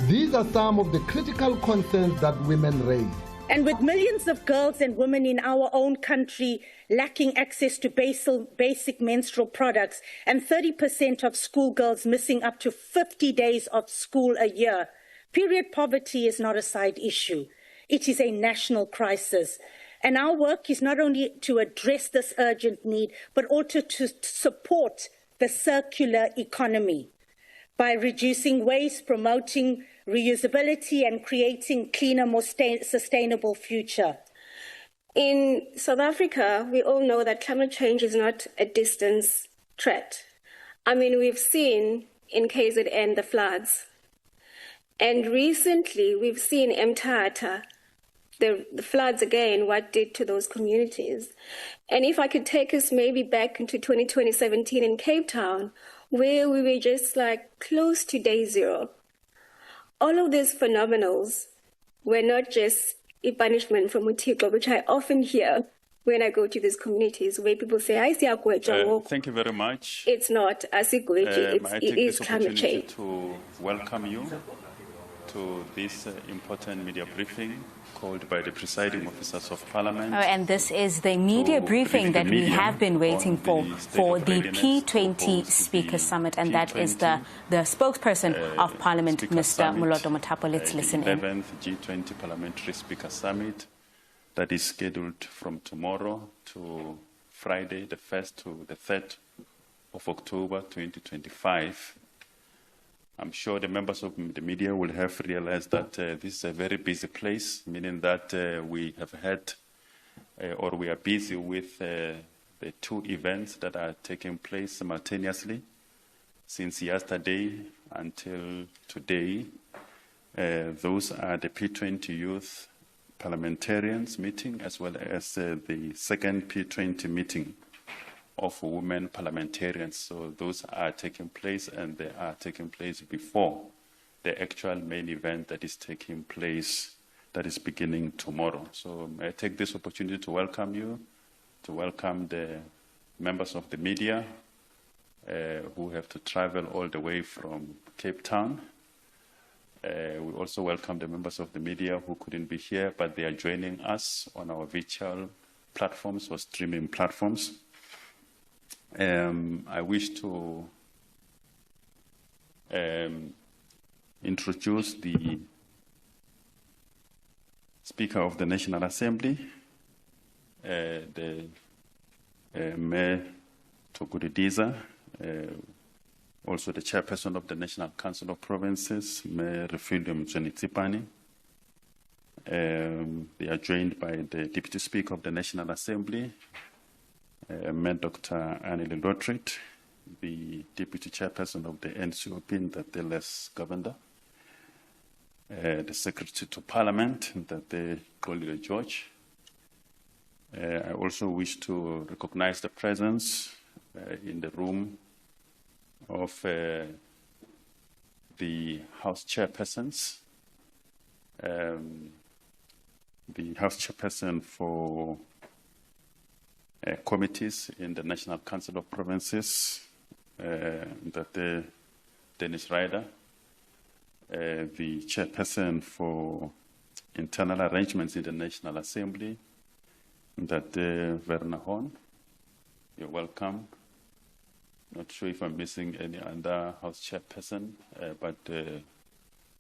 These are some of the critical concerns that women raise. And with millions of girls and women in our own country lacking access to basic menstrual products and 30% of schoolgirls missing up to 50 days of school a year, period poverty is not a side issue. It is a national crisis. And our work is not only to address this urgent need, but also to support the circular economy by reducing waste, promoting reusability, and creating cleaner, more sustainable future. In South Africa, we all know that climate change is not a distant threat. I mean, we've seen in KZN the floods. And recently, we've seen Mthatha, the floods again, what did to those communities. And if I could take us maybe back into 2017 in Cape Town, where we were just like close to day zero. All of these phenomenals were not just a punishment from Uthixo, which I often hear when I go to these communities where people say, thank you very much. It's not Asigweji, it is climate change. To welcome you to this important media briefing called by the presiding officers of Parliament. And this is the media briefing that we have been waiting for the P20 Speaker Summit, and that is the spokesperson of Parliament, Mr. Moloto Mothapo. Let's listen in. The 11th G20 Parliamentary Speaker Summit that is scheduled from tomorrow to Friday, the 1st to the 3rd of October 2025. I'm sure the members of the media will have realized that this is a very busy place, meaning that we have had or we are busy with the two events that are taking place simultaneously since yesterday until today. Those are the P20 Youth Parliamentarians meeting as well as the second P20 meeting of women parliamentarians. So those are taking place, and they are taking place before the actual main event that is taking place, that is beginning tomorrow. So I take this opportunity to welcome you, to welcome the members of the media who have to travel all the way from Cape Town. We also welcome the members of the media who couldn't be here, but they are joining us on our virtual platforms or streaming platforms. I wish to introduce the Speaker of the National Assembly, the Mayor Togodidiza, also the Chairperson of the National Council of Provinces, Mayor Refilio Mtsweni-Tsipane. They are joined by the Deputy Speaker of the National Assembly, Mayor Dr. Anneli Lotriet, the Deputy Chairperson of the NCOP, the less Governor, the Secretary to Parliament, the Golile George, I also wish to recognize the presence in the room of the House chairpersons, the House chairperson for committees in the National Council of Provinces, Dennis Ryder, the chairperson for internal arrangements in the National Assembly, Werner Horn. You're welcome. Not sure if I'm missing any other House chairperson, but we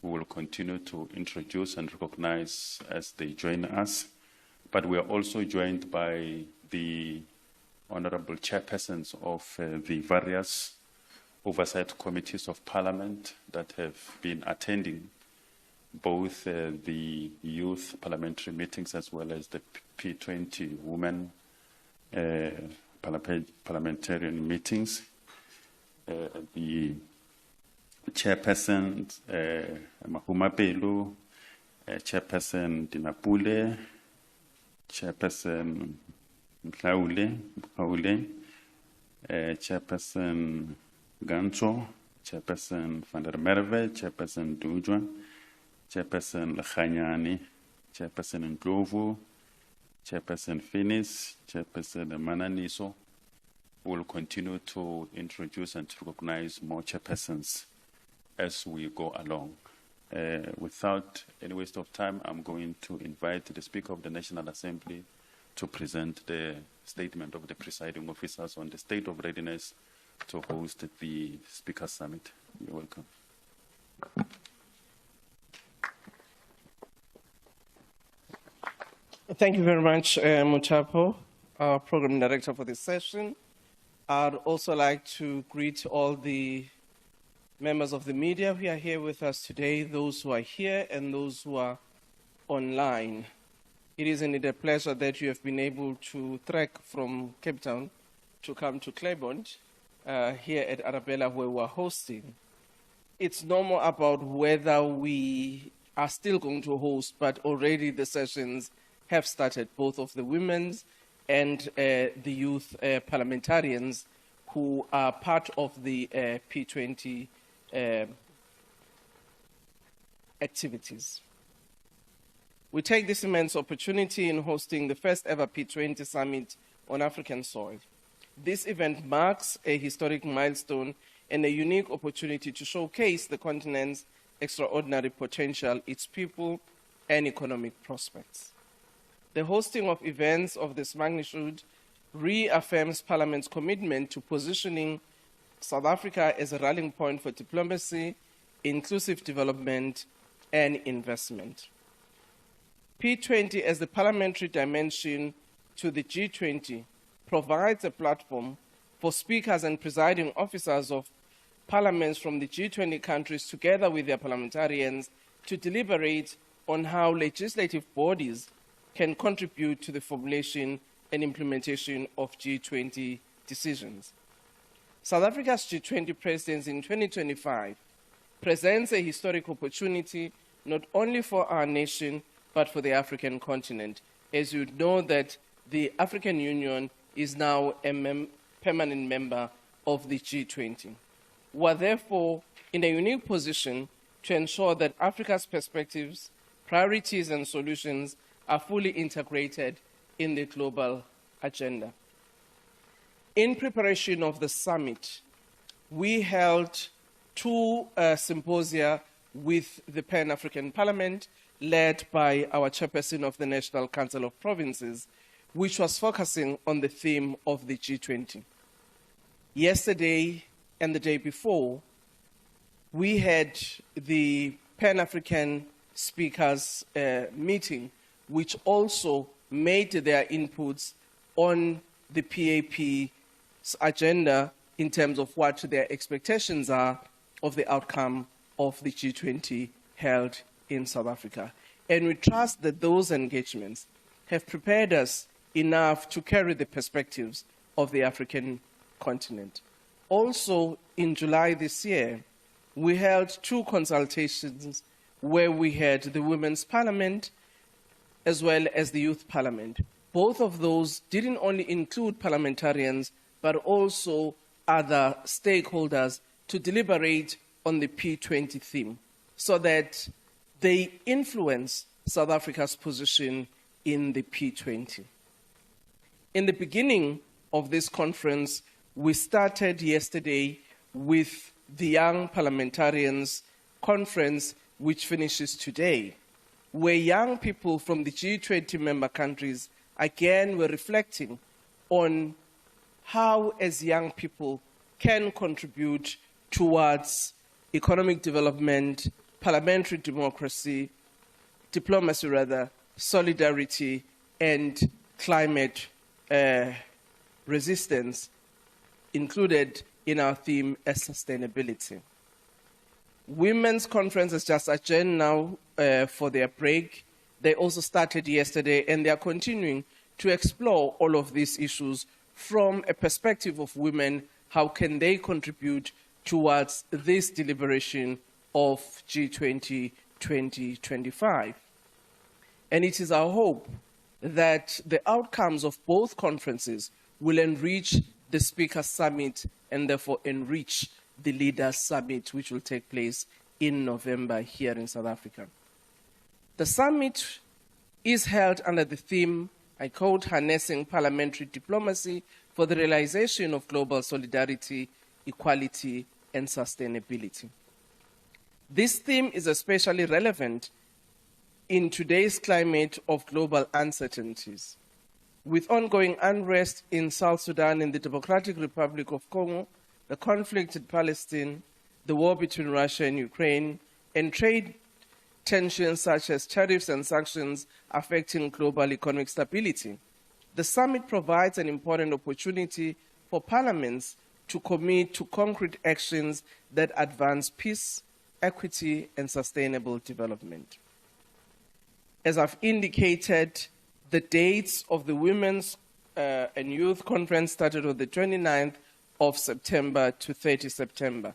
will continue to introduce and recognize as they join us. But we are also joined by the honorable chairpersons of the various oversight committees of Parliament that have been attending both the youth parliamentary meetings as well as the P20 women parliamentarian meetings. The chairperson Mahuma Pelu, chairperson Dinapule, chairperson Mhlaule, chairperson Gancho, chairperson Van der Merwe, chairperson Dujwa, chairperson Lachanyani, chairperson Ndlovu, chairperson Finis, chairperson Mananiso. We'll continue to introduce and to recognize more chairpersons as we go along. Without any waste of time, I'm going to invite the Speaker of the National Assembly to present the statement of the presiding officers on the state of readiness to host the Speakers Summit. You're welcome. Thank you very much, Mutapo, our Program Director for this session. I'd also like to greet all the members of the media who are here with us today, those who are here and those who are online. It is indeed a pleasure that you have been able to trek from Cape Town to come to Claremont here at Arabella where we're hosting. It's normal about whether we are still going to host, but already the sessions have started, both of the women's and the youth parliamentarians who are part of the P20 activities. We take this immense opportunity in hosting the first ever P20 summit on African soil. This event marks a historic milestone and a unique opportunity to showcase the continent's extraordinary potential, its people, and economic prospects. The hosting of events of this magnitude reaffirms Parliament's commitment to positioning South Africa as a rallying point for diplomacy, inclusive development, and investment. P20 as the parliamentary dimension to the G20 provides a platform for speakers and presiding officers of parliaments from the G20 countries together with their parliamentarians to deliberate on how legislative bodies can contribute to the formulation and implementation of G20 decisions. South Africa's G20 presidency in 2025 presents a historic opportunity not only for our nation, but for the African continent. As you know that the African Union is now a permanent member of the G20. We are therefore in a unique position to ensure that Africa's perspectives, priorities, and solutions are fully integrated in the global agenda. In preparation of the summit, we held two symposia with the Pan-African Parliament, led by our chairperson of the National Council of Provinces, which was focusing on the theme of the G20. Yesterday and the day before, we had the Pan-African Speakers meeting, which also made their inputs on the PAP's agenda in terms of what their expectations are of the outcome of the G20 held in South Africa. And we trust that those engagements have prepared us enough to carry the perspectives of the African continent. Also, in July this year, we held two consultations where we had the Women's Parliament as well as the Youth Parliament, both of those didn't only include parliamentarians, but also other stakeholders to deliberate on the P20 theme so that they influence South Africa's position in the P20. In the beginning of this conference, we started yesterday with the Young Parliamentarians Conference, which finishes today, where young people from the G20 member countries again were reflecting on how, as young people, can contribute towards economic development, parliamentary diplomacy, solidarity, and climate resistance, included in our theme as sustainability. Women's Conference has just adjourned now for their break. They also started yesterday, and they are continuing to explore all of these issues from a perspective of women. How can they contribute towards this deliberation of G20 2025? And it is our hope that the outcomes of both conferences will enrich the Speakers' Summit and therefore enrich the Leaders' Summit, which will take place in November here in South Africa. The summit is held under the theme, I quote, Harnessing Parliamentary Diplomacy for the Realization of Global Solidarity, Equality, and Sustainability. This theme is especially relevant in today's climate of global uncertainties. With ongoing unrest in South Sudan and the Democratic Republic of Congo, the conflict in Palestine, the war between Russia and Ukraine, and trade tensions such as tariffs and sanctions affecting global economic stability, the summit provides an important opportunity for parliaments to commit to concrete actions that advance peace, equity, and sustainable development. As I've indicated, the dates of the Women's and Youth Conference started on the 29th of September to 30 September.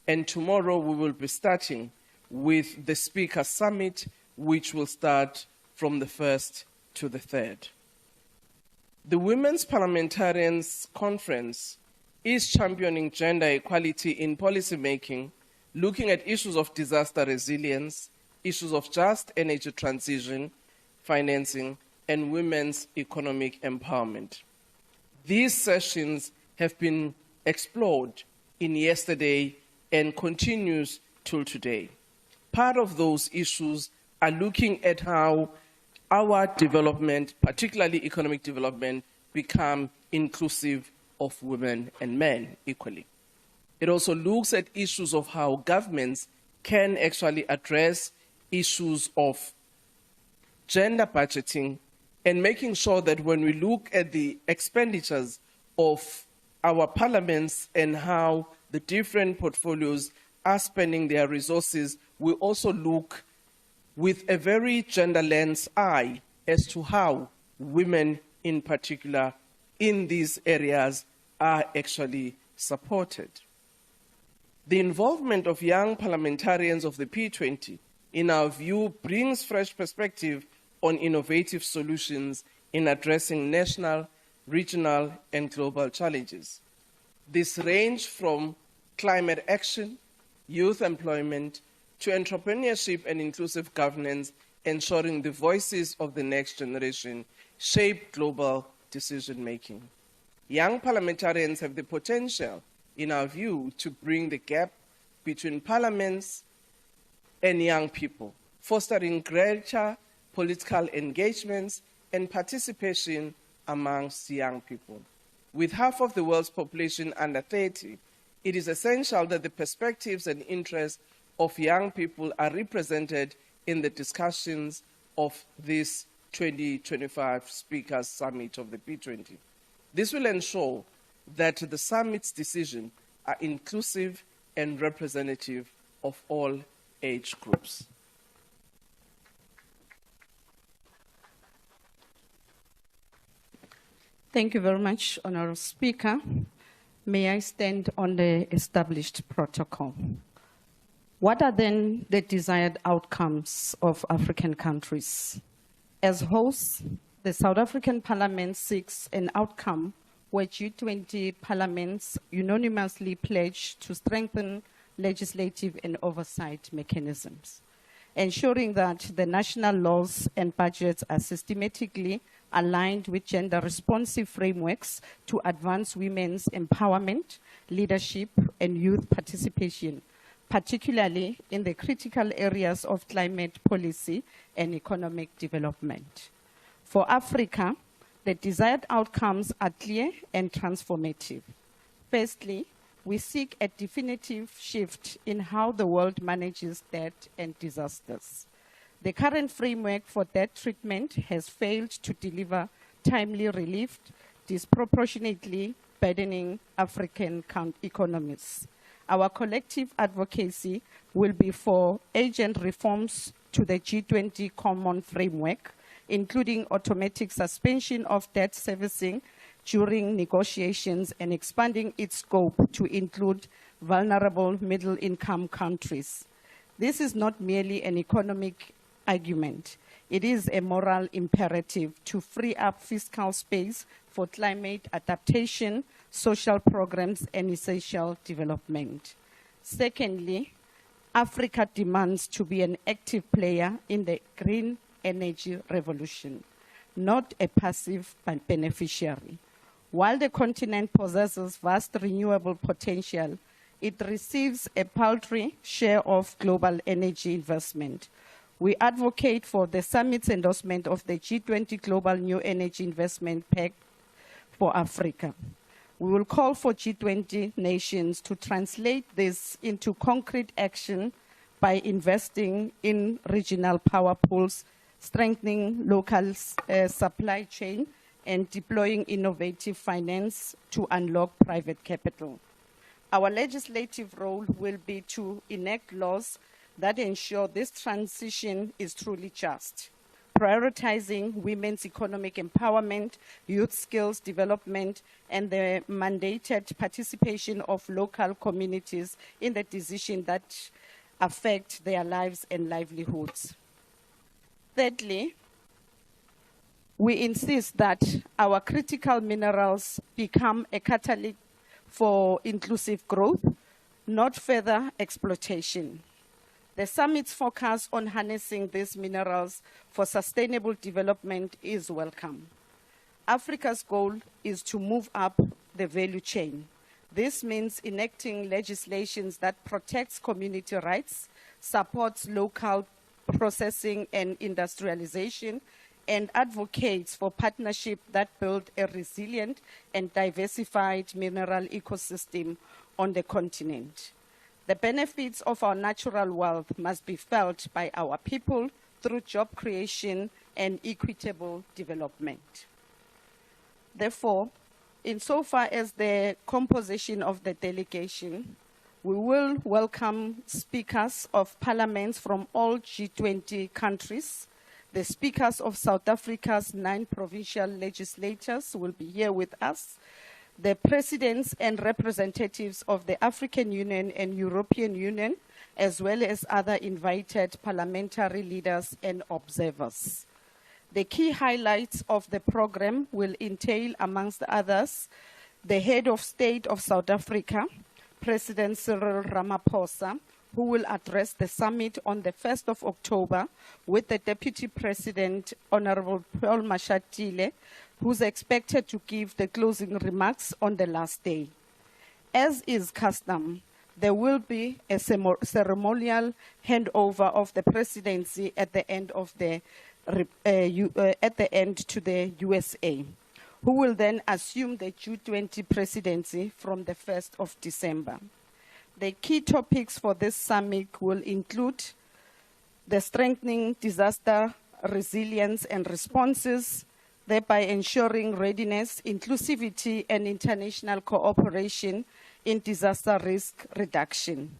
And tomorrow we will be starting with the Speaker Summit, which will start from the 1st to the 3rd. The Women's Parliamentarians Conference is championing gender equality in policymaking, looking at issues of disaster resilience, issues of just energy transition, financing, and women's economic empowerment. These sessions have been explored in yesterday and continues till today. Part of those issues are looking at how our development, particularly economic development, become inclusive of women and men equally. It also looks at issues of how governments can actually address issues of gender budgeting and making sure that when we look at the expenditures of our parliaments and how the different portfolios are spending their resources, we also look with a very gender lens eye as to how women in particular in these areas are actually supported. The involvement of young parliamentarians of the P20, in our view, brings fresh perspective on innovative solutions in addressing national, regional, and global challenges. This range from climate action, youth employment, to entrepreneurship and inclusive governance, ensuring the voices of the next generation shape global decision-making. Young parliamentarians have the potential, in our view, to bring the gap between parliaments and young people, fostering greater political engagements and participation amongst young people. With half of the world's population under 30, it is essential that the perspectives and interests of young people are represented in the discussions of this 2025 Speakers Summit of the P20. This will ensure that the summit's decisions are inclusive and representative of all age groups. Thank you very much, Honourable Speaker. May I stand on the established protocol? What are then the desired outcomes of African countries? As hosts, the South African Parliament seeks an outcome where G20 parliaments unanimously pledge to strengthen legislative and oversight mechanisms, ensuring that the national laws and budgets are systematically aligned with gender-responsive frameworks to advance women's empowerment, leadership, and youth participation, particularly in the critical areas of climate policy and economic development. For Africa, the desired outcomes are clear and transformative. Firstly, we seek a definitive shift in how the world manages debt and disasters. The current framework for debt treatment has failed to deliver timely relief, disproportionately burdening African economies. Our collective advocacy will be for urgent reforms to the G20 common framework, including automatic suspension of debt servicing during negotiations and expanding its scope to include vulnerable middle-income countries. This is not merely an economic argument. It is a moral imperative to free up fiscal space for climate adaptation, social programs, and essential development. Secondly, Africa demands to be an active player in the green energy revolution, not a passive beneficiary. While the continent possesses vast renewable potential, it receives a paltry share of global energy investment. We advocate for the summit's endorsement of the G20 Global New Energy Investment Pact for Africa. We will call for G20 nations to translate this into concrete action by investing in regional power pools, strengthening local supply chain, and deploying innovative finance to unlock private capital. Our legislative role will be to enact laws that ensure this transition is truly just, prioritizing women's economic empowerment, youth skills development, and the mandated participation of local communities in the decisions that affect their lives and livelihoods. Thirdly, we insist that our critical minerals become a catalyst for inclusive growth, not further exploitation. The summit's focus on harnessing these minerals for sustainable development is welcome. Africa's goal is to move up the value chain. This means enacting legislation that protects community rights, supports local processing and industrialization, and advocates for partnerships that build a resilient and diversified mineral ecosystem on the continent. The benefits of our natural wealth must be felt by our people through job creation and equitable development. Therefore, insofar as the composition of the delegation, we will welcome speakers of parliaments from all G20 countries. The speakers of South Africa's 9 provincial legislatures will be here with us. The presidents and representatives of the African Union and European Union, as well as other invited parliamentary leaders and observers. The key highlights of the program will entail, amongst others, the head of state of South Africa, President Cyril Ramaphosa, who will address the summit on the 1st of October with the Deputy President, Honorable Paul Mashatile, who's expected to give the closing remarks on the last day. As is custom, there will be a ceremonial handover of the presidency at the end of the to the USA, who will then assume the G20 presidency from the 1st of December. The key topics for this summit will include the strengthening disaster resilience and responses, thereby ensuring readiness, inclusivity, and international cooperation in disaster risk reduction.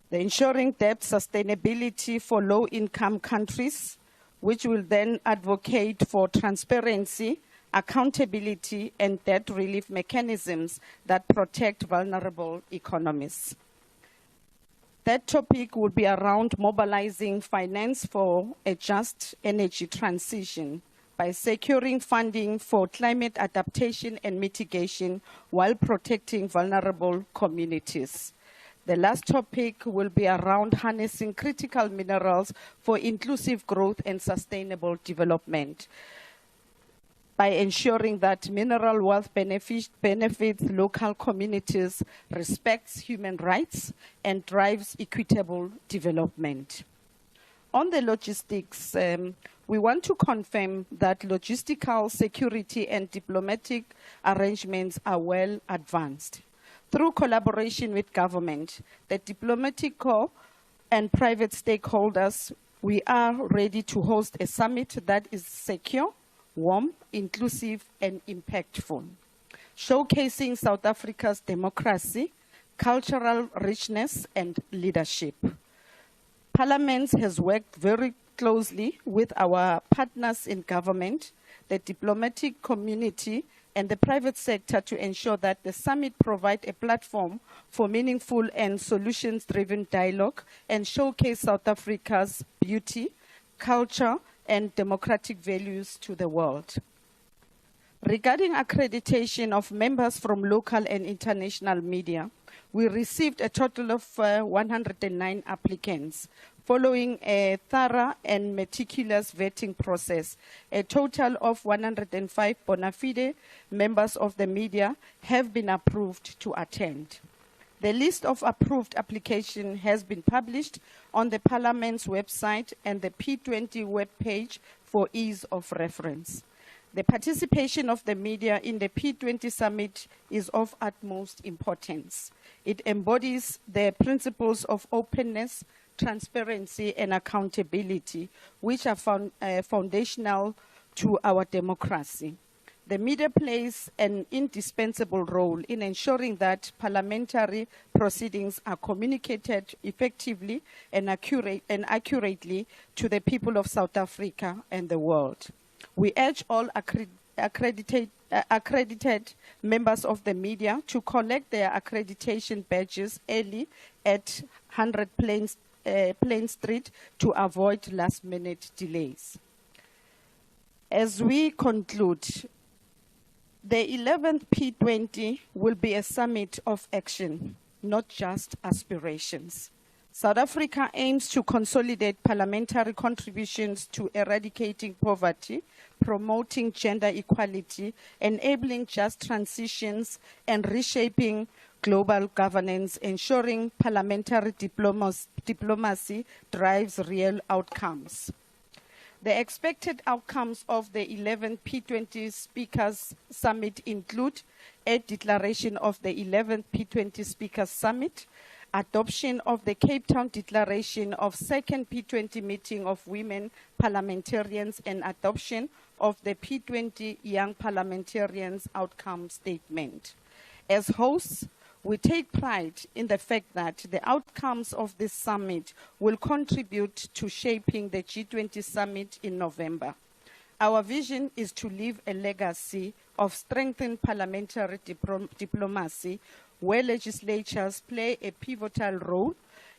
The ensuring debt sustainability for low-income countries, which will then advocate for transparency, accountability, and debt relief mechanisms that protect vulnerable economies. That topic will be around mobilizing finance for a just energy transition by securing funding for climate adaptation and mitigation while protecting vulnerable communities. The last topic will be around harnessing critical minerals for inclusive growth and sustainable development by ensuring that mineral wealth benefits local communities, respects human rights, and drives equitable development. On the logistics, we want to confirm that logistical security and diplomatic arrangements are well advanced. Through collaboration with government, the diplomatic corps and private stakeholders, we are ready to host a summit that is secure, warm, inclusive, and impactful, showcasing South Africa's democracy, cultural richness, and leadership. Parliament has worked very closely with our partners in government, the diplomatic community, and the private sector to ensure that the summit provides a platform for meaningful and solutions-driven dialogue and showcase South Africa's beauty, culture, and democratic values to the world. Regarding accreditation of members from local and international media, we received a total of 109 applicants. Following a thorough and meticulous vetting process, a total of 105 bona fide members of the media have been approved to attend. The list of approved applications has been published on the Parliament's website and the P20 webpage for ease of reference. The participation of the media in the P20 summit is of utmost importance. It embodies the principles of openness, transparency, and accountability, which are foundational to our democracy. The media plays an indispensable role in ensuring that parliamentary proceedings are communicated effectively and accurately to the people of South Africa and the world. We urge all accredited members of the media to collect their accreditation badges early at 100 Plain Street to avoid last-minute delays. As we conclude, the 11th P20 will be a summit of action, not just aspirations. South Africa aims to consolidate parliamentary contributions to eradicating poverty, promoting gender equality, enabling just transitions, and reshaping global governance, ensuring parliamentary diplomacy drives real outcomes. The expected outcomes of the 11th P20 Speakers Summit include a declaration of the 11th P20 Speakers Summit, adoption of the Cape Town Declaration of second P20 meeting of women parliamentarians, and adoption of the P20 Young Parliamentarians Outcome Statement. As hosts, we take pride in the fact that the outcomes of this summit will contribute to shaping the G20 summit in November. Our vision is to leave a legacy of strengthened parliamentary diplomacy where legislatures play a pivotal role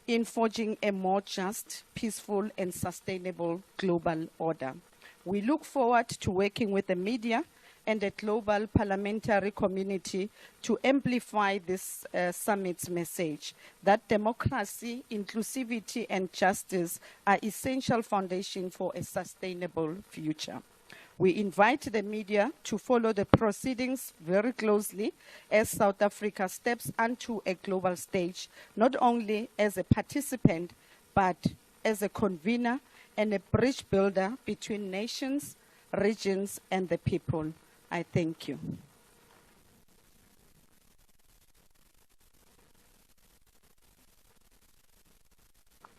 in forging a more just, peaceful, and sustainable global order. We look forward to working with the media and the global parliamentary community to amplify this summit's message that democracy, inclusivity, and justice are essential foundations for a sustainable future. We invite the media to follow the proceedings very closely as South Africa steps onto a global stage, not only as a participant, but as a convener and a bridge builder between nations, regions, and the people. I thank you.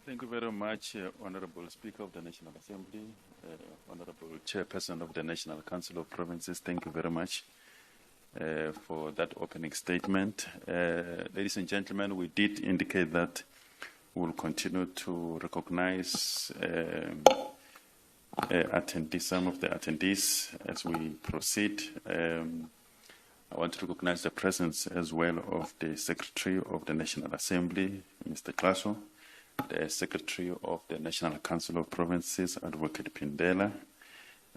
Thank you very much, Honorable Speaker of the National Assembly, Honorable Chairperson of the National Council of Provinces. Thank you very much for that opening statement. Ladies and gentlemen, we did indicate that we will continue to recognize some of the attendees as we proceed. I want to recognize the presence as well of the Secretary of the National Assembly, Mr. Klaso, the Secretary of the National Council of Provinces, Advocate Pindela,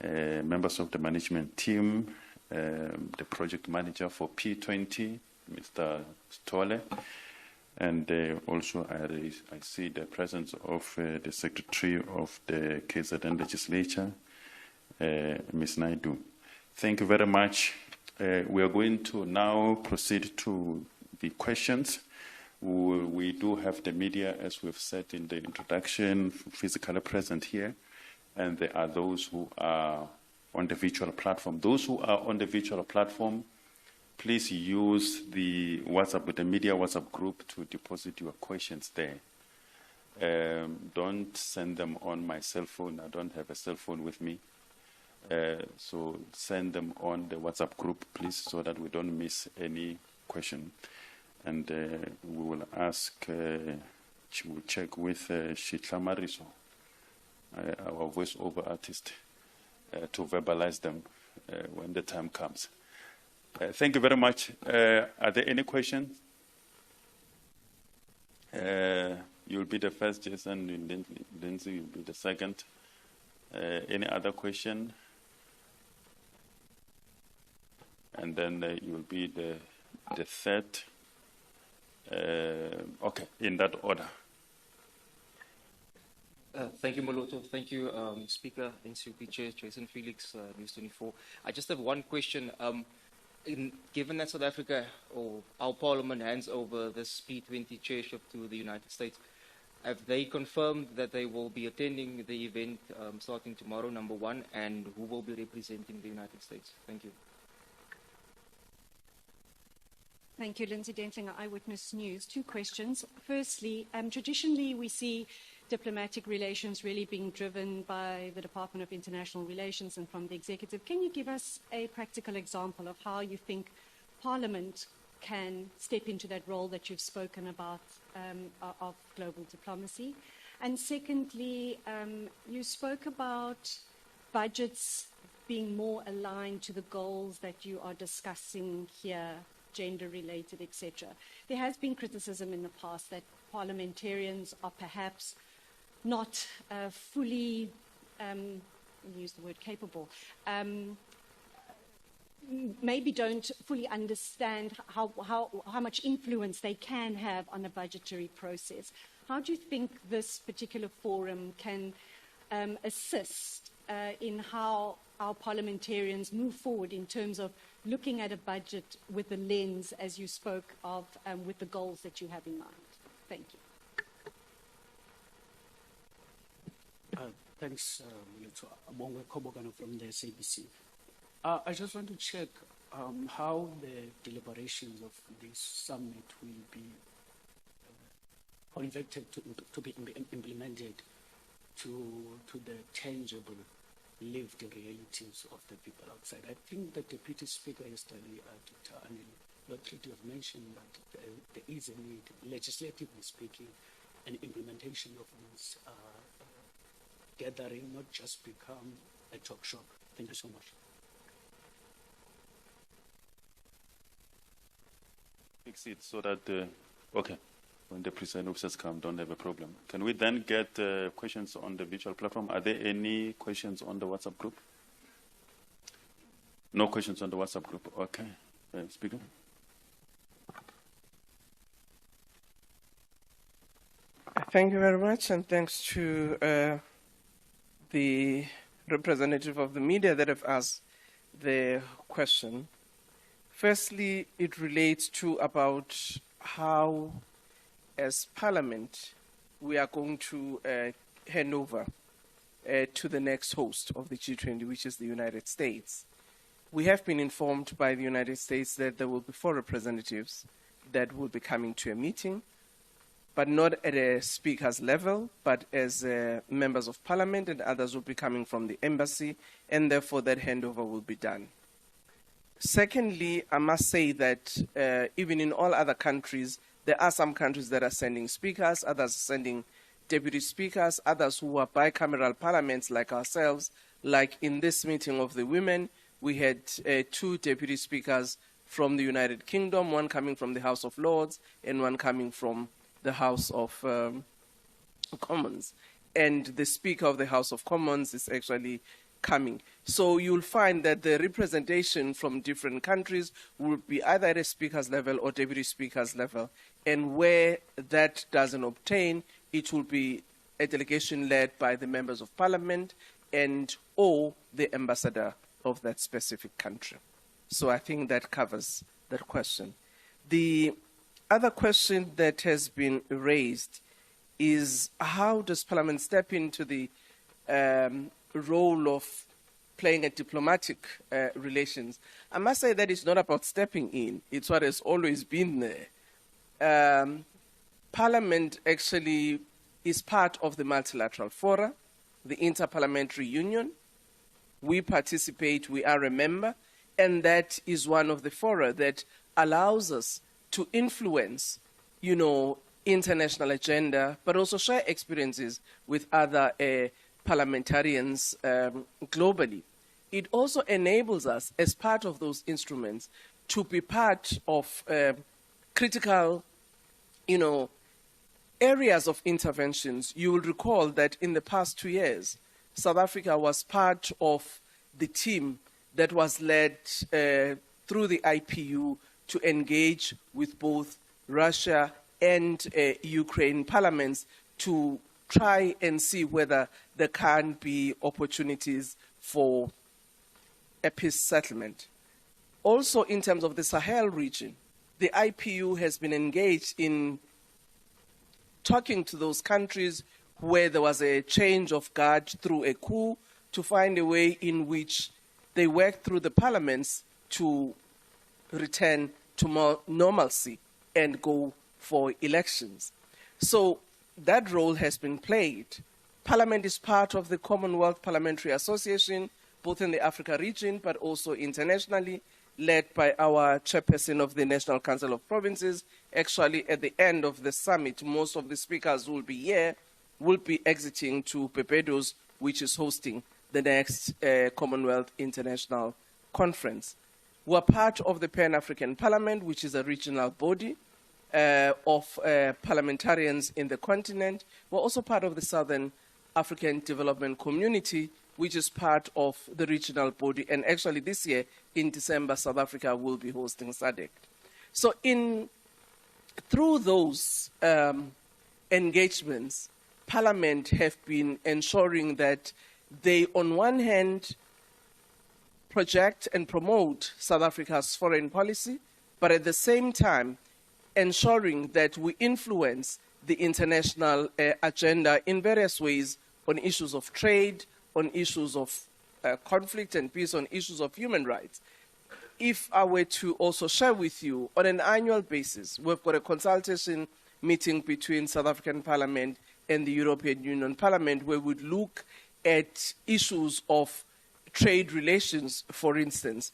members of the management team, the project manager for P20, Mr. Stole, and also I see the presence of the Secretary of the KZN Legislature, Ms. Naidu. Thank you very much. We are going to now proceed to the questions. We do have the media, as we've said in the introduction, physically present here, and there are those who are on the virtual platform. Those who are on the virtual platform, please use the media WhatsApp group to deposit your questions there. Don't send them on my cell phone. I don't have a cell phone with me. So send them on the WhatsApp group, please, so that we don't miss any question. And we will ask, we'll check with Shitla Mariso, our voiceover artist, to verbalize them when the time comes. Thank you very much. Are there any questions? You'll be the first, Jason, and Lindsay will be the second. Any other question? And then you will be the third. Okay, in that order. Thank you, Moloto. Thank you, Speaker, NCOP Chair, Jason Felix, News 24. I just have one question. Given that South Africa, or our Parliament, hands over this P20 chairship to the United States, have they confirmed that they will be attending the event starting tomorrow, number one, and who will be representing the United States? Thank you. Thank you, Lindsay Densinger, Eyewitness News. Two questions. Firstly, traditionally we see diplomatic relations really being driven by the Department of International Relations and from the executive. Can you give us a practical example of how you think Parliament can step into that role that you've spoken about of global diplomacy? And secondly, you spoke about budgets being more aligned to the goals that you are discussing here, gender-related, etc. There has been criticism in the past that parliamentarians are perhaps not fully, use the word capable, maybe don't fully understand how much influence they can have on a budgetary process. How do you think this particular forum can assist in how our parliamentarians move forward in terms of looking at a budget with the lens, as you spoke of, with the goals that you have in mind? Thank you. Thanks, Abongwe Kobogano from the SABC. I just want to check how the deliberations of this summit will be converted to be implemented to the tangible lived realities of the people outside. I think the Deputy Speaker yesterday, Dr. Anil Lotriti, have mentioned that there is a need, legislatively speaking, an implementation of this gathering, not just become a talk shop. Thank you so much. Fix it so that, okay, when the presiding officers come, don't have a problem. Can we then get questions on the virtual platform? Are there any questions on the WhatsApp group? No questions on the WhatsApp group. Okay. Speaker? Thank you very much, and thanks to the representative of the media that have asked the question. Firstly, it relates to about how, as Parliament, we are going to hand over to the next host of the G20, which is the United States. We have been informed by the United States that there will be 4 representatives that will be coming to a meeting, but not at a speaker's level, but as members of Parliament, and others will be coming from the embassy, and therefore that handover will be done. Secondly, I must say that even in all other countries, there are some countries that are sending speakers, others are sending deputy speakers, others who are bicameral parliaments like ourselves. Like in this meeting of the women, we had 2 deputy speakers from the United Kingdom, one coming from the House of Lords and one coming from the House of Commons. And the Speaker of the House of Commons is actually coming. So you'll find that the representation from different countries will be either at a speaker's level or deputy speaker's level. And where that doesn't obtain, it will be a delegation led by the members of parliament and or the ambassador of that specific country. So I think that covers that question. The other question that has been raised is how does Parliament step into the role of playing a diplomatic relations? I must say that it's not about stepping in. It's what has always been there. Parliament actually is part of the multilateral fora, the Interparliamentary Union. We participate, we are a member, and that is one of the fora that allows us to influence, international agenda, but also share experiences with other parliamentarians globally. It also enables us, as part of those instruments, to be part of critical, areas of interventions. You will recall that in the past 2 years, South Africa was part of the team that was led through the IPU to engage with both Russia and Ukraine parliaments to try and see whether there can be opportunities for a peace settlement. Also, in terms of the Sahel region, the IPU has been engaged in talking to those countries where there was a change of guard through a coup to find a way in which they work through the parliaments to return to more normalcy and go for elections. So that role has been played. Parliament is part of the Commonwealth Parliamentary Association, both in the Africa region, but also internationally, led by our chairperson of the National Council of Provinces. Actually, at the end of the summit, most of the speakers will be here, will be exiting to Barbados, which is hosting the next Commonwealth International Conference. We're part of the Pan-African Parliament, which is a regional body of parliamentarians in the continent. We're also part of the Southern African Development Community, which is part of the regional body. And actually this year, in December, South Africa will be hosting SADC. So through those engagements, Parliament have been ensuring that they, on one hand, project and promote South Africa's foreign policy, but at the same time, ensuring that we influence the international agenda in various ways on issues of trade, on issues of conflict and peace, on issues of human rights. If I were to also share with you, on an annual basis, we've got a consultation meeting between South African Parliament and the European Union Parliament, where we'd look at issues of trade relations, for instance.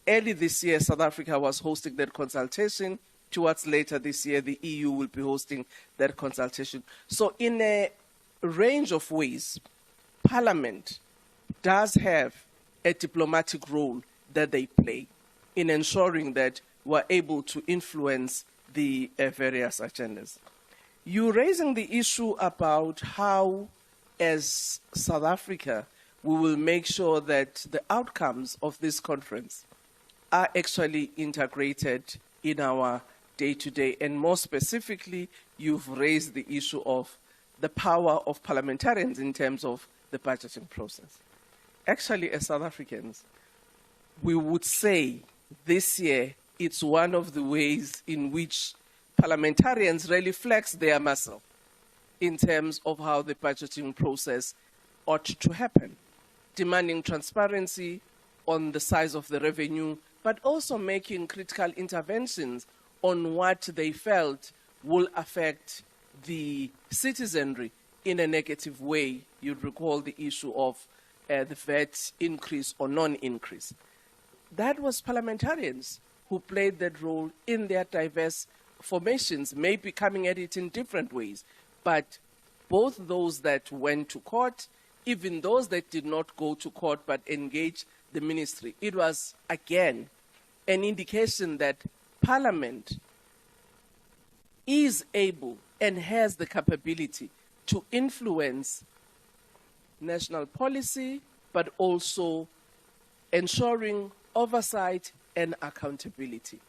Early this year, South Africa was hosting that consultation. Towards later this year, the EU will be hosting that consultation. So in a range of ways, Parliament does have a diplomatic role that they play in ensuring that we're able to influence the various agendas. You're raising the issue about how, as South Africa, we will make sure that the outcomes of this conference are actually integrated in our day-to-day. And more specifically, you've raised the issue of the power of parliamentarians in terms of the budgeting process. Actually, as South Africans, we would say this year it's one of the ways in which parliamentarians really flex their muscle in terms of how the budgeting process ought to happen, demanding transparency on the size of the revenue, but also making critical interventions on what they felt will affect the citizenry in a negative way. You'd recall the issue of the VAT increase or non-increase. That was parliamentarians who played that role in their diverse formations, maybe coming at it in different ways. But both those that went to court, even those that did not go to court but engaged the ministry, it was, again, an indication that Parliament is able and has the capability to influence national policy but also ensuring oversight and accountability.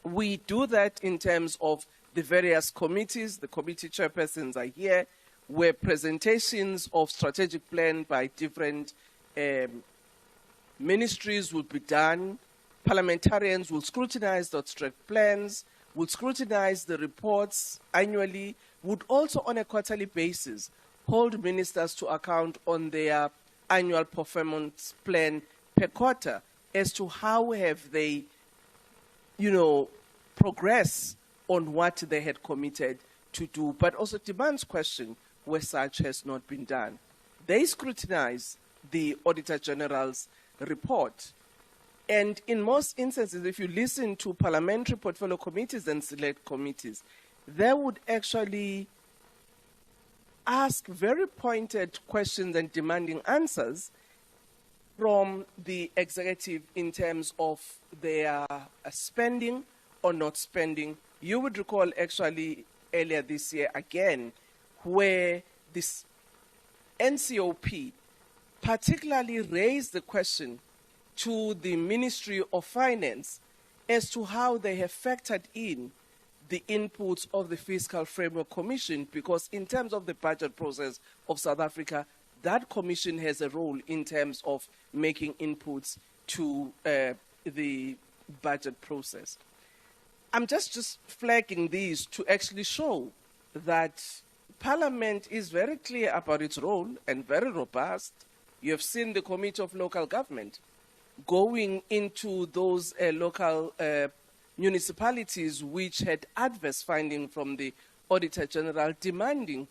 We do that in terms of the various committees. The committee chairpersons are here, where presentations of strategic plan by different ministries will be done. Parliamentarians will scrutinize the strategic plans, will scrutinize the reports annually, would also on a quarterly basis hold ministers to account on their annual performance plan per quarter as to how have they, progress on what they had committed to do, but also demands question where such has not been done. They scrutinize the Auditor General's report. And in most instances, if you listen to parliamentary portfolio committees and select committees, they would actually ask very pointed questions and demanding answers from the executive in terms of their spending or not spending. You would recall actually earlier this year again, where this NCOP particularly raised the question to the Ministry of Finance as to how they have factored in the inputs of the Fiscal Framework Commission, because in terms of the budget process of South Africa, that commission has a role in terms of making inputs to the budget process. I'm just flagging these to actually show that Parliament is very clear about its role and very robust. You have seen the Committee of Local Government going into those local municipalities which had adverse finding from the Auditor General, demanding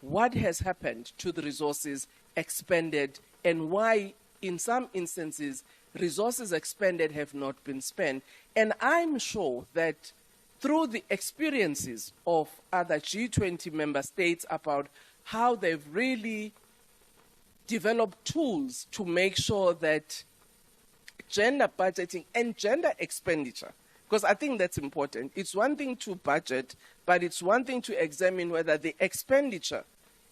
what has happened to the resources expended and why, in some instances, resources expended have not been spent. And I'm sure that through the experiences of other G20 member states about how they've really developed tools to make sure that gender budgeting and gender expenditure, because I think that's important. It's one thing to budget, but it's one thing to examine whether the expenditure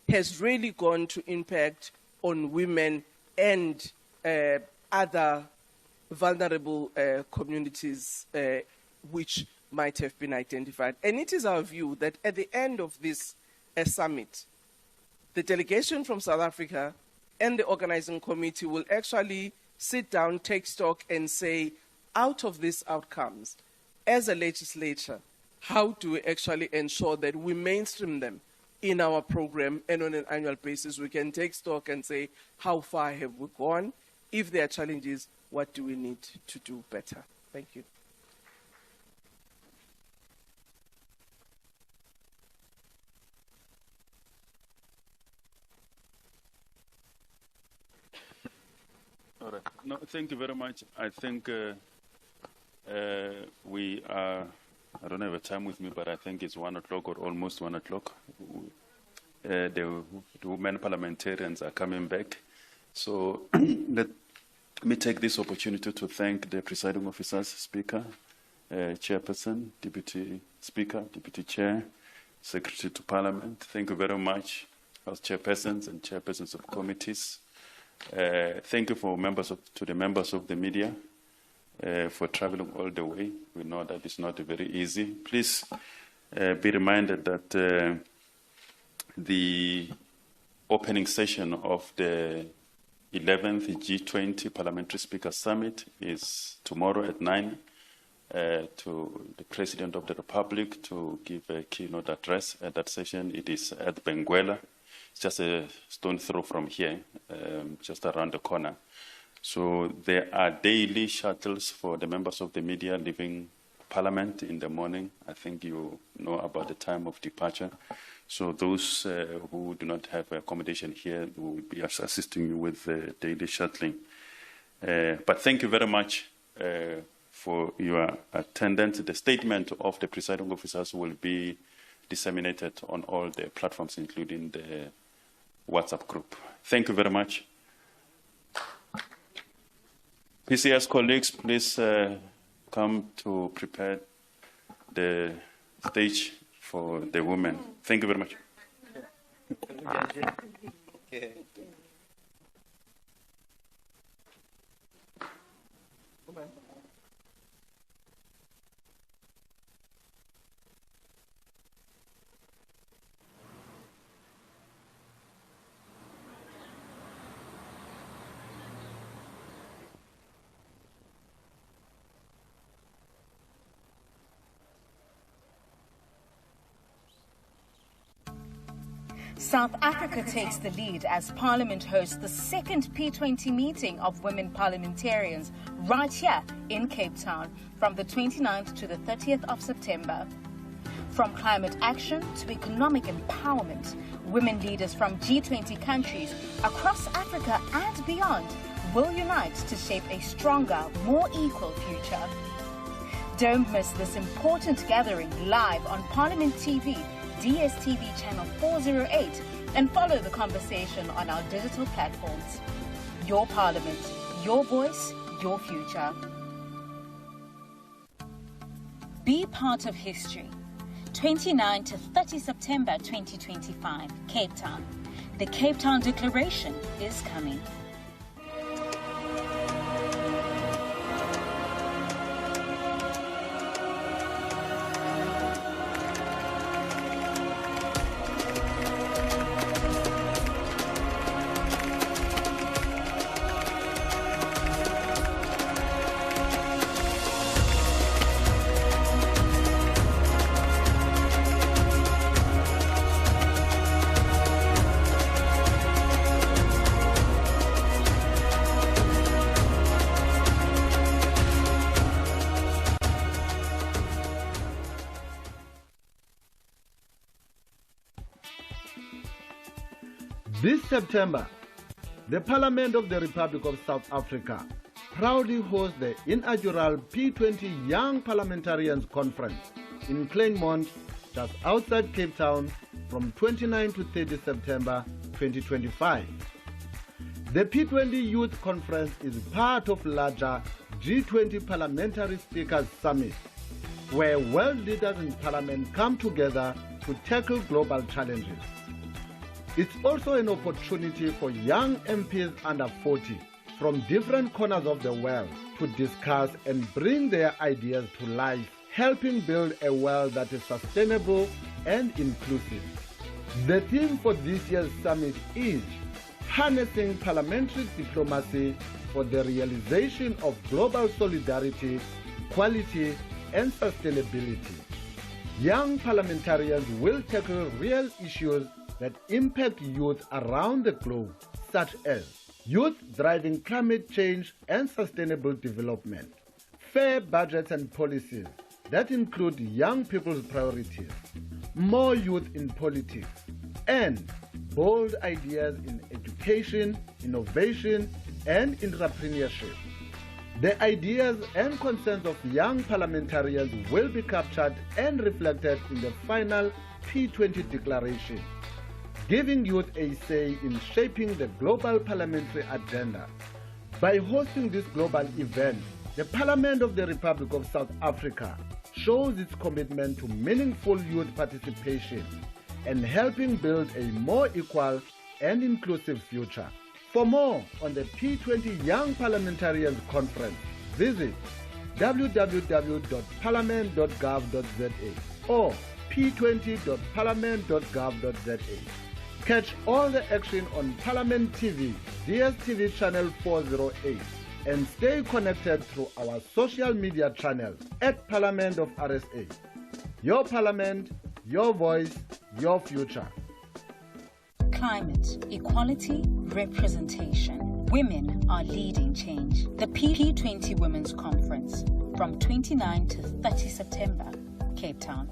has really gone to impact on women and other vulnerable communities which might have been identified. And it is our view that at the end of this summit, the delegation from South Africa and the organizing committee will actually sit down, take stock, and say, out of these outcomes, as a legislature, how do we actually ensure that we mainstream them in our program, and on an annual basis we can take stock and say, how far have we gone? If there are challenges, what do we need to do better? Thank you. All right. No, thank you very much. I think we are, I don't have a time with me, but I think it's 1 o'clock or almost 1 o'clock. The women parliamentarians are coming back. So let me take this opportunity to thank the presiding officers, Speaker, Chairperson, Deputy Speaker, Deputy Chair, Secretary to Parliament. Thank you very much, as chairpersons and chairpersons of committees. Thank you to the members of the media for traveling all the way. We know that it's not very easy. Please be reminded that the opening session of the 11th G20 Parliamentary Speakers Summit is tomorrow at 9 to the President of the Republic to give a keynote address. At that session, it is at Benguela. It's just a stone throw from here, just around the corner. So there are daily shuttles for the members of the media leaving Parliament in the morning. I think you know about the time of departure. So those who do not have accommodation here will be assisting you with daily shuttling. But thank you very much for your attendance. The statement of the presiding officers will be disseminated on all the platforms, including the WhatsApp group. Thank you very much. PCS colleagues, please come to prepare the stage for the women. Thank you very much. South Africa takes the lead as Parliament hosts the second P20 meeting of women parliamentarians right here in Cape Town from the 29th to the 30th of September. From climate action to economic empowerment, women leaders from G20 countries across Africa and beyond will unite to shape a stronger, more equal future. Don't miss this important gathering live on Parliament TV, DSTV channel 408, and follow the conversation on our digital platforms. Your Parliament, your voice, your future. Be part of history. 29 to 30 September 2025, Cape Town. The Cape Town Declaration is coming. This September, the Parliament of the Republic of South Africa proudly hosts the inaugural P20 Young Parliamentarians Conference in Claremont, just outside Cape Town, from 29 to 30 September 2025. The P20 Youth Conference is part of larger G20 Parliamentary Speakers Summit, where world leaders in Parliament come together to tackle global challenges. It's also an opportunity for young MPs under 40 from different corners of the world to discuss and bring their ideas to life, helping build a world that is sustainable and inclusive. The theme for this year's summit is Harnessing Parliamentary Diplomacy for the Realization of Global Solidarity, Quality and Sustainability. Young parliamentarians will tackle real issues that impact youth around the globe, such as youth driving climate change and sustainable development, fair budgets and policies that include young people's priorities, more youth in politics, and bold ideas in education, innovation, and entrepreneurship. The ideas and concerns of young parliamentarians will be captured and reflected in the final P20 declaration, giving youth a say in shaping the global parliamentary agenda. By hosting this global event, the Parliament of the Republic of South Africa shows its commitment to meaningful youth participation and helping build a more equal and inclusive future. For more on the P20 Young Parliamentarians Conference, visit www.parliament.gov.za or p20.parliament.gov.za. Catch all the action on Parliament TV, DSTV channel 408, and stay connected through our social media channels at Parliament of RSA. Your Parliament, your voice, your future. Climate, equality, representation. Women are leading change. The P20 Women's Conference from 29 to 30 September, Cape Town.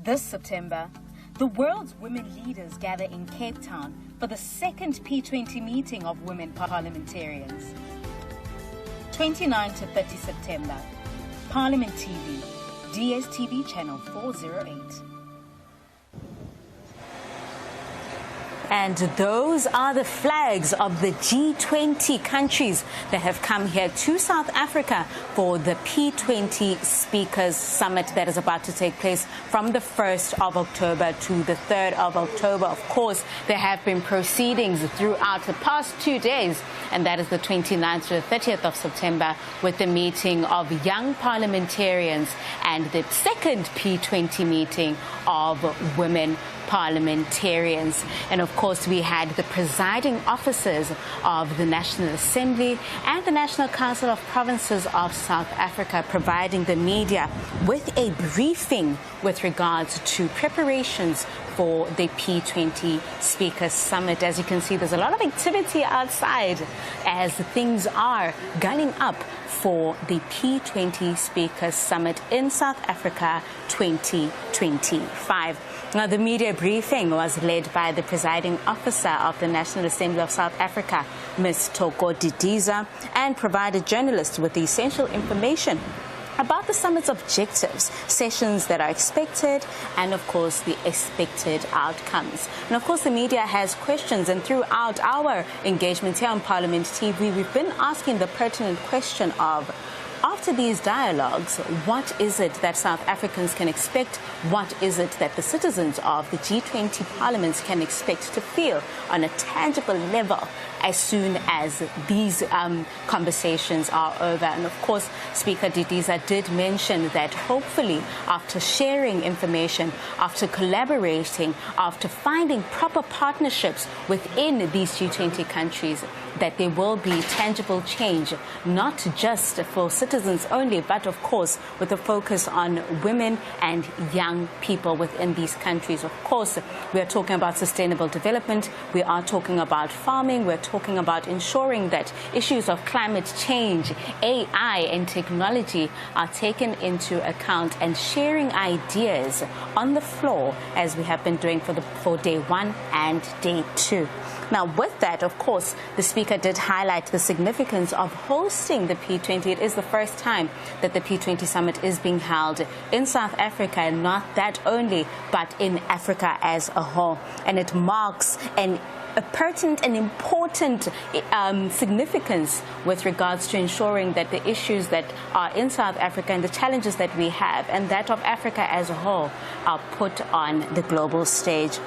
This September, the world's women leaders gather in Cape Town for the second P20 meeting of women parliamentarians. 29 to 30 September, Parliament TV, DSTV channel 408. And those are the flags of the G20 countries that have come here to South Africa for the P20 Speakers Summit that is about to take place from the 1st of October to the 3rd of October. Of course, there have been proceedings throughout the past 2 days, and that is the 29th to the 30th of September with the meeting of young parliamentarians and the second P20 meeting of women parliamentarians. And of course, we had the presiding officers of the National Assembly and the National Council of Provinces of South Africa providing the media with a briefing with regards to preparations for the P20 Speakers Summit. As you can see, there's a lot of activity outside as things are gunning up for the P20 Speakers Summit in South Africa 2025. Now, the media briefing was led by the presiding officer of the National Assembly of South Africa, Ms. Thoko Didiza, and provided journalists with the essential information about the summit's objectives, sessions that are expected, and of course the expected outcomes. And of course the media has questions, and throughout our engagement here on Parliament TV, we've been asking the pertinent question of, after these dialogues, what is it that South Africans can expect? What is it that the citizens of the G20 parliaments can expect to feel on a tangible level as soon as these conversations are over? And of course, Speaker Didiza did mention that hopefully after sharing information, after collaborating, after finding proper partnerships within these G20 countries, that there will be tangible change, not just for citizens only, but of course with a focus on women and young people within these countries. Of course, we are talking about sustainable development, we are talking about farming, we're talking about ensuring that issues of climate change, AI and technology are taken into account, and sharing ideas on the floor as we have been doing for day 1 and day 2. Now, with that, of course, the Speaker did highlight the significance of hosting the P20. It is the first time that the P20 Summit is being held in South Africa, and not that only, but in Africa as a whole. And it marks a pertinent and important significance with regards to ensuring that the issues that are in South Africa and the challenges that we have and that of Africa as a whole are put on the global stage.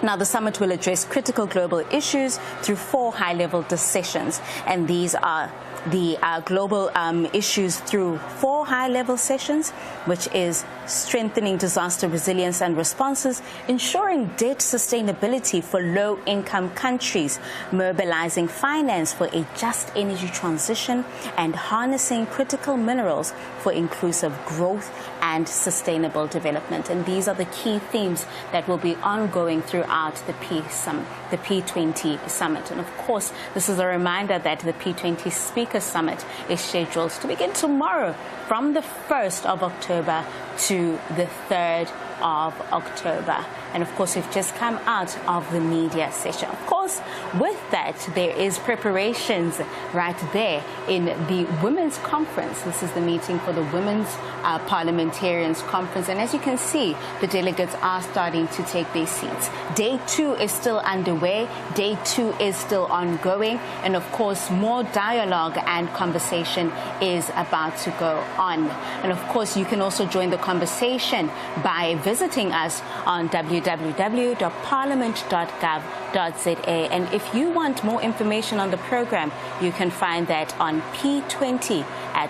Now, the summit will address critical global issues through 4 high-level sessions, and these are the global issues through 4 high-level sessions, which is strengthening disaster resilience and responses, ensuring debt sustainability for low-income countries, mobilizing finance for a just energy transition, and harnessing critical minerals for inclusive growth and sustainable development. And these are the key themes that will be ongoing throughout the P20 Summit. And of course, this is a reminder that the P20 Speakers Summit is scheduled to begin tomorrow from the 1st of October to the 3rd of October. And of course, we've just come out of the media session. Of course, with that, there is preparations right there in the Women's Conference. This is the meeting for the Women's Parliamentarians Conference. And as you can see, the delegates are starting to take their seats. Day 2 is still underway. Day 2 is still ongoing. And of course, more dialogue and conversation is about to go on. And of course, you can also join the conversation by visiting us on www.parliament.gov.za. And if you want more information on the program, you can find that on P20 at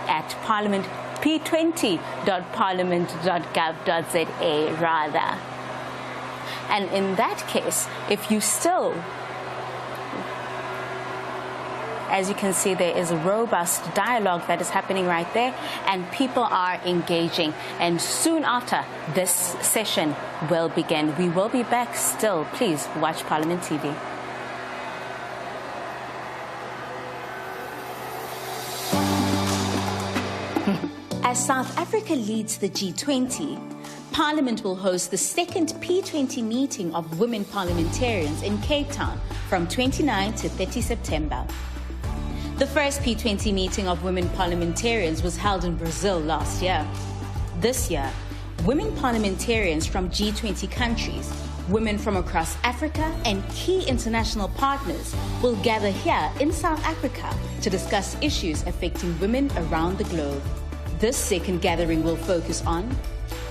p20.parliament.gov.za rather. And in that case, if you still, as you can see, there is a robust dialogue that is happening right there, and people are engaging. And soon after, this session will begin. We will be back still. Please watch Parliament TV. As South Africa leads the G20, Parliament will host the second P20 meeting of women parliamentarians in Cape Town from 29 to 30 September. The first P20 meeting of women parliamentarians was held in Brazil last year. This year, women parliamentarians from G20 countries, women from across Africa, and key international partners will gather here in South Africa to discuss issues affecting women around the globe. This second gathering will focus on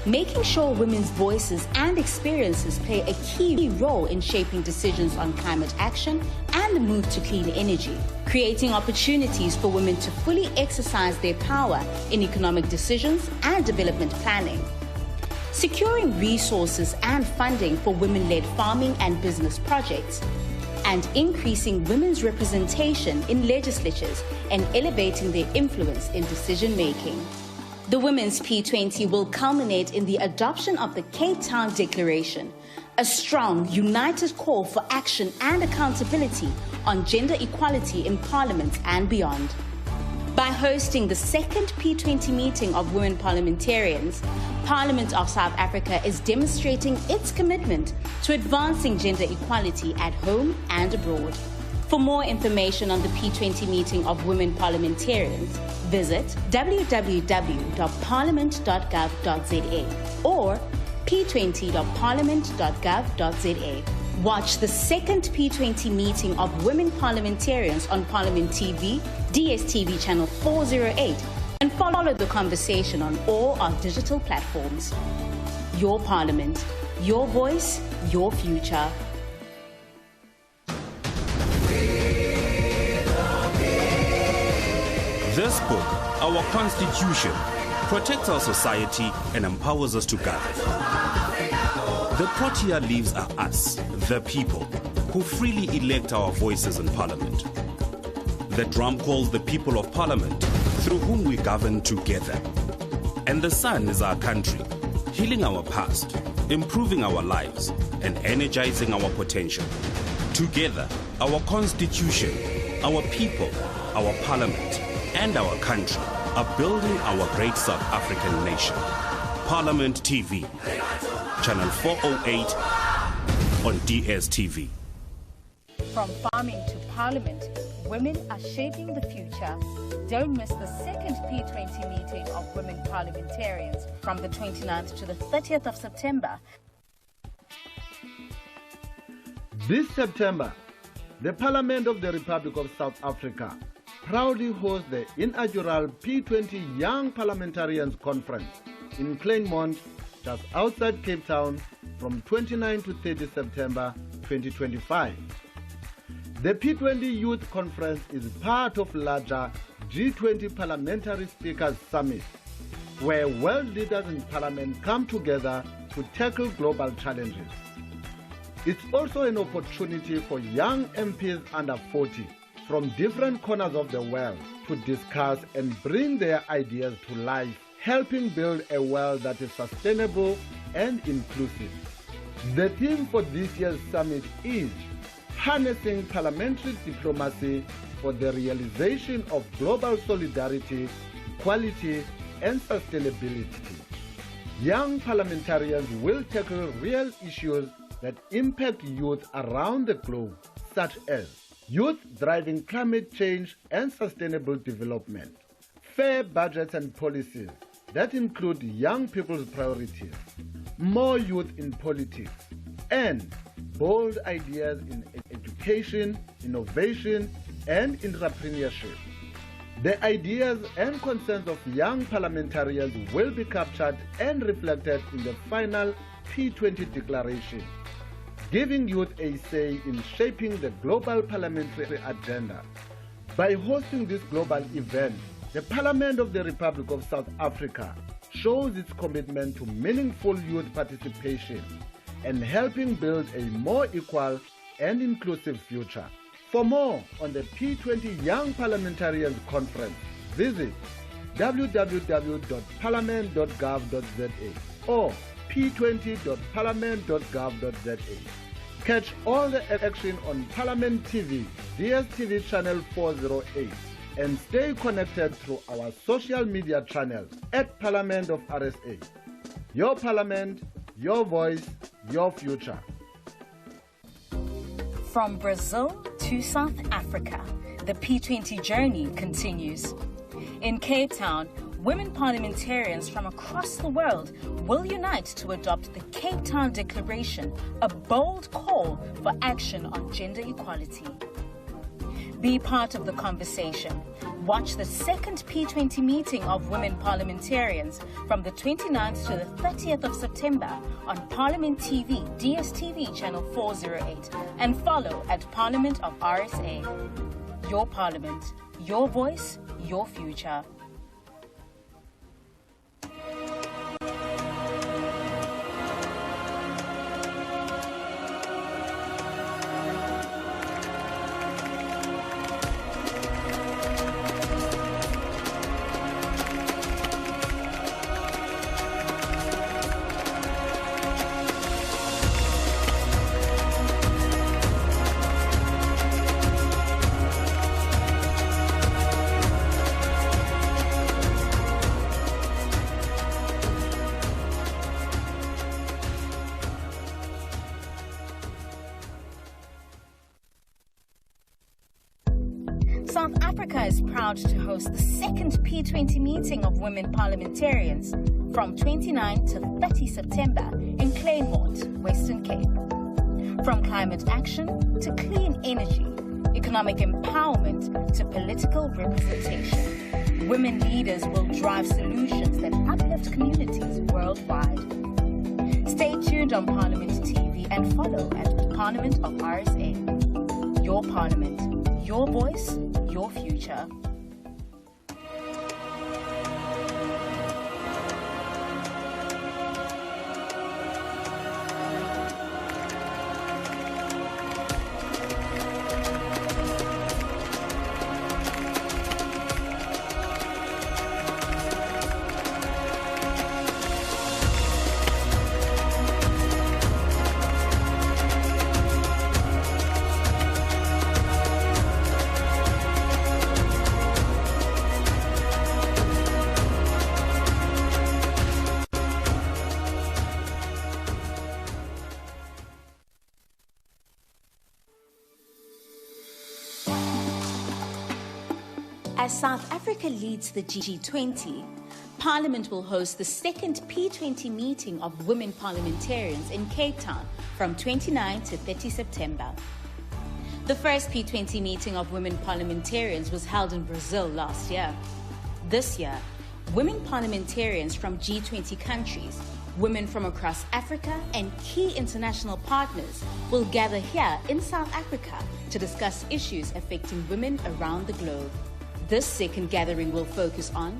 making sure women's voices and experiences play a key role in shaping decisions on climate action and the move to clean energy, creating opportunities for women to fully exercise their power in economic decisions and development planning, securing resources and funding for women-led farming and business projects, and increasing women's representation in legislatures and elevating their influence in decision-making. The Women's P20 will culminate in the adoption of the Cape Town Declaration, a strong, united call for action and accountability on gender equality in Parliament and beyond. By hosting the second P20 meeting of women parliamentarians, Parliament of South Africa is demonstrating its commitment to advancing gender equality at home and abroad. For more information on the P20 meeting of women parliamentarians, visit www.parliament.gov.za or p20.parliament.gov.za. Watch the second P20 meeting of women parliamentarians on Parliament TV, DSTV channel 408, and follow the conversation on all our digital platforms. Your Parliament, your voice, your future. This book, our Constitution, protects our society and empowers us to gather. The Protea leaves are us, the people, who freely elect our voices in Parliament. The drum calls the people of Parliament, through whom we govern together. And the sun is our country, healing our past, improving our lives, and energizing our potential. Together, our Constitution, our people, our Parliament, and our country are building our great South African nation. Parliament TV, channel 408 on DSTV. From farming to Parliament, women are shaping the future. Don't miss the second P20 meeting of women parliamentarians from the 29th to the 30th of September. This September, the Parliament of the Republic of South Africa proudly hosts the inaugural P20 Young Parliamentarians Conference in Claremont, just outside Cape Town, from 29 to 30 September 2025. The P20 Youth Conference is part of larger G20 Parliamentary Speakers Summit, where world leaders in Parliament come together to tackle global challenges. It's also an opportunity for young MPs under 40 from different corners of the world to discuss and bring their ideas to life, helping build a world that is sustainable and inclusive. The theme for this year's summit is Harnessing Parliamentary Diplomacy for the Realization of Global Solidarity, Equality, and Sustainability. Young parliamentarians will tackle real issues that impact youth around the globe, such as youth driving climate change and sustainable development, fair budgets and policies that include young people's priorities, more youth in politics, and bold ideas in education, innovation, and entrepreneurship. The ideas and concerns of young parliamentarians will be captured and reflected in the final P20 declaration, giving youth a say in shaping the global parliamentary agenda. By hosting this global event, the Parliament of the Republic of South Africa shows its commitment to meaningful youth participation and helping build a more equal and inclusive future. For more on the P20 Young Parliamentarians Conference, visit www.parliament.gov.za or p20.parliament.gov.za. Catch all the action on Parliament TV, DSTV channel 408, and stay connected through our social media channels at Parliament of RSA. Your Parliament, your voice, your future. From Brazil to South Africa, the P20 journey continues. In Cape Town, women parliamentarians from across the world will unite to adopt the Cape Town Declaration, a bold call for action on gender equality. Be part of the conversation. Watch the second P20 meeting of women parliamentarians from the 29th to the 30th of September on Parliament TV, DSTV channel 408, and follow at Parliament of RSA. Your Parliament, your voice, your future. South Africa is proud to host the second P20 meeting of women parliamentarians from 29 to 30 September in Claremont, Western Cape. From climate action to clean energy, economic empowerment to political representation, women leaders will drive solutions that uplift communities worldwide. Stay tuned on Parliament TV and follow at Parliament of RSA. Your Parliament, your voice, your future. As South Africa leads the G20, Parliament will host the second P20 meeting of women parliamentarians in Cape Town from 29 to 30 September. The first P20 meeting of women parliamentarians was held in Brazil last year. This year, women parliamentarians from G20 countries, women from across Africa, and key international partners will gather here in South Africa to discuss issues affecting women around the globe. This second gathering will focus on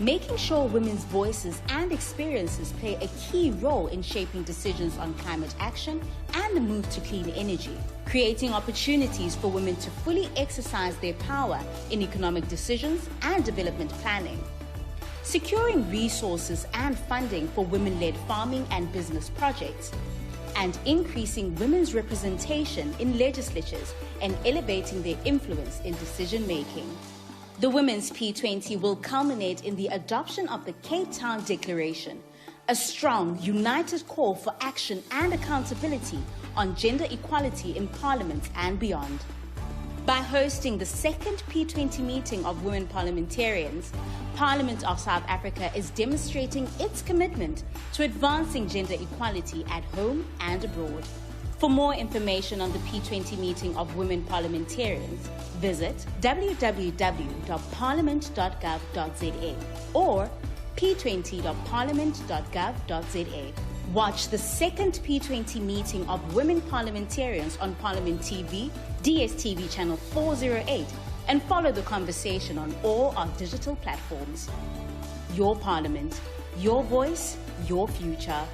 making sure women's voices and experiences play a key role in shaping decisions on climate action and the move to clean energy, creating opportunities for women to fully exercise their power in economic decisions and development planning, securing resources and funding for women-led farming and business projects, and increasing women's representation in legislatures and elevating their influence in decision-making. The Women's P20 will culminate in the adoption of the Cape Town Declaration, a strong, united call for action and accountability on gender equality in Parliament and beyond. By hosting the second P20 meeting of women parliamentarians, Parliament of South Africa is demonstrating its commitment to advancing gender equality at home and abroad. For more information on the P20 meeting of women parliamentarians, visit www.parliament.gov.za or p20.parliament.gov.za. Watch the second P20 meeting of women parliamentarians on Parliament TV, DSTV channel 408, and follow the conversation on all our digital platforms. Your Parliament, your voice, your future.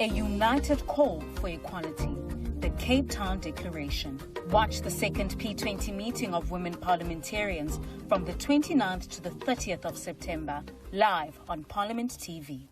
A united call for equality, the Cape Town Declaration. Watch the second P20 meeting of women parliamentarians from the 29th to the 30th of September, live on Parliament TV.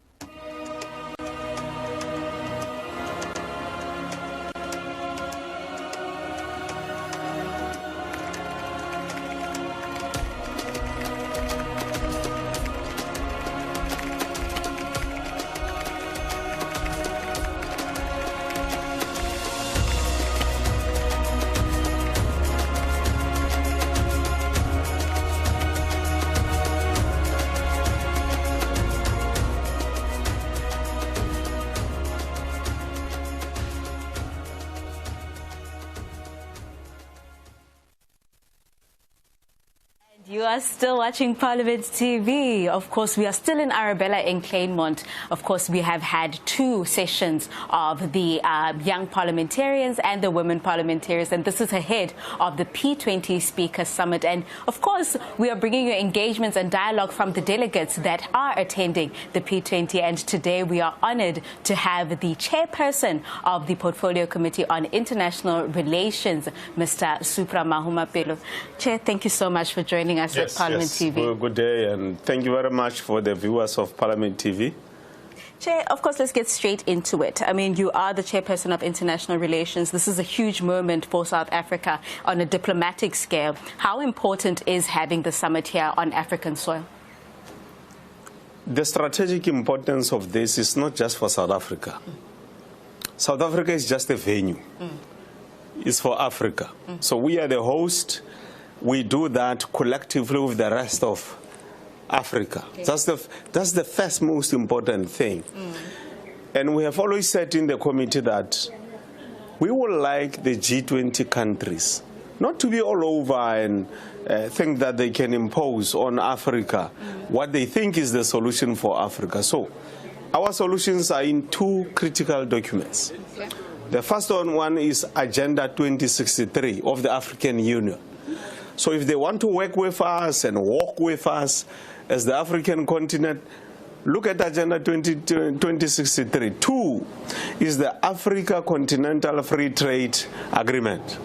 You are still watching Parliament TV. Of course, we are still in Arabella in Claremont. Of course, we have had 2 sessions of the young parliamentarians and the women parliamentarians, and this is ahead of the P20 Speaker Summit. And of course, we are bringing you engagements and dialogue from the delegates that are attending the P20. And today we are honored to have the chairperson of the Portfolio Committee on International Relations, Mr. Supra Mahumapelo. Chair, thank you so much for joining us at Parliament TV. Well, good day, and thank you very much for the viewers of Parliament TV. Chair, of course, let's get straight into it. I mean, you are the chairperson of international relations. This is a huge moment for South Africa on a diplomatic scale. How important is having the summit here on African soil? The strategic importance of this is not just for South Africa. South Africa is just a venue. It's for Africa. So we are the host. We do that collectively with the rest of Africa. Okay. That's the first most important thing. And we have always said in the committee that we would like the G20 countries not to be all over and think that they can impose on Africa what they think is the solution for Africa. So our solutions are in 2 critical documents. Okay. The first one is Agenda 2063 of the African Union. So if they want to work with us and walk with us as the African continent, look at Agenda 2063. 2 is the Africa Continental Free Trade Agreement.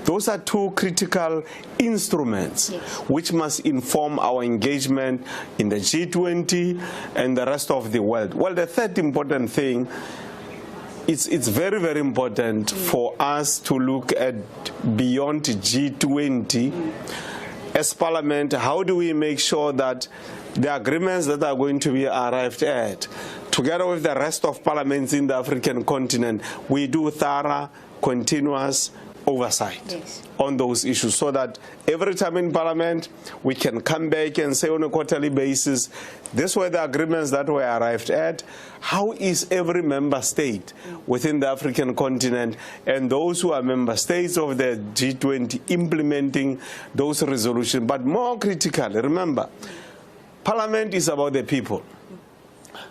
Those are 2 critical instruments which must inform our engagement in the G20 and the rest of the world. Well, the third important thing, it's very, very important for us to look at beyond G20 as Parliament. How do we make sure that the agreements that are going to be arrived at, together with the rest of parliaments in the African continent, we do thorough, continuous oversight on those issues, so that every time in Parliament we can come back and say on a quarterly basis, these were the agreements that were arrived at. How is every member state within the African continent and those who are member states of the G20 implementing those resolutions? But more critically, remember, Parliament is about the people.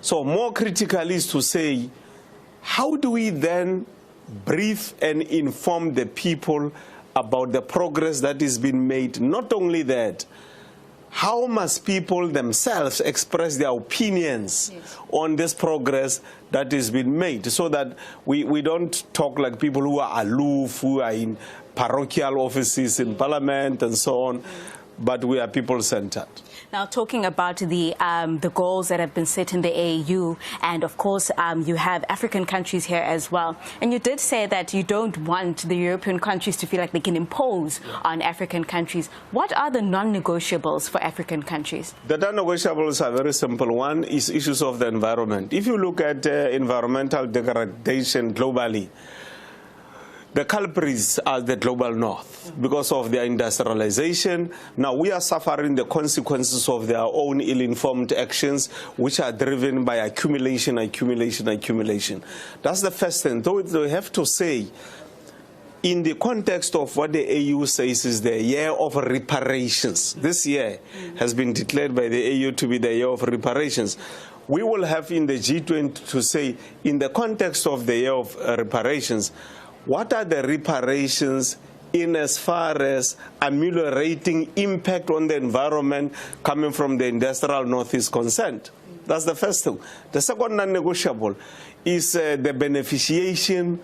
So more critical is to say, how do we then brief and inform the people about the progress that is being made? Not only that, how must people themselves express their opinions on this progress that is being made, so that we don't talk like people who are aloof, who are in parochial offices in Parliament and so on, but we are people-centered. Now, talking about the goals that have been set in the AU, and of course you have African countries here as well, and you did say that you don't want the European countries to feel like they can impose on African countries. What are the non-negotiables for African countries? The non-negotiables are very simple. One is issues of the environment. If you look at environmental degradation globally, the culprits are the global north because of their industrialization. Now we are suffering the consequences of their own ill-informed actions, which are driven by accumulation. That's the first thing. Though we have to say, in the context of what the AU says is the year of reparations, this year has been declared by the AU to be the year of reparations. We will have in the G20 to say, in the context of the year of reparations, what are the reparations in as far as ameliorating impact on the environment coming from the industrial north is concerned? That's the first thing. The second non-negotiable is the beneficiation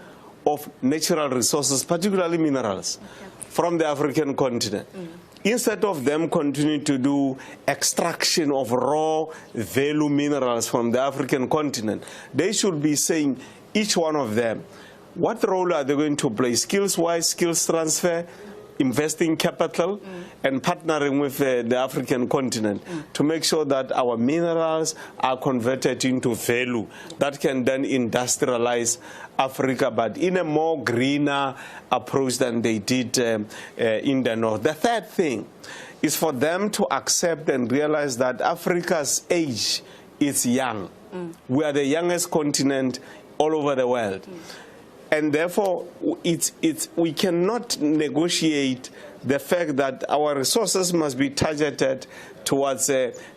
of natural resources, particularly minerals, from the African continent. Instead of them continuing to do extraction of raw value minerals from the African continent, they should be saying, each one of them, what role are they going to play? Skills-wise, skills transfer, investing capital, and partnering with the African continent to make sure that our minerals are converted into value that can then industrialize Africa, but in a more greener approach than they did in the north. The third thing is for them to accept and realize that Africa's age is young. We are the youngest continent all over the world. And therefore, we cannot negotiate the fact that our resources must be targeted towards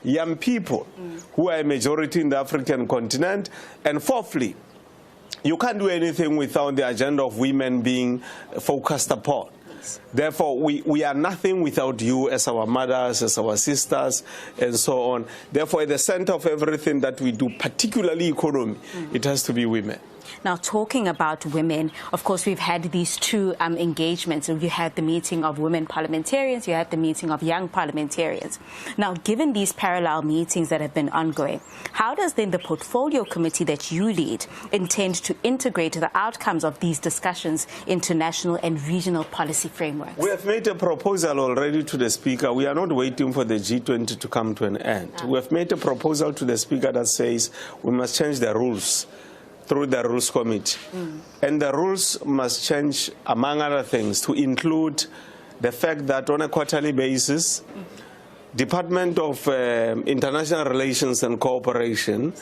young people who are a majority in the African continent. And fourthly, you can't do anything without the agenda of women being focused upon. Therefore, we are nothing without you as our mothers, as our sisters, and so on. Therefore, at the center of everything that we do, particularly economy, it has to be women. Now, talking about women, of course, we've had these two engagements. So you had the meeting of women parliamentarians, you had the meeting of young parliamentarians. Now, given these parallel meetings that have been ongoing, how does then the portfolio committee that you lead intend to integrate the outcomes of these discussions into national and regional policy frameworks? We have made a proposal already to the Speaker. We are not waiting for the G20 to come to an end. We have made a proposal to the Speaker that says we must change the rules through the Rules Committee. And the rules must change, among other things, to include the fact that on a quarterly basis, Department of International Relations and Cooperation,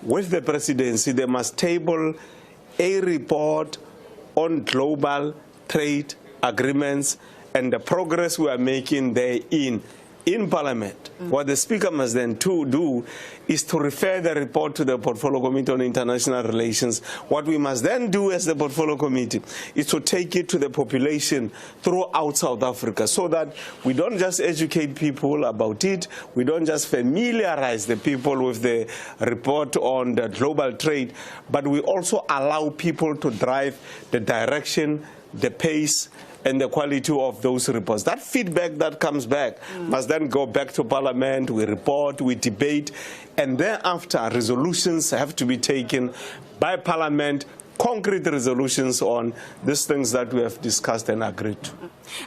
with the presidency, they must table a report on global trade agreements and the progress we are making therein in Parliament. What the Speaker must then do is to refer the report to the Portfolio Committee on International Relations. What we must then do as the Portfolio Committee is to take it to the population throughout South Africa so that we don't just educate people about it, we don't just familiarize the people with the report on the global trade, but we also allow people to drive the direction, the pace, and the quality of those reports. That feedback that comes back must then go back to Parliament, we report, we debate, and thereafter resolutions have to be taken by Parliament, concrete resolutions on these things that we have discussed and agreed to.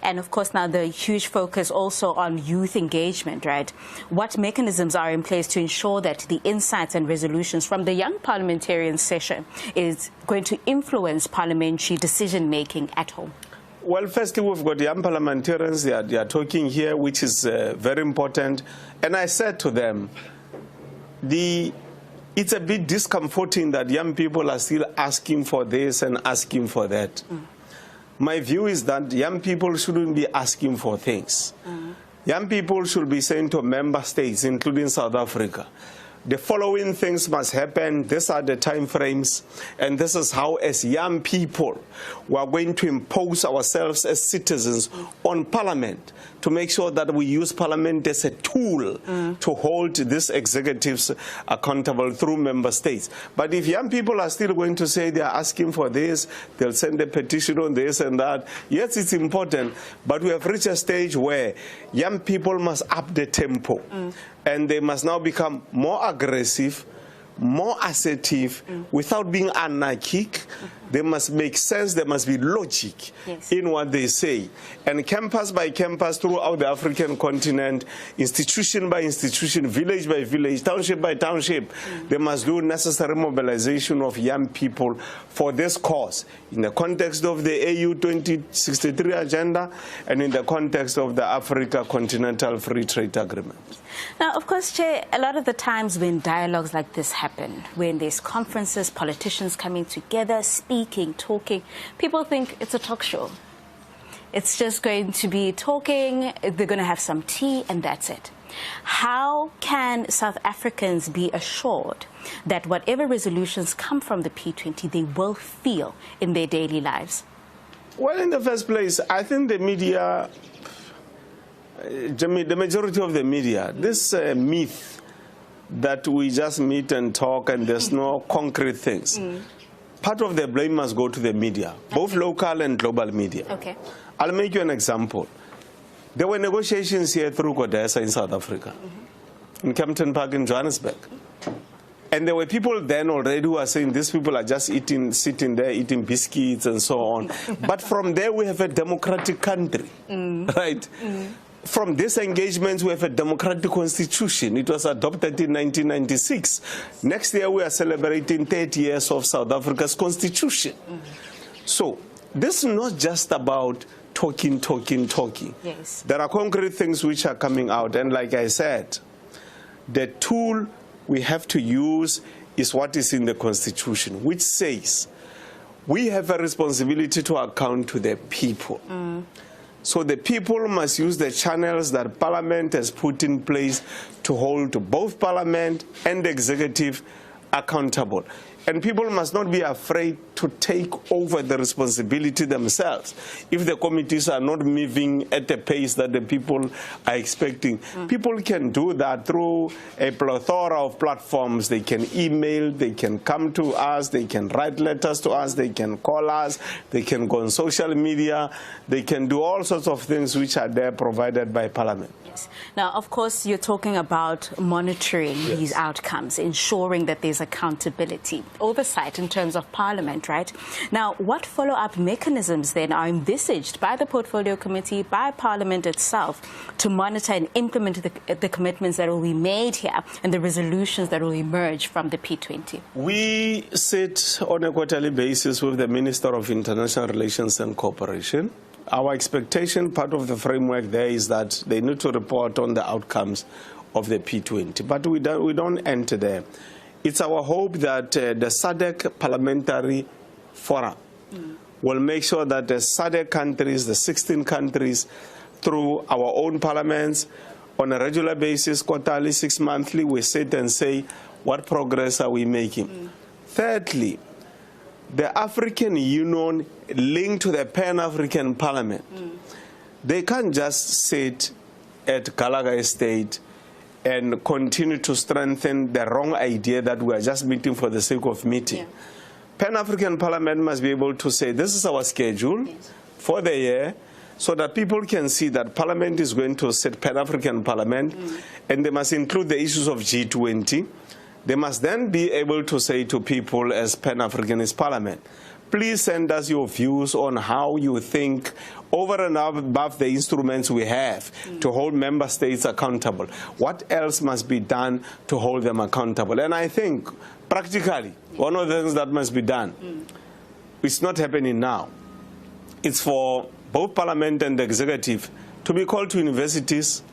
And of course now the huge focus also on youth engagement, right? What mechanisms are in place to ensure that the insights and resolutions from the young parliamentarian session is going to influence parliamentary decision-making at home? Well, firstly, we've got young parliamentarians, they are talking here, which is very important. And I said to them, it's a bit discomforting that young people are still asking for this and asking for that. My view is that young people shouldn't be asking for things. Young people should be saying to member states, including South Africa, the following things must happen, these are the time frames, and this is how, as young people, we are going to impose ourselves as citizens on Parliament to make sure that we use Parliament as a tool to hold these executives accountable through member states. But if young people are still going to say they are asking for this, they'll send a petition on this and that, yes, it's important, but we have reached a stage where young people must up the tempo. And they must now become more aggressive, more assertive, without being anarchic. They must make sense, there must be logic in what they say. And campus by campus throughout the African continent, institution by institution, village by village, township by township, they must do necessary mobilization of young people for this cause in the context of the AU 2063 agenda and in the context of the Africa Continental Free Trade Agreement. Now, of course, Chair, a lot of the times when dialogues like this happen, when there's conferences, politicians coming together, speaking, talking, people think it's a talk show. It's just going to be talking, they're going to have some tea, and that's it. How can South Africans be assured that whatever resolutions come from the P20, they will feel in their daily lives? Well, in the first place, I think the media, the majority of the media, this myth that we just meet and talk and there's no concrete things, part of the blame must go to the media, both local and global media. I'll make you an example. There were negotiations here through CODESA in South Africa, in Kempton Park in Johannesburg. And there were people then already who are saying these people are just sitting there eating biscuits and so on. But from there we have a democratic country, right? From this engagement, we have a democratic constitution. It was adopted in 1996. Next year, we are celebrating 30 years of South Africa's constitution. So this is not just about talking. Yes. There are concrete things which are coming out. And like I said, the tool we have to use is what is in the constitution, which says we have a responsibility to account to the people. So the people must use the channels that Parliament has put in place to hold both Parliament and the executive accountable. And people must not be afraid to take over the responsibility themselves. If the committees are not moving at the pace that the people are expecting, people can do that through a plethora of platforms. They can email, they can come to us, they can write letters to us, they can call us, they can go on social media, they can do all sorts of things which are there provided by Parliament. Yes. Now, of course, you're talking about monitoring these outcomes, ensuring that there's accountability, oversight in terms of Parliament, right? Now, what follow-up mechanisms then are envisaged by the Portfolio Committee, by Parliament itself, to monitor and implement the commitments that will be made here and the resolutions that will emerge from the P20? We sit on a quarterly basis with the Minister of International Relations and Cooperation. Our expectation, part of the framework there, is that they need to report on the outcomes of the P20. But we don't enter there. It's our hope that the SADC Parliamentary Forum will make sure that the SADC countries, the 16 countries, through our own parliaments, on a regular basis, quarterly, 6 monthly, we sit and say, what progress are we making? Thirdly, the African Union linked to the Pan-African Parliament. They can't just sit at Gallagher Estate and continue to strengthen the wrong idea that we are just meeting for the sake of meeting. Pan-African Parliament must be able to say, this is our schedule for the year, so that people can see that Parliament is going to set Pan-African Parliament, and they must include the issues of G20. They must then be able to say to people as Pan-Africanist Parliament, please send us your views on how you think, over and above the instruments we have to hold member states accountable, what else must be done to hold them accountable? And I think, practically, one of the things that must be done, it's not happening now. It's for both Parliament and the Executive to be called to universities,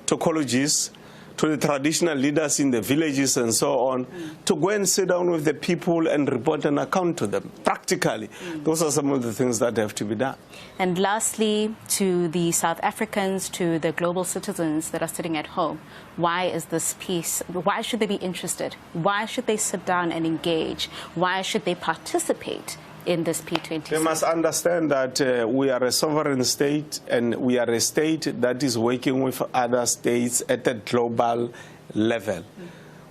to colleges, to the traditional leaders in the villages and so on, to go and sit down with the people and report an account to them. Practically, those are some of the things that have to be done. And lastly, to the South Africans, to the global citizens that are sitting at home, why is this piece, why should they be interested? Why should they sit down and engage? Why should they participate in this P20? They must understand that we are a sovereign state, and we are a state that is working with other states at a global level.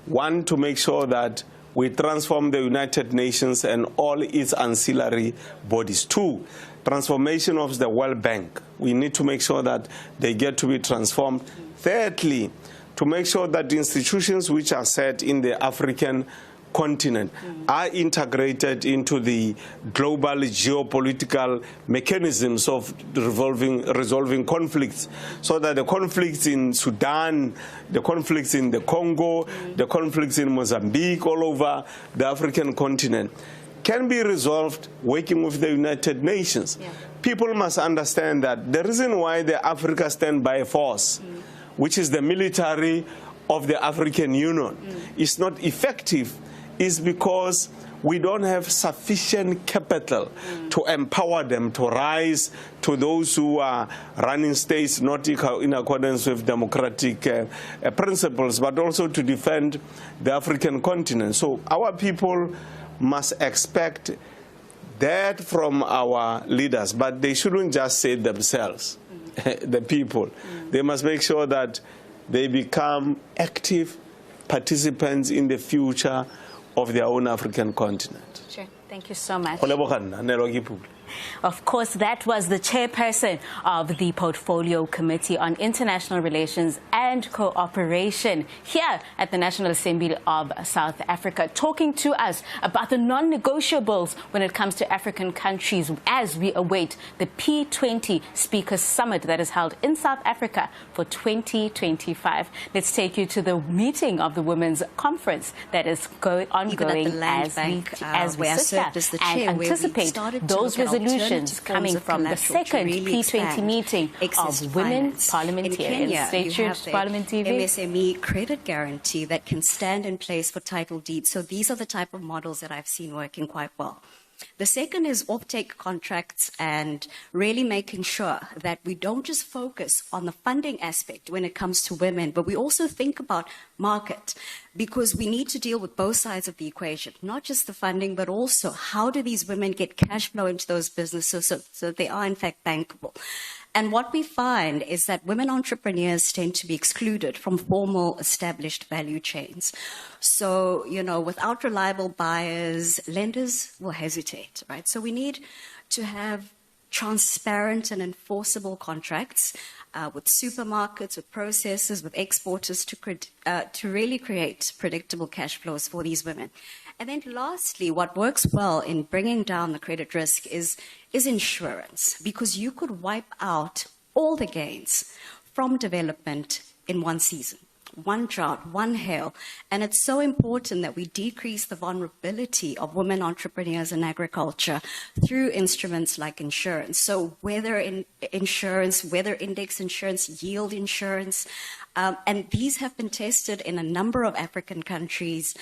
One, to make sure that we transform the United Nations and all its ancillary bodies. Two, transformation of the World Bank. We need to make sure that they get to be transformed. Thirdly, to make sure that the institutions which are set in the African continent are integrated into the global geopolitical mechanisms of resolving conflicts, so that the conflicts in Sudan, the conflicts in the Congo, the conflicts in Mozambique, all over the African continent, can be resolved working with the United Nations. People must understand that the reason why the Africa Standby Force, which is the military of the African Union, is not effective is because we don't have sufficient capital to empower them to rise to those who are running states not in accordance with democratic principles, but also to defend the African continent. So our people must expect that from our leaders, but they shouldn't just say themselves, the people. They must make sure that they become active participants in the future of their own African continent. Sure. Thank you so much. Of course, that was the chairperson of the Portfolio Committee on International Relations and Cooperation here at the National Assembly of South Africa, talking to us about the non-negotiables when it comes to African countries as we await the P20 Speakers Summit that is held in South Africa for 2025. Let's take you to the meeting of the Women's Conference that is ongoing as we sit here and anticipate those resolutions coming from the second P20 meeting of women parliamentarians. Stay tuned to Parliament TV. MSME credit guarantee that can stand in place for title deeds. So these are the type of models that I've seen working quite well. The second is offtake contracts and really making sure that we don't just focus on the funding aspect when it comes to women, but we also think about market, because we need to deal with both sides of the equation, not just the funding, but also how do these women get cash flow into those businesses so they are in fact bankable. And what we find is that women entrepreneurs tend to be excluded from formal established value chains. So, without reliable buyers, lenders will hesitate, right? So we need to have transparent and enforceable contracts with supermarkets, with processors, with exporters to really create predictable cash flows for these women. And then lastly, what works well in bringing down the credit risk is insurance, because you could wipe out all the gains from development in one season, one drought, one hail. And it's so important that we decrease the vulnerability of women entrepreneurs in agriculture through instruments like insurance. So weather insurance, weather index insurance, yield insurance, and these have been tested in a number of African countries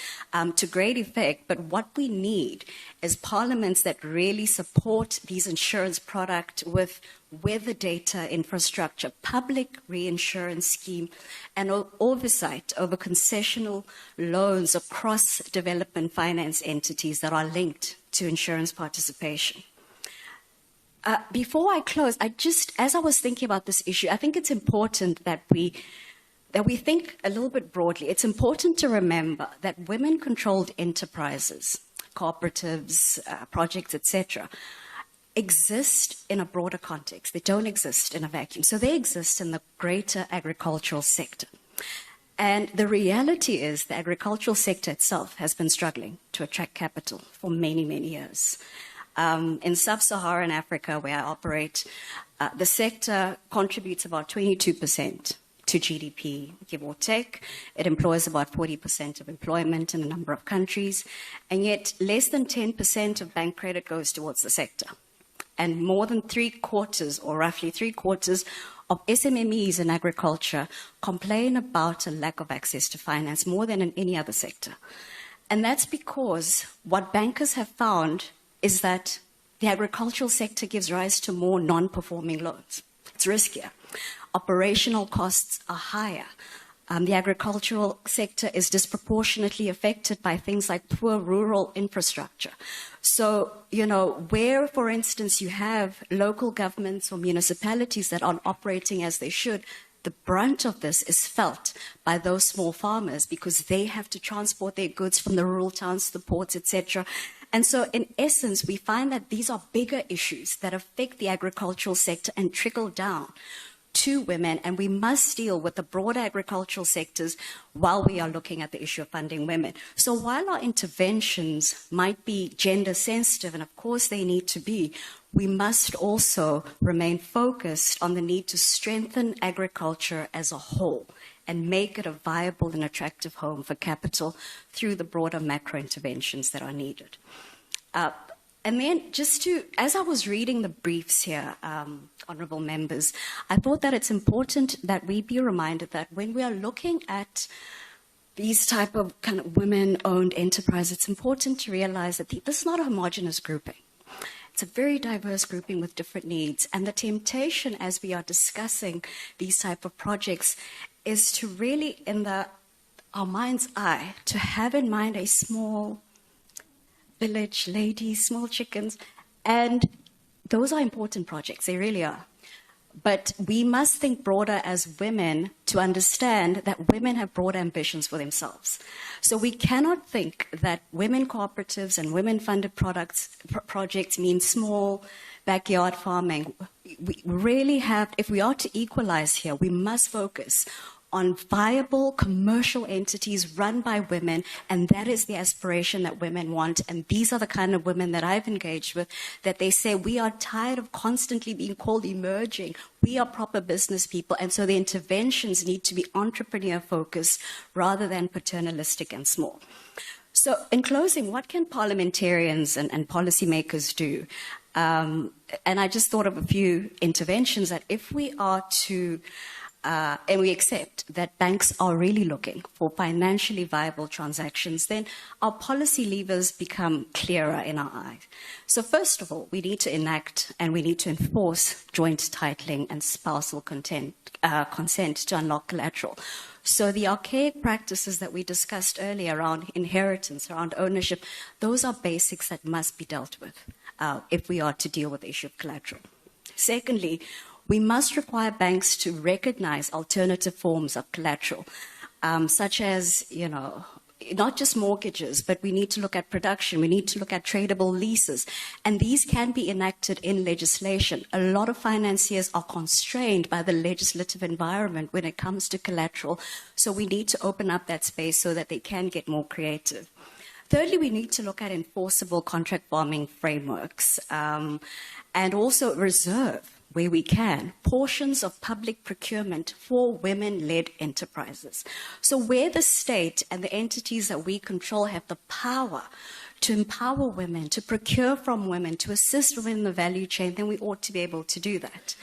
to great effect. But what we need is parliaments that really support these insurance products with weather data infrastructure, public reinsurance scheme, and oversight over concessional loans across development finance entities that are linked to insurance participation. Before I close, as I was thinking about this issue, I think it's important that we think a little bit broadly. It's important to remember that women-controlled enterprises, cooperatives, projects, etc., exist in a broader context. They don't exist in a vacuum. So they exist in the greater agricultural sector. And the reality is the agricultural sector itself has been struggling to attract capital for many, many years. In sub-Saharan Africa, where I operate, the sector contributes about 22% to GDP, give or take. It employs about 40% of employment in a number of countries, and yet less than 10% of bank credit goes towards the sector. And more than 3/4, or roughly 3/4, of SMMEs in agriculture complain about a lack of access to finance more than in any other sector. And that's because what bankers have found is that the agricultural sector gives rise to more non-performing loans. It's riskier. Operational costs are higher. The agricultural sector is disproportionately affected by things like poor rural infrastructure. So, where, for instance, you have local governments or municipalities that aren't operating as they should, the brunt of this is felt by those small farmers because they have to transport their goods from the rural towns to the ports, etc. And so, in essence, we find that these are bigger issues that affect the agricultural sector and trickle down to women, and we must deal with the broader agricultural sectors while we are looking at the issue of funding women. So while our interventions might be gender sensitive, and of course they need to be, we must also remain focused on the need to strengthen agriculture as a whole and make it a viable and attractive home for capital through the broader macro interventions that are needed. And then as I was reading the briefs here, honourable members, I thought that it's important that we be reminded that when we are looking at these type of kind of women-owned enterprises, it's important to realise that this is not a homogenous grouping. It's a very diverse grouping with different needs. And the temptation as we are discussing these type of projects is to really, in our mind's eye, to have in mind a small village, ladies, small chickens, and those are important projects, they really are. But we must think broader as women to understand that women have broad ambitions for themselves. So we cannot think that women cooperatives and women-funded projects mean small backyard farming. We really have, if we are to equalize here, we must focus on viable commercial entities run by women, and that is the aspiration that women want. And these are the kind of women that I've engaged with, that they say, we are tired of constantly being called emerging. We are proper business people, and so the interventions need to be entrepreneur-focused rather than paternalistic and small. So in closing, what can parliamentarians and policymakers do? And I just thought of a few interventions that if we are to and we accept that banks are really looking for financially viable transactions, then our policy levers become clearer in our eyes. So first of all, we need to enact and we need to enforce joint titling and spousal consent to unlock collateral. So the archaic practices that we discussed earlier around inheritance, around ownership, those are basics that must be dealt with if we are to deal with the issue of collateral. Secondly, we must require banks to recognize alternative forms of collateral, such as, not just mortgages, but we need to look at production, we need to look at tradable leases, and these can be enacted in legislation. A lot of financiers are constrained by the legislative environment when it comes to collateral, so we need to open up that space so that they can get more creative. Thirdly, we need to look at enforceable contract farming frameworks and also reserve, where we can, portions of public procurement for women-led enterprises. So where the state and the entities that we control have the power to empower women, to procure from women, to assist women in the value chain, then we ought to be able to do that.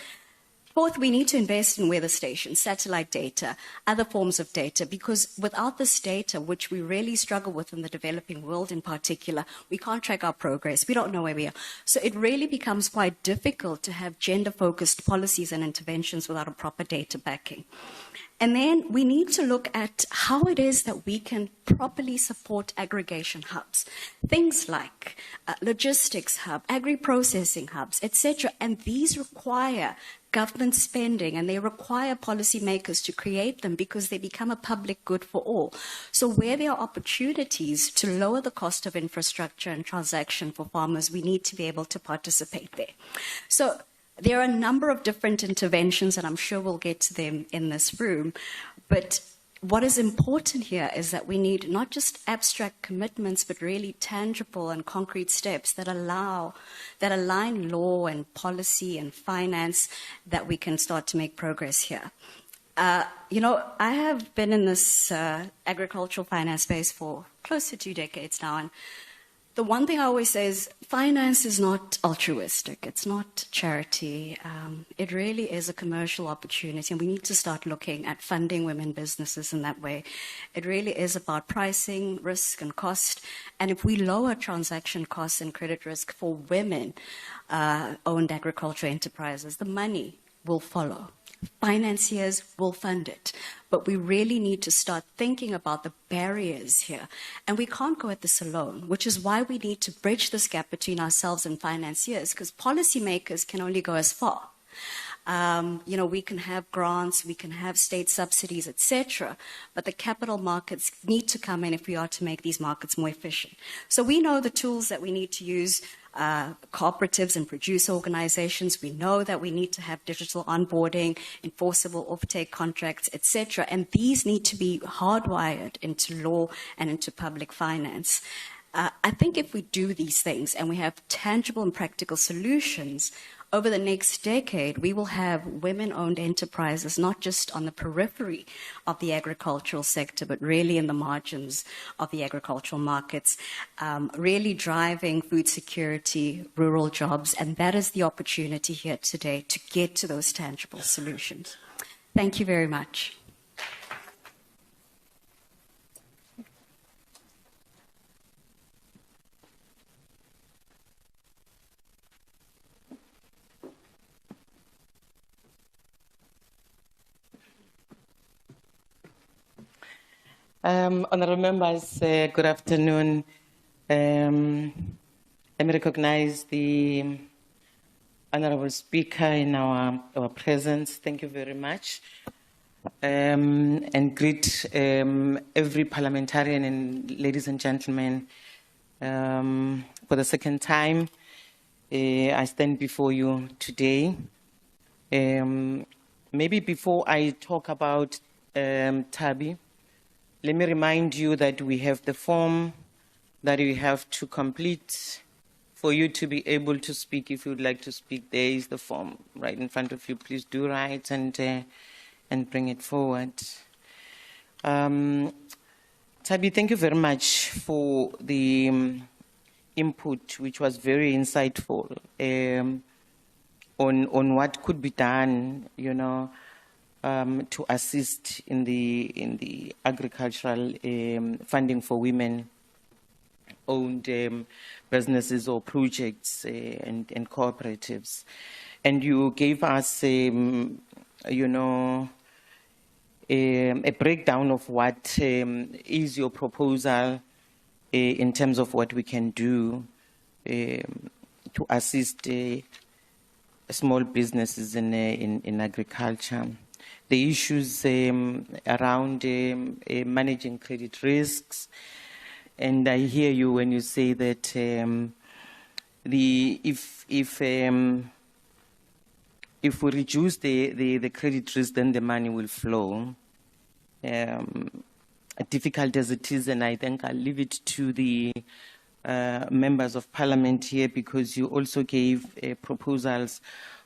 Fourth, we need to invest in weather stations, satellite data, other forms of data, because without this data, which we really struggle with in the developing world in particular, we can't track our progress. We don't know where we are. So it really becomes quite difficult to have gender-focused policies and interventions without a proper data backing. And then we need to look at how it is that we can properly support aggregation hubs. Things like logistics hub, agri-processing hubs, etc. And these require government spending, and they require policymakers to create them because they become a public good for all. So where there are opportunities to lower the cost of infrastructure and transaction for farmers, we need to be able to participate there. So there are a number of different interventions, and I'm sure we'll get to them in this room. But what is important here is that we need not just abstract commitments, but really tangible and concrete steps that align law and policy and finance, that we can start to make progress here. I have been in this agricultural finance space for close to 2 decades now, and the one thing I always say is finance is not altruistic. It's not charity. It really is a commercial opportunity, and we need to start looking at funding women businesses in that way. It really is about pricing, risk, and cost. And if we lower transaction costs and credit risk for women-owned agricultural enterprises, the money will follow. Financiers will fund it. But we really need to start thinking about the barriers here. And we can't go at this alone, which is why we need to bridge this gap between ourselves and financiers, because policymakers can only go as far. We can have grants, we can have state subsidies, etc. But the capital markets need to come in if we are to make these markets more efficient. So we know the tools that we need to use, cooperatives and producer organizations. We know that we need to have digital onboarding, enforceable offtake contracts, etc. And these need to be hardwired into law and into public finance. I think if we do these things and we have tangible and practical solutions, over the next decade, we will have women-owned enterprises, not just on the periphery of the agricultural sector, but really in the margins of the agricultural markets, really driving food security, rural jobs, and that is the opportunity here today to get to those tangible solutions. Thank you very much. Honourable members, good afternoon. Let me recognize the Honourable Speaker in our presence. Thank you very much. And greet every parliamentarian and ladies and gentlemen. For the second time, I stand before you today. Maybe before I talk about Tabi, let me remind you that we have the form that you have to complete for you to be able to speak. If you would like to speak, there is the form right in front of you. Please do write and bring it forward. Tabi, thank you very much for the input, which was very insightful on what could be done, to assist in the agricultural funding for women-owned businesses or projects and cooperatives. And you gave us, you know, a breakdown of what is your proposal in terms of what we can do to assist small businesses in agriculture. The issues around managing credit risks, and I hear you when you say that if we reduce the credit risk, then the money will flow. Difficult as it is, and I think I'll leave it to the members of parliament here, because you also gave proposals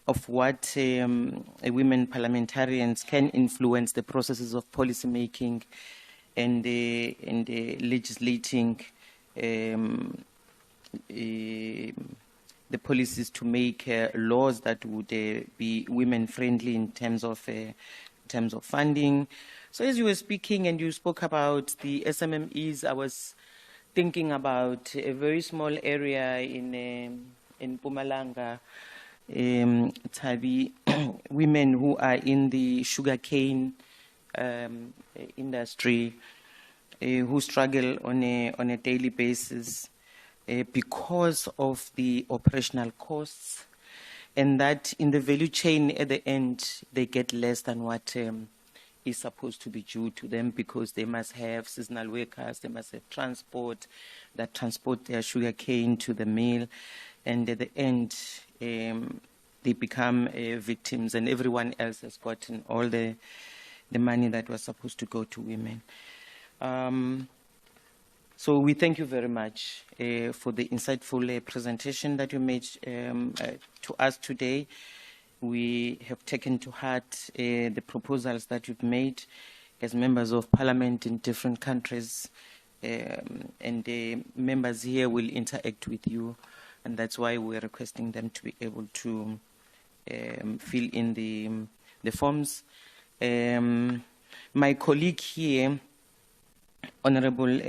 of what women parliamentarians can influence the processes of policy making and legislating the policies to make laws that would be women friendly in terms of funding. So as you were speaking and you spoke about the SMMEs, I was thinking about a very small area in Mpumalanga, Tabi, women who are in the sugarcane industry, who struggle on a daily basis because of the operational costs, and that in the value chain at the end they get less than what is supposed to be due to them, because they must have seasonal workers, they must have transport that transport their sugar cane to the mill, and at the end they become victims, and everyone else has gotten all the money that was supposed to go to women. So we thank you very much for the insightful presentation that you made to us today. We have taken to heart the proposals that you've made as members of parliament in different countries, and the members here will interact with you, and that's why we're requesting them to be able to fill in the forms. My colleague here, Honorable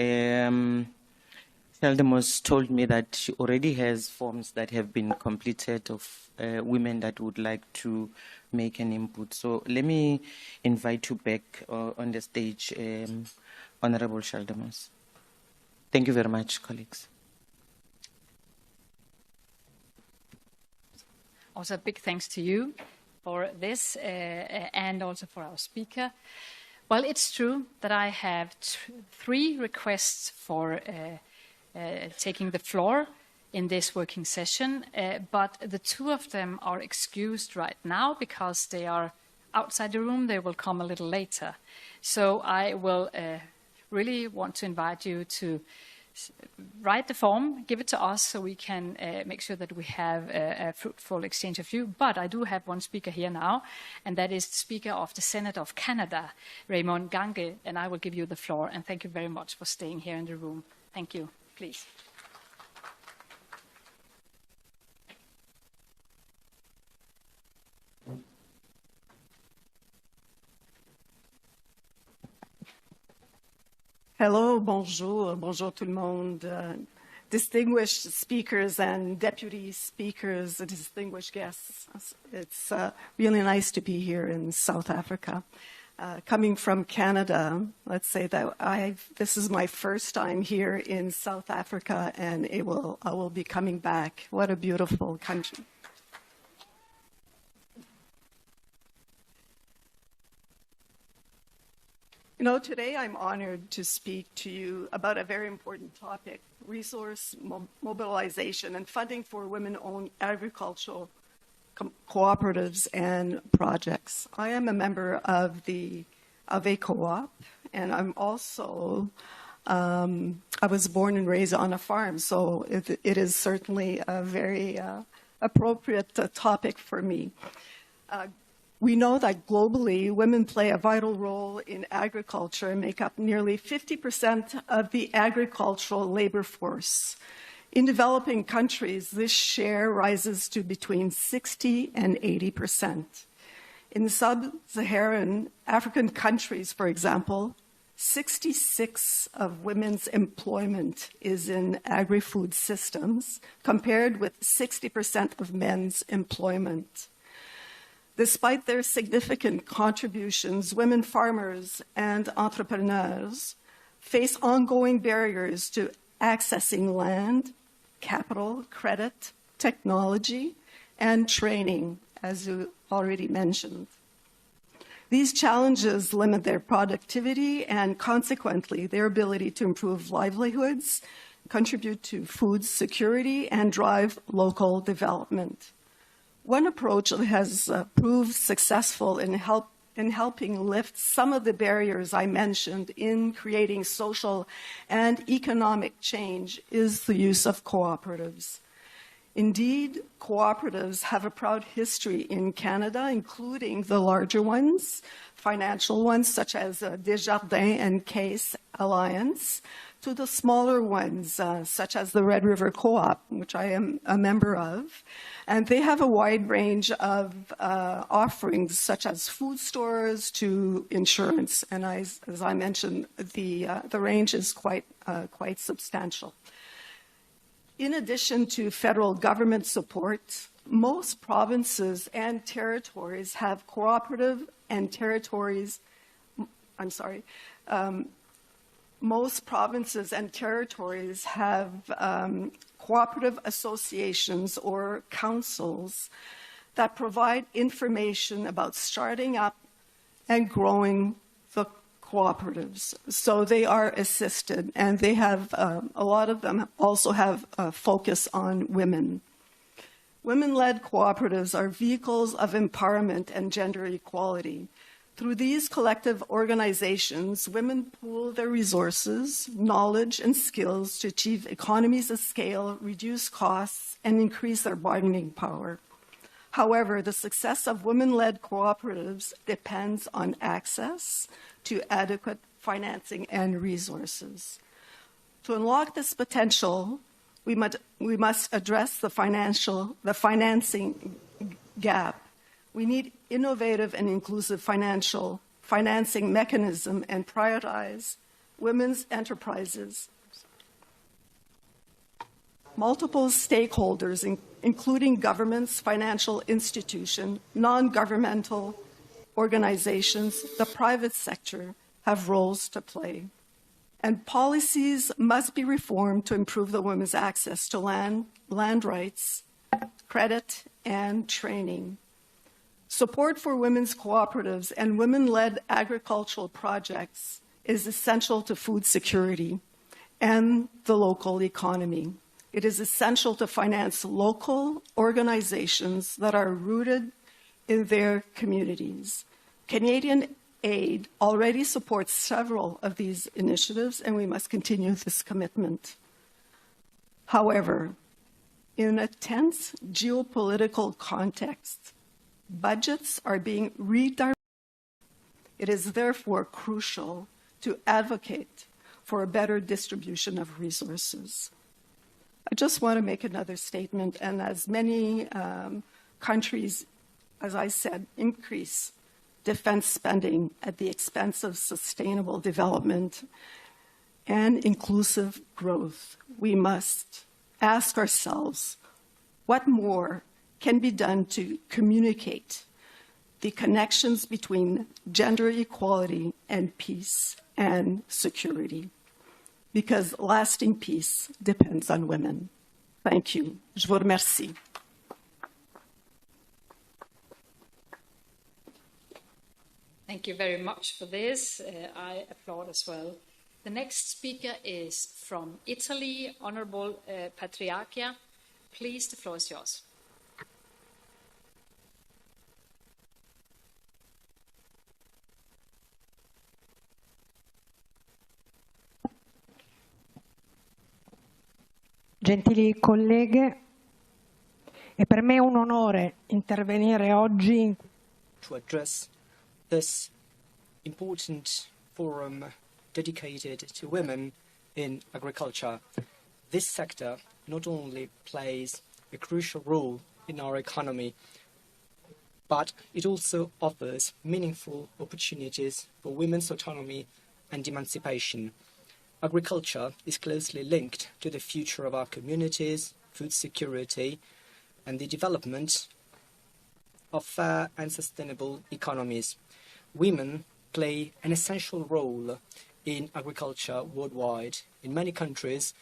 Sheldemos, told me that she already has forms that have been completed of women that would like to make an input. So let me invite you back on the stage, Honorable Sheldemos. Thank you very much, colleagues. Also, a big thanks to you for this and also for our speaker. Well, it's true that I have three requests for taking the floor in this working session, but the two of them are excused right now because they are outside the room. They will come a little later. So I will really want to invite you to write the form, give it to us so we can make sure that we have a fruitful exchange of view. But I do have one speaker here now, and that is the Speaker of the Senate of Canada, Raymond Gange, and I will give you the floor. And thank you very much for staying here in the room. Thank you. Please. Hello, bonjour, bonjour tout le monde, distinguished speakers and deputy speakers, distinguished guests. It's really nice to be here in South Africa. Coming from Canada, let's say that this is my first time here in South Africa, and I will be coming back. What a beautiful country. You know, today I'm honored to speak to you about a very important topic, resource mobilization and funding for women-owned agricultural cooperatives and projects. I am a member of a co-op, and I'm also, I was born and raised on a farm, so it is certainly a very appropriate topic for me. We know that globally, women play a vital role in agriculture and make up nearly 50% of the agricultural labor force. In developing countries, this share rises to between 60 and 80%. In sub-Saharan African countries, for example, 66% of women's employment is in agri-food systems, compared with 60% of men's employment. Despite their significant contributions, women farmers and entrepreneurs face ongoing barriers to accessing land, capital, credit, technology, and training, as you already mentioned. These challenges limit their productivity and consequently their ability to improve livelihoods, contribute to food security, and drive local development. One approach that has proved successful in helping lift some of the barriers I mentioned in creating social and economic change is the use of cooperatives. Indeed, cooperatives have a proud history in Canada, including the larger ones, financial ones such as Desjardins and Case Alliance, to the smaller ones such as the Red River Co-op, which I am a member of. And they have a wide range of offerings such as food stores to insurance. And as I mentioned, the range is quite substantial. In addition to federal government support, most provinces and territories have cooperative and territories, most provinces and territories have cooperative associations or councils that provide information about starting up and growing the cooperatives. So they are assisted, and they have, a lot of them also have a focus on women. Women-led cooperatives are vehicles of empowerment and gender equality. Through these collective organizations, women pool their resources, knowledge, and skills to achieve economies of scale, reduce costs, and increase their bargaining power. However, the success of women-led cooperatives depends on access to adequate financing and resources. To unlock this potential, we must address the financing gap. We need innovative and inclusive financing mechanism and prioritize women's enterprises. Multiple stakeholders, including governments, financial institutions, non-governmental organizations, the private sector, have roles to play. And policies must be reformed to improve the women's access to land rights, credit, and training. Support for women's cooperatives and women-led agricultural projects is essential to food security and the local economy. It is essential to finance local organizations that are rooted in their communities. Canadian aid already supports several of these initiatives, and we must continue this commitment. However, in a tense geopolitical context, budgets are being redirected. It is therefore crucial to advocate for a better distribution of resources. I just want to make another statement, and as many countries, as I said, increase defense spending at the expense of sustainable development and inclusive growth, we must ask ourselves, what more can be done to communicate the connections between gender equality and peace and security? Because lasting peace depends on women. Thank you. Je vous remercie. Thank you very much for this. I applaud as well. The next speaker is from Italy, Honorable Patriarchia. Please, the floor is yours. Gentili colleghe, è per me un onore intervenire oggi to address this important forum dedicated to women in agriculture. This sector not only plays a crucial role in our economy, but it also offers meaningful opportunities for women's autonomy and emancipation. Agriculture is closely linked to the future of our communities, food security, and the development of fair and sustainable economies. Women play an essential role in agriculture worldwide. In many countries,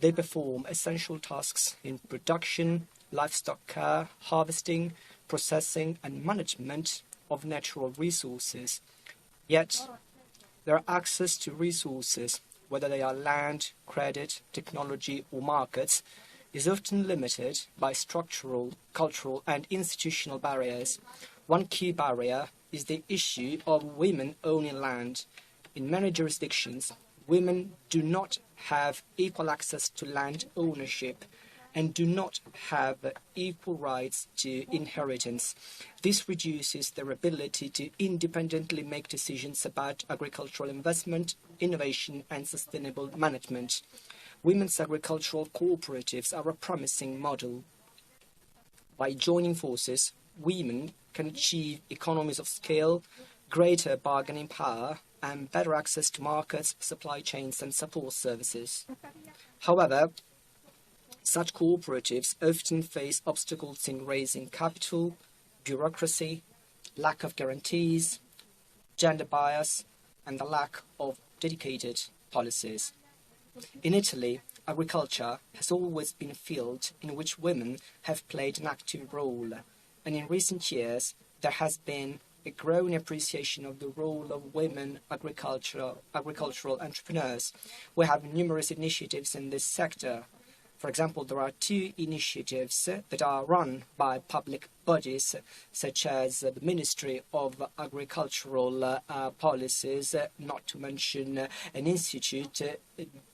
they perform essential tasks in production, livestock care, harvesting, processing, and management of natural resources. Yet, their access to resources, whether they are land, credit, technology, or markets, is often limited by structural, cultural, and institutional barriers. One key barrier is the issue of women owning land. In many jurisdictions, women do not have equal access to land ownership and do not have equal rights to inheritance. This reduces their ability to independently make decisions about agricultural investment, innovation, and sustainable management. Women's agricultural cooperatives are a promising model. By joining forces, women can achieve economies of scale, greater bargaining power, and better access to markets, supply chains, and support services. However, such cooperatives often face obstacles in raising capital, bureaucracy, lack of guarantees, gender bias, and the lack of dedicated policies. In Italy, agriculture has always been a field in which women have played an active role, and in recent years there has been a growing appreciation of the role of women agricultural entrepreneurs. We have numerous initiatives in this sector. For example, there are 2 initiatives that are run by public bodies, such as the Ministry of Agricultural Policies, not to mention an institute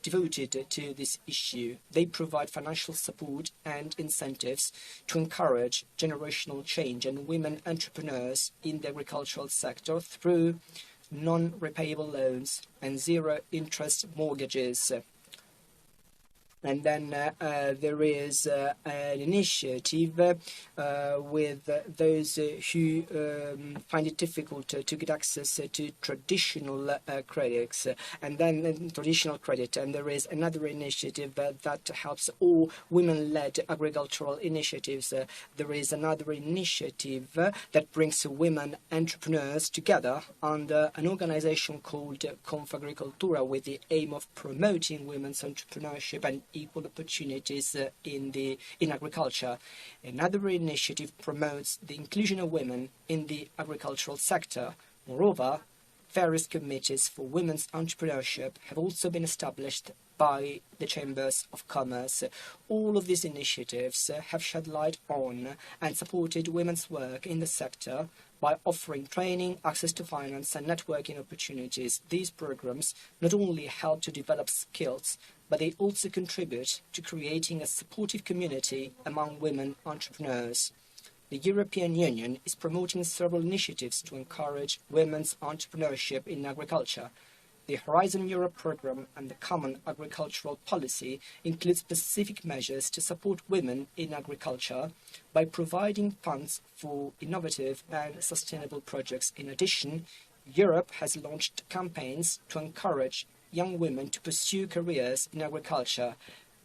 devoted to this issue. They provide financial support and incentives to encourage generational change and women entrepreneurs in the agricultural sector through non-repayable loans and zero-interest mortgages. And then there is an initiative with those who find it difficult to get access to traditional credits, and then traditional credit. And there is another initiative that helps all women-led agricultural initiatives. There is another initiative that brings women entrepreneurs together under an organization called Confagricoltura, with the aim of promoting women's entrepreneurship and equal opportunities in agriculture. Another initiative promotes the inclusion of women in the agricultural sector. Moreover, various committees for women's entrepreneurship have also been established by the Chambers of Commerce. All of these initiatives have shed light on and supported women's work in the sector by offering training, access to finance, and networking opportunities. These programs not only help to develop skills, but they also contribute to creating a supportive community among women entrepreneurs. The European Union is promoting several initiatives to encourage women's entrepreneurship in agriculture. The Horizon Europe program and the Common Agricultural Policy include specific measures to support women in agriculture by providing funds for innovative and sustainable projects. In addition, Europe has launched campaigns to encourage young women to pursue careers in agriculture,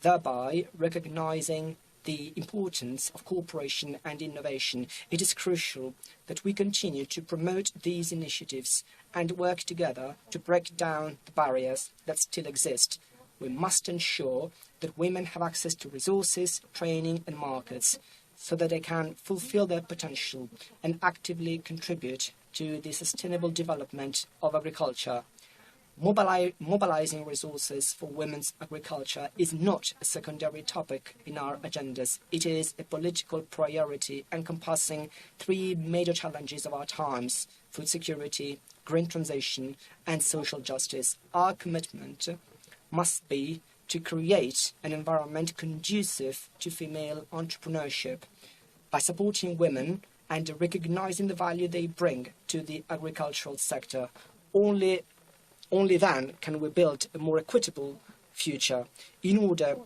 thereby recognizing the importance of cooperation and innovation. It is crucial that we continue to promote these initiatives and work together to break down the barriers that still exist. We must ensure that women have access to resources, training, and markets so that they can fulfill their potential and actively contribute to the sustainable development of agriculture. Mobilizing resources for women's agriculture is not a secondary topic in our agendas. It is a political priority encompassing 3 major challenges of our times: food security, green transition, and social justice. Our commitment must be to create an environment conducive to female entrepreneurship. By supporting women and recognizing the value they bring to the agricultural sector, only then can we build a more equitable future. In order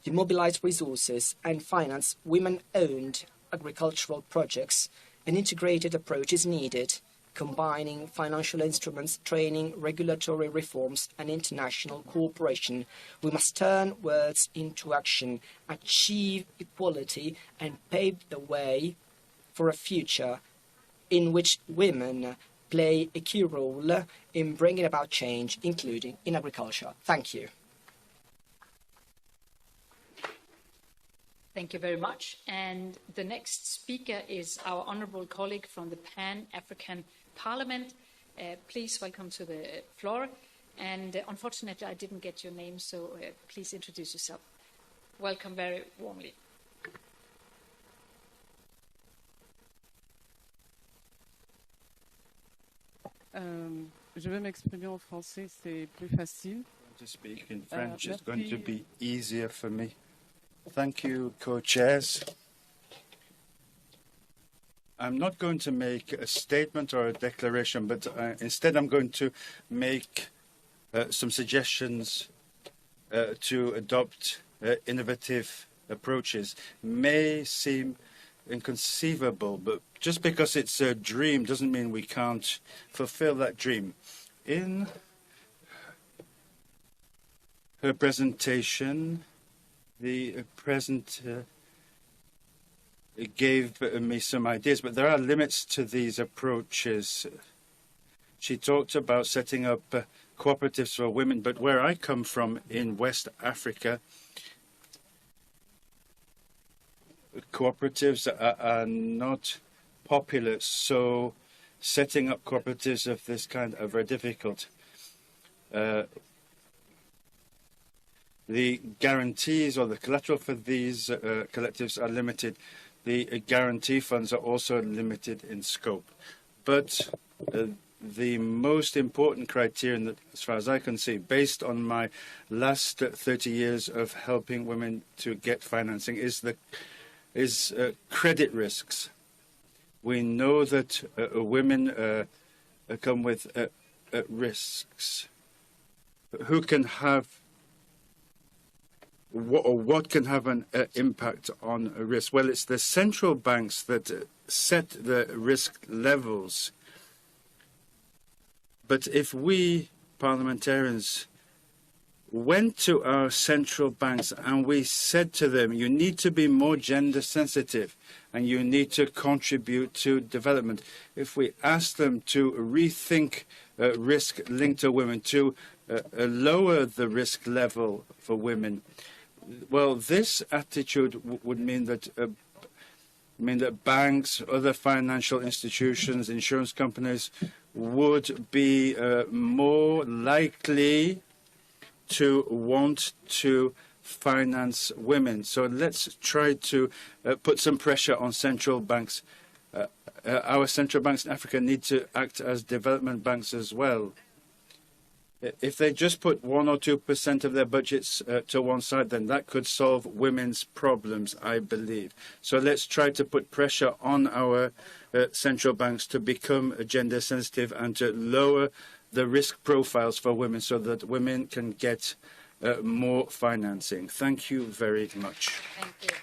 to mobilize resources and finance women-owned agricultural projects, An integrated approach is needed, combining financial instruments, training, regulatory reforms, and international cooperation. We must turn words into action, achieve equality, and pave the way for a future in which women play a key role in bringing about change, including in agriculture. Thank you. Thank you very much. And the next speaker is our honourable colleague from the Pan-African Parliament. Please welcome to the floor. And unfortunately, I didn't get your name, so please introduce yourself. Welcome very warmly. Je vais m'exprimer en français, c'est plus facile. To speak in French is going to be easier for me. Thank you, co-chairs. I'm not going to make a statement or a declaration, but instead I'm going to make some suggestions to adopt innovative approaches. May seem inconceivable, but just because it's a dream doesn't mean we can't fulfill that dream. In her presentation, the presenter gave me some ideas, but there are limits to these approaches. She talked about setting up cooperatives for women, but where I come from in West Africa, cooperatives are not popular, so setting up cooperatives of this kind are very difficult. The guarantees or the collateral for these collectives are limited. The guarantee funds are also limited in scope. But the most important criterion, as far as I can see, based on my last 30 years of helping women to get financing, is credit risks. We know that women come with risks. Who can have what can have an impact on risk? Well, it's the central banks that set the risk levels. But if we parliamentarians went to our central banks and we said to them, you need to be more gender sensitive and you need to contribute to development. If we asked them to rethink risk linked to women, to lower the risk level for women, well, this attitude would mean that banks, other financial institutions, insurance companies would be more likely to want to finance women. So let's try to put some pressure on central banks. Our central banks in Africa need to act as development banks as well. If they just put 1 or 2% of their budgets to one side, then that could solve women's problems, I believe. So let's try to put pressure on our central banks to become gender sensitive and to lower the risk profiles for women so that women can get more financing. Thank you very much. Thank you.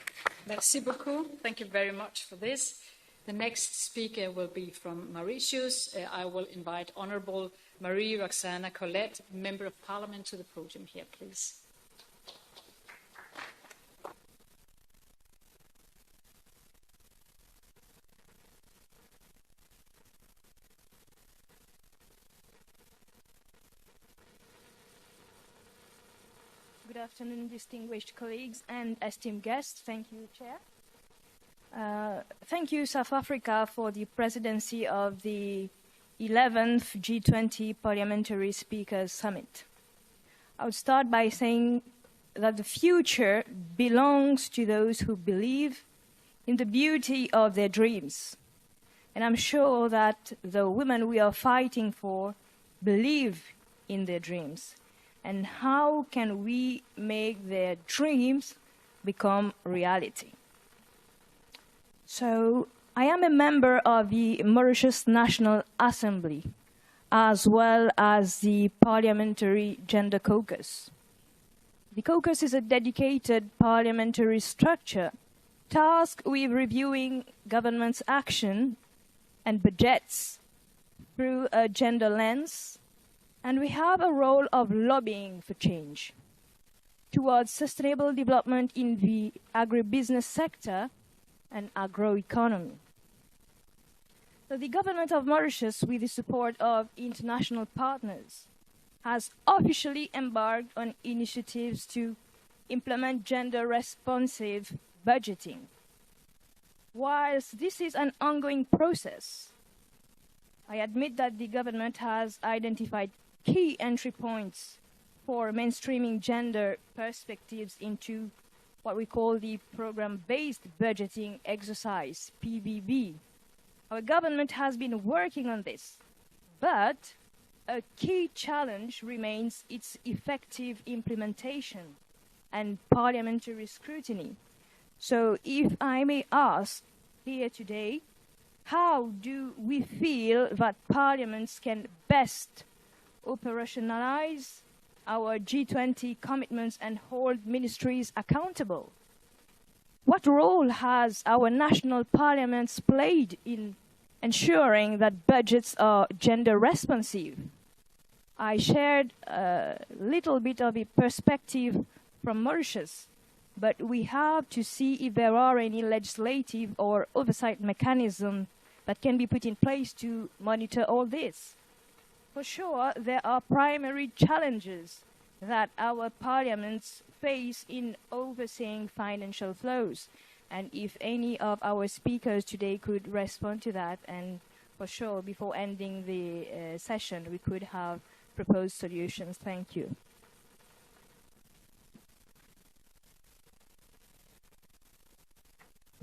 Merci beaucoup. Thank you very much for this. The next speaker will be from Mauritius. I will invite Honourable Marie Roxana Collette, Member of Parliament, to the podium here, please. Good afternoon, distinguished colleagues and esteemed guests. Thank you, Chair. Thank you, South Africa, for the presidency of the 11th G20 Parliamentary Speakers Summit. I would start by saying that the future belongs to those who believe in the beauty of their dreams. And I'm sure that the women we are fighting for believe in their dreams. And how can we make their dreams become reality? So, I am a member of the Mauritius National Assembly, as well as the Parliamentary Gender Caucus. The caucus is a dedicated parliamentary structure tasked with reviewing government's action and budgets through a gender lens, and we have a role of lobbying for change towards sustainable development in the agribusiness sector and agroeconomy. So the government of Mauritius, with the support of international partners, has officially embarked on initiatives to implement gender-responsive budgeting. Whilst this is an ongoing process, I admit that the government has identified key entry points for mainstreaming gender perspectives into what we call the program-based budgeting exercise, PBB. Our government has been working on this, but a key challenge remains its effective implementation and parliamentary scrutiny. So if I may ask here today, how do we feel that parliaments can best operationalize our G20 commitments and hold ministries accountable? What role has our national parliaments played in ensuring that budgets are gender responsive? I shared a little bit of a perspective from Mauritius, but we have to see if there are any legislative or oversight mechanisms that can be put in place to monitor all this. For sure, there are primary challenges that our parliaments face in overseeing financial flows. And if any of our speakers today could respond to that, and for sure, before ending the session, we could have proposed solutions. Thank you.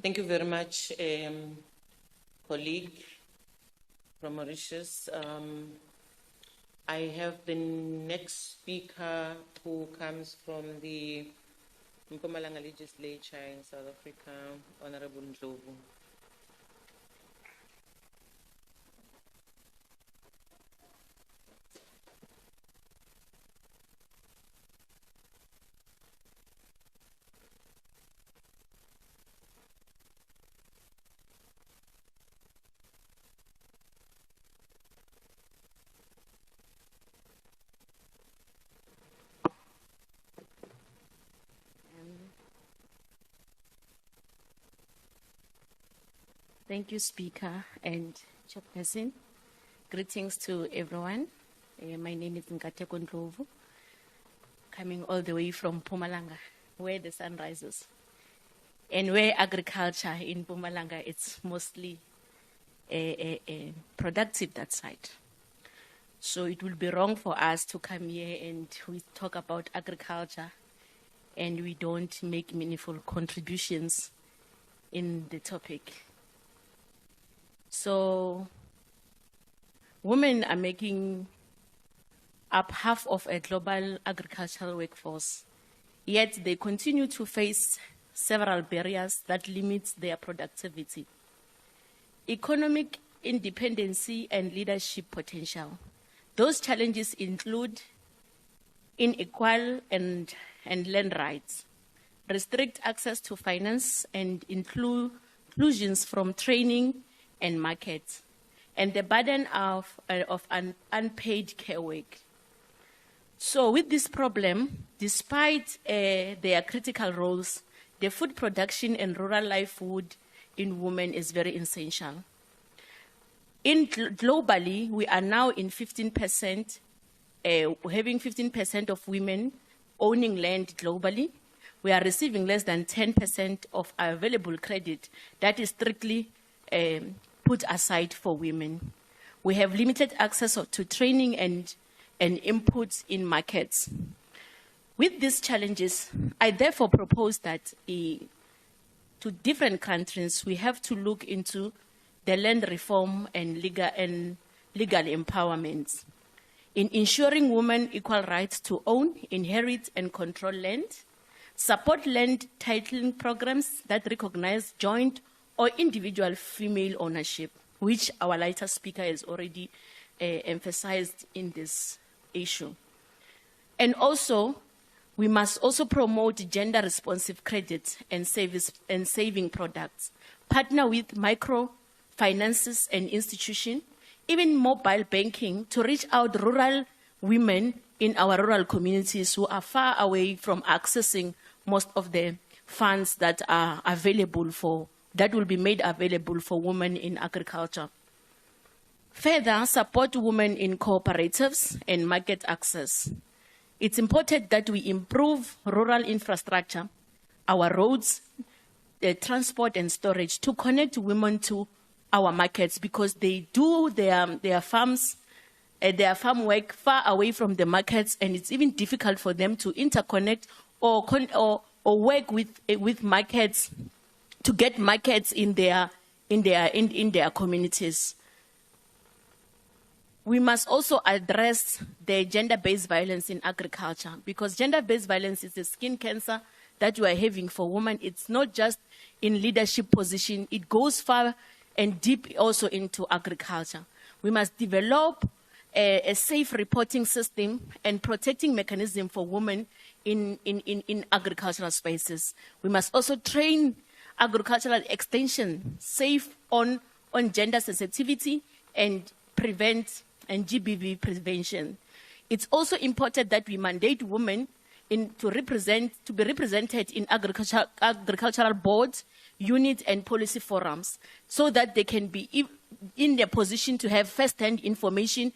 Thank you very much, colleague from Mauritius. I have the next speaker who comes from the Mpumalanga Legislature in South Africa, Honorable Ndlovu. Thank you, Speaker and Chairperson. Greetings to everyone. My name is Nkateko Ndlovu, coming all the way from Mpumalanga, where the sun rises, and where agriculture in Mpumalanga it's mostly productive that side. So it will be wrong for us to come here and we talk about agriculture and we don't make meaningful contributions in the topic. So women are making up half of a global agricultural workforce, yet they continue to face several barriers that limit their productivity. Economic independency and leadership potential. Those challenges include inequal and land rights, restrict access to finance and inclusions from training and markets, and the burden of unpaid care work. So with this problem, despite their critical roles, the food production and rural livelihood in women is very essential. Globally, we are now in 15%, having 15% of women owning land globally. We are receiving less than 10% of available credit that is strictly put aside for women. We have limited access to training and inputs in markets. With these challenges, I therefore propose that to different countries, we have to look into the land reform and legal empowerment in ensuring women equal rights to own, inherit, and control land, support land titling programs that recognize joint or individual female ownership, which our later speaker has already emphasized in this issue. And also, we must also promote gender-responsive credit and saving products, partner with microfinance finances and institutions, even mobile banking, to reach out rural women in our rural communities who are far away from accessing most of the funds that are available that will be made available for women in agriculture. Further, support women in cooperatives and market access. It's important that we improve rural infrastructure, our roads, transport and storage, to connect women to our markets, because they do their farms, their farm work far away from the markets, and it's even difficult for them to interconnect or work with markets, to get markets in their communities. We must also address the gender-based violence in agriculture, because gender-based violence is a skin cancer that we are having for women. It's not just in leadership position, it goes far and deep also into agriculture. We must develop a safe reporting system and protecting mechanism for women in agricultural spaces. We must also train agricultural extension safe on gender sensitivity and prevent and GBV prevention. It's also important that we mandate women to be represented in agricultural boards, units, and policy forums, so that they can be in their position to have first-hand information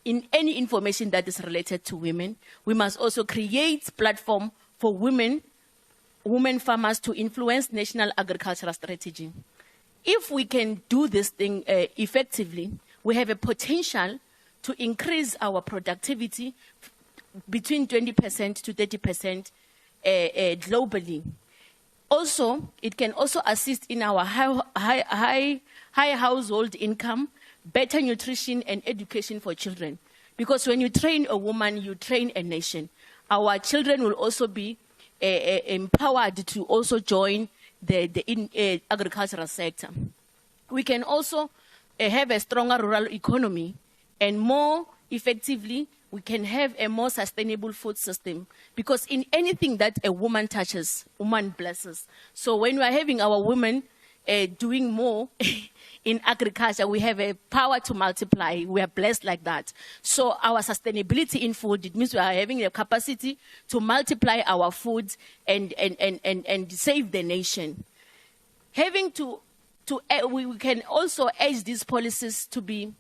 in any information that is related to women. We must also create platform for women farmers to influence national agricultural strategy. If we can do this thing effectively, we have a potential to increase our productivity between 20% to 30% globally. Also, it can also assist in our high household income, better nutrition and education for children. Because when you train a woman, you train a nation. Our children will also be empowered to also join the agricultural sector. We can also have a stronger rural economy, and more effectively, we can have a more sustainable food system, because in anything that a woman touches, woman blesses. So when we are having our women doing more in agriculture, we have a power to multiply. We are blessed like that. So our sustainability in food, it means we are having the capacity to multiply our food and save the nation. We can also urge these policies to be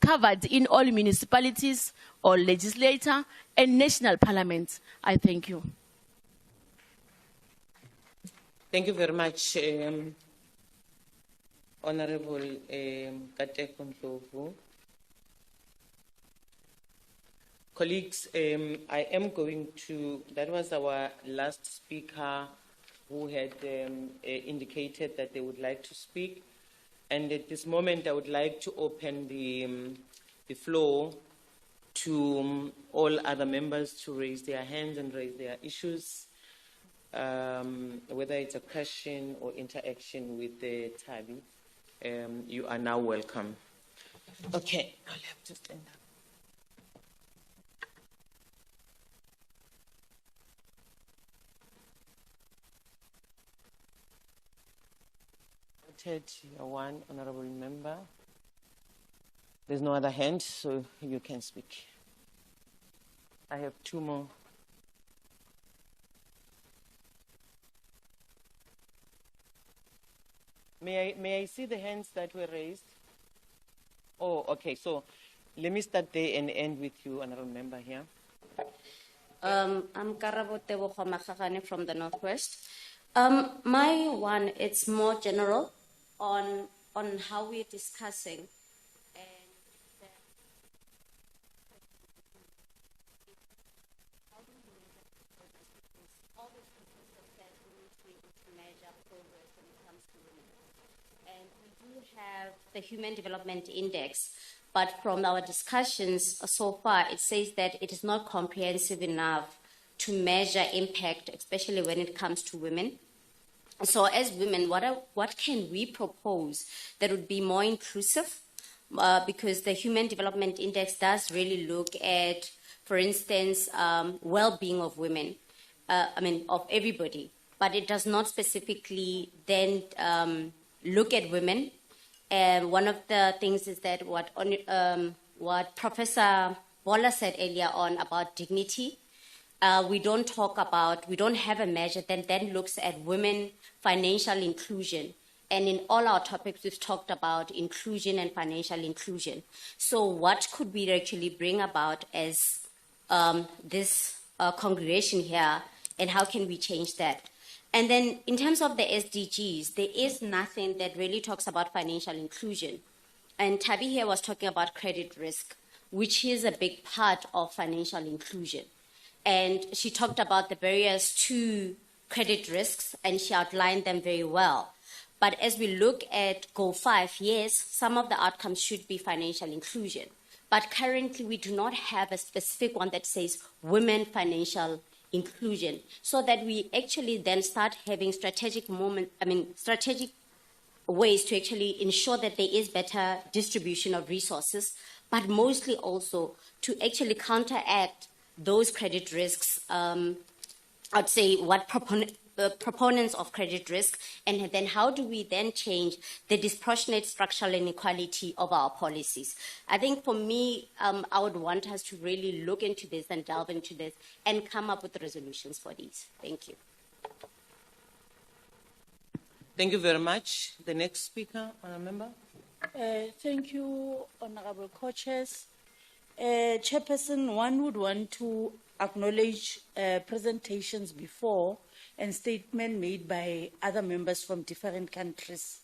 covered in all municipalities or legislature and national parliaments. I thank you. Thank you very much, Honorable Kateko Ndlovu. Colleagues, I am going to, that was our last speaker who had indicated that they would like to speak. And at this moment, I would like to open the floor to all other members to raise their hands and raise their issues, whether it's a question or interaction with the Tabi. You are now welcome. Okay, I'll have to stand up. One honorable member. There's no other hand, so you can speak. I have two more. May I see the hands that were raised? Oh, okay. So let me start there and end with you, honorable member here. I'm Karabo Tebogo Makagane from the Northwest. My one, it's more general on how we're discussing. And we do have the Human Development Index, but from our discussions so far, it says that it is not comprehensive enough to measure impact, especially when it comes to women. So as women, what can we propose that would be more inclusive? Because the Human Development Index does really look at, for instance, well-being of women, of everybody, but it does not specifically then look at women. And one of the things is that what Professor Bola said earlier on about dignity. We don't have a measure that then looks at women financial inclusion. And in all our topics, we've talked about inclusion and financial inclusion. So what could we actually bring about as this congregation here, and how can we change that? And then in terms of the SDGs, there is nothing that really talks about financial inclusion. And Tabi here was talking about credit risk, which is a big part of financial inclusion. And she talked about the barriers to credit risks, and she outlined them very well. But as we look at Goal 5, yes, some of the outcomes should be financial inclusion. But currently, we do not have a specific one that says women financial inclusion, so that we actually then start having strategic ways to actually ensure that there is better distribution of resources, but mostly also to actually counteract those credit risks. I'd say what proponents of credit risk, and then how do we then change the disproportionate structural inequality of our policies? I think for me, I would want us to really look into this and delve into this and come up with resolutions for these. Thank you. Thank you very much. The next speaker, Honourable Member. Thank you, Honourable Co-Chairs. Chairperson, one would want to acknowledge presentations before and statements made by other members from different countries.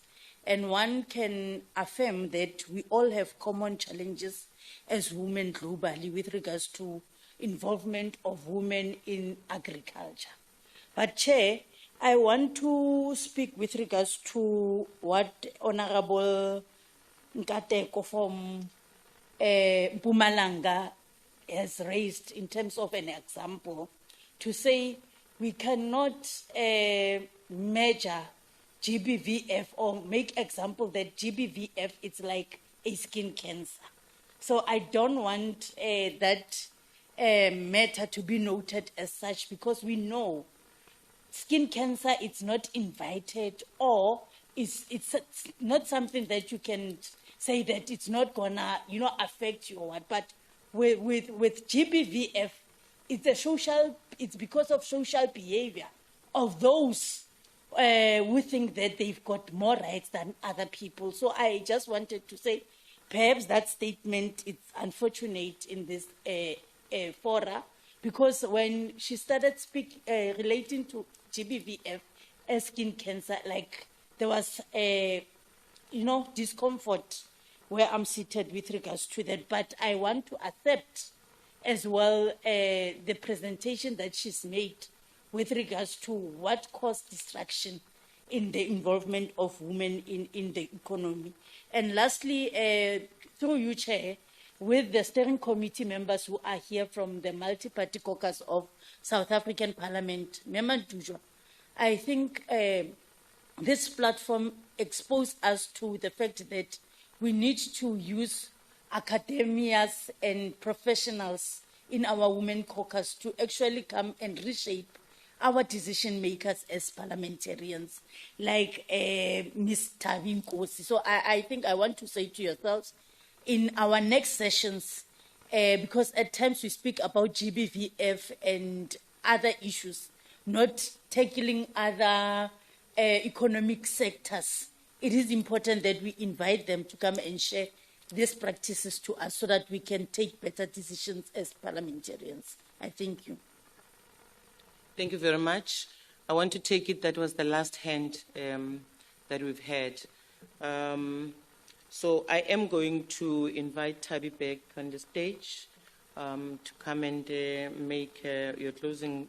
And one can affirm that we all have common challenges as women globally with regards to involvement of women in agriculture. But Chair, I want to speak with regards to what Honourable Nkateko from Mpumalanga has raised in terms of an example, to say we cannot measure GBVF or make example that GBVF is like a skin cancer. So I don't want that matter to be noted as such, because we know skin cancer is not invited, or it's not something that you can say that it's not gonna affect you or what. But with GBVF, it's because of social behavior of those who think that they've got more rights than other people. So I just wanted to say, perhaps that statement is unfortunate in this fora, because when she started speaking relating to GBVF as skin cancer, like there was discomfort where I'm seated with regards to that. But I want to accept as well the presentation that she's made with regards to what caused distraction in the involvement of women in the economy. And lastly, through you, Chair, with the steering committee members who are here from the multi-party caucus of South African Parliament, Member Dujo, I think this platform exposed us to the fact that we need to use academias and professionals in our women caucus to actually come and reshape our decision makers as parliamentarians, like Ms. Tabi Nkosi. So I think I want to say to yourselves, in our next sessions, because at times we speak about GBVF and other issues, not tackling other economic sectors, it is important that we invite them to come and share these practices to us so that we can take better decisions as parliamentarians. I thank you. Thank you very much. I want to take it that was the last hand that we've had. So I am going to invite Tabi back on the stage to come and make your closing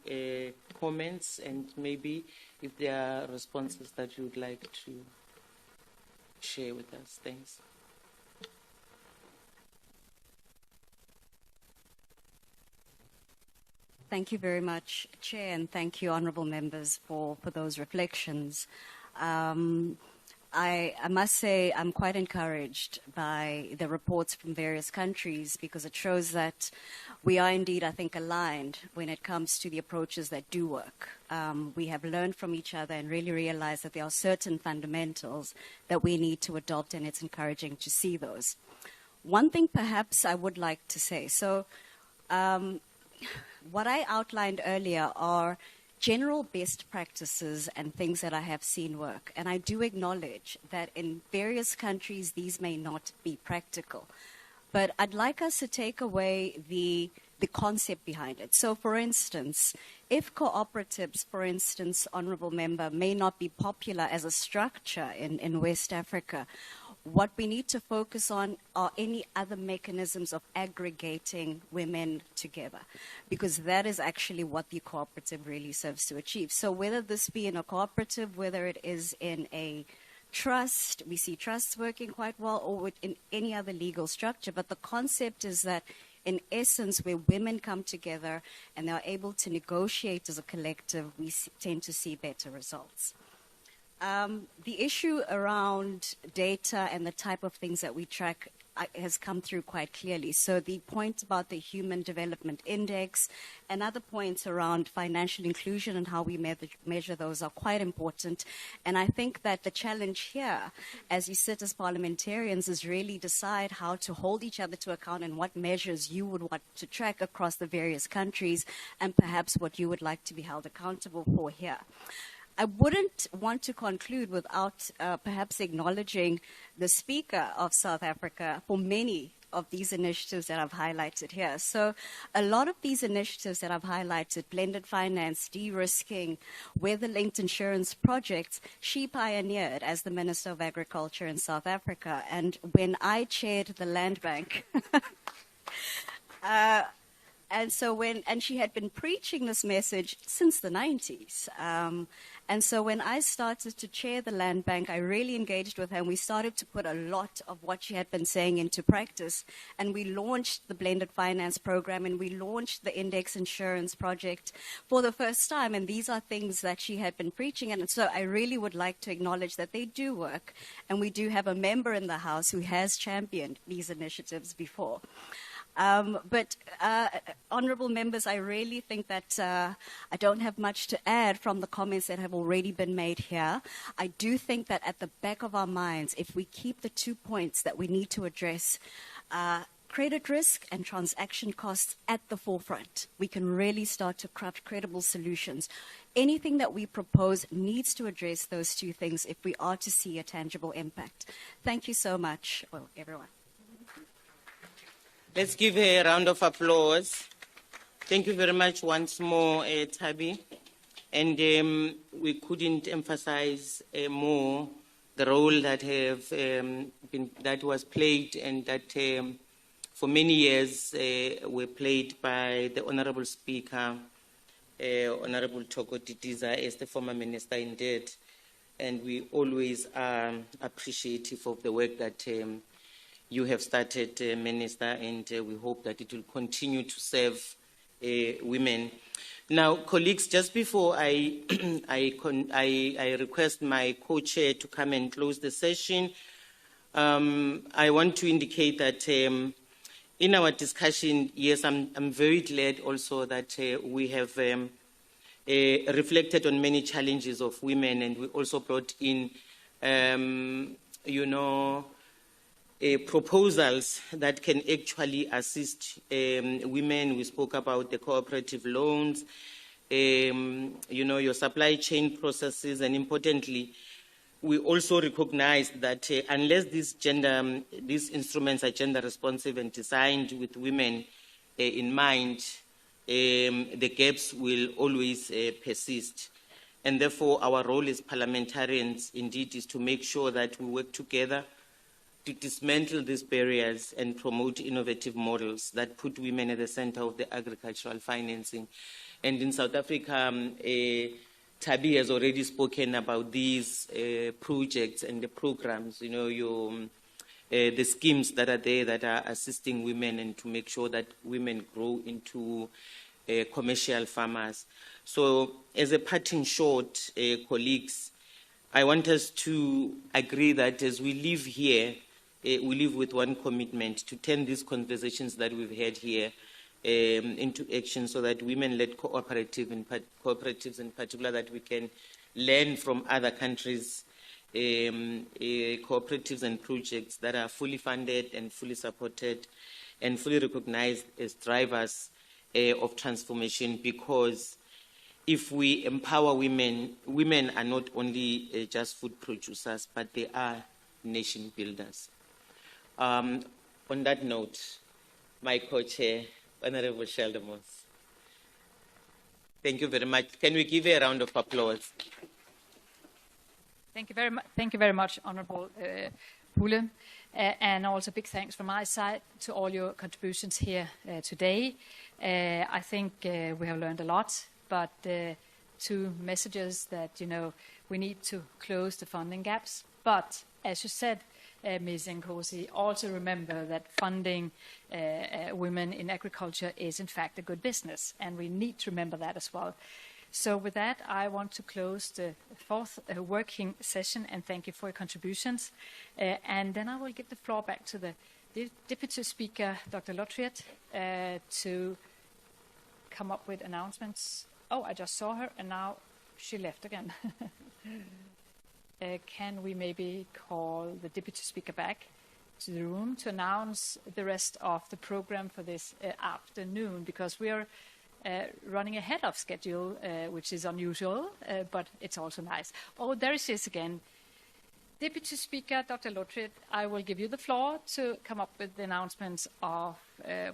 comments, and maybe if there are responses that you would like to share with us. Thanks. Thank you very much, Chair, and thank you, honourable members, for those reflections. I must say I'm quite encouraged by the reports from various countries because it shows that we are indeed, I think, aligned when it comes to the approaches that do work. We have learned from each other and really realized that there are certain fundamentals that we need to adopt, and it's encouraging to see those. One thing perhaps I would like to say, so what I outlined earlier are general best practices and things that I have seen work. And I do acknowledge that in various countries, these may not be practical. But I'd like us to take away the concept behind it. So, for instance, if cooperatives, for instance, Honourable Member, may not be popular as a structure in West Africa, what we need to focus on are any other mechanisms of aggregating women together, because that is actually what the cooperative really serves to achieve. So whether this be in a cooperative, whether it is in a trust, we see trusts working quite well, or in any other legal structure, but the concept is that in essence, where women come together and they're able to negotiate as a collective, we tend to see better results. The issue around data and the type of things that we track has come through quite clearly. So the point about the Human Development Index and other points around financial inclusion and how we measure those are quite important. And I think that the challenge here, as you sit as parliamentarians, is really decide how to hold each other to account and what measures you would want to track across the various countries and perhaps what you would like to be held accountable for here. I wouldn't want to conclude without perhaps acknowledging the Speaker of South Africa for many of these initiatives that I've highlighted here. So a lot of these initiatives that I've highlighted, blended finance, de-risking, weather-linked insurance projects, she pioneered as the Minister of Agriculture in South Africa. And when I chaired the Land Bank, and she had been preaching this message since the 90s. And so when I started to chair the Land Bank, I really engaged with her, and we started to put a lot of what she had been saying into practice. And we launched the blended finance program, and we launched the index insurance project for the first time. And these are things that she had been preaching. And so I really would like to acknowledge that they do work. And we do have a member in the House who has championed these initiatives before. But honourable members, I really think that I don't have much to add from the comments that have already been made here. I do think that at the back of our minds, if we keep the 2 points that we need to address, credit risk and transaction costs at the forefront, we can really start to craft credible solutions. Anything that we propose needs to address those two things if we are to see a tangible impact. Thank you so much, everyone. Let's give her a round of applause. Thank you very much once more, Tabi. And we couldn't emphasize more the role that that was played and that for many years were played by the Honourable Speaker, Honourable Toko Titiza, as the former minister indeed. And we always are appreciative of the work that you have started, Minister, and we hope that it will continue to serve women. Now, colleagues, just before I request my co-chair to come and close the session, I want to indicate that in our discussion, yes, I'm very glad also that we have reflected on many challenges of women, and we also brought in, proposals that can actually assist women. We spoke about the cooperative loans, your supply chain processes, and importantly, we also recognize that unless these instruments are gender responsive and designed with women in mind, the gaps will always persist. And therefore, our role as parliamentarians indeed is to make sure that we work together to dismantle these barriers and promote innovative models that put women at the center of the agricultural financing. And in South Africa, Tabi has already spoken about these projects and the programs, the schemes that are there that are assisting women and to make sure that women grow into commercial farmers. So as a parting shot, colleagues, I want us to agree that as we live here, we live with one commitment to turn these conversations that we've had here into action, so that women-led cooperatives in particular, that we can learn from other countries, cooperatives and projects that are fully funded and fully supported and fully recognized as drivers of transformation. Because if we empower women, women are not only just food producers, but they are nation builders. On that note, my co-chair, Honorable Sheldon Moss. Thank you very much. Can we give a round of applause? Thank you very much, Honorable Pule. And also big thanks from my side to all your contributions here today. I think we have learned a lot, but two messages that, we need to close the funding gaps. But as you said, Ms. Nkosi, also remember that funding women in agriculture is in fact a good business, and we need to remember that as well. So with that, I want to close the fourth working session, and thank you for your contributions. And then I will give the floor back to the Deputy Speaker, Dr. Lotriet, to come up with announcements. Oh, I just saw her, and now she left again. Can we maybe call the Deputy Speaker back to the room to announce the rest of the program for this afternoon, because we are running ahead of schedule, which is unusual, but it's also nice. Oh, there she is again. Deputy Speaker, Dr. Lotriet, I will give you the floor to come up with the announcements of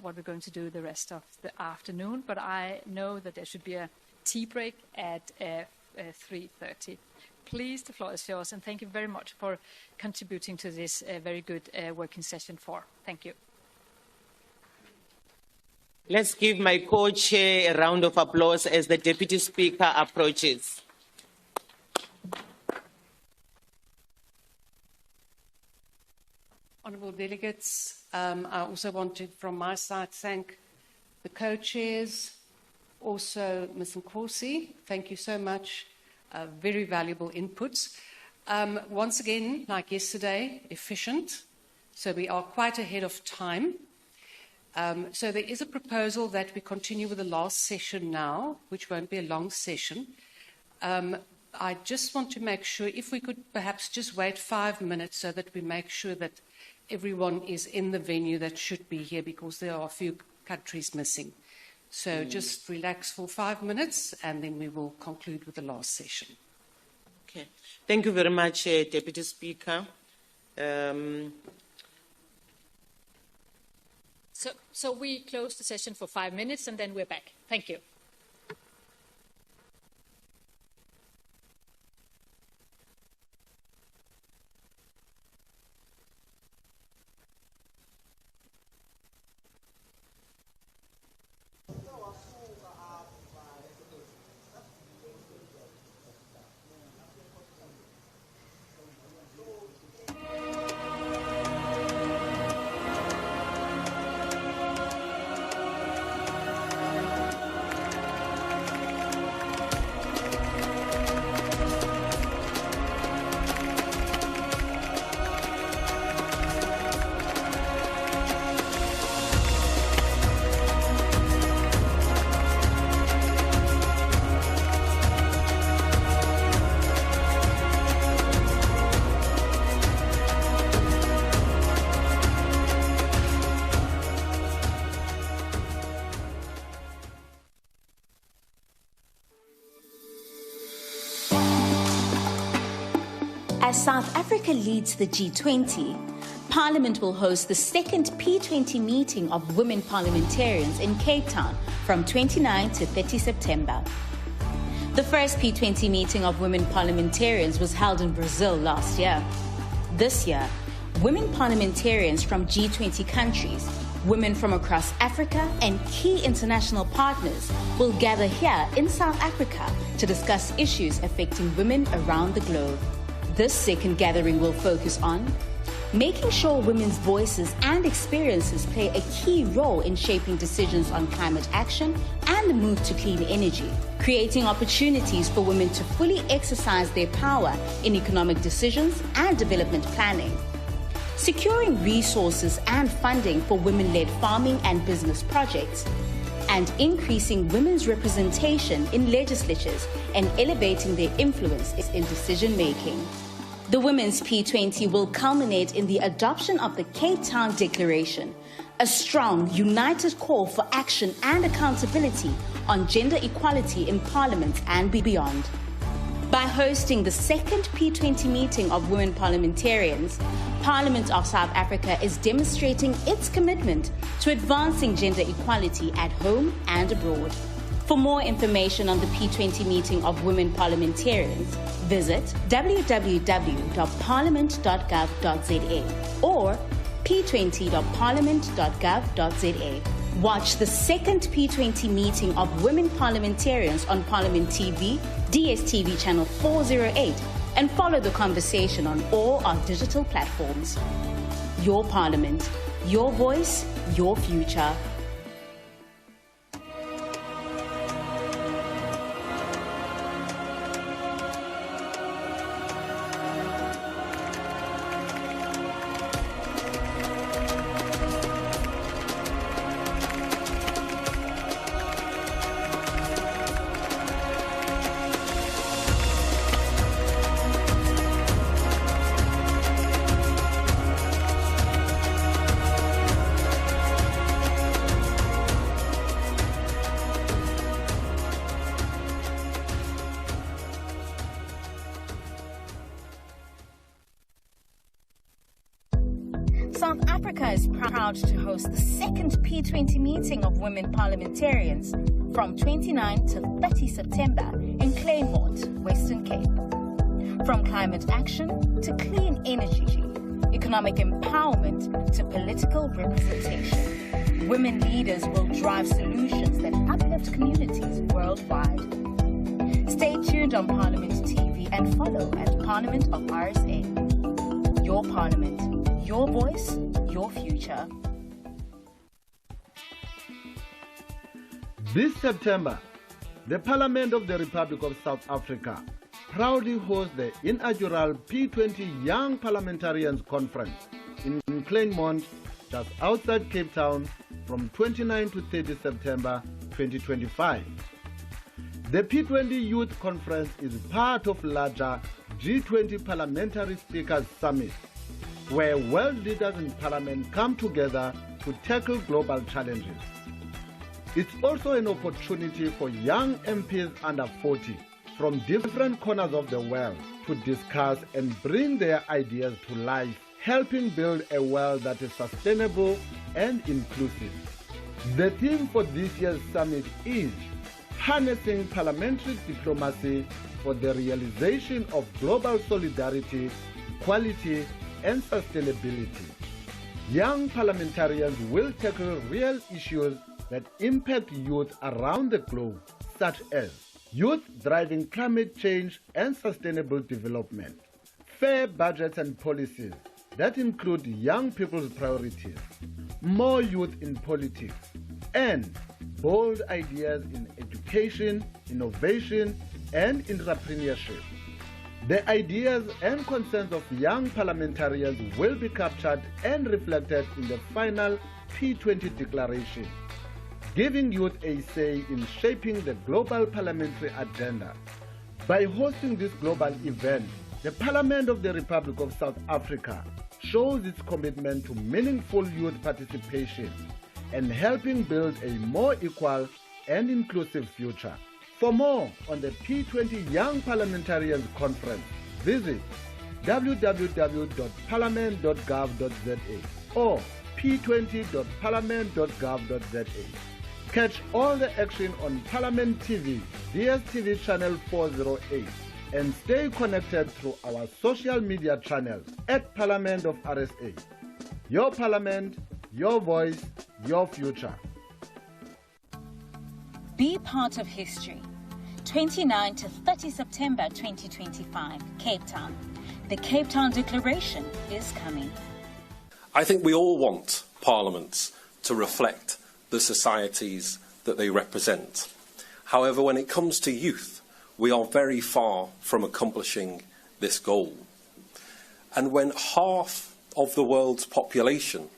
what we're going to do the rest of the afternoon, but I know that there should be a tea break at 3:30. Please, the floor is yours, and thank you very much for contributing to this very good working session 4. Thank you. Let's give my co-chair a round of applause as the Deputy Speaker approaches. Honourable delegates, I also wanted from my side thank the co-chairs, also Ms. Nkosi. Thank you so much. Very valuable inputs. Once again, like yesterday, efficient. So we are quite ahead of time. So there is a proposal that we continue with the last session now, which won't be a long session. I just want to make sure, if we could perhaps just wait 5 minutes so that we make sure that everyone is in the venue that should be here, because there are a few countries missing. So just relax for 5 minutes, and then we will conclude with the last session. Okay. Thank you very much, Deputy Speaker. So we close the session for 5 minutes, and then we're back. Thank you. As South Africa leads the G20, Parliament will host the second P20 meeting of women parliamentarians in Cape Town from 29 to 30 September. The first P20 meeting of women parliamentarians was held in Brazil last year. This year, women parliamentarians from G20 countries, women from across Africa, and key international partners will gather here in South Africa to discuss issues affecting women around the globe. This second gathering will focus on making sure women's voices and experiences play a key role in shaping decisions on climate action and the move to clean energy, creating opportunities for women to fully exercise their power in economic decisions and development planning, securing resources and funding for women-led farming and business projects, and increasing women's representation in legislatures and elevating their influence in decision-making. The Women's P20 will culminate in the adoption of the Cape Town Declaration, a strong, united call for action and accountability on gender equality in Parliament and beyond. By hosting the second P20 meeting of women parliamentarians, Parliament of South Africa is demonstrating its commitment to advancing gender equality at home and abroad. For more information on the P20 meeting of women parliamentarians, visit www.parliament.gov.za or p20.parliament.gov.za. Watch the second P20 meeting of women parliamentarians on Parliament TV, DSTV channel 408, and follow the conversation on all our digital platforms. Your Parliament, your voice, your future. South Africa is proud to host the second P20 meeting of women parliamentarians from 29 to 30 September in Claremont, Western Cape. From climate action to clean energy, economic empowerment to political representation, women leaders will drive solutions that uplift communities worldwide. Stay tuned on Parliament TV and follow at Parliament of RSA. Your Parliament, your voice, your future. This September, the Parliament of the Republic of South Africa proudly hosts the inaugural P20 Young Parliamentarians Conference in Claremont, just outside Cape Town, from 29 to 30 September 2025. The P20 Youth Conference is part of larger G20 Parliamentary Speakers Summit, where world leaders in Parliament come together to tackle global challenges. It's also an opportunity for young MPs under 40 from different corners of the world to discuss and bring their ideas to life, helping build a world that is sustainable and inclusive. The theme for this year's summit is Harnessing Parliamentary Diplomacy for the Realization of Global Solidarity, Equality, and Sustainability. Young parliamentarians will tackle real issues that impact youth around the globe, such as youth driving climate change and sustainable development, fair budgets and policies that include young people's priorities, more youth in politics, and bold ideas in education, innovation, and entrepreneurship. The ideas and concerns of young parliamentarians will be captured and reflected in the final P20 declaration, giving youth a say in shaping the global parliamentary agenda. By hosting this global event, the Parliament of the Republic of South Africa shows its commitment to meaningful youth participation and helping build a more equal and inclusive future. For more on the P20 Young Parliamentarians Conference, visit www.parliament.gov.za or p20.parliament.gov.za. Catch all the action on Parliament TV, DSTV channel 408, and stay connected through our social media channels at Parliament of RSA. Your Parliament, your voice, your future. Be part of history. 29 to 30 September 2025, Cape Town. The Cape Town Declaration is coming. I think we all want parliaments to reflect the societies that they represent. However, when it comes to youth, we are very far from accomplishing this goal. And when half of the world's population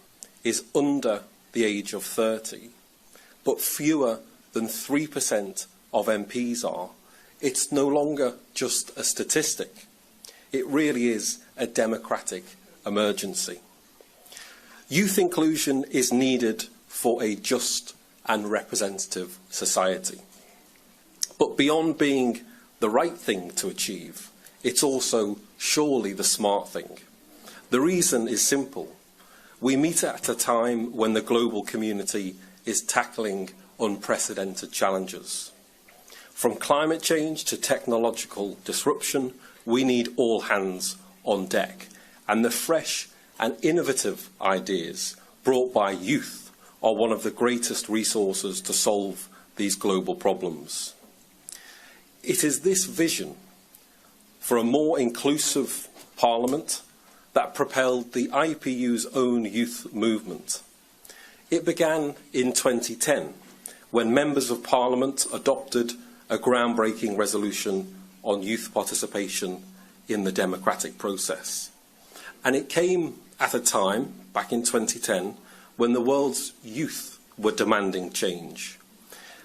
is under the age of 30, but fewer than 3% of MPs are, it's no longer just a statistic. It really is a democratic emergency. Youth inclusion is needed for a just and representative society. But beyond being the right thing to achieve, it's also surely the smart thing. The reason is simple. We meet at a time when the global community is tackling unprecedented challenges. From climate change to technological disruption, we need all hands on deck. And the fresh and innovative ideas brought by youth are one of the greatest resources to solve these global problems. It is this vision for a more inclusive Parliament that propelled the IPU's own youth movement. It began in 2010 when members of Parliament adopted a groundbreaking resolution on youth participation in the democratic process. And it came at a time, back in 2010, when the world's youth were demanding change.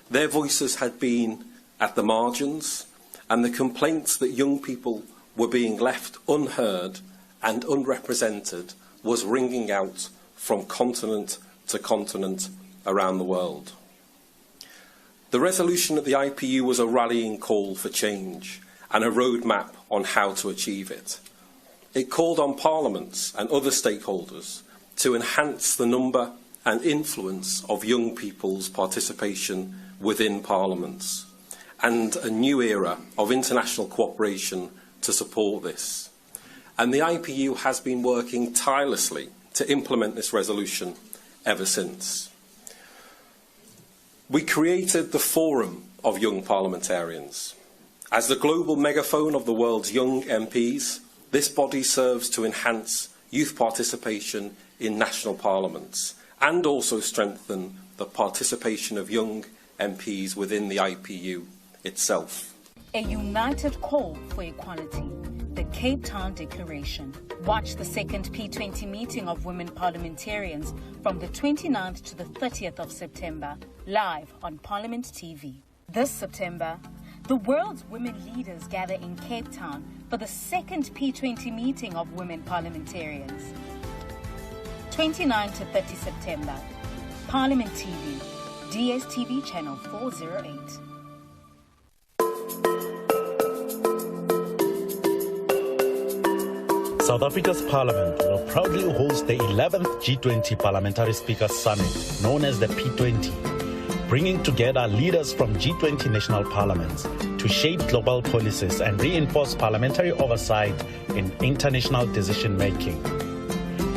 Their voices had been at the margins, and the complaints that young people were being left unheard and unrepresented was ringing out from continent to continent around the world. The resolution at the IPU was a rallying call for change and a roadmap on how to achieve it. It called on parliaments and other stakeholders to enhance the number and influence of young people's participation within parliaments, and a new era of international cooperation to support this. And the IPU has been working tirelessly to implement this resolution ever since. We created the Forum of Young Parliamentarians. As the global megaphone of the world's young MPs, this body serves to enhance youth participation in national parliaments and also strengthen the participation of young MPs within the IPU itself. A united call for equality, the Cape Town Declaration. Watch the second P20 meeting of women parliamentarians from the 29th to the 30th of September, live on Parliament TV. This September, the world's women leaders gather in Cape Town for the second P20 meeting of women parliamentarians. 29 to 30 September, Parliament TV, DSTV channel 408. South Africa's Parliament will proudly host the 11th G20 Parliamentary Speakers Summit, known as the P20, bringing together leaders from G20 national parliaments to shape global policies and reinforce parliamentary oversight in international decision-making.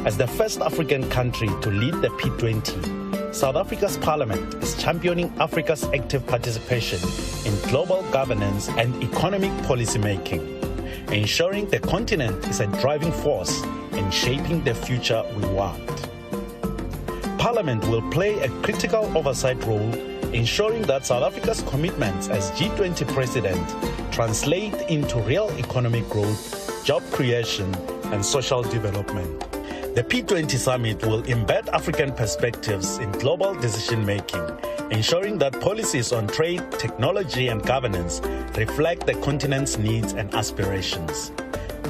As the first African country to lead the P20, South Africa's Parliament is championing Africa's active participation in global governance and economic policymaking, ensuring the continent is a driving force in shaping the future we want. Parliament will play a critical oversight role, ensuring that South Africa's commitments as G20 president translate into real economic growth, job creation, and social development. The P20 summit will embed African perspectives in global decision-making, ensuring that policies on trade, technology, and governance reflect the continent's needs and aspirations.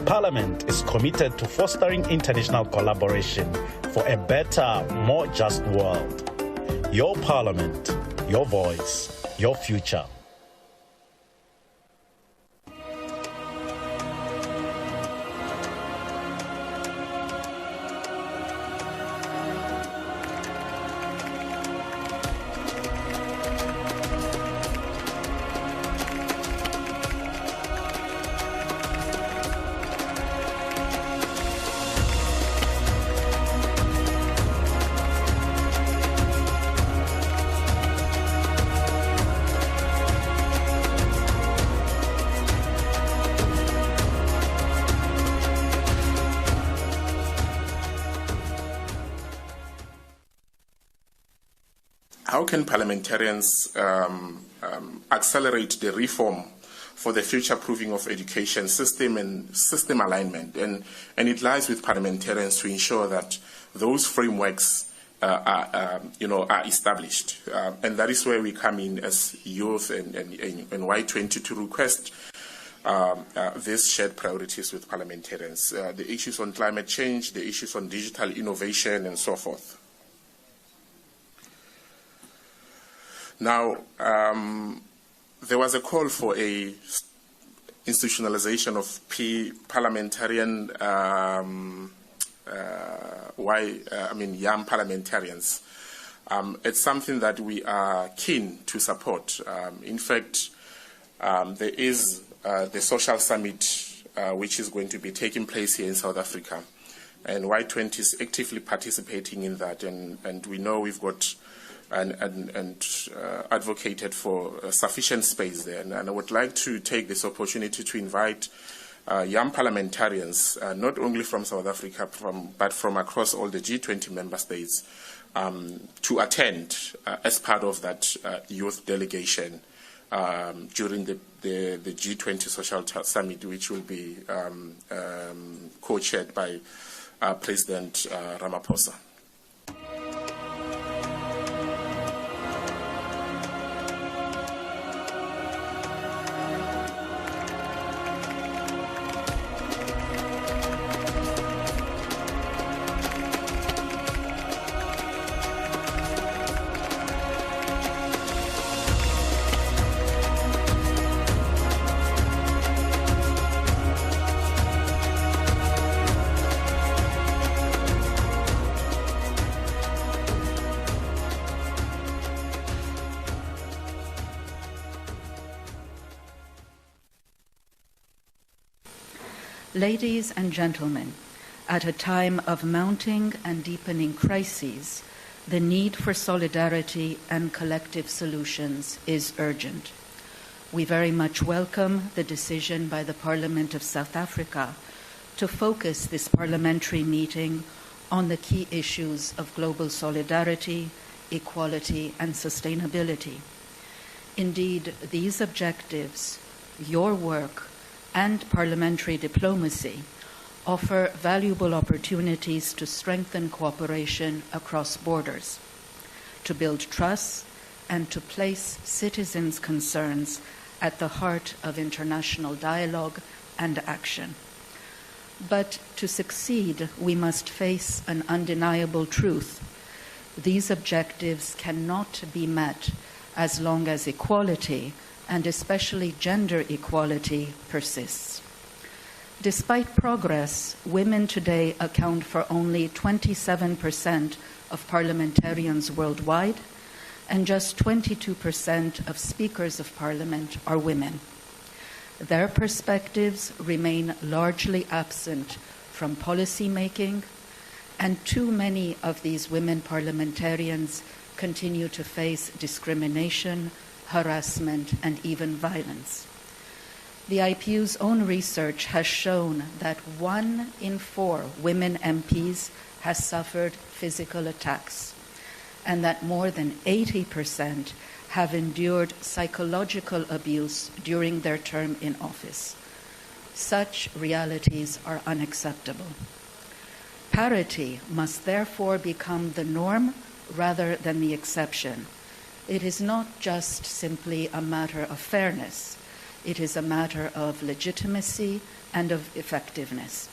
Parliament is committed to fostering international collaboration for a better, more just world. Your Parliament, your voice, your future. how can parliamentarians accelerate the reform for the future-proofing of education system and system alignment? And it lies with parliamentarians to ensure that those frameworks are established. And that is where we come in as youth and Y20 to request these shared priorities with parliamentarians, the issues on climate change, the issues on digital innovation, and so forth. Now, there was a call for a institutionalization of parliamentarian, young parliamentarians. It's something that we are keen to support. In fact, there is the social summit, which is going to be taking place here in South Africa, and Y20 is actively participating in that, and we know we've got and advocated for sufficient space there. And I would like to take this opportunity to invite young parliamentarians, not only from South Africa, but from across all the G20 member states, to attend as part of that youth delegation during the G20 Social Summit, which will be co-chaired by President Ramaphosa. Ladies and gentlemen, at a time of mounting and deepening crises, the need for solidarity and collective solutions is urgent. We very much welcome the decision by the Parliament of South Africa to focus this parliamentary meeting on the key issues of global solidarity, equality, and sustainability. Indeed, these objectives, your work, and parliamentary diplomacy offer valuable opportunities to strengthen cooperation across borders, to build trust, and to place citizens' concerns at the heart of international dialogue and action. But to succeed, we must face an undeniable truth. These objectives cannot be met as long as equality, and especially gender equality, persists. Despite progress, women today account for only 27% of parliamentarians worldwide, and just 22% of speakers of parliament are women. Their perspectives remain largely absent from policy making, and too many of these women parliamentarians continue to face discrimination, harassment, and even violence. The IPU's own research has shown that 1 in 4 women MPs has suffered physical attacks, and that more than 80% have endured psychological abuse during their term in office. Such realities are unacceptable. Parity must therefore become the norm rather than the exception. It is not just simply a matter of fairness. It is a matter of legitimacy and of effectiveness.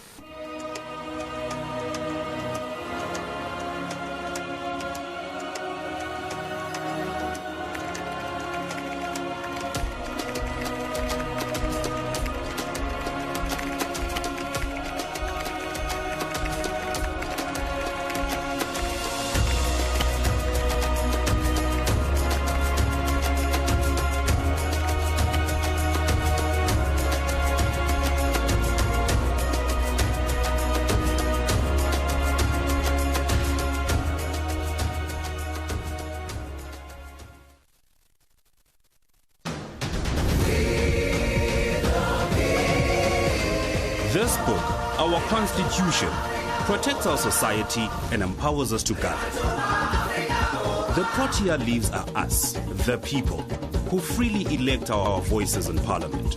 This book, our Constitution, protects our society and empowers us to govern. The Protea leaves are us, the people, who freely elect our voices in Parliament.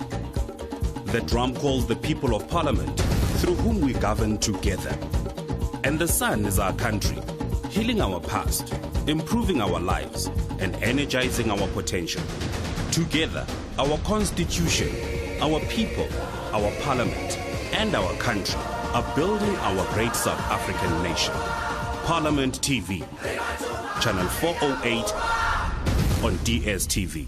The drum calls the people of Parliament, through whom we govern together. And the sun is our country, healing our past, improving our lives, and energizing our potential. Together, our constitution, our people, our parliament, and our country are building our great South African nation. Parliament TV, channel 408 on DSTV.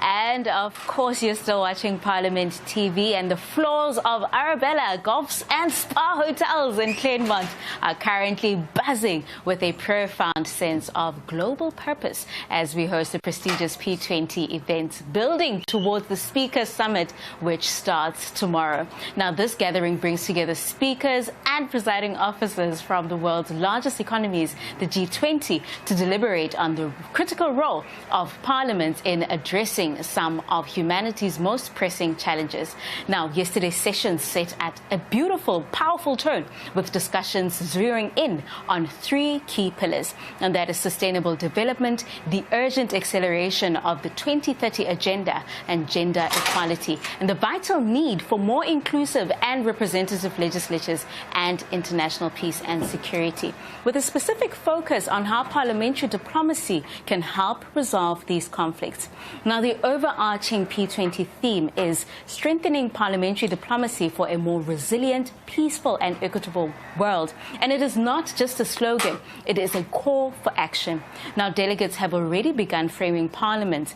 And of course, you're still watching Parliament TV, and the floors of Arabella Golfs and Spa Hotels in Claremont are currently buzzing with a profound sense of global purpose as we host the prestigious P20 event, building towards the Speaker Summit, which starts tomorrow. Now, this gathering brings together speakers and presiding officers from the world's largest economies, the G20, to deliberate on the critical role of Parliament in addressing some of humanity's most pressing challenges. Now, yesterday's session set at a beautiful, powerful tone, with discussions zeroing in on three key pillars, and that is sustainable development, the urgent acceleration of the 2030 agenda, and gender equality, and the vital need for more inclusive and representative legislatures and international peace and security, with a specific focus on how parliamentary diplomacy can help resolve these conflicts. Now, the overarching P20 theme is strengthening parliamentary diplomacy for a more resilient, peaceful and equitable world. And it is not just a slogan, it is a call for action. Now, delegates have already begun framing Parliament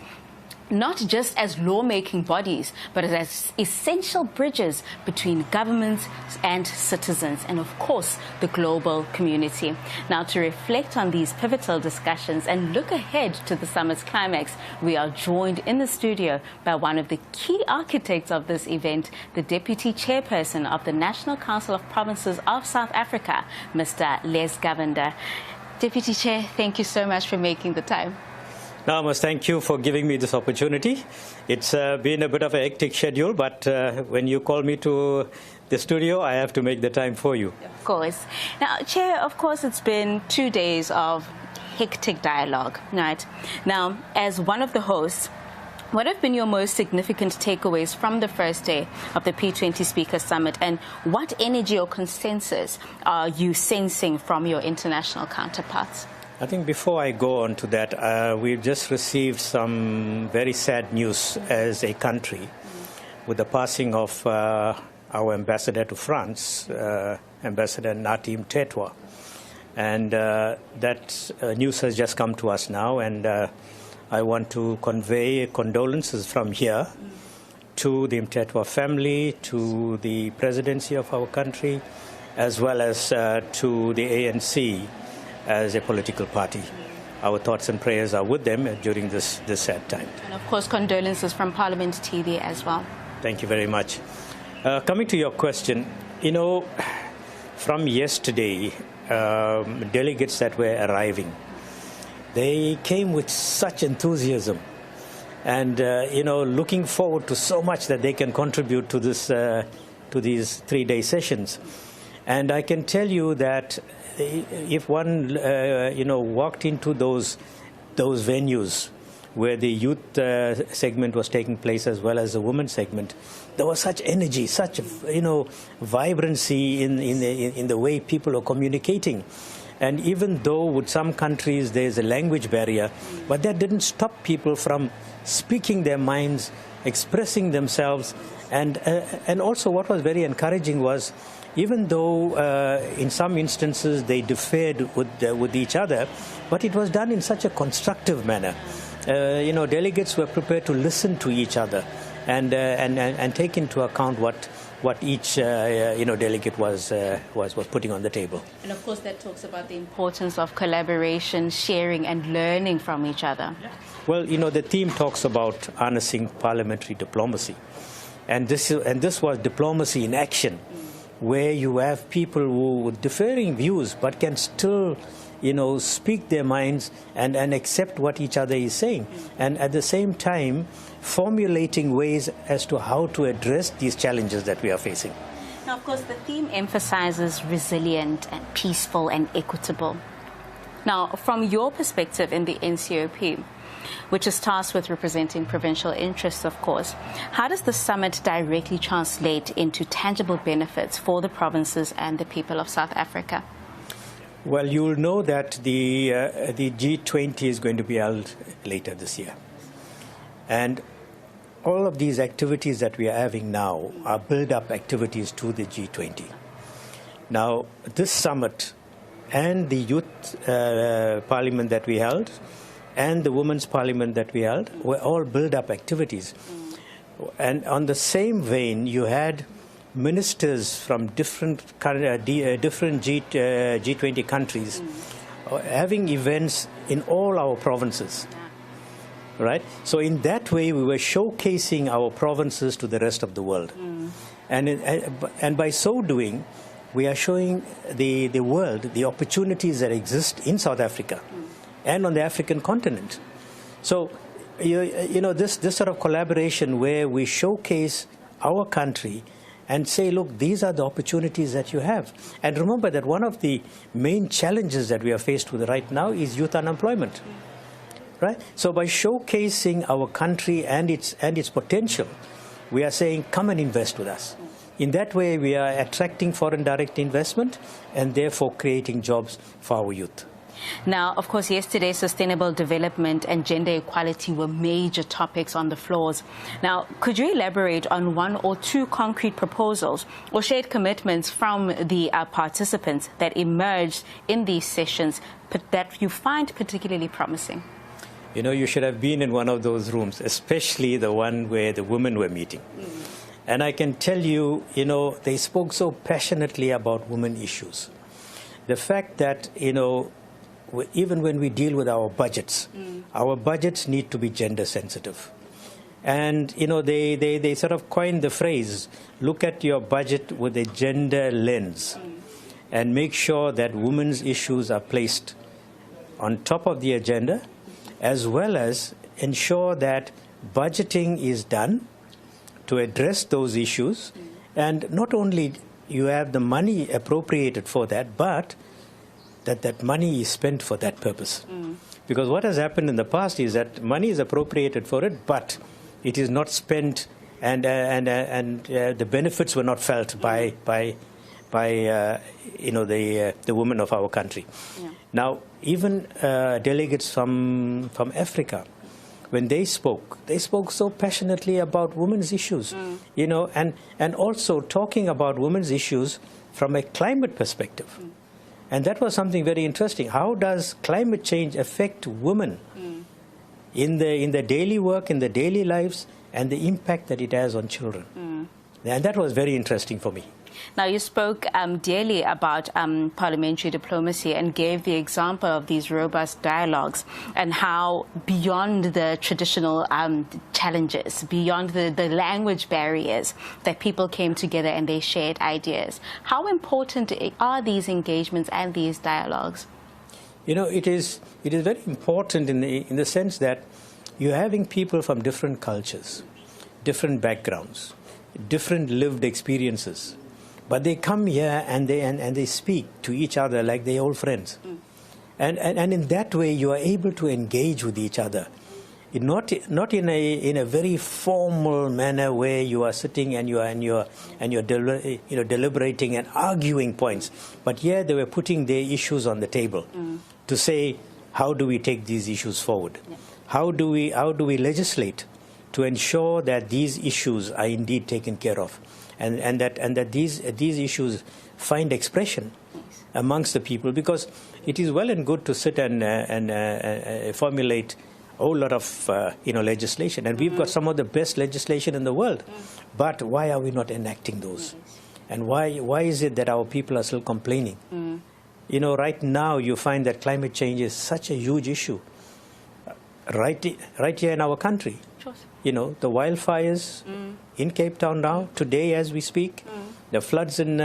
not just as lawmaking bodies, but as essential bridges between governments and citizens, and of course, the global community. Now, to reflect on these pivotal discussions and look ahead to the summit's climax, we are joined in the studio by one of the key architects of this event, the Deputy Chairperson of the National Council of Provinces of South Africa, Mr. Les Govender. Deputy Chair, thank you so much for making the time. No, I must thank you for giving me this opportunity. It's been a bit of a hectic schedule, but when you call me to the studio, I have to make the time for you. Of course. Now, Chair, of course, it's been 2 days of hectic dialogue, right? Now, as one of the hosts, what have been your most significant takeaways from the first day of the P20 Speaker Summit, and what energy or consensus are you sensing from your international counterparts? I think before I go on to that, we've just received some very sad news as a country with the passing of our ambassador to France, Ambassador Natim Tetwa. And that news has just come to us now, and I want to convey condolences from here to the Mtetwa family, to the presidency of our country, as well as to the ANC as a political party. Our thoughts and prayers are with them during this sad time. And of course, condolences from Parliament TV as well. Thank you very much. Coming to your question, you know, from yesterday, delegates that were arriving, they came with such enthusiasm and, you know, looking forward to so much that they can contribute to this, to these 3-day sessions. And I can tell you that if one, you know, walked into those venues where the youth segment was taking place as well as the women's segment, there was such energy, such, you know, vibrancy in the way people are communicating. And even though with some countries there's a language barrier, but that didn't stop people from speaking their minds, expressing themselves. And also what was very encouraging was, even though in some instances they differed with each other, but it was done in such a constructive manner. You know, delegates were prepared to listen to each other and take into account what each you know, delegate was putting on the table. And of course, that talks about the importance of collaboration, sharing, and learning from each other. Well, you know, the theme talks about harnessing parliamentary diplomacy, and this was diplomacy in action, where you have people who with differing views but can still, you know, speak their minds and accept what each other is saying, and at the same time formulating ways as to how to address these challenges that we are facing. Now, of course, the theme emphasizes resilient and peaceful and equitable. Now, from your perspective in the NCOP, which is tasked with representing provincial interests, of course, how does the summit directly translate into tangible benefits for the provinces and the people of South Africa? Well, you'll know that the G20 is going to be held later this year. And all of these activities that we are having now are build-up activities to the G20. Now, this summit and the youth parliament that we held and the women's parliament that we held were all build-up activities. And on the same vein, you had ministers from different G20 countries having events in all our provinces. Right? So in that way, we were showcasing our provinces to the rest of the world. And by so doing, we are showing the world the opportunities that exist in South Africa and on the African continent. So, you know, this sort of collaboration where we showcase our country and say, look, these are the opportunities that you have. And remember that one of the main challenges that we are faced with right now is youth unemployment. Right? So by showcasing our country and its potential, we are saying, come and invest with us. In that way, we are attracting foreign direct investment and therefore creating jobs for our youth. Now, of course, yesterday, sustainable development and gender equality were major topics on the floors. Now, could you elaborate on one or two concrete proposals or shared commitments from the participants that emerged in these sessions that you find particularly promising? You know, you should have been in one of those rooms, especially the one where the women were meeting. And I can tell you, you know, they spoke so passionately about women issues. The fact that, you know, even when we deal with our budgets need to be gender sensitive. And, you know, they sort of coined the phrase, look at your budget with a gender lens and make sure that women's issues are placed on top of the agenda, as well as ensure that budgeting is done to address those issues. And not only you have the money appropriated for that, but that money is spent for that purpose. Because what has happened in the past is that money is appropriated for it, but it is not spent, and the benefits were not felt by you know, the women of our country. Now, even delegates from Africa, when they spoke so passionately about women's issues, you know, and also talking about women's issues from a climate perspective. And that was something very interesting. How does climate change affect women in the daily work, in the daily lives, and the impact that it has on children? And that was very interesting for me. Now, you spoke dearly about parliamentary diplomacy and gave the example of these robust dialogues and how beyond the traditional challenges, beyond the language barriers, that people came together and they shared ideas. How important are these engagements and these dialogues? You know, it is very important in the sense that you're having people from different cultures, different backgrounds, different lived experiences. But they come here and they speak to each other like they're old friends. And in that way, you are able to engage with each other. Not in a very formal manner where you are sitting and you're deliberating and arguing points. But here they were putting their issues on the table to say, how do we take these issues forward? How do we legislate to ensure that these issues are indeed taken care of? And that these issues find expression amongst the people, because it is well and good to sit and formulate a whole lot of legislation, and we've got some of the best legislation in the world. But why are we not enacting those? And why is it that our people are still complaining? You know, right now you find that climate change is such a huge issue. Right here in our country. You know, the wildfires in Cape Town now, today as we speak, the floods in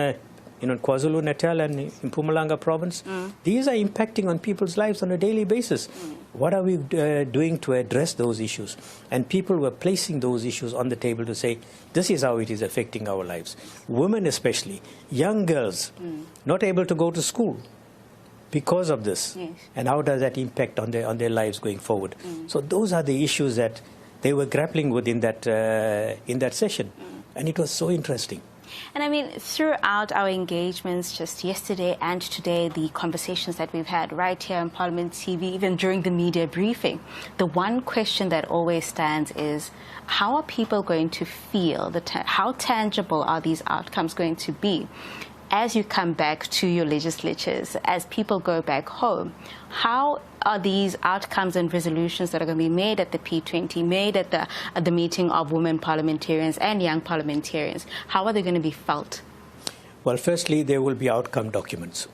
KwaZulu-Natal and in Mpumalanga province, these are impacting on people's lives on a daily basis. What are we doing to address those issues? And people were placing those issues on the table to say, this is how it is affecting our lives. Women especially, young girls, not able to go to school. because of this? Yes. And how does that impact on their lives going forward? So those are the issues that they were grappling with in that session. And it was so interesting. And I mean, throughout our engagements just yesterday and today, the conversations that we've had right here on Parliament TV, even during the media briefing, the one question that always stands is, how are people going to feel? How tangible are these outcomes going to be as you come back to your legislatures, as people go back home? How are these outcomes and resolutions that are going to be made at the P20, made at the meeting of women parliamentarians and young parliamentarians, how are they going to be felt? Well, firstly, there will be outcome documents.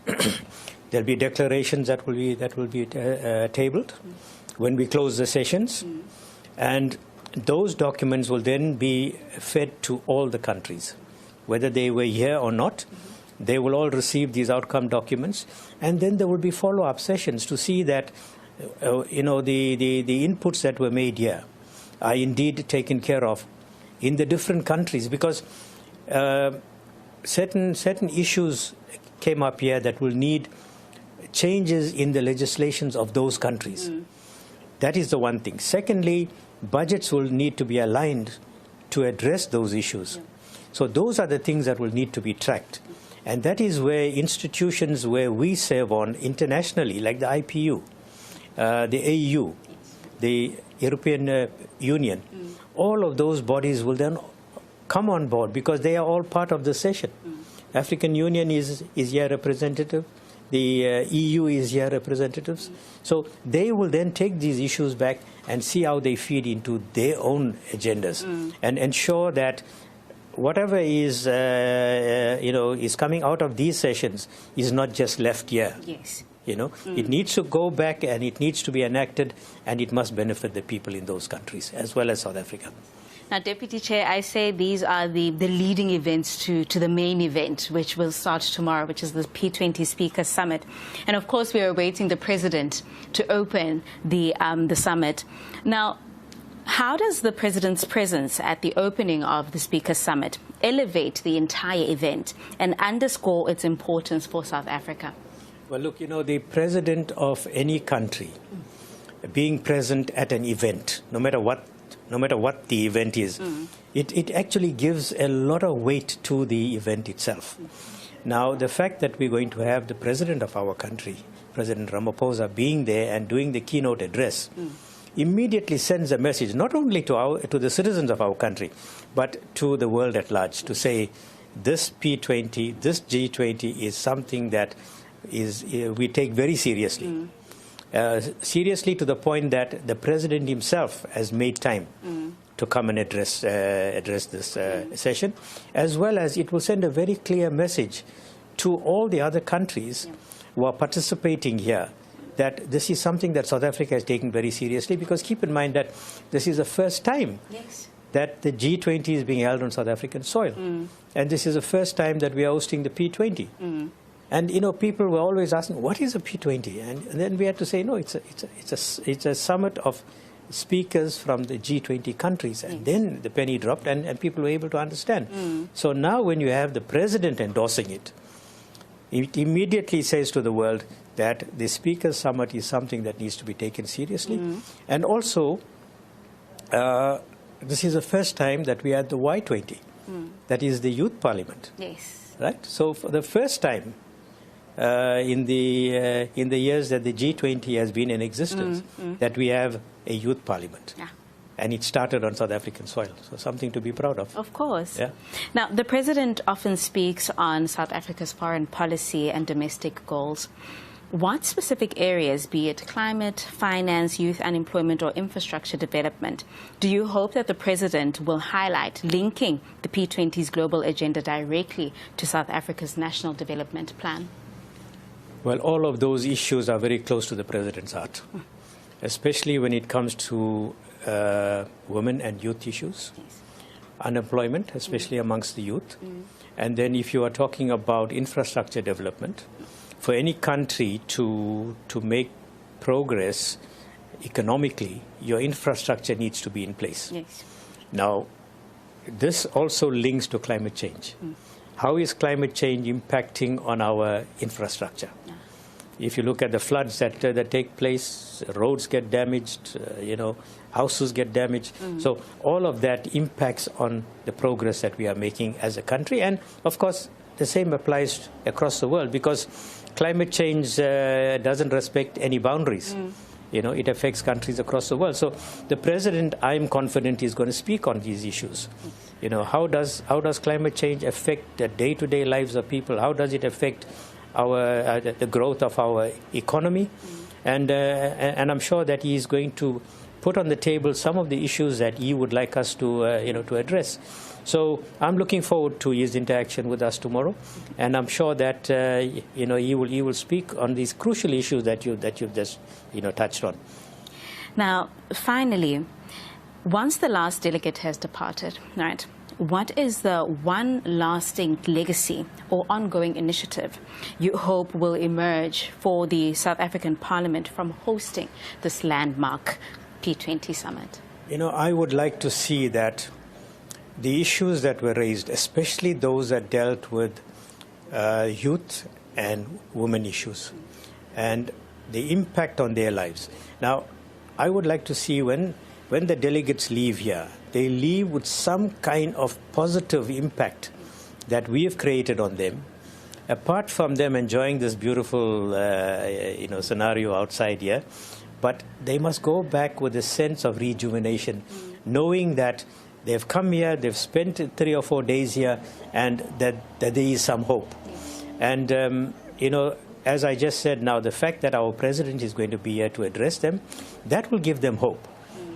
There'll be declarations that will be tabled when we close the sessions, and those documents will then be fed to all the countries, whether they were here or not. They will all receive these outcome documents, and then there will be follow-up sessions to see that, the inputs that were made here are indeed taken care of in the different countries, because certain issues came up here that will need changes in the legislations of those countries. That is the one thing. Secondly, budgets will need to be aligned to address those issues. So those are the things that will need to be tracked. And that is where institutions where we serve on internationally, like the IPU, the AU, the European Union, all of those bodies will then come on board because they are all part of the session. African Union is here representative. The EU is here representatives. So they will then take these issues back and see how they feed into their own agendas and ensure that whatever is coming out of these sessions is not just left here. Yes. It needs to go back and it needs to be enacted, and it must benefit the people in those countries as well as South Africa. Now, Deputy Chair, I say these are the leading events to the main event, which will start tomorrow, which is the P20 Speakers Summit. And of course, we are awaiting the President to open the summit. Now, how does the President's presence at the opening of the Speakers Summit elevate the entire event and underscore its importance for South Africa? Well, look, the President of any country being present at an event, no matter what the event is, it actually gives a lot of weight to the event itself. Now, the fact that we're going to have the President of our country, President Ramaphosa, being there and doing the keynote address, immediately sends a message not only to the citizens of our country, but to the world at large, to say this P20, this G20 is something that we take very seriously. Seriously to the point that the President himself has made time to come and address this session, as well as it will send a very clear message to all the other countries who are participating here that this is something that South Africa has taken very seriously, because keep in mind that this is the first time that the G20 is being held on South African soil. And this is the first time that we are hosting the P20. And, people were always asking, what is a P20? And then we had to say, no, it's a summit of speakers from the G20 countries. And then the penny dropped and people were able to understand. So now when you have the President endorsing it, it immediately says to the world that the Speakers Summit is something that needs to be taken seriously. And also, this is the first time that we had the Y20, that is the Youth Parliament. Yes. Right? So for the first time in the years that the G20 has been in existence, that we have a Youth Parliament. And it started on South African soil, so something to be proud of. Of course. Yeah. Now, the President often speaks on South Africa's foreign policy and domestic goals. What specific areas, be it climate, finance, youth unemployment, or infrastructure development, do you hope that the President will highlight, linking the P20's global agenda directly to South Africa's national development plan? Well, all of those issues are very close to the President's heart, especially when it comes to women and youth issues, unemployment, especially amongst the youth. And then if you are talking about infrastructure development, for any country to make progress economically, your infrastructure needs to be in place. Now, this also links to climate change. How is climate change impacting on our infrastructure? If you look at the floods that take place, roads get damaged, houses get damaged. So all of that impacts on the progress that we are making as a country. And of course, the same applies across the world, because climate change doesn't respect any boundaries. It affects countries across the world. So the president, I'm confident, is going to speak on these issues. How does climate change affect the day-to-day lives of people? How does it affect the growth of our economy? And I'm sure that he is going to put on the table some of the issues that he would like us to address. So I'm looking forward to his interaction with us tomorrow, and I'm sure that he will speak on these crucial issues that you've just touched on. Now, finally, once the last delegate has departed, right, what is the one lasting legacy or ongoing initiative you hope will emerge for the South African Parliament from hosting this landmark P20 summit? I would like to see that the issues that were raised, especially those that dealt with youth and women issues, and the impact on their lives. Now, I would like to see when the delegates leave here, they leave with some kind of positive impact that we have created on them, apart from them enjoying this beautiful scenario outside here. But they must go back with a sense of rejuvenation, knowing that they've come here, they've spent 3 or 4 days here, and that there is some hope. And, as I just said now, the fact that our president is going to be here to address them, that will give them hope.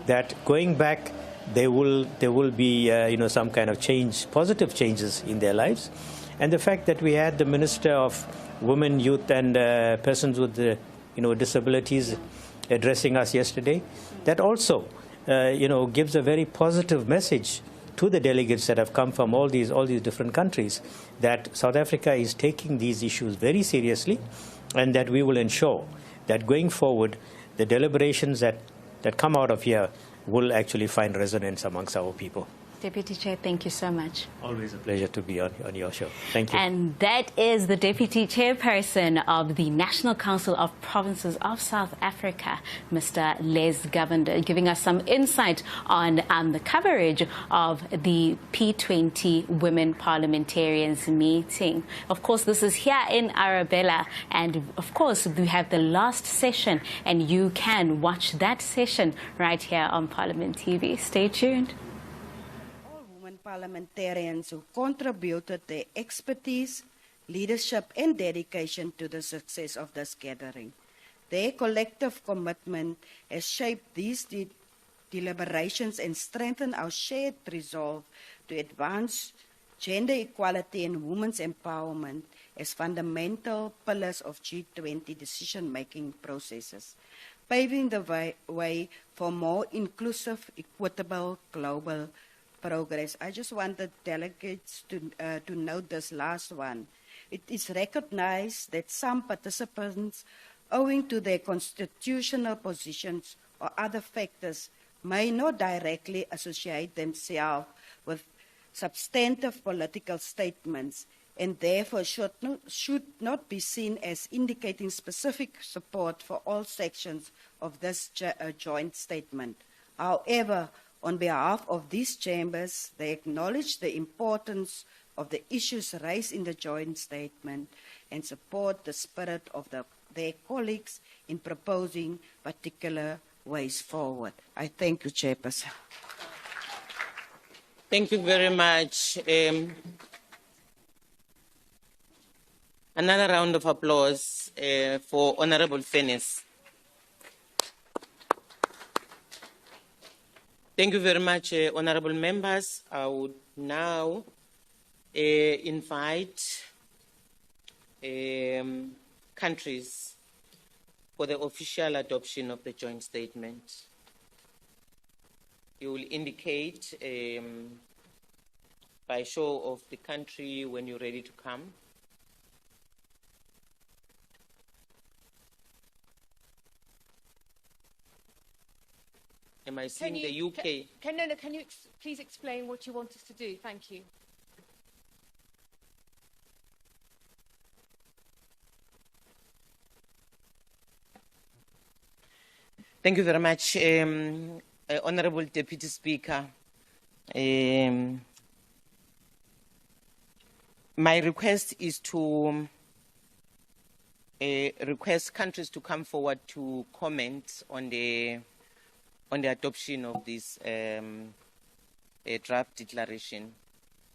That going back, there will be, some kind of change, positive changes in their lives. And the fact that we had the Minister of Women, Youth and Persons with disabilities addressing us yesterday, that also gives a very positive message to the delegates that have come from all these different countries, that South Africa is taking these issues very seriously, and that we will ensure that going forward, the deliberations that come out of here will actually find resonance amongst our people. Deputy Chair, thank you so much. Always a pleasure to be on your show. Thank you. And that is the Deputy Chairperson of the National Council of Provinces of South Africa, Mr. Les Govender, giving us some insight on the coverage of the P20 Women Parliamentarians meeting. Of course, this is here in Arabella, and of course, we have the last session, and you can watch that session right here on Parliament TV. Stay tuned. Parliamentarians who contributed their expertise, leadership and dedication to the success of this gathering. Their collective commitment has shaped these deliberations and strengthened our shared resolve to advance gender equality and women's empowerment as fundamental pillars of G20 decision-making processes, paving the way for more inclusive, equitable global progress. I just want the delegates to note this last one. It is recognized that some participants, owing to their constitutional positions or other factors, may not directly associate themselves with substantive political statements, and therefore should not be seen as indicating specific support for all sections of this joint statement. However, on behalf of these chambers, they acknowledge the importance of the issues raised in the joint statement and support the spirit of their colleagues in proposing particular ways forward. I thank you, Chairperson. Thank you very much. Another round of applause for Honorable Fennis. Thank you very much, honorable members. I would now invite countries for the official adoption of the joint statement. You will indicate by show of the country when you're ready to come. Am I seeing the UK? Can you please explain what you want us to do? Thank you. Thank you very much, Honorable Deputy Speaker. My request is to request countries to come forward to comment on the adoption of this draft declaration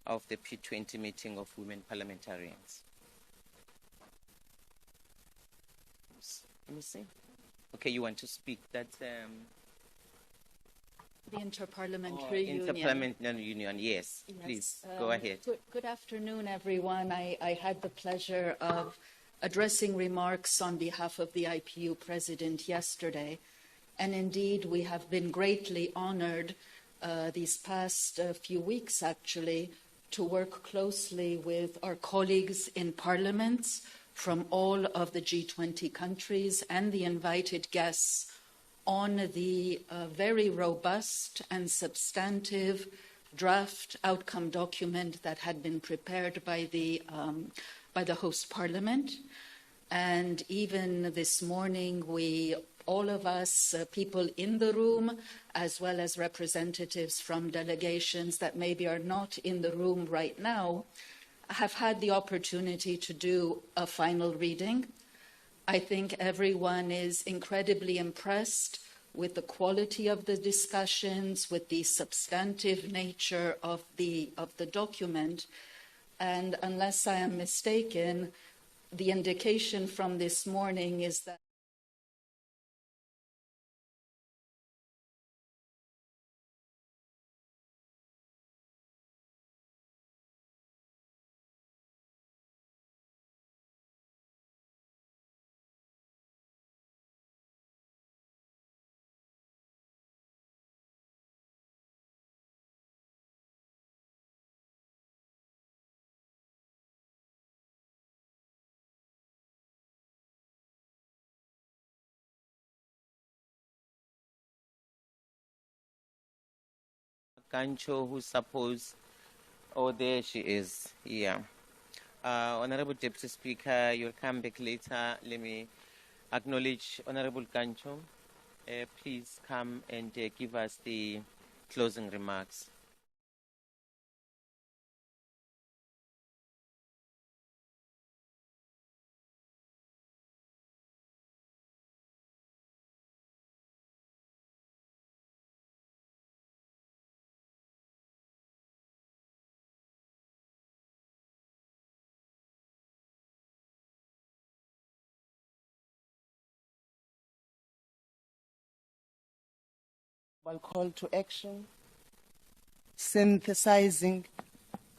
of the P20 meeting of women parliamentarians. Let me see. Okay, you want to speak? That's the Interparliamentary Union. Interparliamentary Union, yes. Please, go ahead. Good afternoon, everyone. I had the pleasure of addressing remarks on behalf of the IPU President yesterday. And indeed, we have been greatly honored these past few weeks, actually, to work closely with our colleagues in parliaments from all of the G20 countries and the invited guests on the very robust and substantive draft outcome document that had been prepared by the host parliament. And even this morning, all of us, people in the room, as well as representatives from delegations that maybe are not in the room right now, have had the opportunity to do a final reading. I think everyone is incredibly impressed with the quality of the discussions, with the substantive nature of the document. And unless I am mistaken, the indication from this morning is that Gancho, who suppose, oh, there she is, yeah. Honorable Deputy Speaker, you'll come back later. Let me acknowledge Honorable Gancho. Please come and give us the closing remarks. Call to action, synthesizing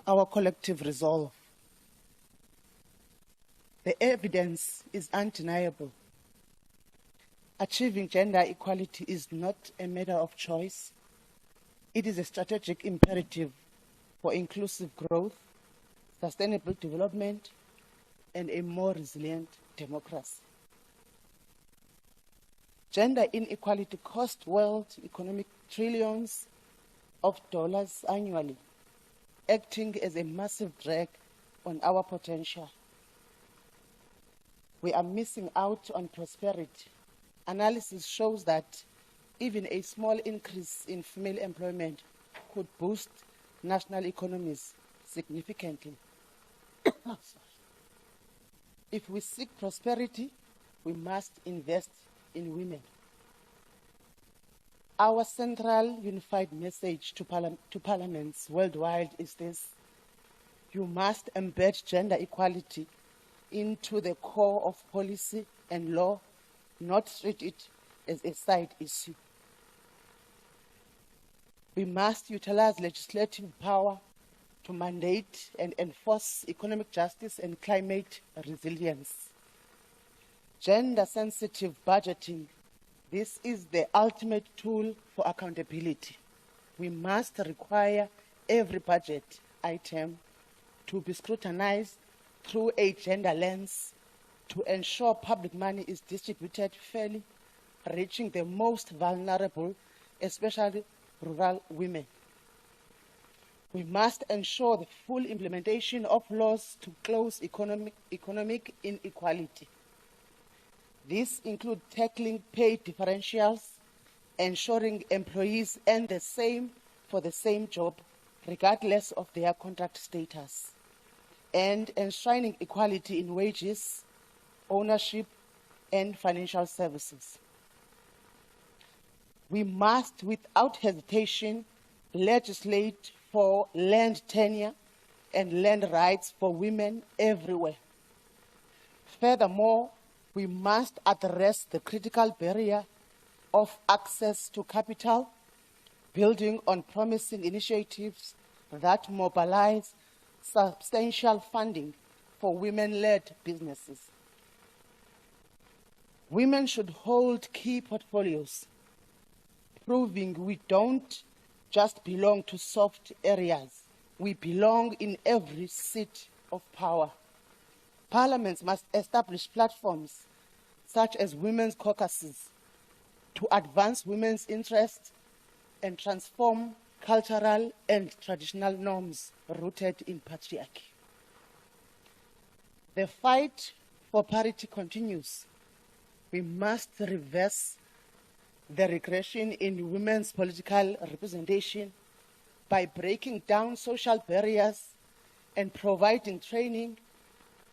our collective resolve. The evidence is undeniable. Achieving gender equality is not a matter of choice. It is a strategic imperative for inclusive growth, sustainable development, and a more resilient democracy. Gender inequality costs world economic trillions of dollars annually, acting as a massive drag on our potential. We are missing out on prosperity. Analysis shows that even a small increase in female employment could boost national economies significantly. If we seek prosperity, we must invest in women. Our central unified message to parliaments worldwide is this: you must embed gender equality into the core of policy and law, not treat it as a side issue. We must utilize legislative power to mandate and enforce economic justice and climate resilience. Gender-sensitive budgeting. This is the ultimate tool for accountability. We must require every budget item to be scrutinized through a gender lens to ensure public money is distributed fairly, reaching the most vulnerable, especially rural women. We must ensure the full implementation of laws to close economic inequality. These include tackling pay differentials ensuring employees earn the same for the same job, regardless of their contract status, and enshrining equality in wages, ownership, and financial services. We must, without hesitation, legislate for land tenure and land rights for women everywhere. Furthermore, we must address the critical barrier of access to capital, building on promising initiatives that mobilize substantial funding for women-led businesses. Women should hold key portfolios, proving we don't just belong to soft areas. We belong in every seat of power. Parliaments must establish platforms such as women's caucuses to advance women's interests and transform cultural and traditional norms rooted in patriarchy. The fight for parity continues. We must reverse the regression in women's political representation by breaking down social barriers and providing training,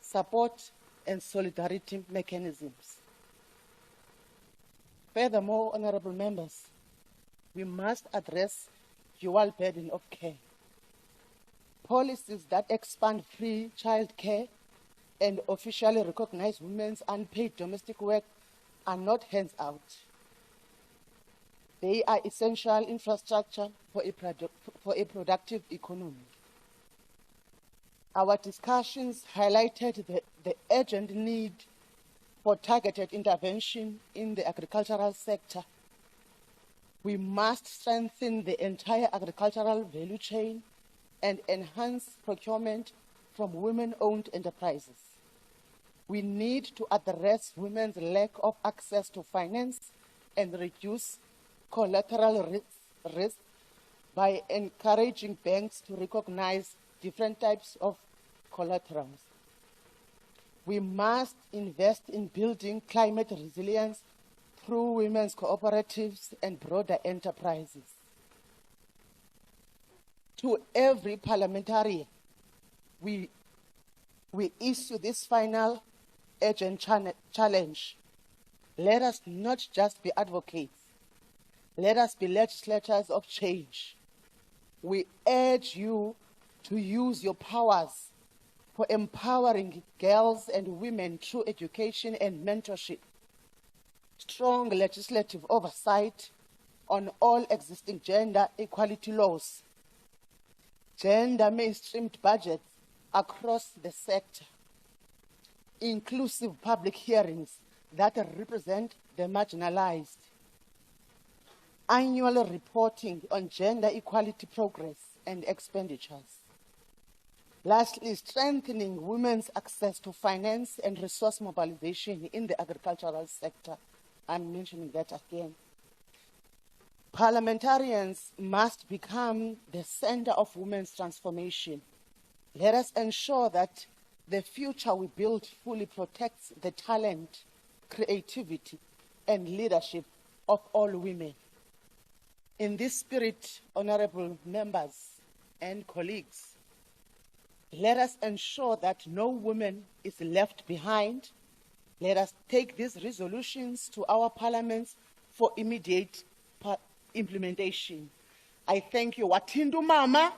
support, and solidarity mechanisms. Furthermore, honorable members, we must address dual burden of care. Policies that expand free child care and officially recognize women's unpaid domestic work are not hands out. They are essential infrastructure for a productive economy. Our discussions highlighted the urgent need for targeted intervention in the agricultural sector. We must strengthen the entire agricultural value chain and enhance procurement from women-owned enterprises. We need to address women's lack of access to finance and reduce collateral risk by encouraging banks to recognize different types of collaterals. We must invest in building climate resilience through women's cooperatives and broader enterprises. To every parliamentarian, we issue this final urgent challenge. Let us not just be advocates. Let us be legislators of change. We urge you to use your powers for empowering girls and women through education and mentorship, strong legislative oversight on all existing gender equality laws, gender mainstreamed budgets across the sector, inclusive public hearings that represent the marginalized, annual reporting on gender equality progress and expenditures. Lastly, strengthening women's access to finance and resource mobilization in the agricultural sector. I'm mentioning that again. Parliamentarians must become the center of women's transformation. Let us ensure that the future we build fully protects the talent, creativity, and leadership of all women. In this spirit, honorable members and colleagues, let us ensure that no woman is left behind. Let us take these resolutions to our parliaments for immediate implementation. I thank you. Watindu mama,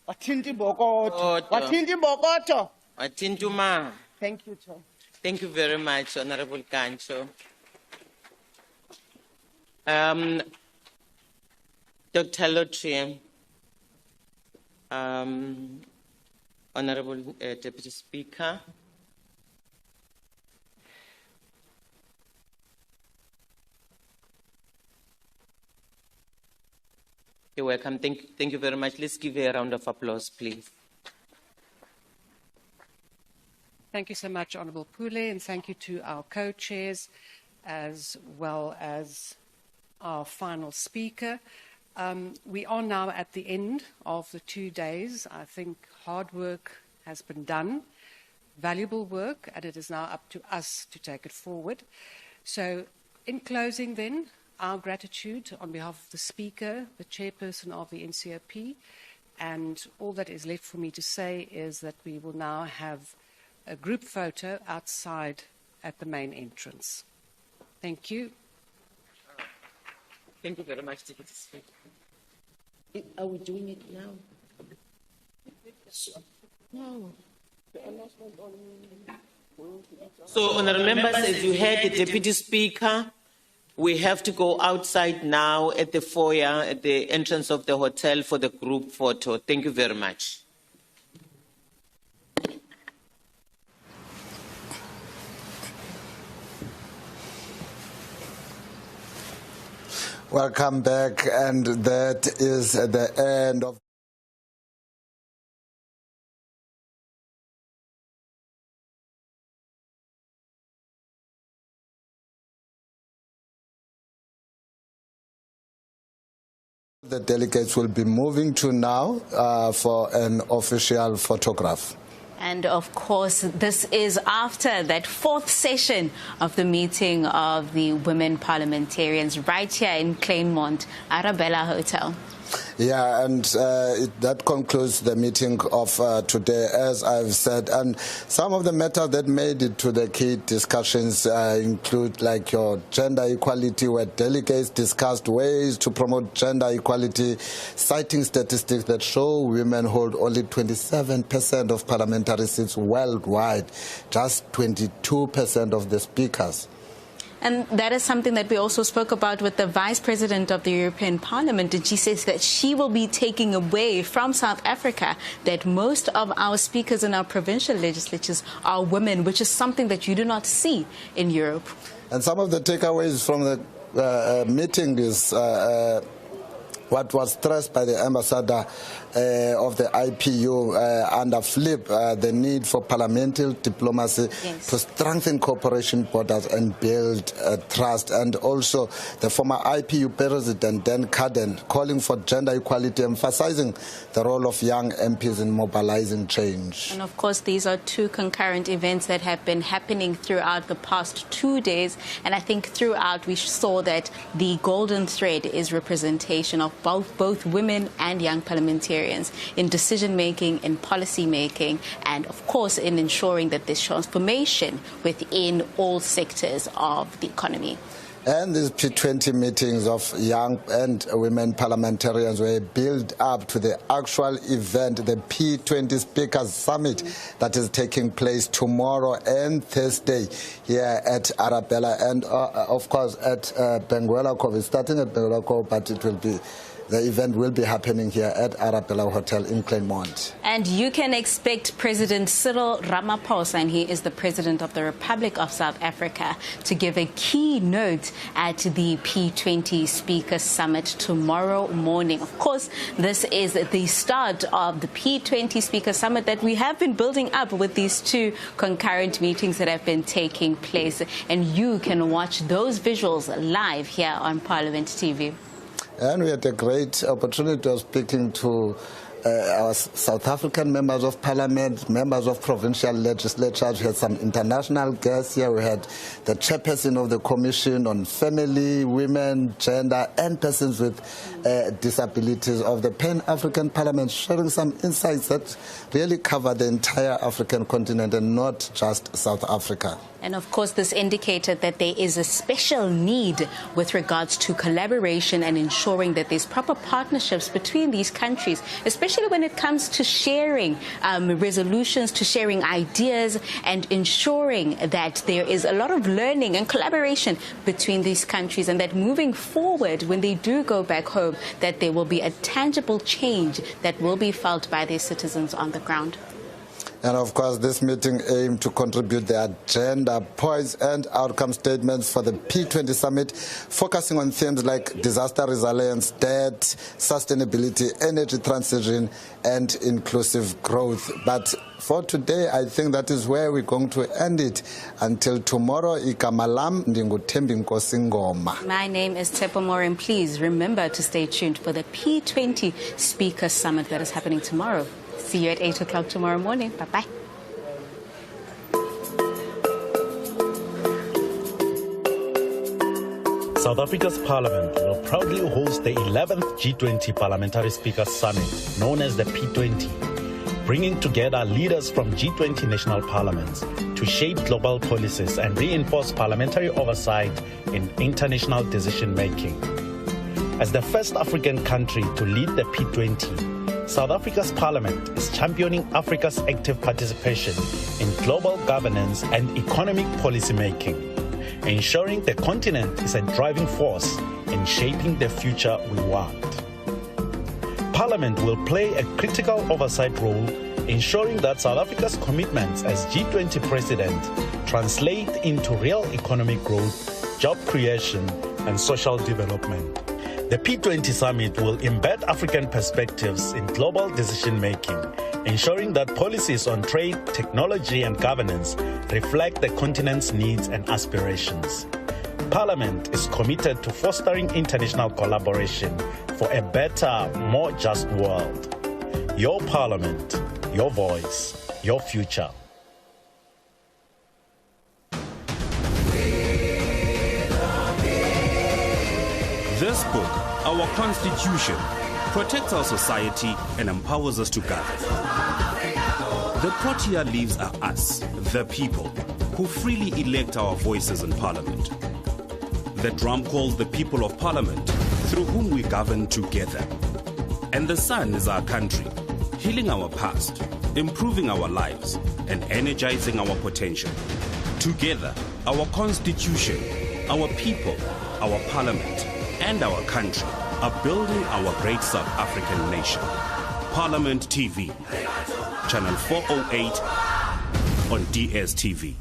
watindu bogoto, watindu bogoto. Watindu ma. Thank you, Tom. Thank you very much, Honorable Kancho. Dr. Lotri, Honorable Deputy Speaker. You're welcome. Thank you very much. Let's give her a round of applause, please. Thank you so much, Honourable Pule, and thank you to our co-chairs as well as our final speaker. We are now at the end of the 2 days. I think hard work has been done, valuable work, and it is now up to us to take it forward. So in closing then, our gratitude on behalf of the Speaker, the Chairperson of the NCOP, and all that is left for me to say is that we will now have a group photo outside at the main entrance. Thank you. Thank you very much, Deputy Speaker. Are we doing it now? No. So, honourable members, as you heard the Deputy Speaker, we have to go outside now at the foyer, at the entrance of the hotel for the group photo. Thank you very much. Welcome back, and that is the end of the delegates will be moving to now for an official photograph. And of course, this is after that fourth session of the meeting of the women parliamentarians right here in Claremont, Arabella Hotel. Yeah, and that concludes the meeting of today, as I've said. And some of the matters that made it to the key discussions include like your gender equality, where delegates discussed ways to promote gender equality, citing statistics that show women hold only 27% of parliamentary seats worldwide, just 22% of the speakers. And that is something that we also spoke about with the Vice President of the European Parliament, and she says that she will be taking away from South Africa that most of our speakers in our provincial legislatures are women, which is something that you do not see in Europe. And some of the takeaways from the meeting is what was stressed by the ambassador of the IPU under Flip, the need for parliamentary diplomacy to strengthen cooperation borders and build trust. And also the former IPU president, Dan Caden, calling for gender equality, emphasizing the role of young MPs in mobilizing change. And of course, these are two concurrent events that have been happening throughout the past 2 days. And I think throughout we saw that the golden thread is representation of both women and young parliamentarians in decision-making, in policy-making, and, of course, in ensuring that there's transformation within all sectors of the economy. And these P20 meetings of young and women parliamentarians were built up to the actual event, the P20 Speakers Summit, that is taking place tomorrow and Thursday here at Arabella and, of course, at Benguela Cove. It's starting at Benguela Cove, but the event will be happening here at Arabella Hotel in Claremont. And you can expect President Cyril Ramaphosa, and he is the President of the Republic of South Africa, to give a keynote at the P20 Speakers Summit tomorrow morning. Of course, this is the start of the P20 Speakers Summit that we have been building up with these two concurrent meetings that have been taking place. And you can watch those visuals live here on Parliament TV. And we had a great opportunity of speaking to our South African members of parliament, members of provincial legislatures. We had some international guests here. We had the chairperson of the Commission on Family, Women, Gender and Persons with Disabilities of the Pan-African Parliament, sharing some insights that really cover the entire African continent and not just South Africa. And of course, this indicated that there is a special need with regards to collaboration and ensuring that there's proper partnerships between these countries, especially when it comes to sharing resolutions, to sharing ideas, and ensuring that there is a lot of learning and collaboration between these countries, and that moving forward, when they do go back home, that there will be a tangible change that will be felt by their citizens on the ground. And of course, this meeting aimed to contribute the agenda, points and outcome statements for the P20 summit, focusing on themes like disaster resilience, debt, sustainability, energy transition, and inclusive growth. But for today, I think that is where we're going to end it. Until tomorrow, Ikamalam Ndinguthembi Nkosi Ngoma. My name is Tepo Morin. Please remember to stay tuned for the P20 Speaker Summit that is happening tomorrow. See you at 8 o'clock tomorrow morning. Bye-bye. South Africa's Parliament will proudly host the 11th G20 Parliamentary Speakers Summit, known as the P20, bringing together leaders from G20 national parliaments to shape global policies and reinforce parliamentary oversight in international decision-making. As the first African country to lead the P20, South Africa's Parliament is championing Africa's active participation in global governance and economic policymaking, ensuring the continent is a driving force in shaping the future we want. Parliament will play a critical oversight role, ensuring that South Africa's commitments as G20 president translate into real economic growth, job creation, and social development. The P20 summit will embed African perspectives in global decision-making, ensuring that policies on trade, technology, and governance reflect the continent's needs and aspirations. Parliament is committed to fostering international collaboration for a better, more just world. Your Parliament, your voice, your future. This book, our Constitution, protects our society and empowers us to gather. The Protea leaves are us, the people, who freely elect our voices in Parliament. The drum calls the people of Parliament, through whom we govern together. And the sun is our country, healing our past, improving our lives, and energizing our potential. Together, our Constitution, our people, our Parliament, and our country are building our great South African nation. Parliament TV, Channel 408 on DSTV.